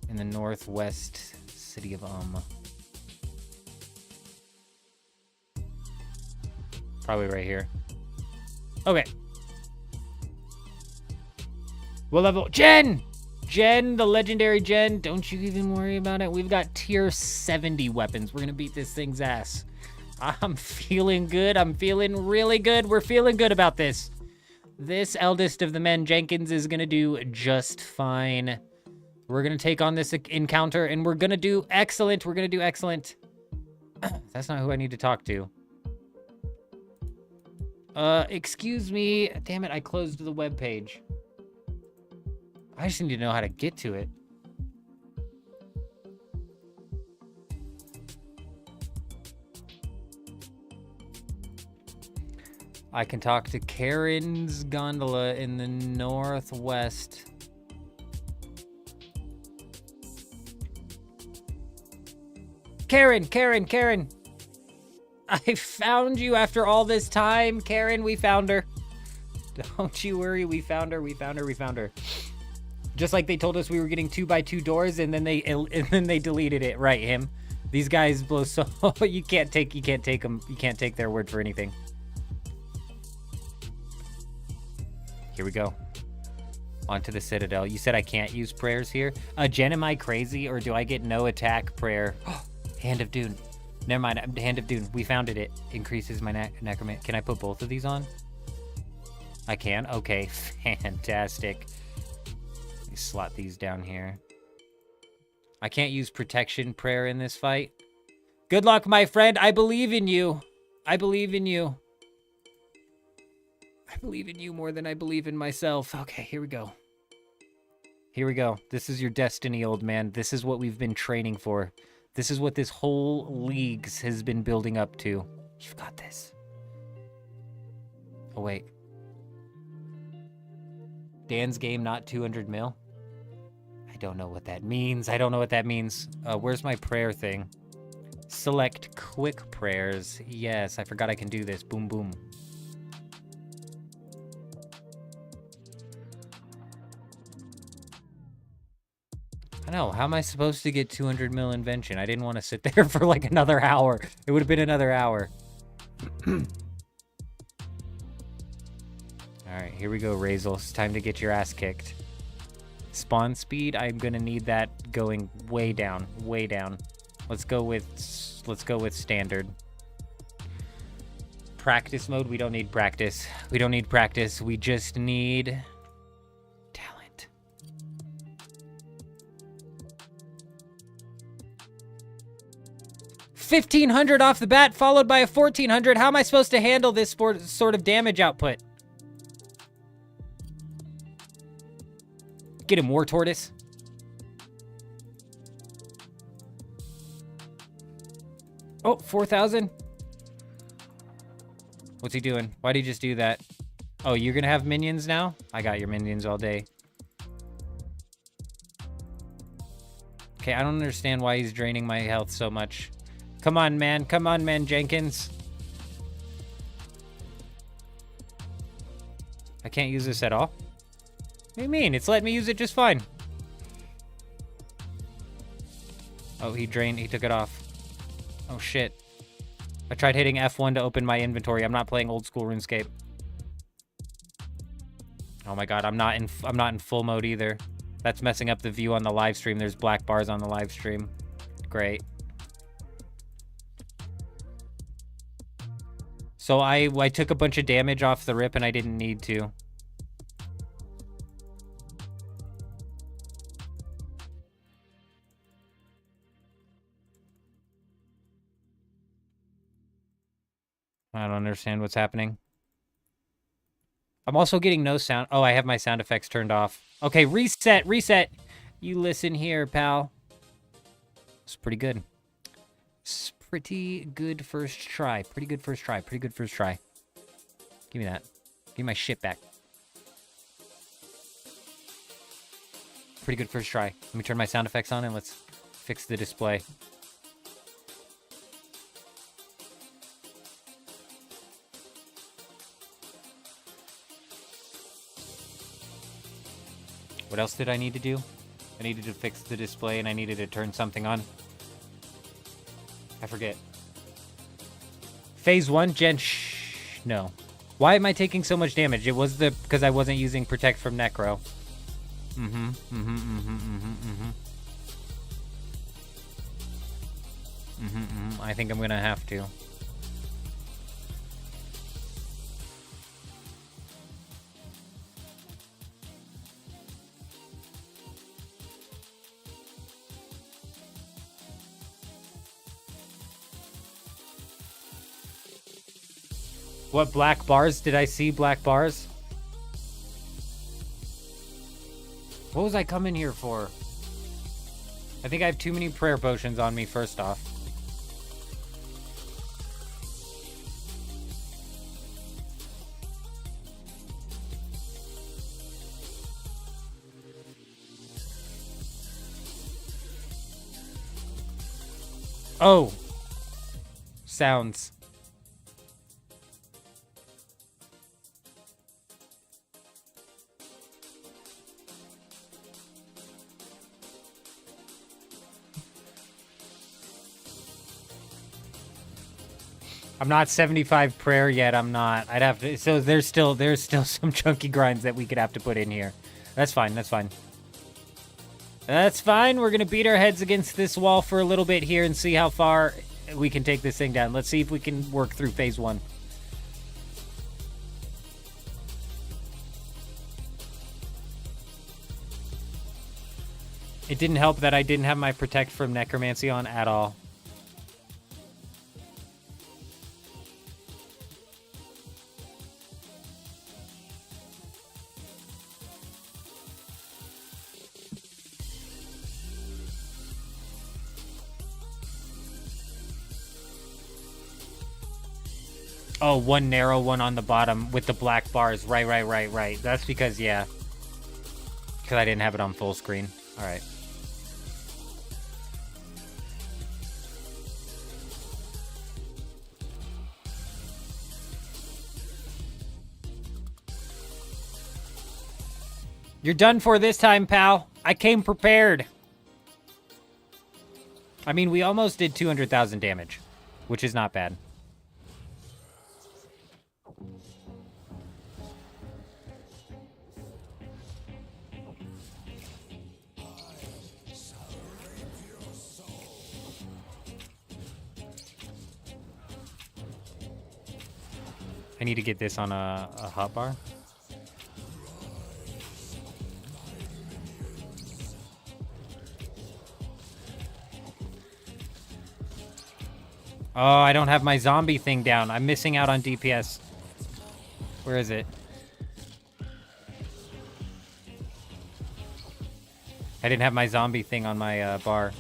In the northwest city of Probably right here. Okay. What level? Jen! Jen, the legendary Jen. Don't you even worry about it. We've got tier 70 weapons. We're gonna beat this thing's ass. I'm feeling good. I'm feeling really good. We're feeling good about this. This eldest of the men, Jenkins, is gonna do just fine. We're gonna take on this encounter, and we're gonna do excellent. We're gonna do excellent. That's not who I need to talk to. Excuse me. Damn it, I closed the web page. I just need to know how to get to it. I can talk to Karen's gondola in the northwest. Karen! I found you after all this time. Karen, we found her. Don't you worry, we found her. Just like they told us we were getting 2x2 doors, and then they deleted it. Right, him. These guys blow so you can't take them. You can't take their word for anything. Here we go. Onto the Citadel. You said I can't use prayers here? Jen, am I crazy, or do I get no attack prayer? Hand of Dune. Never mind. Hand of Dune. We found it. It increases my necromancy. Can I put both of these on? I can? Okay. Fantastic. Let me slot these down here. I can't use protection prayer in this fight. Good luck, my friend. I believe in you. I believe in you. I believe in you more than I believe in myself. Okay, here we go. Here we go. This is your destiny, old man. This is what we've been training for. This is what this whole league has been building up to. You've got this. Oh, wait. Dan's game, not 200 mil? I don't know what that means. Where's my prayer thing? Select quick prayers. Yes, I forgot I can do this. Boom, boom. I know, how am I supposed to get 200 mil invention? I didn't want to sit there for like another hour. It would have been another hour. Alright, here we go, Razel. It's time to get your ass kicked. Spawn speed, I'm gonna need that going way down, way down. Let's go with standard. Practice mode, we don't need practice. We don't need practice, we just need talent. 1,500 off the bat, followed by a 1,400. How am I supposed to handle this sort of damage output? Get him, War Tortoise. Oh, 4,000. What's he doing? Why'd he just do that? Oh, you're gonna have minions now? I got your minions all day. Okay, I don't understand why he's draining my health so much. Come on, man. Come on, man, Jenkins. I can't use this at all? What do you mean? It's letting me use it just fine. Oh, he took it off. Oh, shit. I tried hitting F1 to open my inventory. I'm not playing old school RuneScape. Oh my god, I'm not in full mode either. That's messing up the view on the live stream. There's black bars on the live stream. Great. So I took a bunch of damage off the rip and I didn't need to. I don't understand what's happening. I'm also getting no sound. Oh, I have my sound effects turned off. Okay, reset, reset. You listen here, pal. It's pretty good. It's pretty good first try. Pretty good first try. Pretty good first try. Give me that. Give me my shit back. Pretty good first try. Let me turn my sound effects on and let's fix the display. What else did I need to do? I needed to fix the display and I needed to turn something on. I forget. Phase 1, no. Why am I taking so much damage? It was because I wasn't using Protect from Necro. I think I'm gonna have to. What black bars? Did I see black bars? What was I coming here for? I think I have too many prayer potions on me, first off. Oh! Sounds. I'm not 75 prayer yet. I'm not. I'd have to. So there's still some chunky grinds that we could have to put in here. That's fine. That's fine. That's fine. We're gonna beat our heads against this wall for a little bit here and see how far we can take this thing down. Let's see if we can work through phase 1. It didn't help that I didn't have my Protect from Necromancy on at all. Oh, one narrow one on the bottom with the black bars. Right. That's because, yeah. Because I didn't have it on full screen. Alright. You're done for this time, pal. I came prepared. I mean, we almost did 200,000 damage, which is not bad. I need to get this on a hotbar. Oh, I don't have my zombie thing down. I'm missing out on DPS. Where is it? I didn't have my zombie thing on my bar.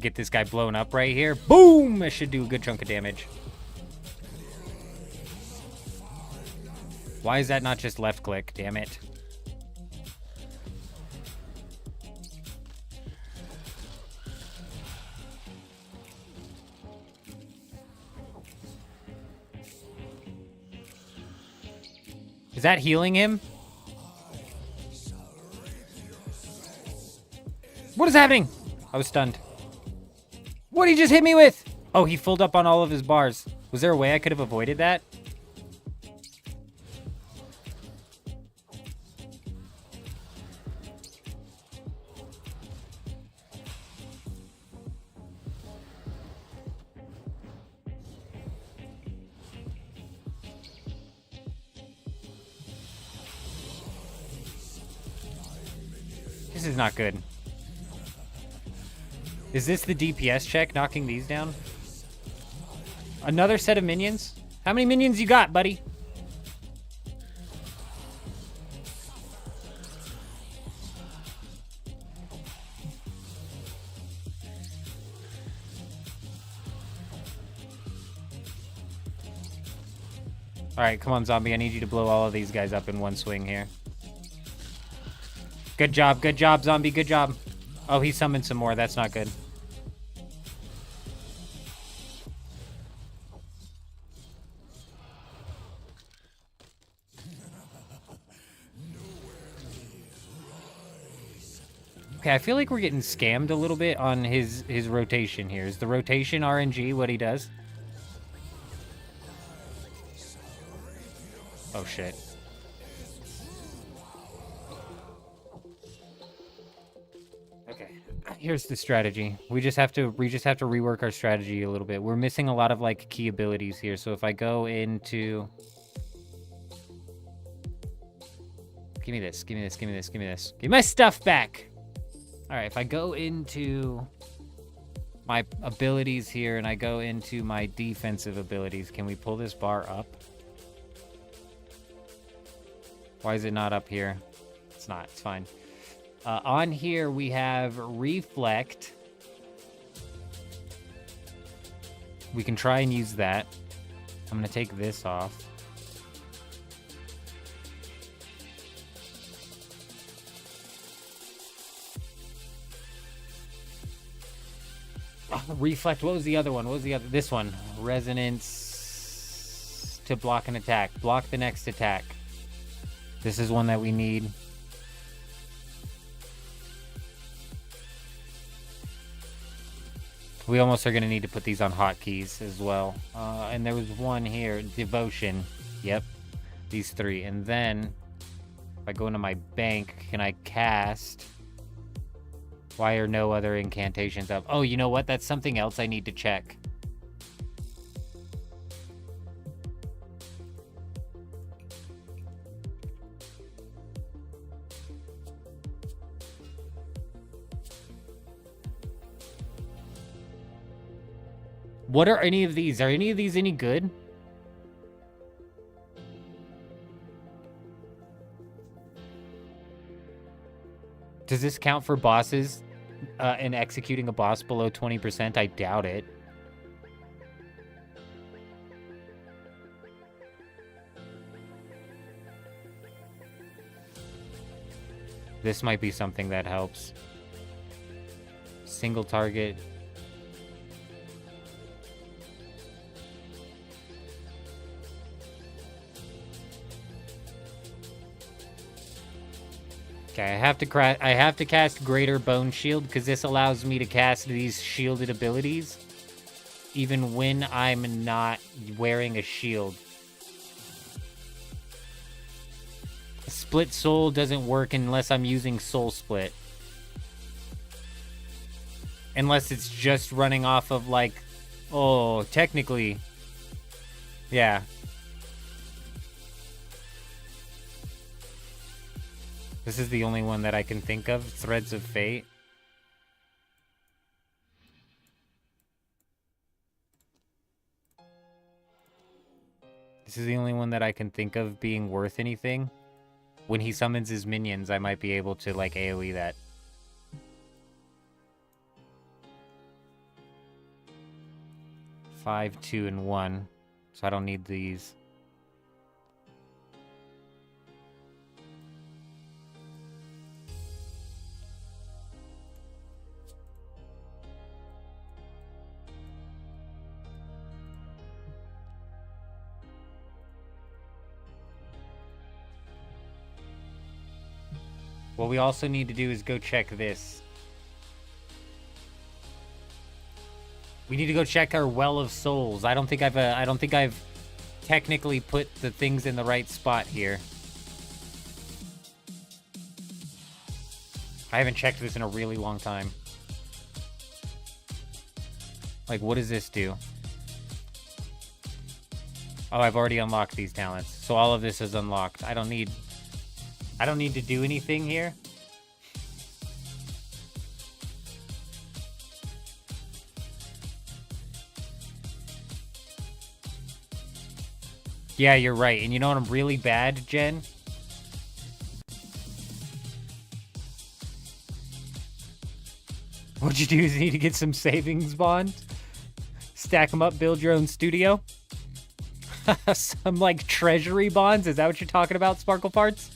Get this guy blown up right here. Boom! That should do a good chunk of damage. Why is that not just left click? Damn it. Is that healing him? What is happening? I was stunned. What did he just hit me with? Oh, he filled up on all of his bars. Was there a way I could have avoided that? This is not good. Is this the DPS check, knocking these down? Another set of minions? How many minions you got, buddy? Alright, come on, zombie. I need you to blow all of these guys up in one swing here. Good job, zombie. Good job. Oh, he summoned some more. That's not good. Okay, I feel like we're getting scammed a little bit on his rotation here. Is the rotation RNG what he does? Oh, shit. Okay, here's the strategy. We just have to rework our strategy a little bit. We're missing a lot of like key abilities here. So if I go into, give me this. Give me my stuff back. All right, if I go into my abilities here and I go into my defensive abilities, can we pull this bar up? Why is it not up here? It's not. It's fine. On here, we have Reflect. We can try and use that. I'm going to take this off. Oh, Reflect. What was the other one? What was the other? This one. Resonance to block an attack. Block the next attack. This is one that we need. We almost are going to need to put these on hotkeys as well. And there was one here, Devotion. Yep, these three. And then, if I go into my bank, can I cast? Why are no other incantations up? Oh, you know what? That's something else I need to check. What are any of these? Are any of these any good? Does this count for bosses and executing a boss below 20%? I doubt it. This might be something that helps. Single target. Okay, I have to cast Greater Bone Shield because this allows me to cast these shielded abilities even when I'm not wearing a shield. Split Soul doesn't work unless I'm using Soul Split. Unless it's just running off of like, oh, technically, yeah. This is the only one that I can think of. Threads of Fate. This is the only one that I can think of being worth anything. When he summons his minions, I might be able to, like, AoE that. Five, 2, and 1. So I don't need these. What we also need to do is go check this. We need to go check our Well of Souls. I don't think I've technically put the things in the right spot here. I haven't checked this in a really long time. Like, what does this do? Oh, I've already unlocked these talents. So all of this is unlocked. I don't need to do anything here. Yeah, you're right. And you know what I'm really bad, Jen? What you do is you need to get some savings bonds. Stack them up, build your own studio. Some, like, treasury bonds? Is that what you're talking about, Sparkle Parts?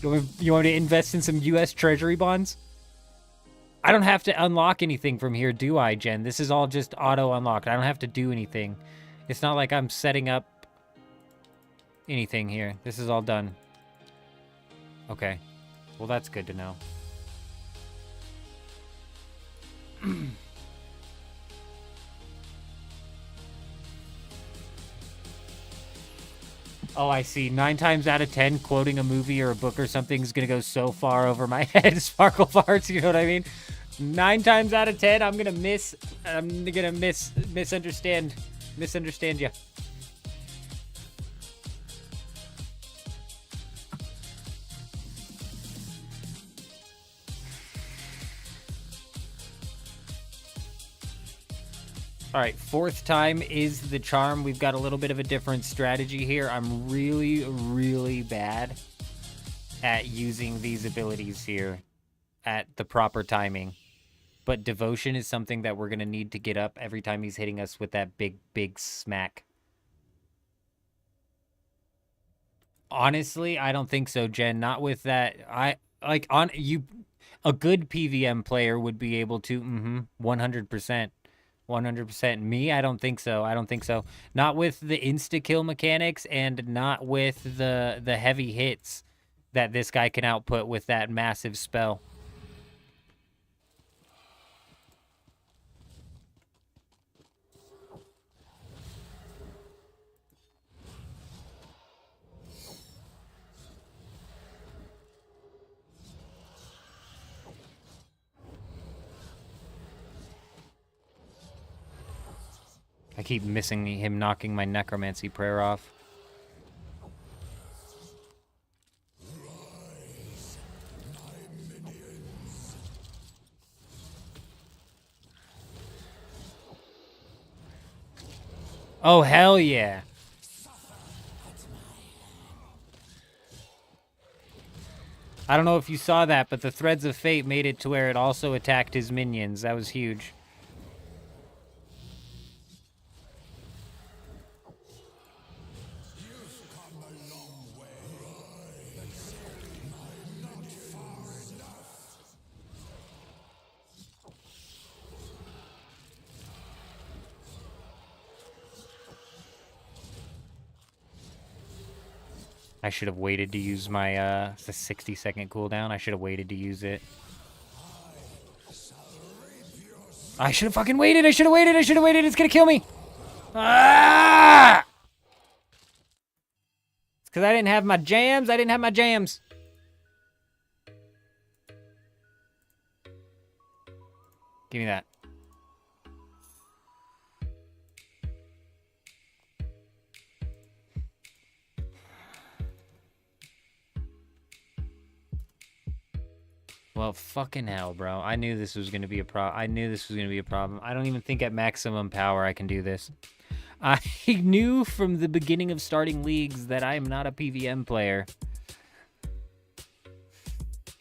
You want to invest in some U.S. treasury bonds? I don't have to unlock anything from here, do I, Jen? This is all just auto-unlocked. I don't have to do anything. It's not like I'm setting up anything here. This is all done. Okay. Well, that's good to know. Oh, I see. 9 times out of 10, quoting a movie or a book or something is going to go so far over my head, Sparkle Farts, you know what I mean? 9 times out of 10, I'm going to misunderstand you. All right, 4th time is the charm. We've got a little bit of a different strategy here. I'm really, really bad at using these abilities here at the proper timing. But devotion is something that we're going to need to get up every time he's hitting us with that big, big smack. Honestly, I don't think so, Jen. Not with that. A good PVM player would be able to, 100%. 100%. Me, I don't think so. Not with the insta-kill mechanics and not with the heavy hits that this guy can output with that massive spell. I keep missing him knocking my necromancy prayer off. Oh, hell yeah. I don't know if you saw that, but the Threads of Fate made it to where it also attacked his minions. That was huge. I should have waited to use my, the 60-second cooldown. I should have waited to use it. I should have fucking waited! I should have waited! It's gonna kill me! Ah! It's because I didn't have my jams. Give me that. Well, fucking hell, bro. I knew this was going to be a problem. I don't even think at maximum power I can do this. I knew from the beginning of starting leagues that I am not a PVM player.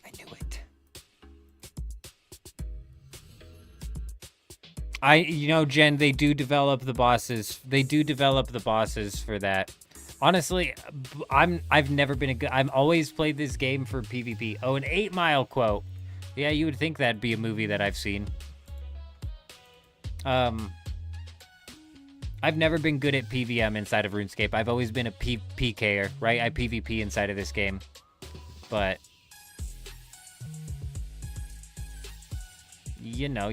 I knew it. You know, Jen, they do develop the bosses. They do develop the bosses for that. Honestly, I've never been a good... I've always played this game for PvP. Oh, an 8 Mile quote. Yeah, you would think that'd be a movie that I've seen. I've never been good at PVM inside of RuneScape. I've always been a PKer, right? I PvP inside of this game. But... You know.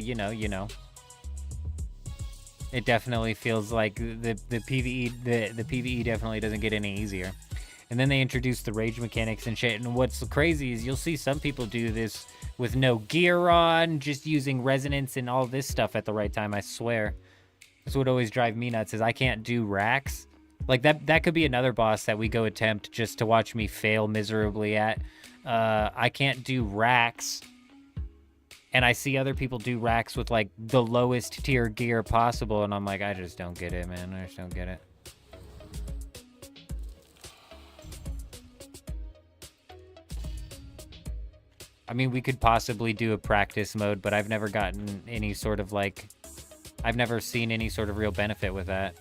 It definitely feels like the PvE definitely doesn't get any easier. And then they introduce the rage mechanics and shit. And what's crazy is you'll see some people do this with no gear on, just using resonance and all this stuff at the right time, I swear. That's what always drives me nuts is I can't do racks. Like that could be another boss that we go attempt just to watch me fail miserably at. I can't do racks. And I see other people do racks with, like, the lowest tier gear possible, and I'm like, I just don't get it, man. I just don't get it. I mean, we could possibly do a practice mode, but I've never gotten any sort of, like... I've never seen any sort of real benefit with that.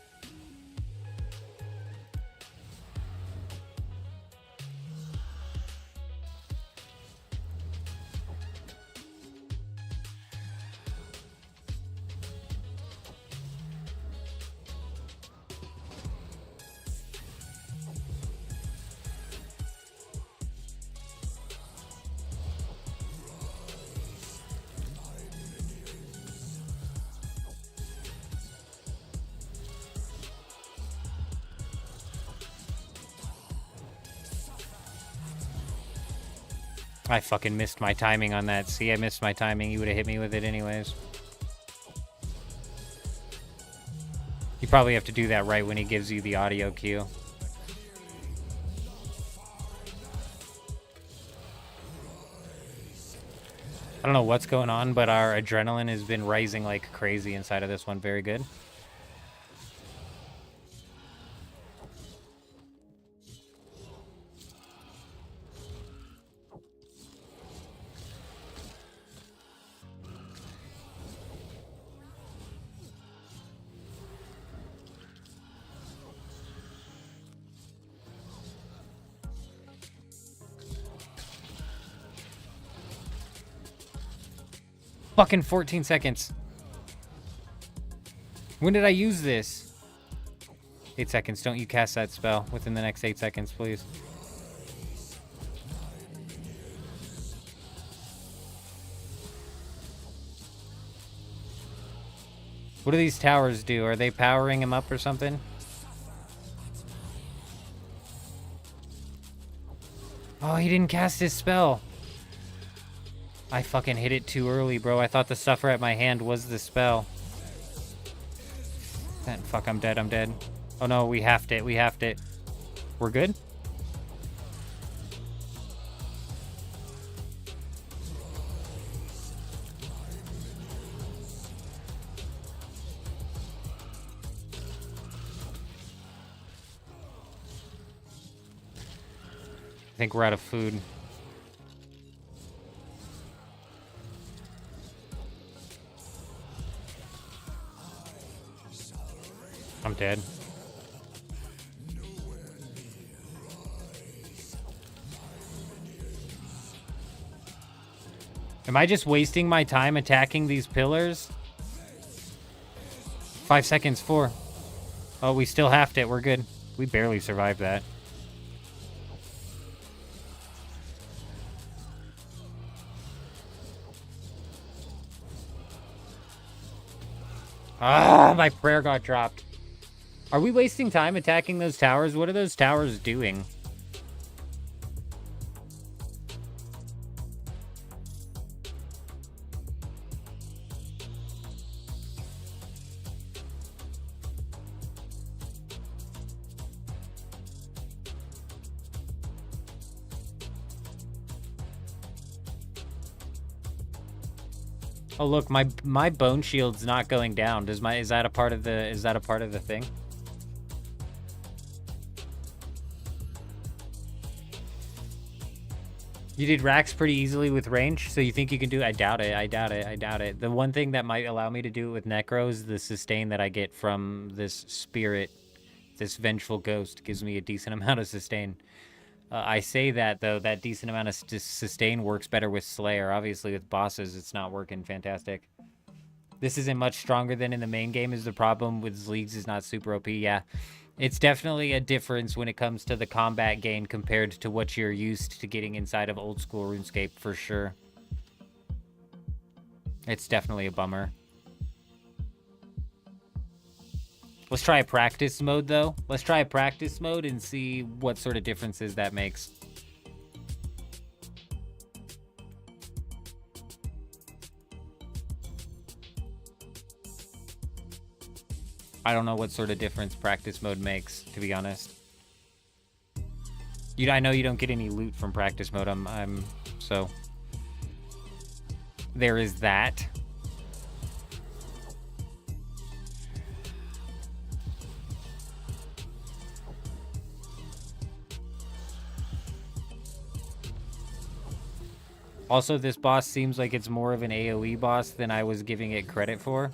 I fucking missed my timing on that. See, I missed my timing. You would have hit me with it anyways. You probably have to do that right when he gives you the audio cue. I don't know what's going on, but our adrenaline has been rising like crazy inside of this one. Very good. Fucking 14 seconds. When did I use this? 8 seconds. Don't you cast that spell within the next 8 seconds, please. What do these towers do? Are they powering him up or something? Oh, he didn't cast his spell. I fucking hit it too early, bro. I thought the suffer at my hand was the spell. Then fuck, I'm dead, I'm dead. Oh no, we halved it, we halved it. We're good? I think we're out of food. I'm dead. Am I just wasting my time attacking these pillars? 5 seconds, 4. Oh, we still halved it. We're good. We barely survived that. Ah, my prayer got dropped. Are we wasting time attacking those towers? What are those towers doing? Oh look, my bone shield's not going down. Is that a part of the thing? You did racks pretty easily with range, so you think you can do it? I doubt it. I doubt it. I doubt it. The one thing that might allow me to do it with Necro is the sustain that I get from this spirit. This vengeful ghost gives me a decent amount of sustain. I say that, though, that decent amount of sustain works better with Slayer. Obviously, with bosses, it's not working fantastic. This isn't much stronger than in the main game is the problem with leagues is not super OP. Yeah, it's definitely a difference when it comes to the combat gain compared to what you're used to getting inside of old school RuneScape, for sure. It's definitely a bummer. Let's try a practice mode, though. Let's try a practice mode and see what sort of differences that makes. I don't know what sort of difference practice mode makes, to be honest. I know you don't get any loot from practice mode. So there is that. Also, this boss seems like it's more of an AoE boss than I was giving it credit for.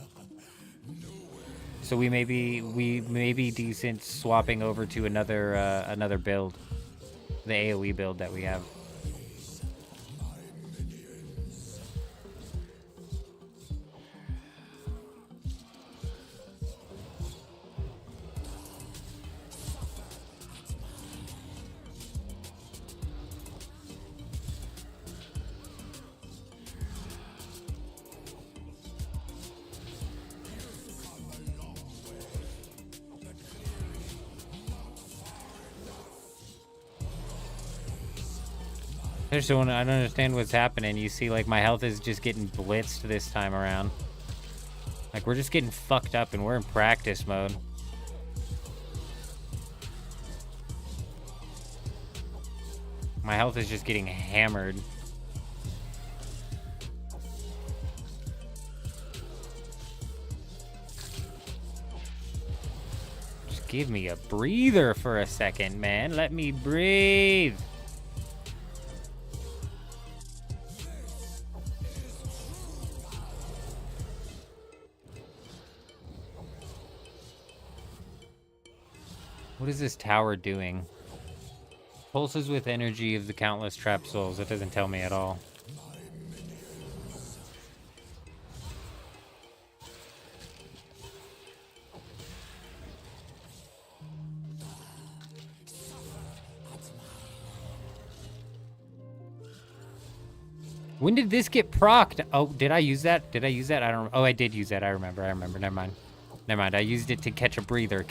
So we may be decent swapping over to another build, the AoE build that we have. I don't understand what's happening. You see, like, my health is just getting blitzed this time around. Like, we're just getting fucked up and we're in practice mode. My health is just getting hammered. Just give me a breather for a second, man. Let me breathe. What is this tower doing? Pulses with energy of the countless trapped souls. It doesn't tell me at all. When did this get procced? Oh, did I use that? Did I use that? I don't. Oh, I did use that. I remember. Never mind. I used it to catch a breather.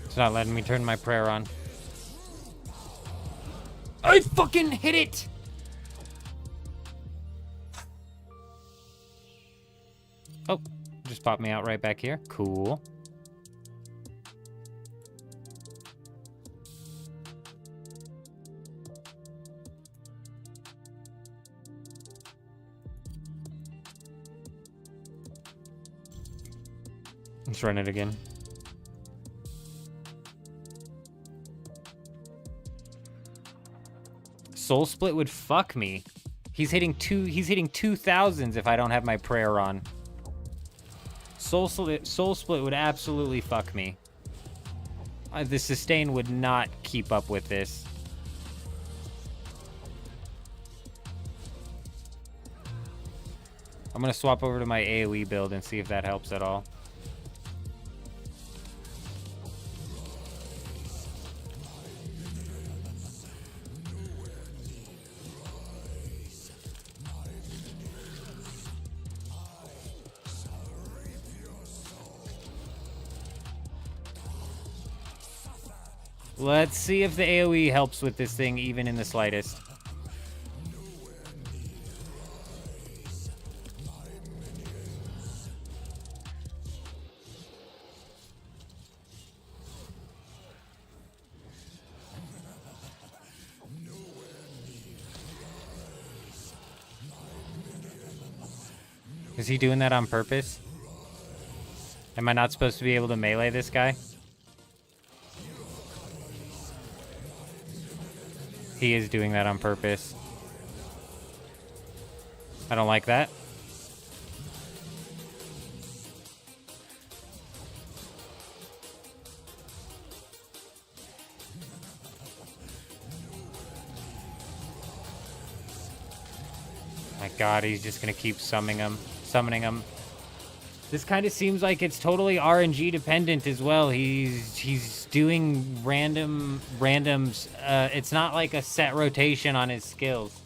It's not letting me turn my prayer on. I fucking hit it! Oh, just popped me out right back here. Cool. Let's run it again. Soul Split would fuck me. He's hitting 2,000s if I don't have my prayer on. Soul Split would absolutely fuck me. The sustain would not keep up with this. I'm gonna swap over to my AoE build and see if that helps at all. Let's see if the AoE helps with this thing even in the slightest. Is he doing that on purpose? Am I not supposed to be able to melee this guy? He is doing that on purpose. I don't like that. My god, he's just gonna keep summoning him. This kind of seems like it's totally RNG dependent as well. He's doing randoms. It's not like a set rotation on his skills.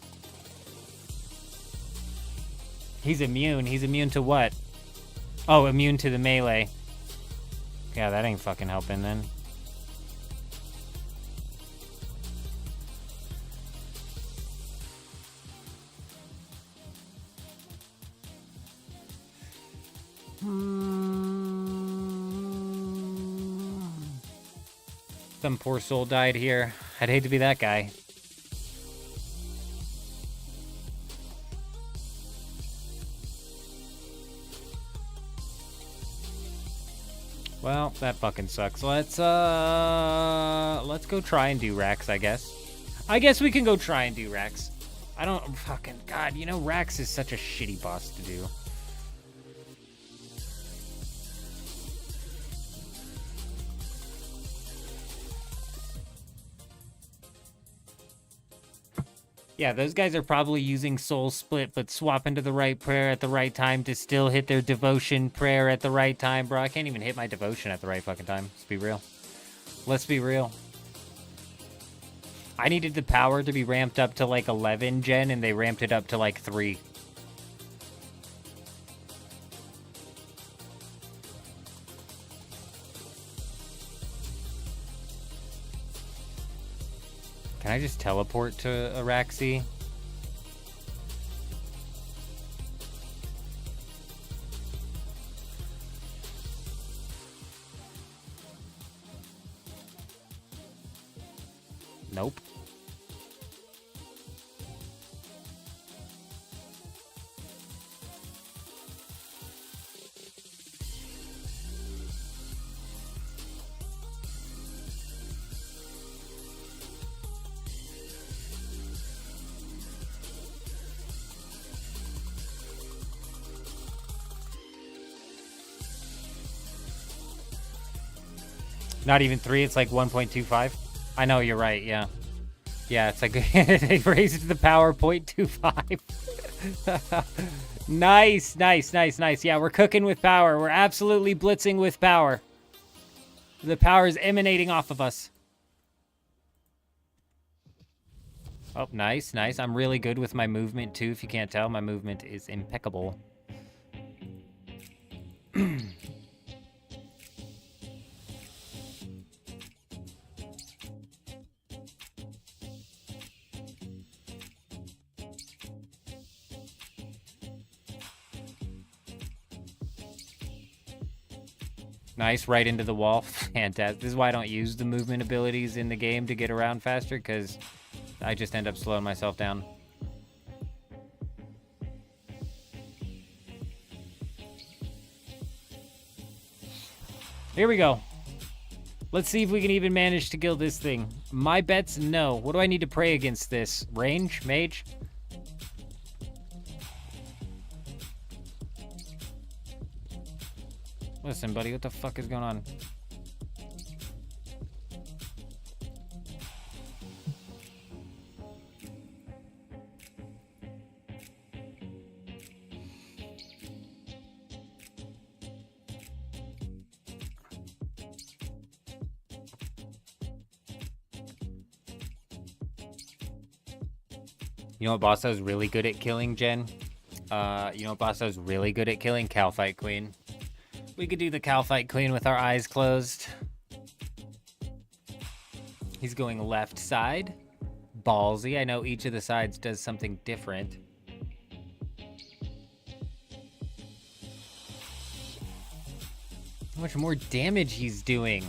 He's immune. He's immune to what? Oh, immune to the melee. Yeah, that ain't fucking helping then. Some poor soul died here. I'd hate to be that guy. Well, that fucking sucks. Let's go try and do Rax, I guess. I guess we can go try and do Rax. I don't fucking god, you know Rax is such a shitty boss to do. Yeah, those guys are probably using Soul Split, but swapping to the right prayer at the right time to still hit their devotion prayer at the right time. Bro, I can't even hit my devotion at the right fucking time. Let's be real. Let's be real. I needed the power to be ramped up to like 11 gen, and they ramped it up to like 3. Can I just teleport to Araxi? Nope. Not even 3, it's like 1.25. I know, you're right, yeah. Yeah, it's like, they raised the power 0.25. Nice, nice, nice, nice. Yeah, we're cooking with power. We're absolutely blitzing with power. The power is emanating off of us. Oh, nice, nice. I'm really good with my movement, too. If you can't tell, my movement is impeccable. Nice, right into the wall. Fantastic. This is why I don't use the movement abilities in the game to get around faster, because I just end up slowing myself down. Here we go. Let's see if we can even manage to kill this thing. My bet's no. What do I need to pray against this? Range? Mage? Listen, buddy, what the fuck is going on? You know what Basso's really good at killing, Jen? You know what Basso's really good at killing? Calfight Queen. We could do the Calfight Queen with our eyes closed. He's going left side. Ballsy. I know each of the sides does something different. How much more damage he's doing.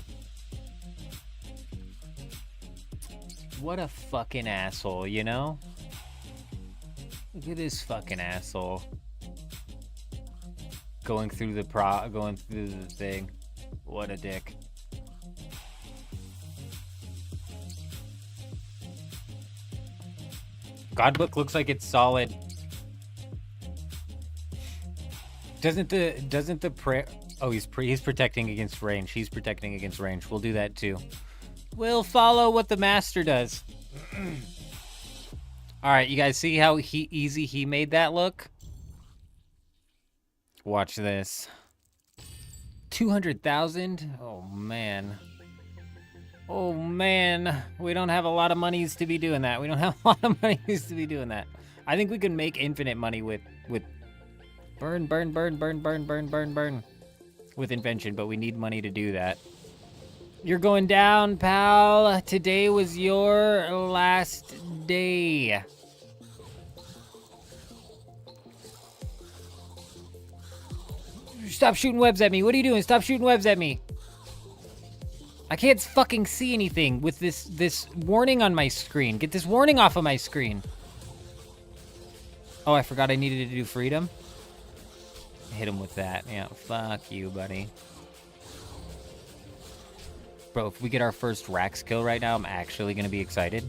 What a fucking asshole, you know? Look at this fucking asshole. going through the thing. What a dick. Godbook looks like it's solid. Doesn't the prayer? Oh, he's protecting against range. He's protecting against range. We'll do that too. We'll follow what the master does. All right, you guys see how easy he made that look? Watch this. 200,000? Oh man. Oh man. We don't have a lot of monies to be doing that. We don't have a lot of monies to be doing that. I think we can make infinite money with burn with invention, but we need money to do that. You're going down, pal. Today was your last day. Stop shooting webs at me. What are you doing? Stop shooting webs at me. I can't fucking see anything with this warning on my screen. Get this warning off of my screen. Oh, I forgot I needed to do freedom. Hit him with that. Yeah, fuck you, buddy. Bro, if we get our first Rax kill right now, I'm actually gonna be excited.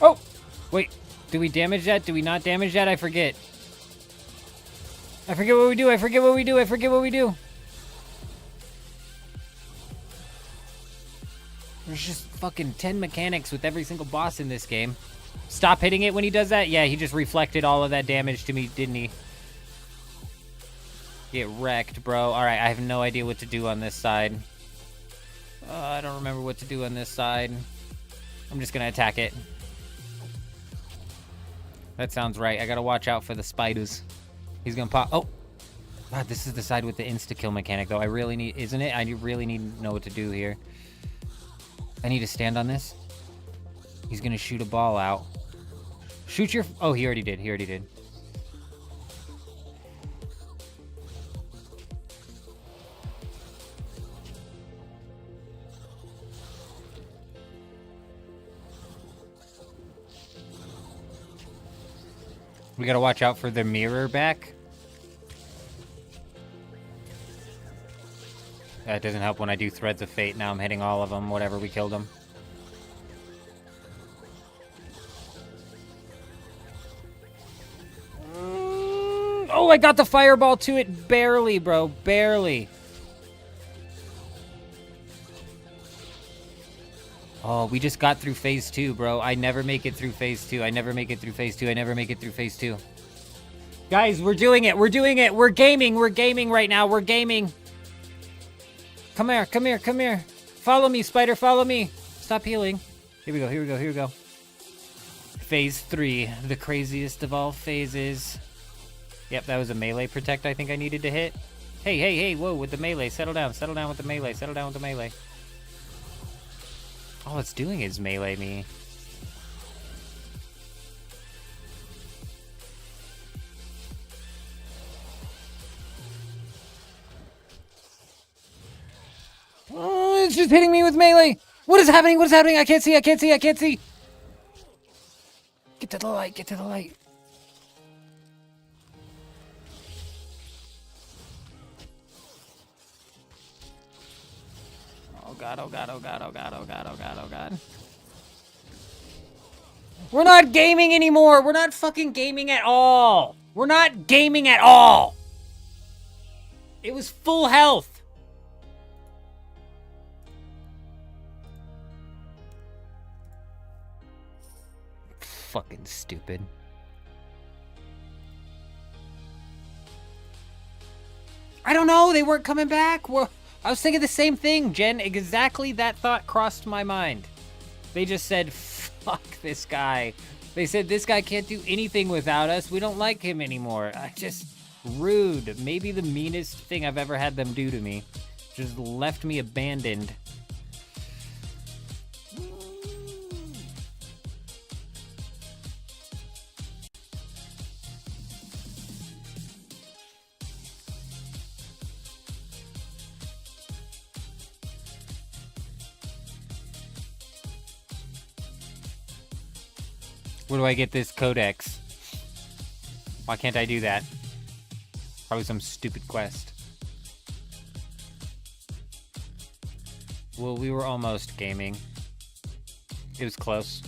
Oh! Wait, did we damage that? Did we not damage that? I forget. I forget what we do. I forget what we do. I forget what we do. There's just fucking 10 mechanics with every single boss in this game. Stop hitting it when he does that? Yeah, he just reflected all of that damage to me, didn't he? Get wrecked, bro. Alright, I have no idea what to do on this side. I don't remember what to do on this side. I'm just gonna attack it. That sounds right. I gotta watch out for the spiders. He's gonna pop. Oh! God, this is the side with the insta-kill mechanic, though. I really need... Isn't it? I really need to know what to do here. I need to stand on this. He's gonna shoot a ball out. Shoot your... Oh, he already did. He already did. We gotta watch out for the mirror back. That doesn't help when I do Threads of Fate. Now I'm hitting all of them. Whatever, we killed them. Oh, I got the fireball to it. Barely, bro. Barely. Oh, we just got through phase 2, bro. I never make it through phase 2. I never make it through phase 2. I never make it through phase 2. Guys, we're doing it. We're doing it. We're gaming. We're gaming right now. We're gaming. Come here. Come here. Come here. Follow me, spider. Follow me. Stop healing. Here we go. Here we go. Here we go. Phase 3. The craziest of all phases. Yep, that was a melee protect I think I needed to hit. Hey, hey, hey. Whoa, with the melee. Settle down. Settle down with the melee. Settle down with the melee. All it's doing is melee me. Oh, it's just hitting me with melee. What is happening? What is happening? I can't see. I can't see. I can't see. Get to the light. Get to the light. Oh god, oh god, oh god, oh god, oh god, oh god, oh god. We're not gaming anymore! We're not fucking gaming at all! We're not gaming at all! It was full health! Fucking stupid. I don't know, they weren't coming back! I was thinking the same thing, Jen. Exactly that thought crossed my mind. They just said, fuck this guy. They said, this guy can't do anything without us. We don't like him anymore. Rude. Maybe the meanest thing I've ever had them do to me. Just left me abandoned. Where do I get this codex? Why can't I do that? Probably some stupid quest. Well, we were almost gaming. It was close.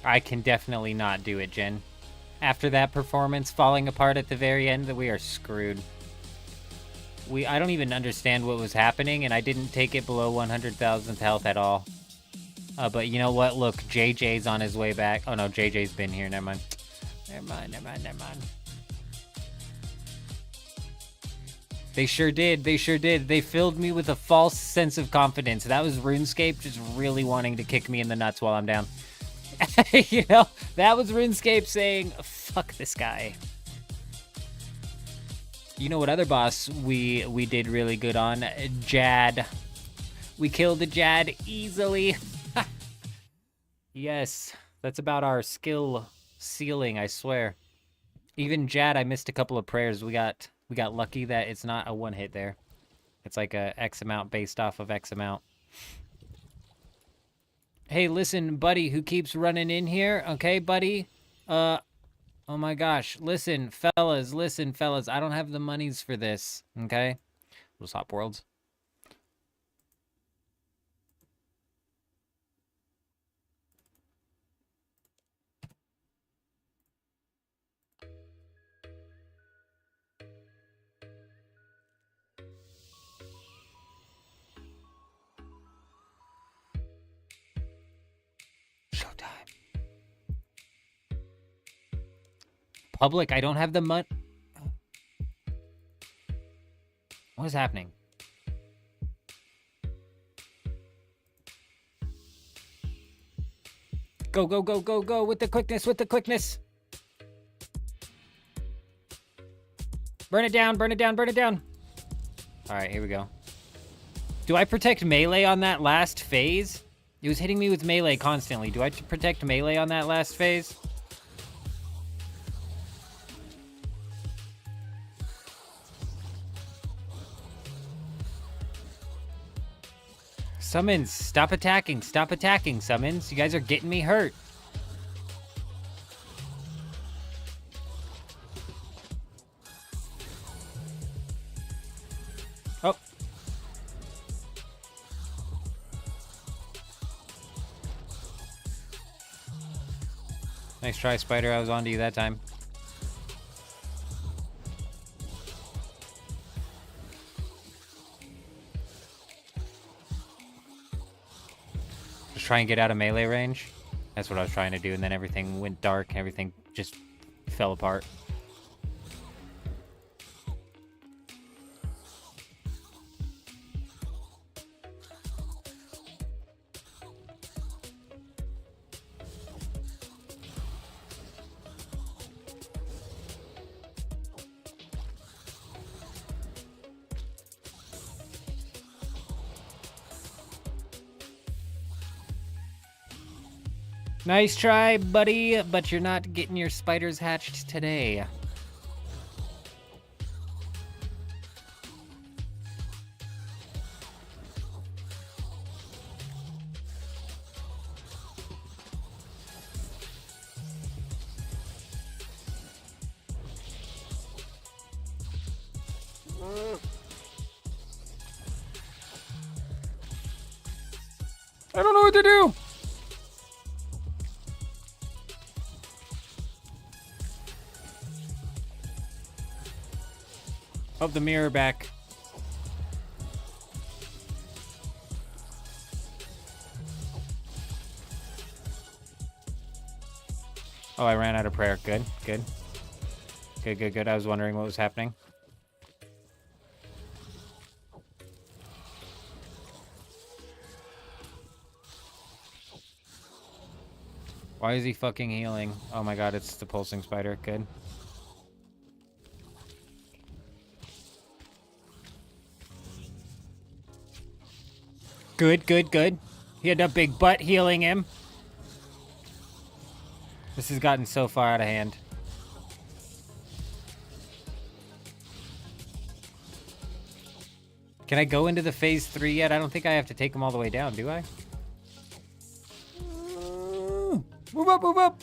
I can definitely not do it, Jen. After that performance falling apart at the very end, we are screwed. I don't even understand what was happening, and I didn't take it below 100,000th health at all. But you know what? Look, JJ's on his way back. Oh no, JJ's been here. Never mind. Never mind. They sure did. They filled me with a false sense of confidence. That was RuneScape just really wanting to kick me in the nuts while I'm down. You know, that was RuneScape saying, fuck this guy. You know what other boss we did really good on? Jad. We killed the Jad easily. Yes, that's about our skill ceiling, I swear. Even Jad, I missed a couple of prayers. We got lucky that it's not a one hit there. It's like a X amount based off of X amount. Hey, listen, buddy, who keeps running in here? Okay, buddy? Oh my gosh. Listen, fellas. I don't have the monies for this, okay? Those hop worlds. Showtime. Public, I don't have the money. What is happening? Go with the quickness. Burn it down. All right, here we go. Do I protect melee on that last phase? It was hitting me with melee constantly. Do I protect melee on that last phase? Summons, stop attacking, Summons. You guys are getting me hurt. Oh. Nice try, Spider. I was onto you that time. Try and get out of melee range. That's what I was trying to do, and then everything went dark and everything just fell apart. Nice try, buddy, but you're not getting your spiders hatched today. I don't know what to do. Oh, the mirror back. Oh, I ran out of prayer. Good. I was wondering what was happening. Why is he fucking healing? Oh my god, it's the pulsing spider. Good. Good. He had a big butt healing him. This has gotten so far out of hand. Can I go into the phase 3 yet? I don't think I have to take them all the way down, do I? Move up, move up!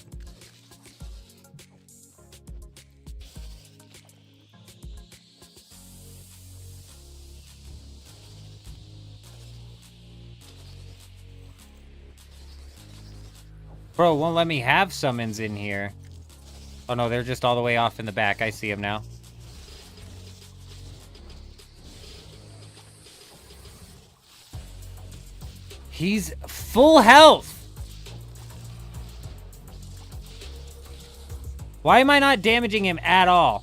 Bro, won't let me have summons in here. Oh no, they're just all the way off in the back. I see them now. He's full health! Why am I not damaging him at all?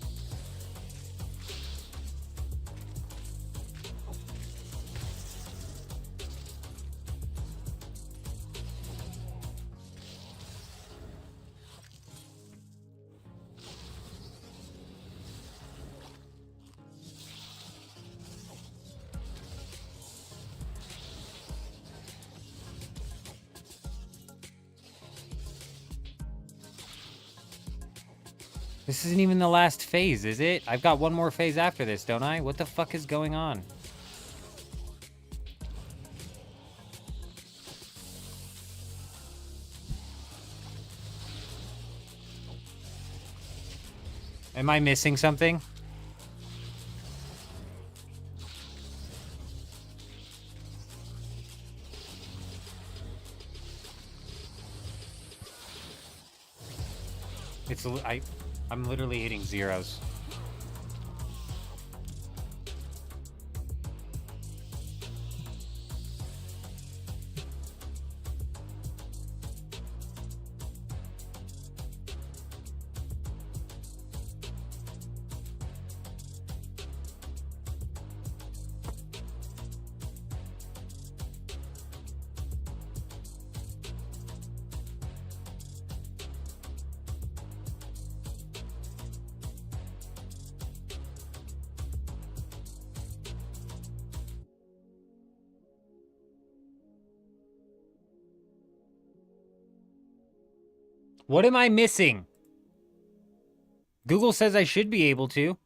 This isn't even the last phase, is it? I've got one more phase after this, don't I? What the fuck is going on? Am I missing something? I'm literally hitting zeros. What am I missing? Google says I should be able to.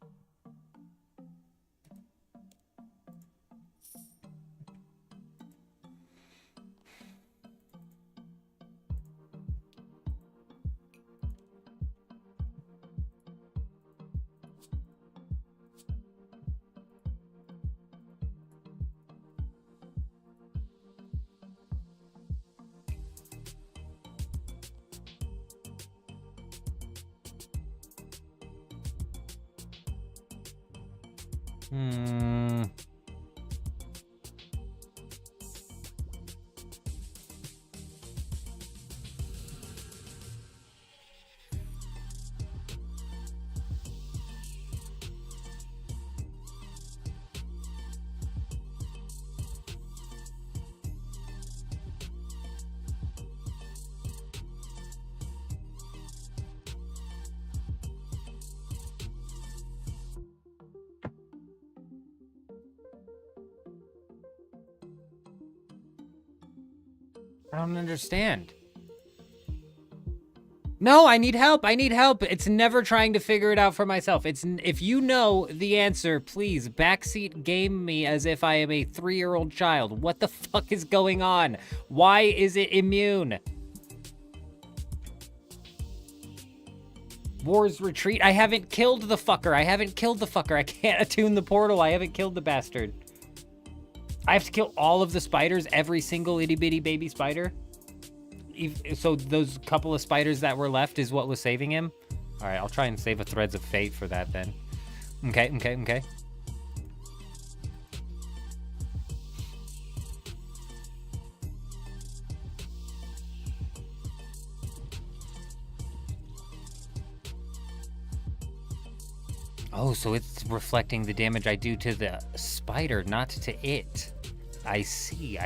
I don't understand. No, I need help. I need help. It's never trying to figure it out for myself. If you know the answer, please backseat game me as if I am a 3-year-old child. What the fuck is going on? Why is it immune? War's Retreat. I haven't killed the fucker. I can't attune the portal. I haven't killed the bastard. I have to kill all of the spiders, every single itty bitty baby spider. So those couple of spiders that were left is what was saving him. All right, I'll try and save a Threads of Fate for that then. Okay. Oh, so it's reflecting the damage I do to the spider, not to it. I see.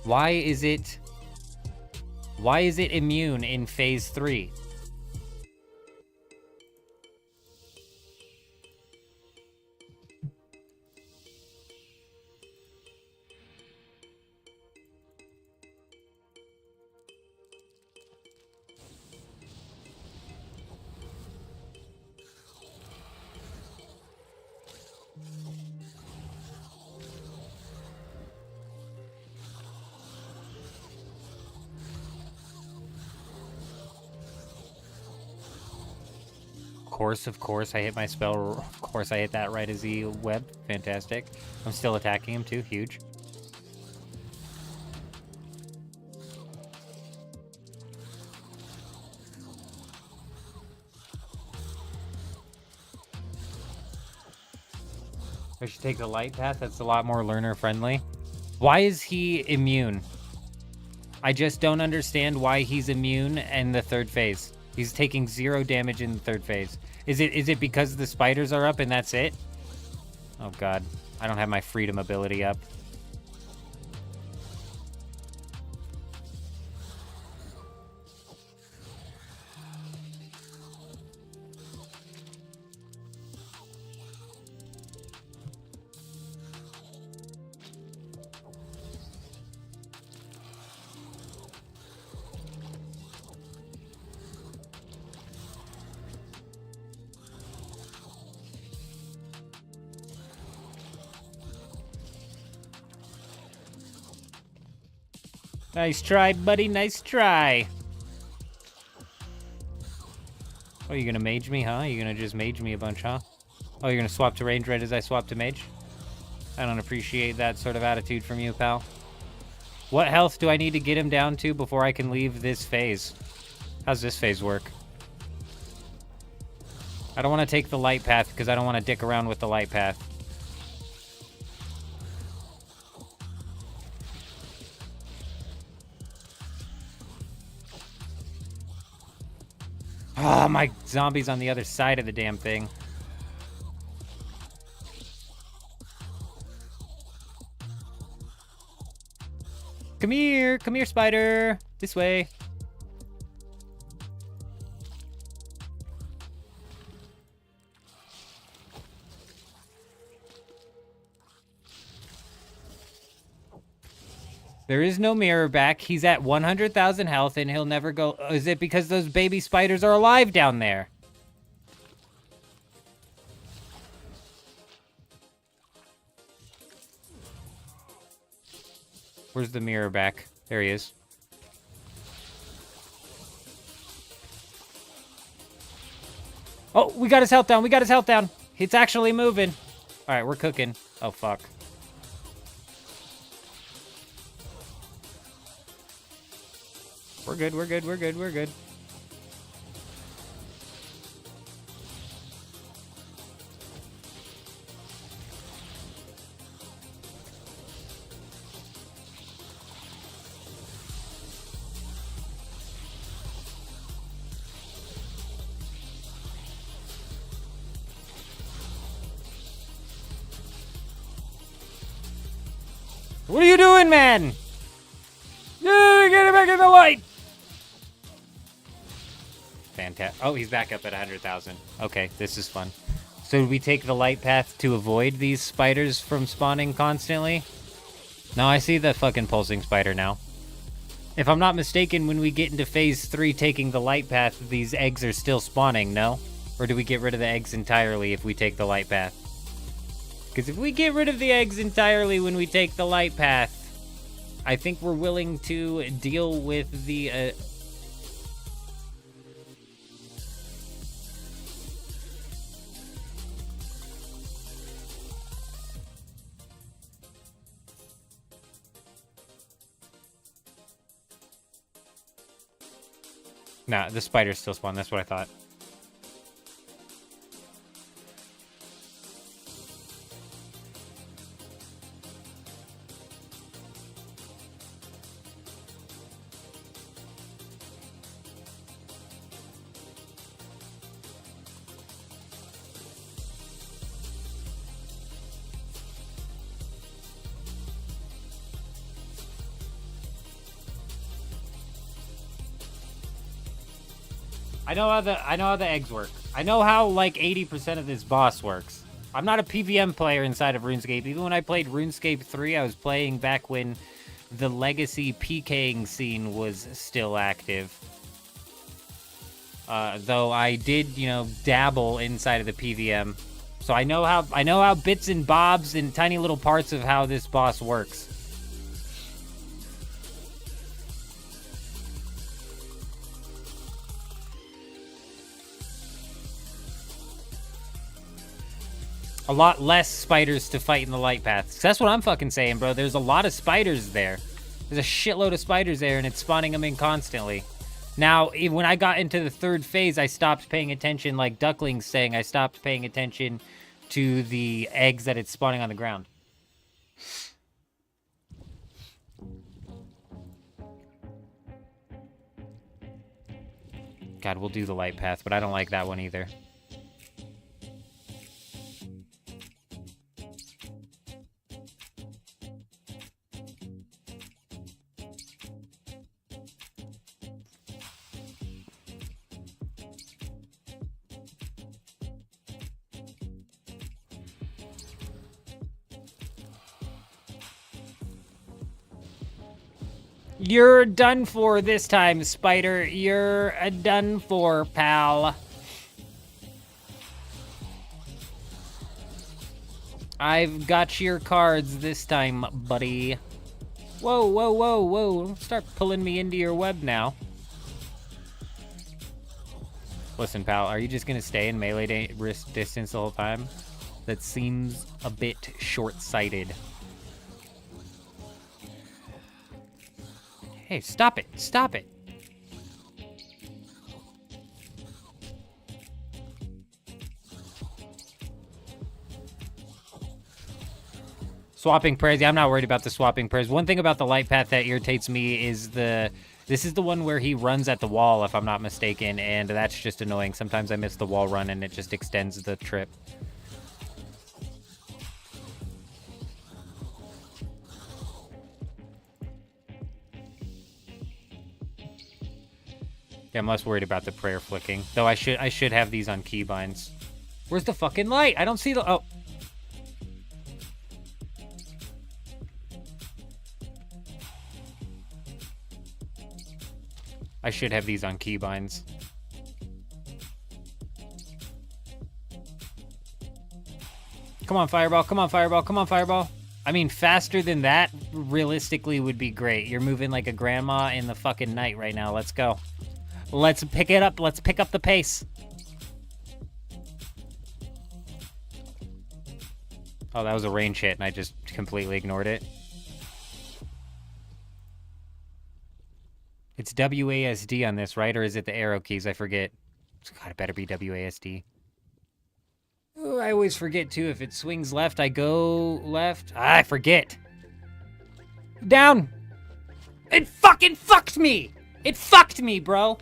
Why is it immune in phase 3? course, I hit my spell. Of course, I hit that right as he web. Fantastic. I'm still attacking him too. Huge. I should take the light path. That's a lot more learner friendly. Why is he immune? I just don't understand why he's immune in the third phase. He's taking 0 damage in the third phase. Is it because the spiders are up and that's it? Oh god. I don't have my freedom ability up. Nice try, buddy. Nice try. Oh, you gonna mage me, huh? You gonna just mage me a bunch, huh? Oh, you're gonna swap to range right as I swap to mage? I don't appreciate that sort of attitude from you, pal. What health do I need to get him down to before I can leave this phase? How's this phase work? I don't want to take the light path because I don't want to dick around with the light path. Oh, my zombie's on the other side of the damn thing. Come here, spider. This way. There is no mirror back. He's at 100,000 health and he'll never go... Is it because those baby spiders are alive down there? Where's the mirror back? There he is. Oh, we got his health down. We got his health down. It's actually moving. All right, we're cooking. Oh, fuck. We're good, we're good, we're good, we're good. What are you doing, man? Yeah, get it back in the light! Fantastic. Oh, he's back up at 100,000. Okay, this is fun. So we take the light path to avoid these spiders from spawning constantly? No, I see the fucking pulsing spider now. If I'm not mistaken, when we get into phase 3 taking the light path, these eggs are still spawning, no? Or do we get rid of the eggs entirely if we take the light path? Because if we get rid of the eggs entirely when we take the light path, I think we're willing to deal with the... Nah, the spiders still spawn. That's what I thought. I know how the eggs work. I know how like 80% of this boss works. I'm not a PVM player inside of RuneScape. Even when I played RuneScape 3, I was playing back when the legacy PKing scene was still active. Though I did, dabble inside of the PVM. So I know how bits and bobs and tiny little parts of how this boss works. A lot less spiders to fight in the light path. 'Cause that's what I'm fucking saying, bro. There's a lot of spiders there. There's a shitload of spiders there, and it's spawning them in constantly. Now, when I got into the third phase, I stopped paying attention, like Duckling's saying, I stopped paying attention to the eggs that it's spawning on the ground. God, we'll do the light path, but I don't like that one either. You're done for this time, Spider. You're done for, pal. I've got your cards this time, buddy. Whoa, whoa, whoa, whoa. Don't start pulling me into your web now. Listen, pal, are you just gonna stay in melee wrist distance the whole time? That seems a bit short-sighted. Hey, stop it. Stop it. Swapping prayers. Yeah, I'm not worried about the swapping prayers. One thing about the light path that irritates me is this is the one where he runs at the wall, if I'm not mistaken, and that's just annoying. Sometimes I miss the wall run and it just extends the trip. Yeah, I'm less worried about the prayer flicking. Though I should have these on keybinds. Where's the fucking light? I don't see the... Oh. I should have these on keybinds. Come on, Fireball. Come on, Fireball. Come on, Fireball. I mean, faster than that, realistically, would be great. You're moving like a grandma in the fucking night right now. Let's go. Let's pick it up. Let's pick up the pace. Oh, that was a range hit, and I just completely ignored it. It's WASD on this, right? Or is it the arrow keys? I forget. God, it better be WASD. Oh, I always forget, too. If it swings left, I go left. I forget. Down! It fucking fucked me! It fucked me, bro!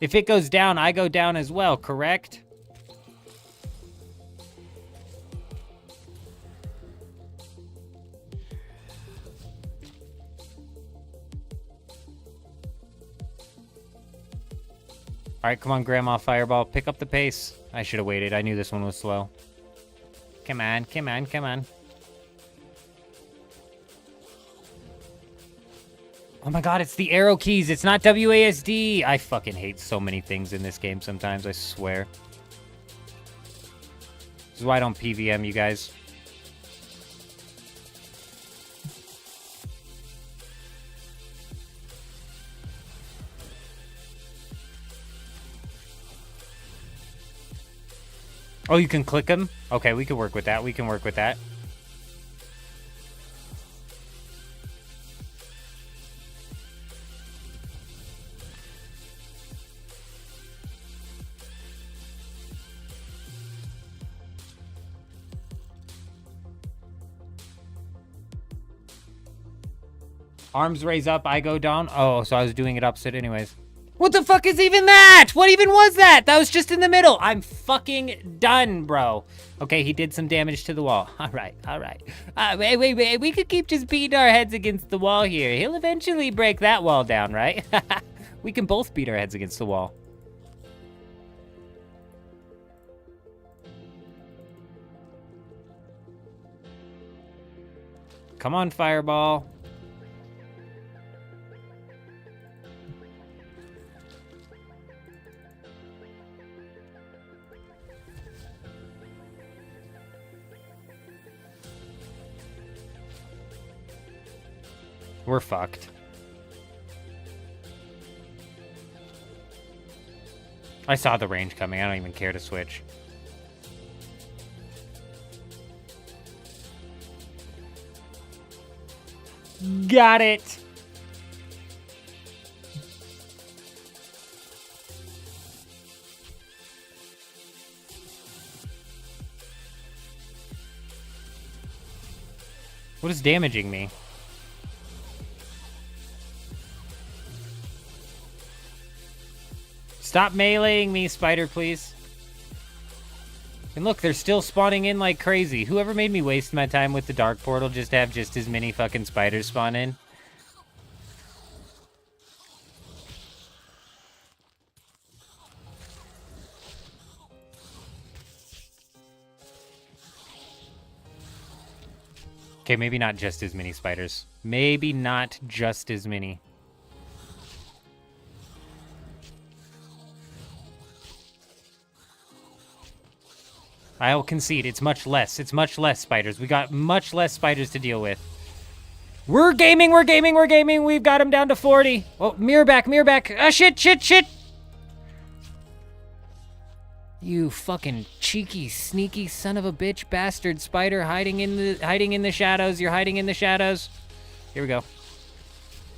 If it goes down, I go down as well, correct? Alright, come on, Grandma Fireball. Pick up the pace. I should have waited. I knew this one was slow. Come on, come on, come on. Oh my god, it's the arrow keys. It's not WASD. I fucking hate so many things in this game sometimes, I swear. This is why I don't PVM, you guys. Oh, you can click them? Okay, we can work with that. We can work with that. Arms raise up, I go down. Oh, so I was doing it opposite anyways. What the fuck is even that? What even was that? That was just in the middle. I'm fucking done, bro. Okay, he did some damage to the wall. All right, all right. Wait. We could keep just beating our heads against the wall here. He'll eventually break that wall down, right? We can both beat our heads against the wall. Come on, Fireball. We're fucked. I saw the range coming. I don't even care to switch. Got it! What is damaging me? Stop meleeing me, spider, please. And look, they're still spawning in like crazy. Whoever made me waste my time with the dark portal just to have just as many fucking spiders spawn in? Okay, maybe not just as many spiders. Maybe not just as many. I'll concede, it's much less. It's much less spiders. We got much less spiders to deal with. We're gaming, we're gaming, we're gaming. We've got him down to 40. Oh, mirror back, mirror back. Ah, shit, shit, shit. You fucking cheeky, sneaky son of a bitch bastard spider hiding in the shadows. You're hiding in the shadows. Here we go.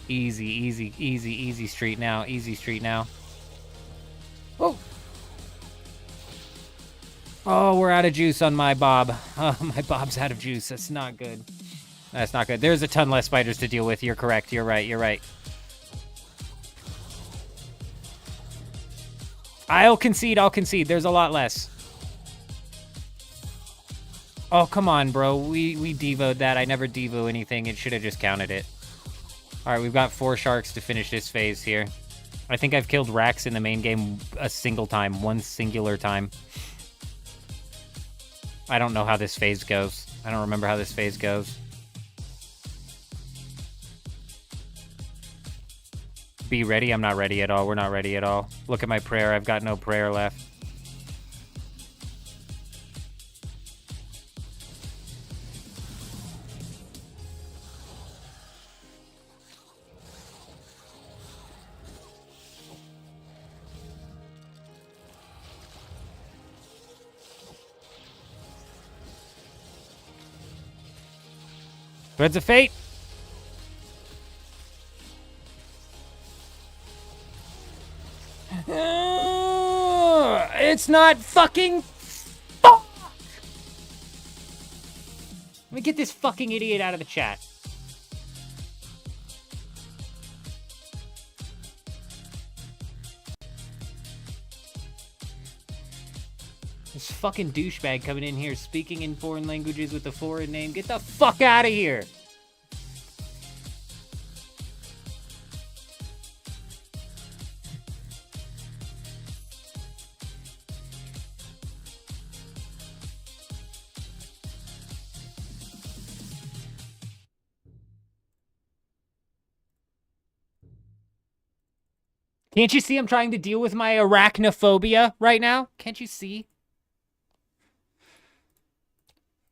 Easy, easy, easy, easy street now. Easy street now. Oh. Oh, we're out of juice on my bob. Oh, my bob's out of juice. That's not good. That's not good. There's a ton less spiders to deal with. You're correct. You're right. You're right. I'll concede. I'll concede. There's a lot less. Oh, come on, bro. We devoed that. I never devo anything. It should have just counted it. All right, we've got 4 sharks to finish this phase here. I think I've killed Rax in the main game a single time. One singular time. I don't know how this phase goes. I don't remember how this phase goes. Be ready? I'm not ready at all. We're not ready at all. Look at my prayer. I've got no prayer left. Threads of Fate. It's not fucking fuck. Let me get this fucking idiot out of the chat. This fucking douchebag coming in here speaking in foreign languages with a foreign name. Get the fuck out of here. Can't you see I'm trying to deal with my arachnophobia right now? Can't you see?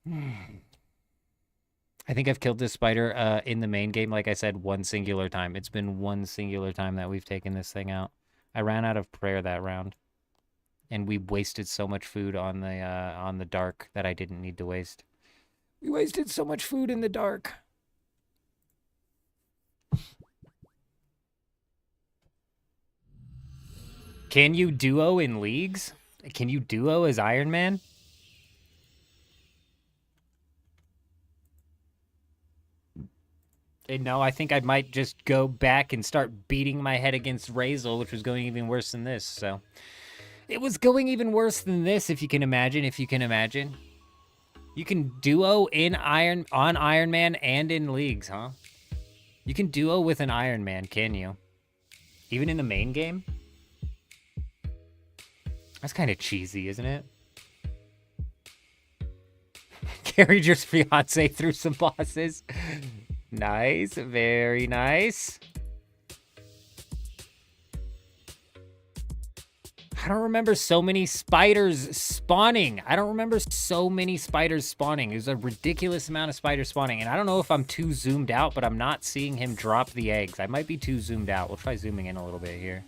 I think I've killed this spider in the main game, like I said, one singular time. It's been one singular time that we've taken this thing out. I ran out of prayer that round. And we wasted so much food on the dark that I didn't need to waste. We wasted so much food in the dark. Can you duo in leagues? Can you duo as Iron Man? And no, I think I might just go back and start beating my head against Razel, which was going even worse than this, so. It was going even worse than this, if you can imagine, You can duo on Iron Man and in leagues, huh? You can duo with an Iron Man, can you? Even in the main game? That's kind of cheesy, isn't it? Carried your fiance through some bosses. Nice, very nice. I don't remember so many spiders spawning. I don't remember so many spiders spawning. There's a ridiculous amount of spiders spawning. And I don't know if I'm too zoomed out, but I'm not seeing him drop the eggs. I might be too zoomed out. We'll try zooming in a little bit here.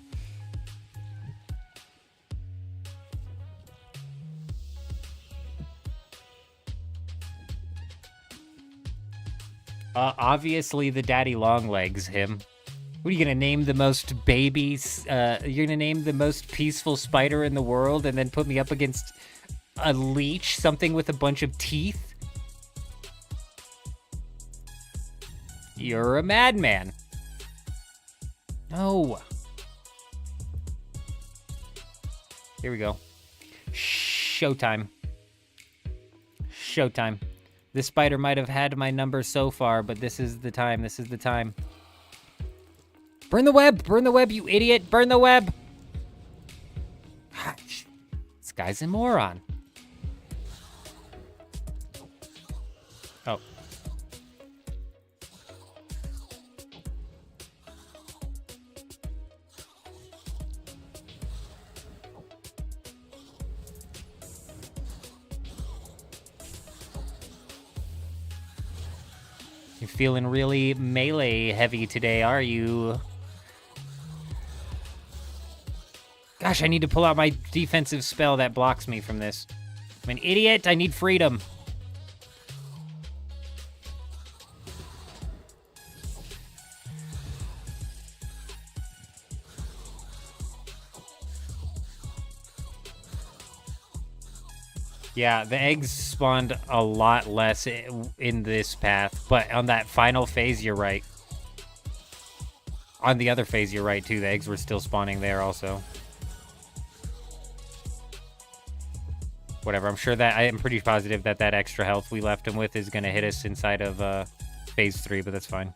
Obviously the daddy long legs, him. What are you gonna name the most babies? You're gonna name the most peaceful spider in the world and then put me up against a leech, something with a bunch of teeth? You're a madman. No. Here we go. Showtime. Showtime. This spider might have had my number so far, but this is the time. This is the time. Burn the web! Burn the web, you idiot! Burn the web! Gosh, this guy's a moron. Oh. You're feeling really melee heavy today, are you? Gosh, I need to pull out my defensive spell that blocks me from this. I'm an idiot. I need freedom. Yeah, the eggs spawned a lot less in this path, but on that final phase, you're right. On the other phase, you're right, too. The eggs were still spawning there also. Whatever, I'm sure that, I am pretty positive that that extra health we left him with is going to hit us inside of phase 3, but that's fine.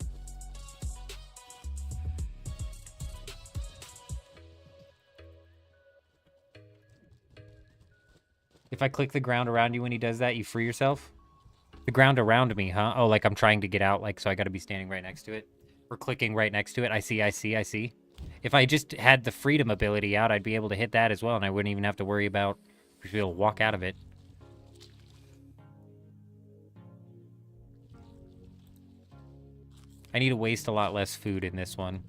If I click the ground around you when he does that, you free yourself? The ground around me, huh? Oh, like I'm trying to get out, like, so I gotta be standing right next to it. Or clicking right next to it. I see, I see, I see. If I just had the freedom ability out, I'd be able to hit that as well, and I wouldn't even have to worry about... Just be able to walk out of it. I need to waste a lot less food in this one.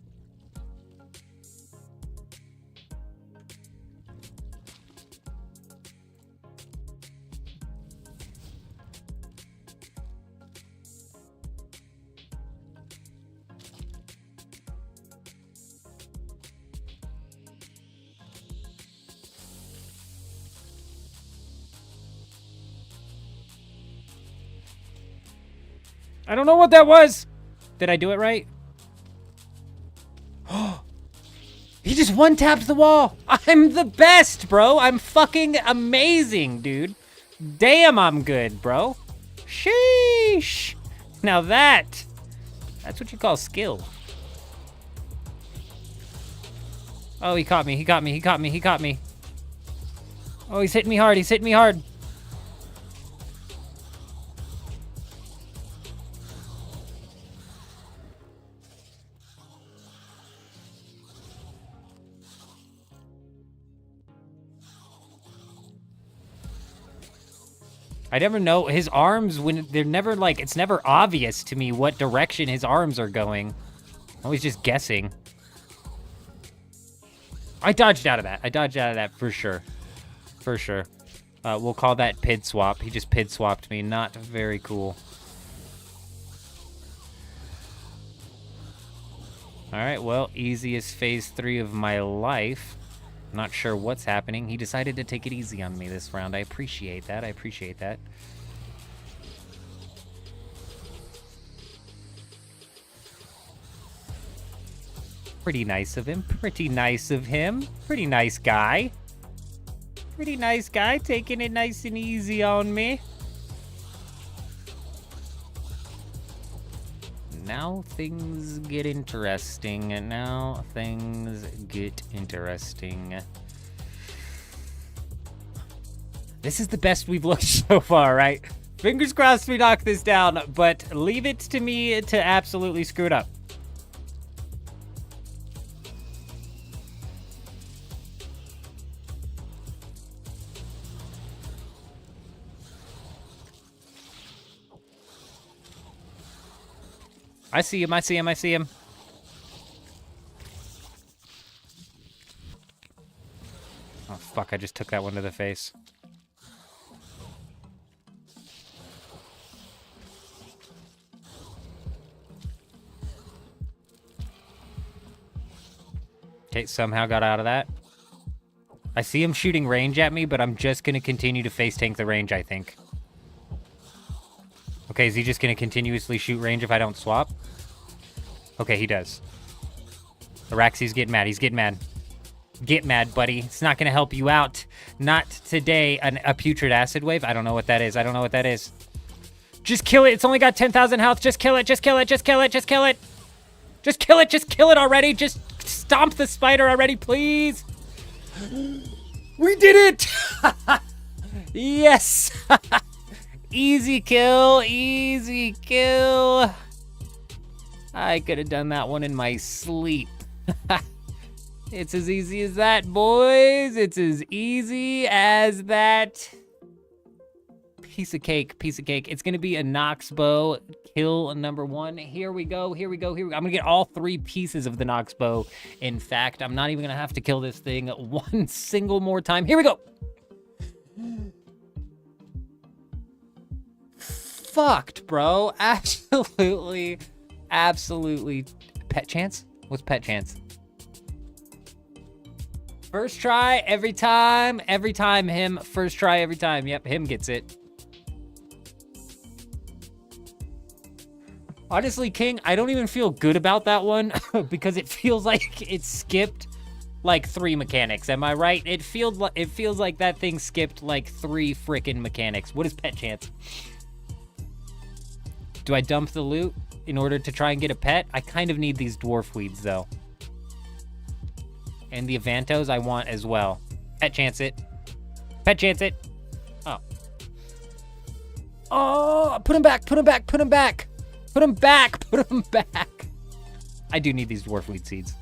I don't know what that was. Did I do it right? He just one-tapped the wall. I'm the best, bro. I'm fucking amazing, dude. Damn, I'm good, bro. Sheesh. Now that's what you call skill. Oh, he caught me. He got me. He caught me. He caught me. Oh, he's hitting me hard. He's hitting me hard. I never know his arms when they're never like, it's never obvious to me what direction his arms are going. I'm always just guessing. I dodged out of that. I dodged out of that for sure. For sure. We'll call that PID swap. He just PID swapped me. Not very cool. Alright, well, easiest phase 3 of my life. Not sure what's happening. He decided to take it easy on me this round. I appreciate that. I appreciate that. Pretty nice of him. Pretty nice of him. Pretty nice guy. Pretty nice guy, taking it nice and easy on me. Now things get interesting. Now things get interesting. This is the best we've looked so far, right? Fingers crossed we knock this down, but leave it to me to absolutely screw it up. I see him, I see him, I see him. Oh, fuck, I just took that one to the face. Okay, somehow got out of that. I see him shooting range at me, but I'm just going to continue to face tank the range, I think. Okay, is he just going to continuously shoot range if I don't swap? Okay, he does. Araxi's getting mad. He's getting mad. Get mad, buddy. It's not going to help you out. Not today. A putrid acid wave? I don't know what that is. I don't know what that is. Just kill it. It's only got 10,000 health. Just kill it. Just kill it. Just kill it. Just kill it. Just kill it. Just kill it already. Just stomp the spider already, please. We did it! Yes! Easy kill. Easy kill. I could have done that one in my sleep. It's as easy as that, boys. It's as easy as that. Piece of cake, piece of cake. It's gonna be a Nox bow kill number 1. Here we go, here we go, here we go. I'm gonna get all 3 pieces of the Nox bow. In fact, I'm not even gonna have to kill this thing one single more time. Here we go. Fucked, bro. Absolutely, absolutely. Pet chance? What's pet chance? First try, every time him. First try, every time. Yep, him gets it. Honestly, King, I don't even feel good about that one because it feels like it skipped like 3 mechanics. Am I right? It feels like that thing skipped like 3 frickin' mechanics. What is pet chance? Do I dump the loot in order to try and get a pet? I kind of need these dwarf weeds though. And the Avantos I want as well. Pet chance it. Pet chance it. Oh. Oh, put him back, put him back, put him back. Put him back, put him back. I do need these dwarf weed seeds.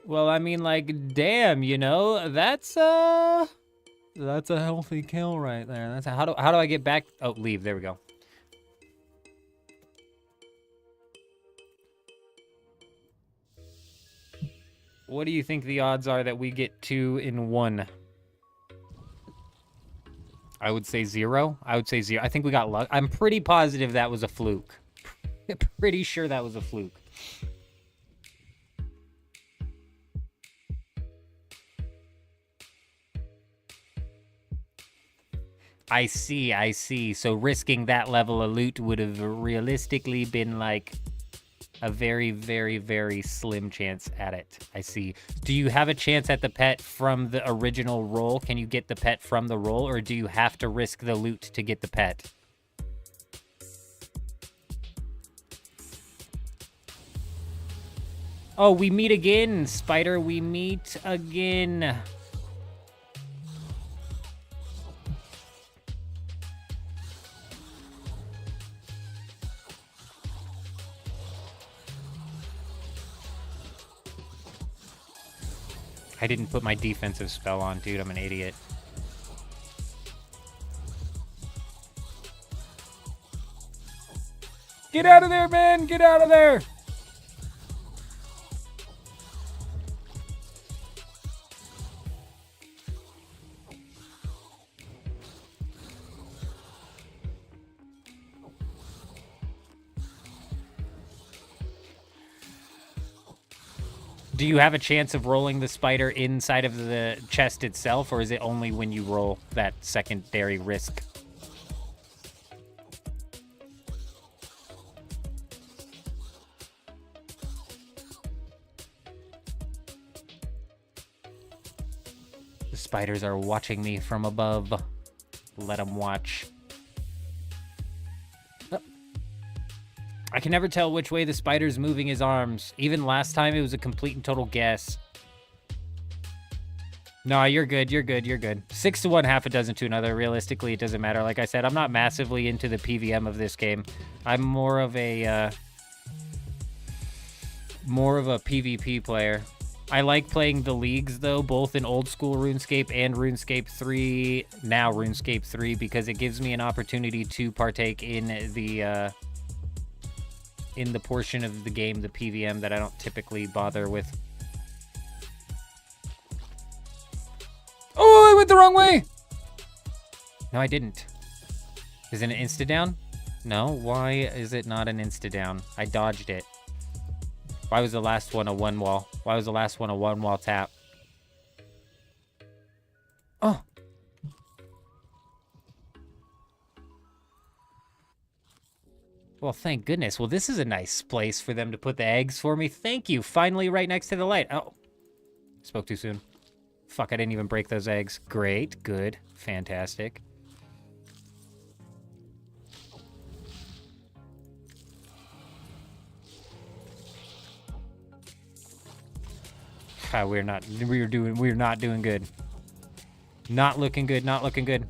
Well, I mean, like, damn, you know, that's a healthy kill right there. That's how do I get back? Oh, leave. There we go. What do you think the odds are that we get 2 in 1? I would say 0. I would say 0. I think we got luck. I'm pretty positive that was a fluke. Pretty sure that was a fluke. I see, I see. So risking that level of loot would have realistically been like a very, very, very slim chance at it. I see. Do you have a chance at the pet from the original roll? Can you get the pet from the roll, or do you have to risk the loot to get the pet? Oh, we meet again, Spider. We meet again. I didn't put my defensive spell on, dude. I'm an idiot. Get out of there, man! Get out of there! Do you have a chance of rolling the spider inside of the chest itself, or is it only when you roll that secondary risk? The spiders are watching me from above. Let them watch. I can never tell which way the spider's moving his arms. Even last time, it was a complete and total guess. No, you're good, you're good, you're good. 6 to 1, half a dozen to another. Realistically, it doesn't matter. Like I said, I'm not massively into the PVM of this game. I'm more of a PvP player. I like playing the leagues, though, both in old school RuneScape and RuneScape 3, now RuneScape 3, because it gives me an opportunity to partake in the portion of the game, the PVM, that I don't typically bother with. Oh, I went the wrong way! No, I didn't. Is it an insta-down? No, why is it not an insta-down? I dodged it. Why was the last one a one-wall? Why was the last one a one-wall tap? Oh! Well, thank goodness. Well, this is a nice place for them to put the eggs for me. Thank you. Finally right next to the light. Oh. Spoke too soon. Fuck, I didn't even break those eggs. Great. Good. Fantastic. We're not doing good. Not looking good, not looking good.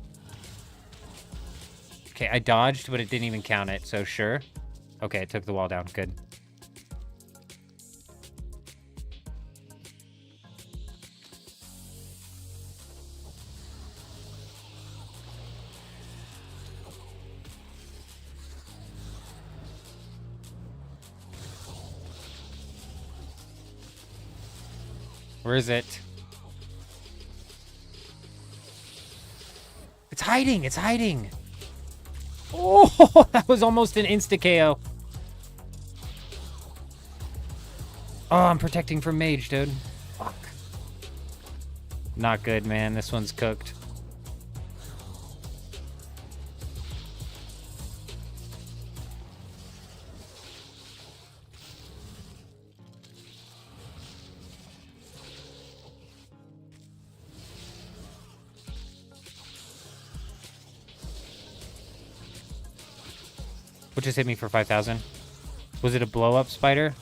Okay, I dodged, but it didn't even count it, so sure. Okay, it took the wall down, good. Where is it? It's hiding! It's hiding! Oh, that was almost an insta-KO. Oh, I'm protecting from mage, dude. Fuck. Not good, man. This one's cooked. What just hit me for 5,000? Was it a blow-up spider?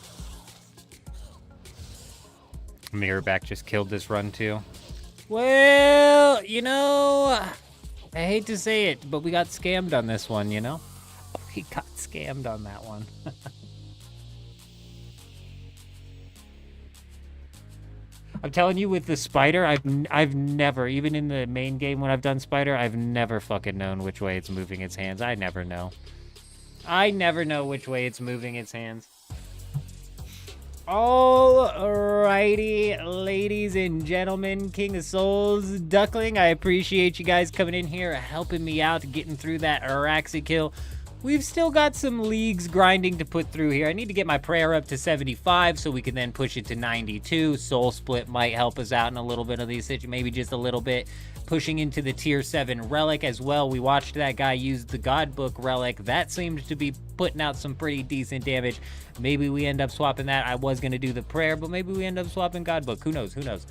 Mirrorback just killed this run, too. Well, you know, I hate to say it, but we got scammed on this one, you know? We got scammed on that one. I'm telling you, with the spider, I've never, even in the main game when I've done spider, I've never fucking known which way it's moving its hands. I never know. I never know which way it's moving its hands. Alrighty, ladies and gentlemen, King of Souls, Duckling, I appreciate you guys coming in here, helping me out, getting through that Araxi kill. We've still got some leagues grinding to put through here. I need to get my prayer up to 75 so we can then push it to 92. Soul Split might help us out in a little bit of these situations, maybe just a little bit. Pushing into the tier 7 relic as well. We watched that guy use the God Book relic. That seemed to be putting out some pretty decent damage. Maybe we end up swapping that. I was going to do the prayer, but maybe we end up swapping God Book. Who knows? Who knows?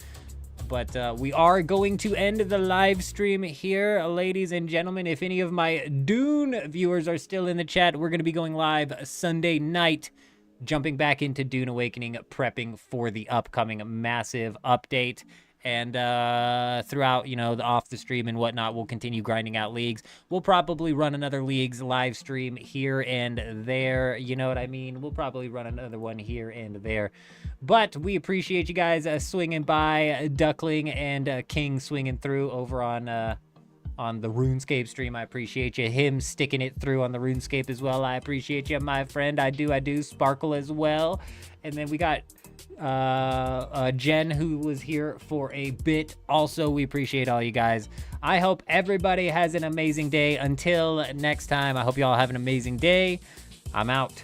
But we are going to end the live stream here, ladies and gentlemen. If any of my Dune viewers are still in the chat, we're going to be going live Sunday night, jumping back into Dune Awakening, prepping for the upcoming massive update. And throughout, you know, off the stream and whatnot, we'll continue grinding out leagues. We'll probably run another leagues live stream here and there. You know what I mean? We'll probably run another one here and there. But we appreciate you guys swinging by, Duckling and King swinging through over on the RuneScape stream. I appreciate you. Him sticking it through on the RuneScape as well. I appreciate you, my friend. I do. Sparkle as well. And then we got Jen, who was here for a bit. Also, we appreciate all you guys. I hope everybody has an amazing day. Until next time, I hope you all have an amazing day. I'm out.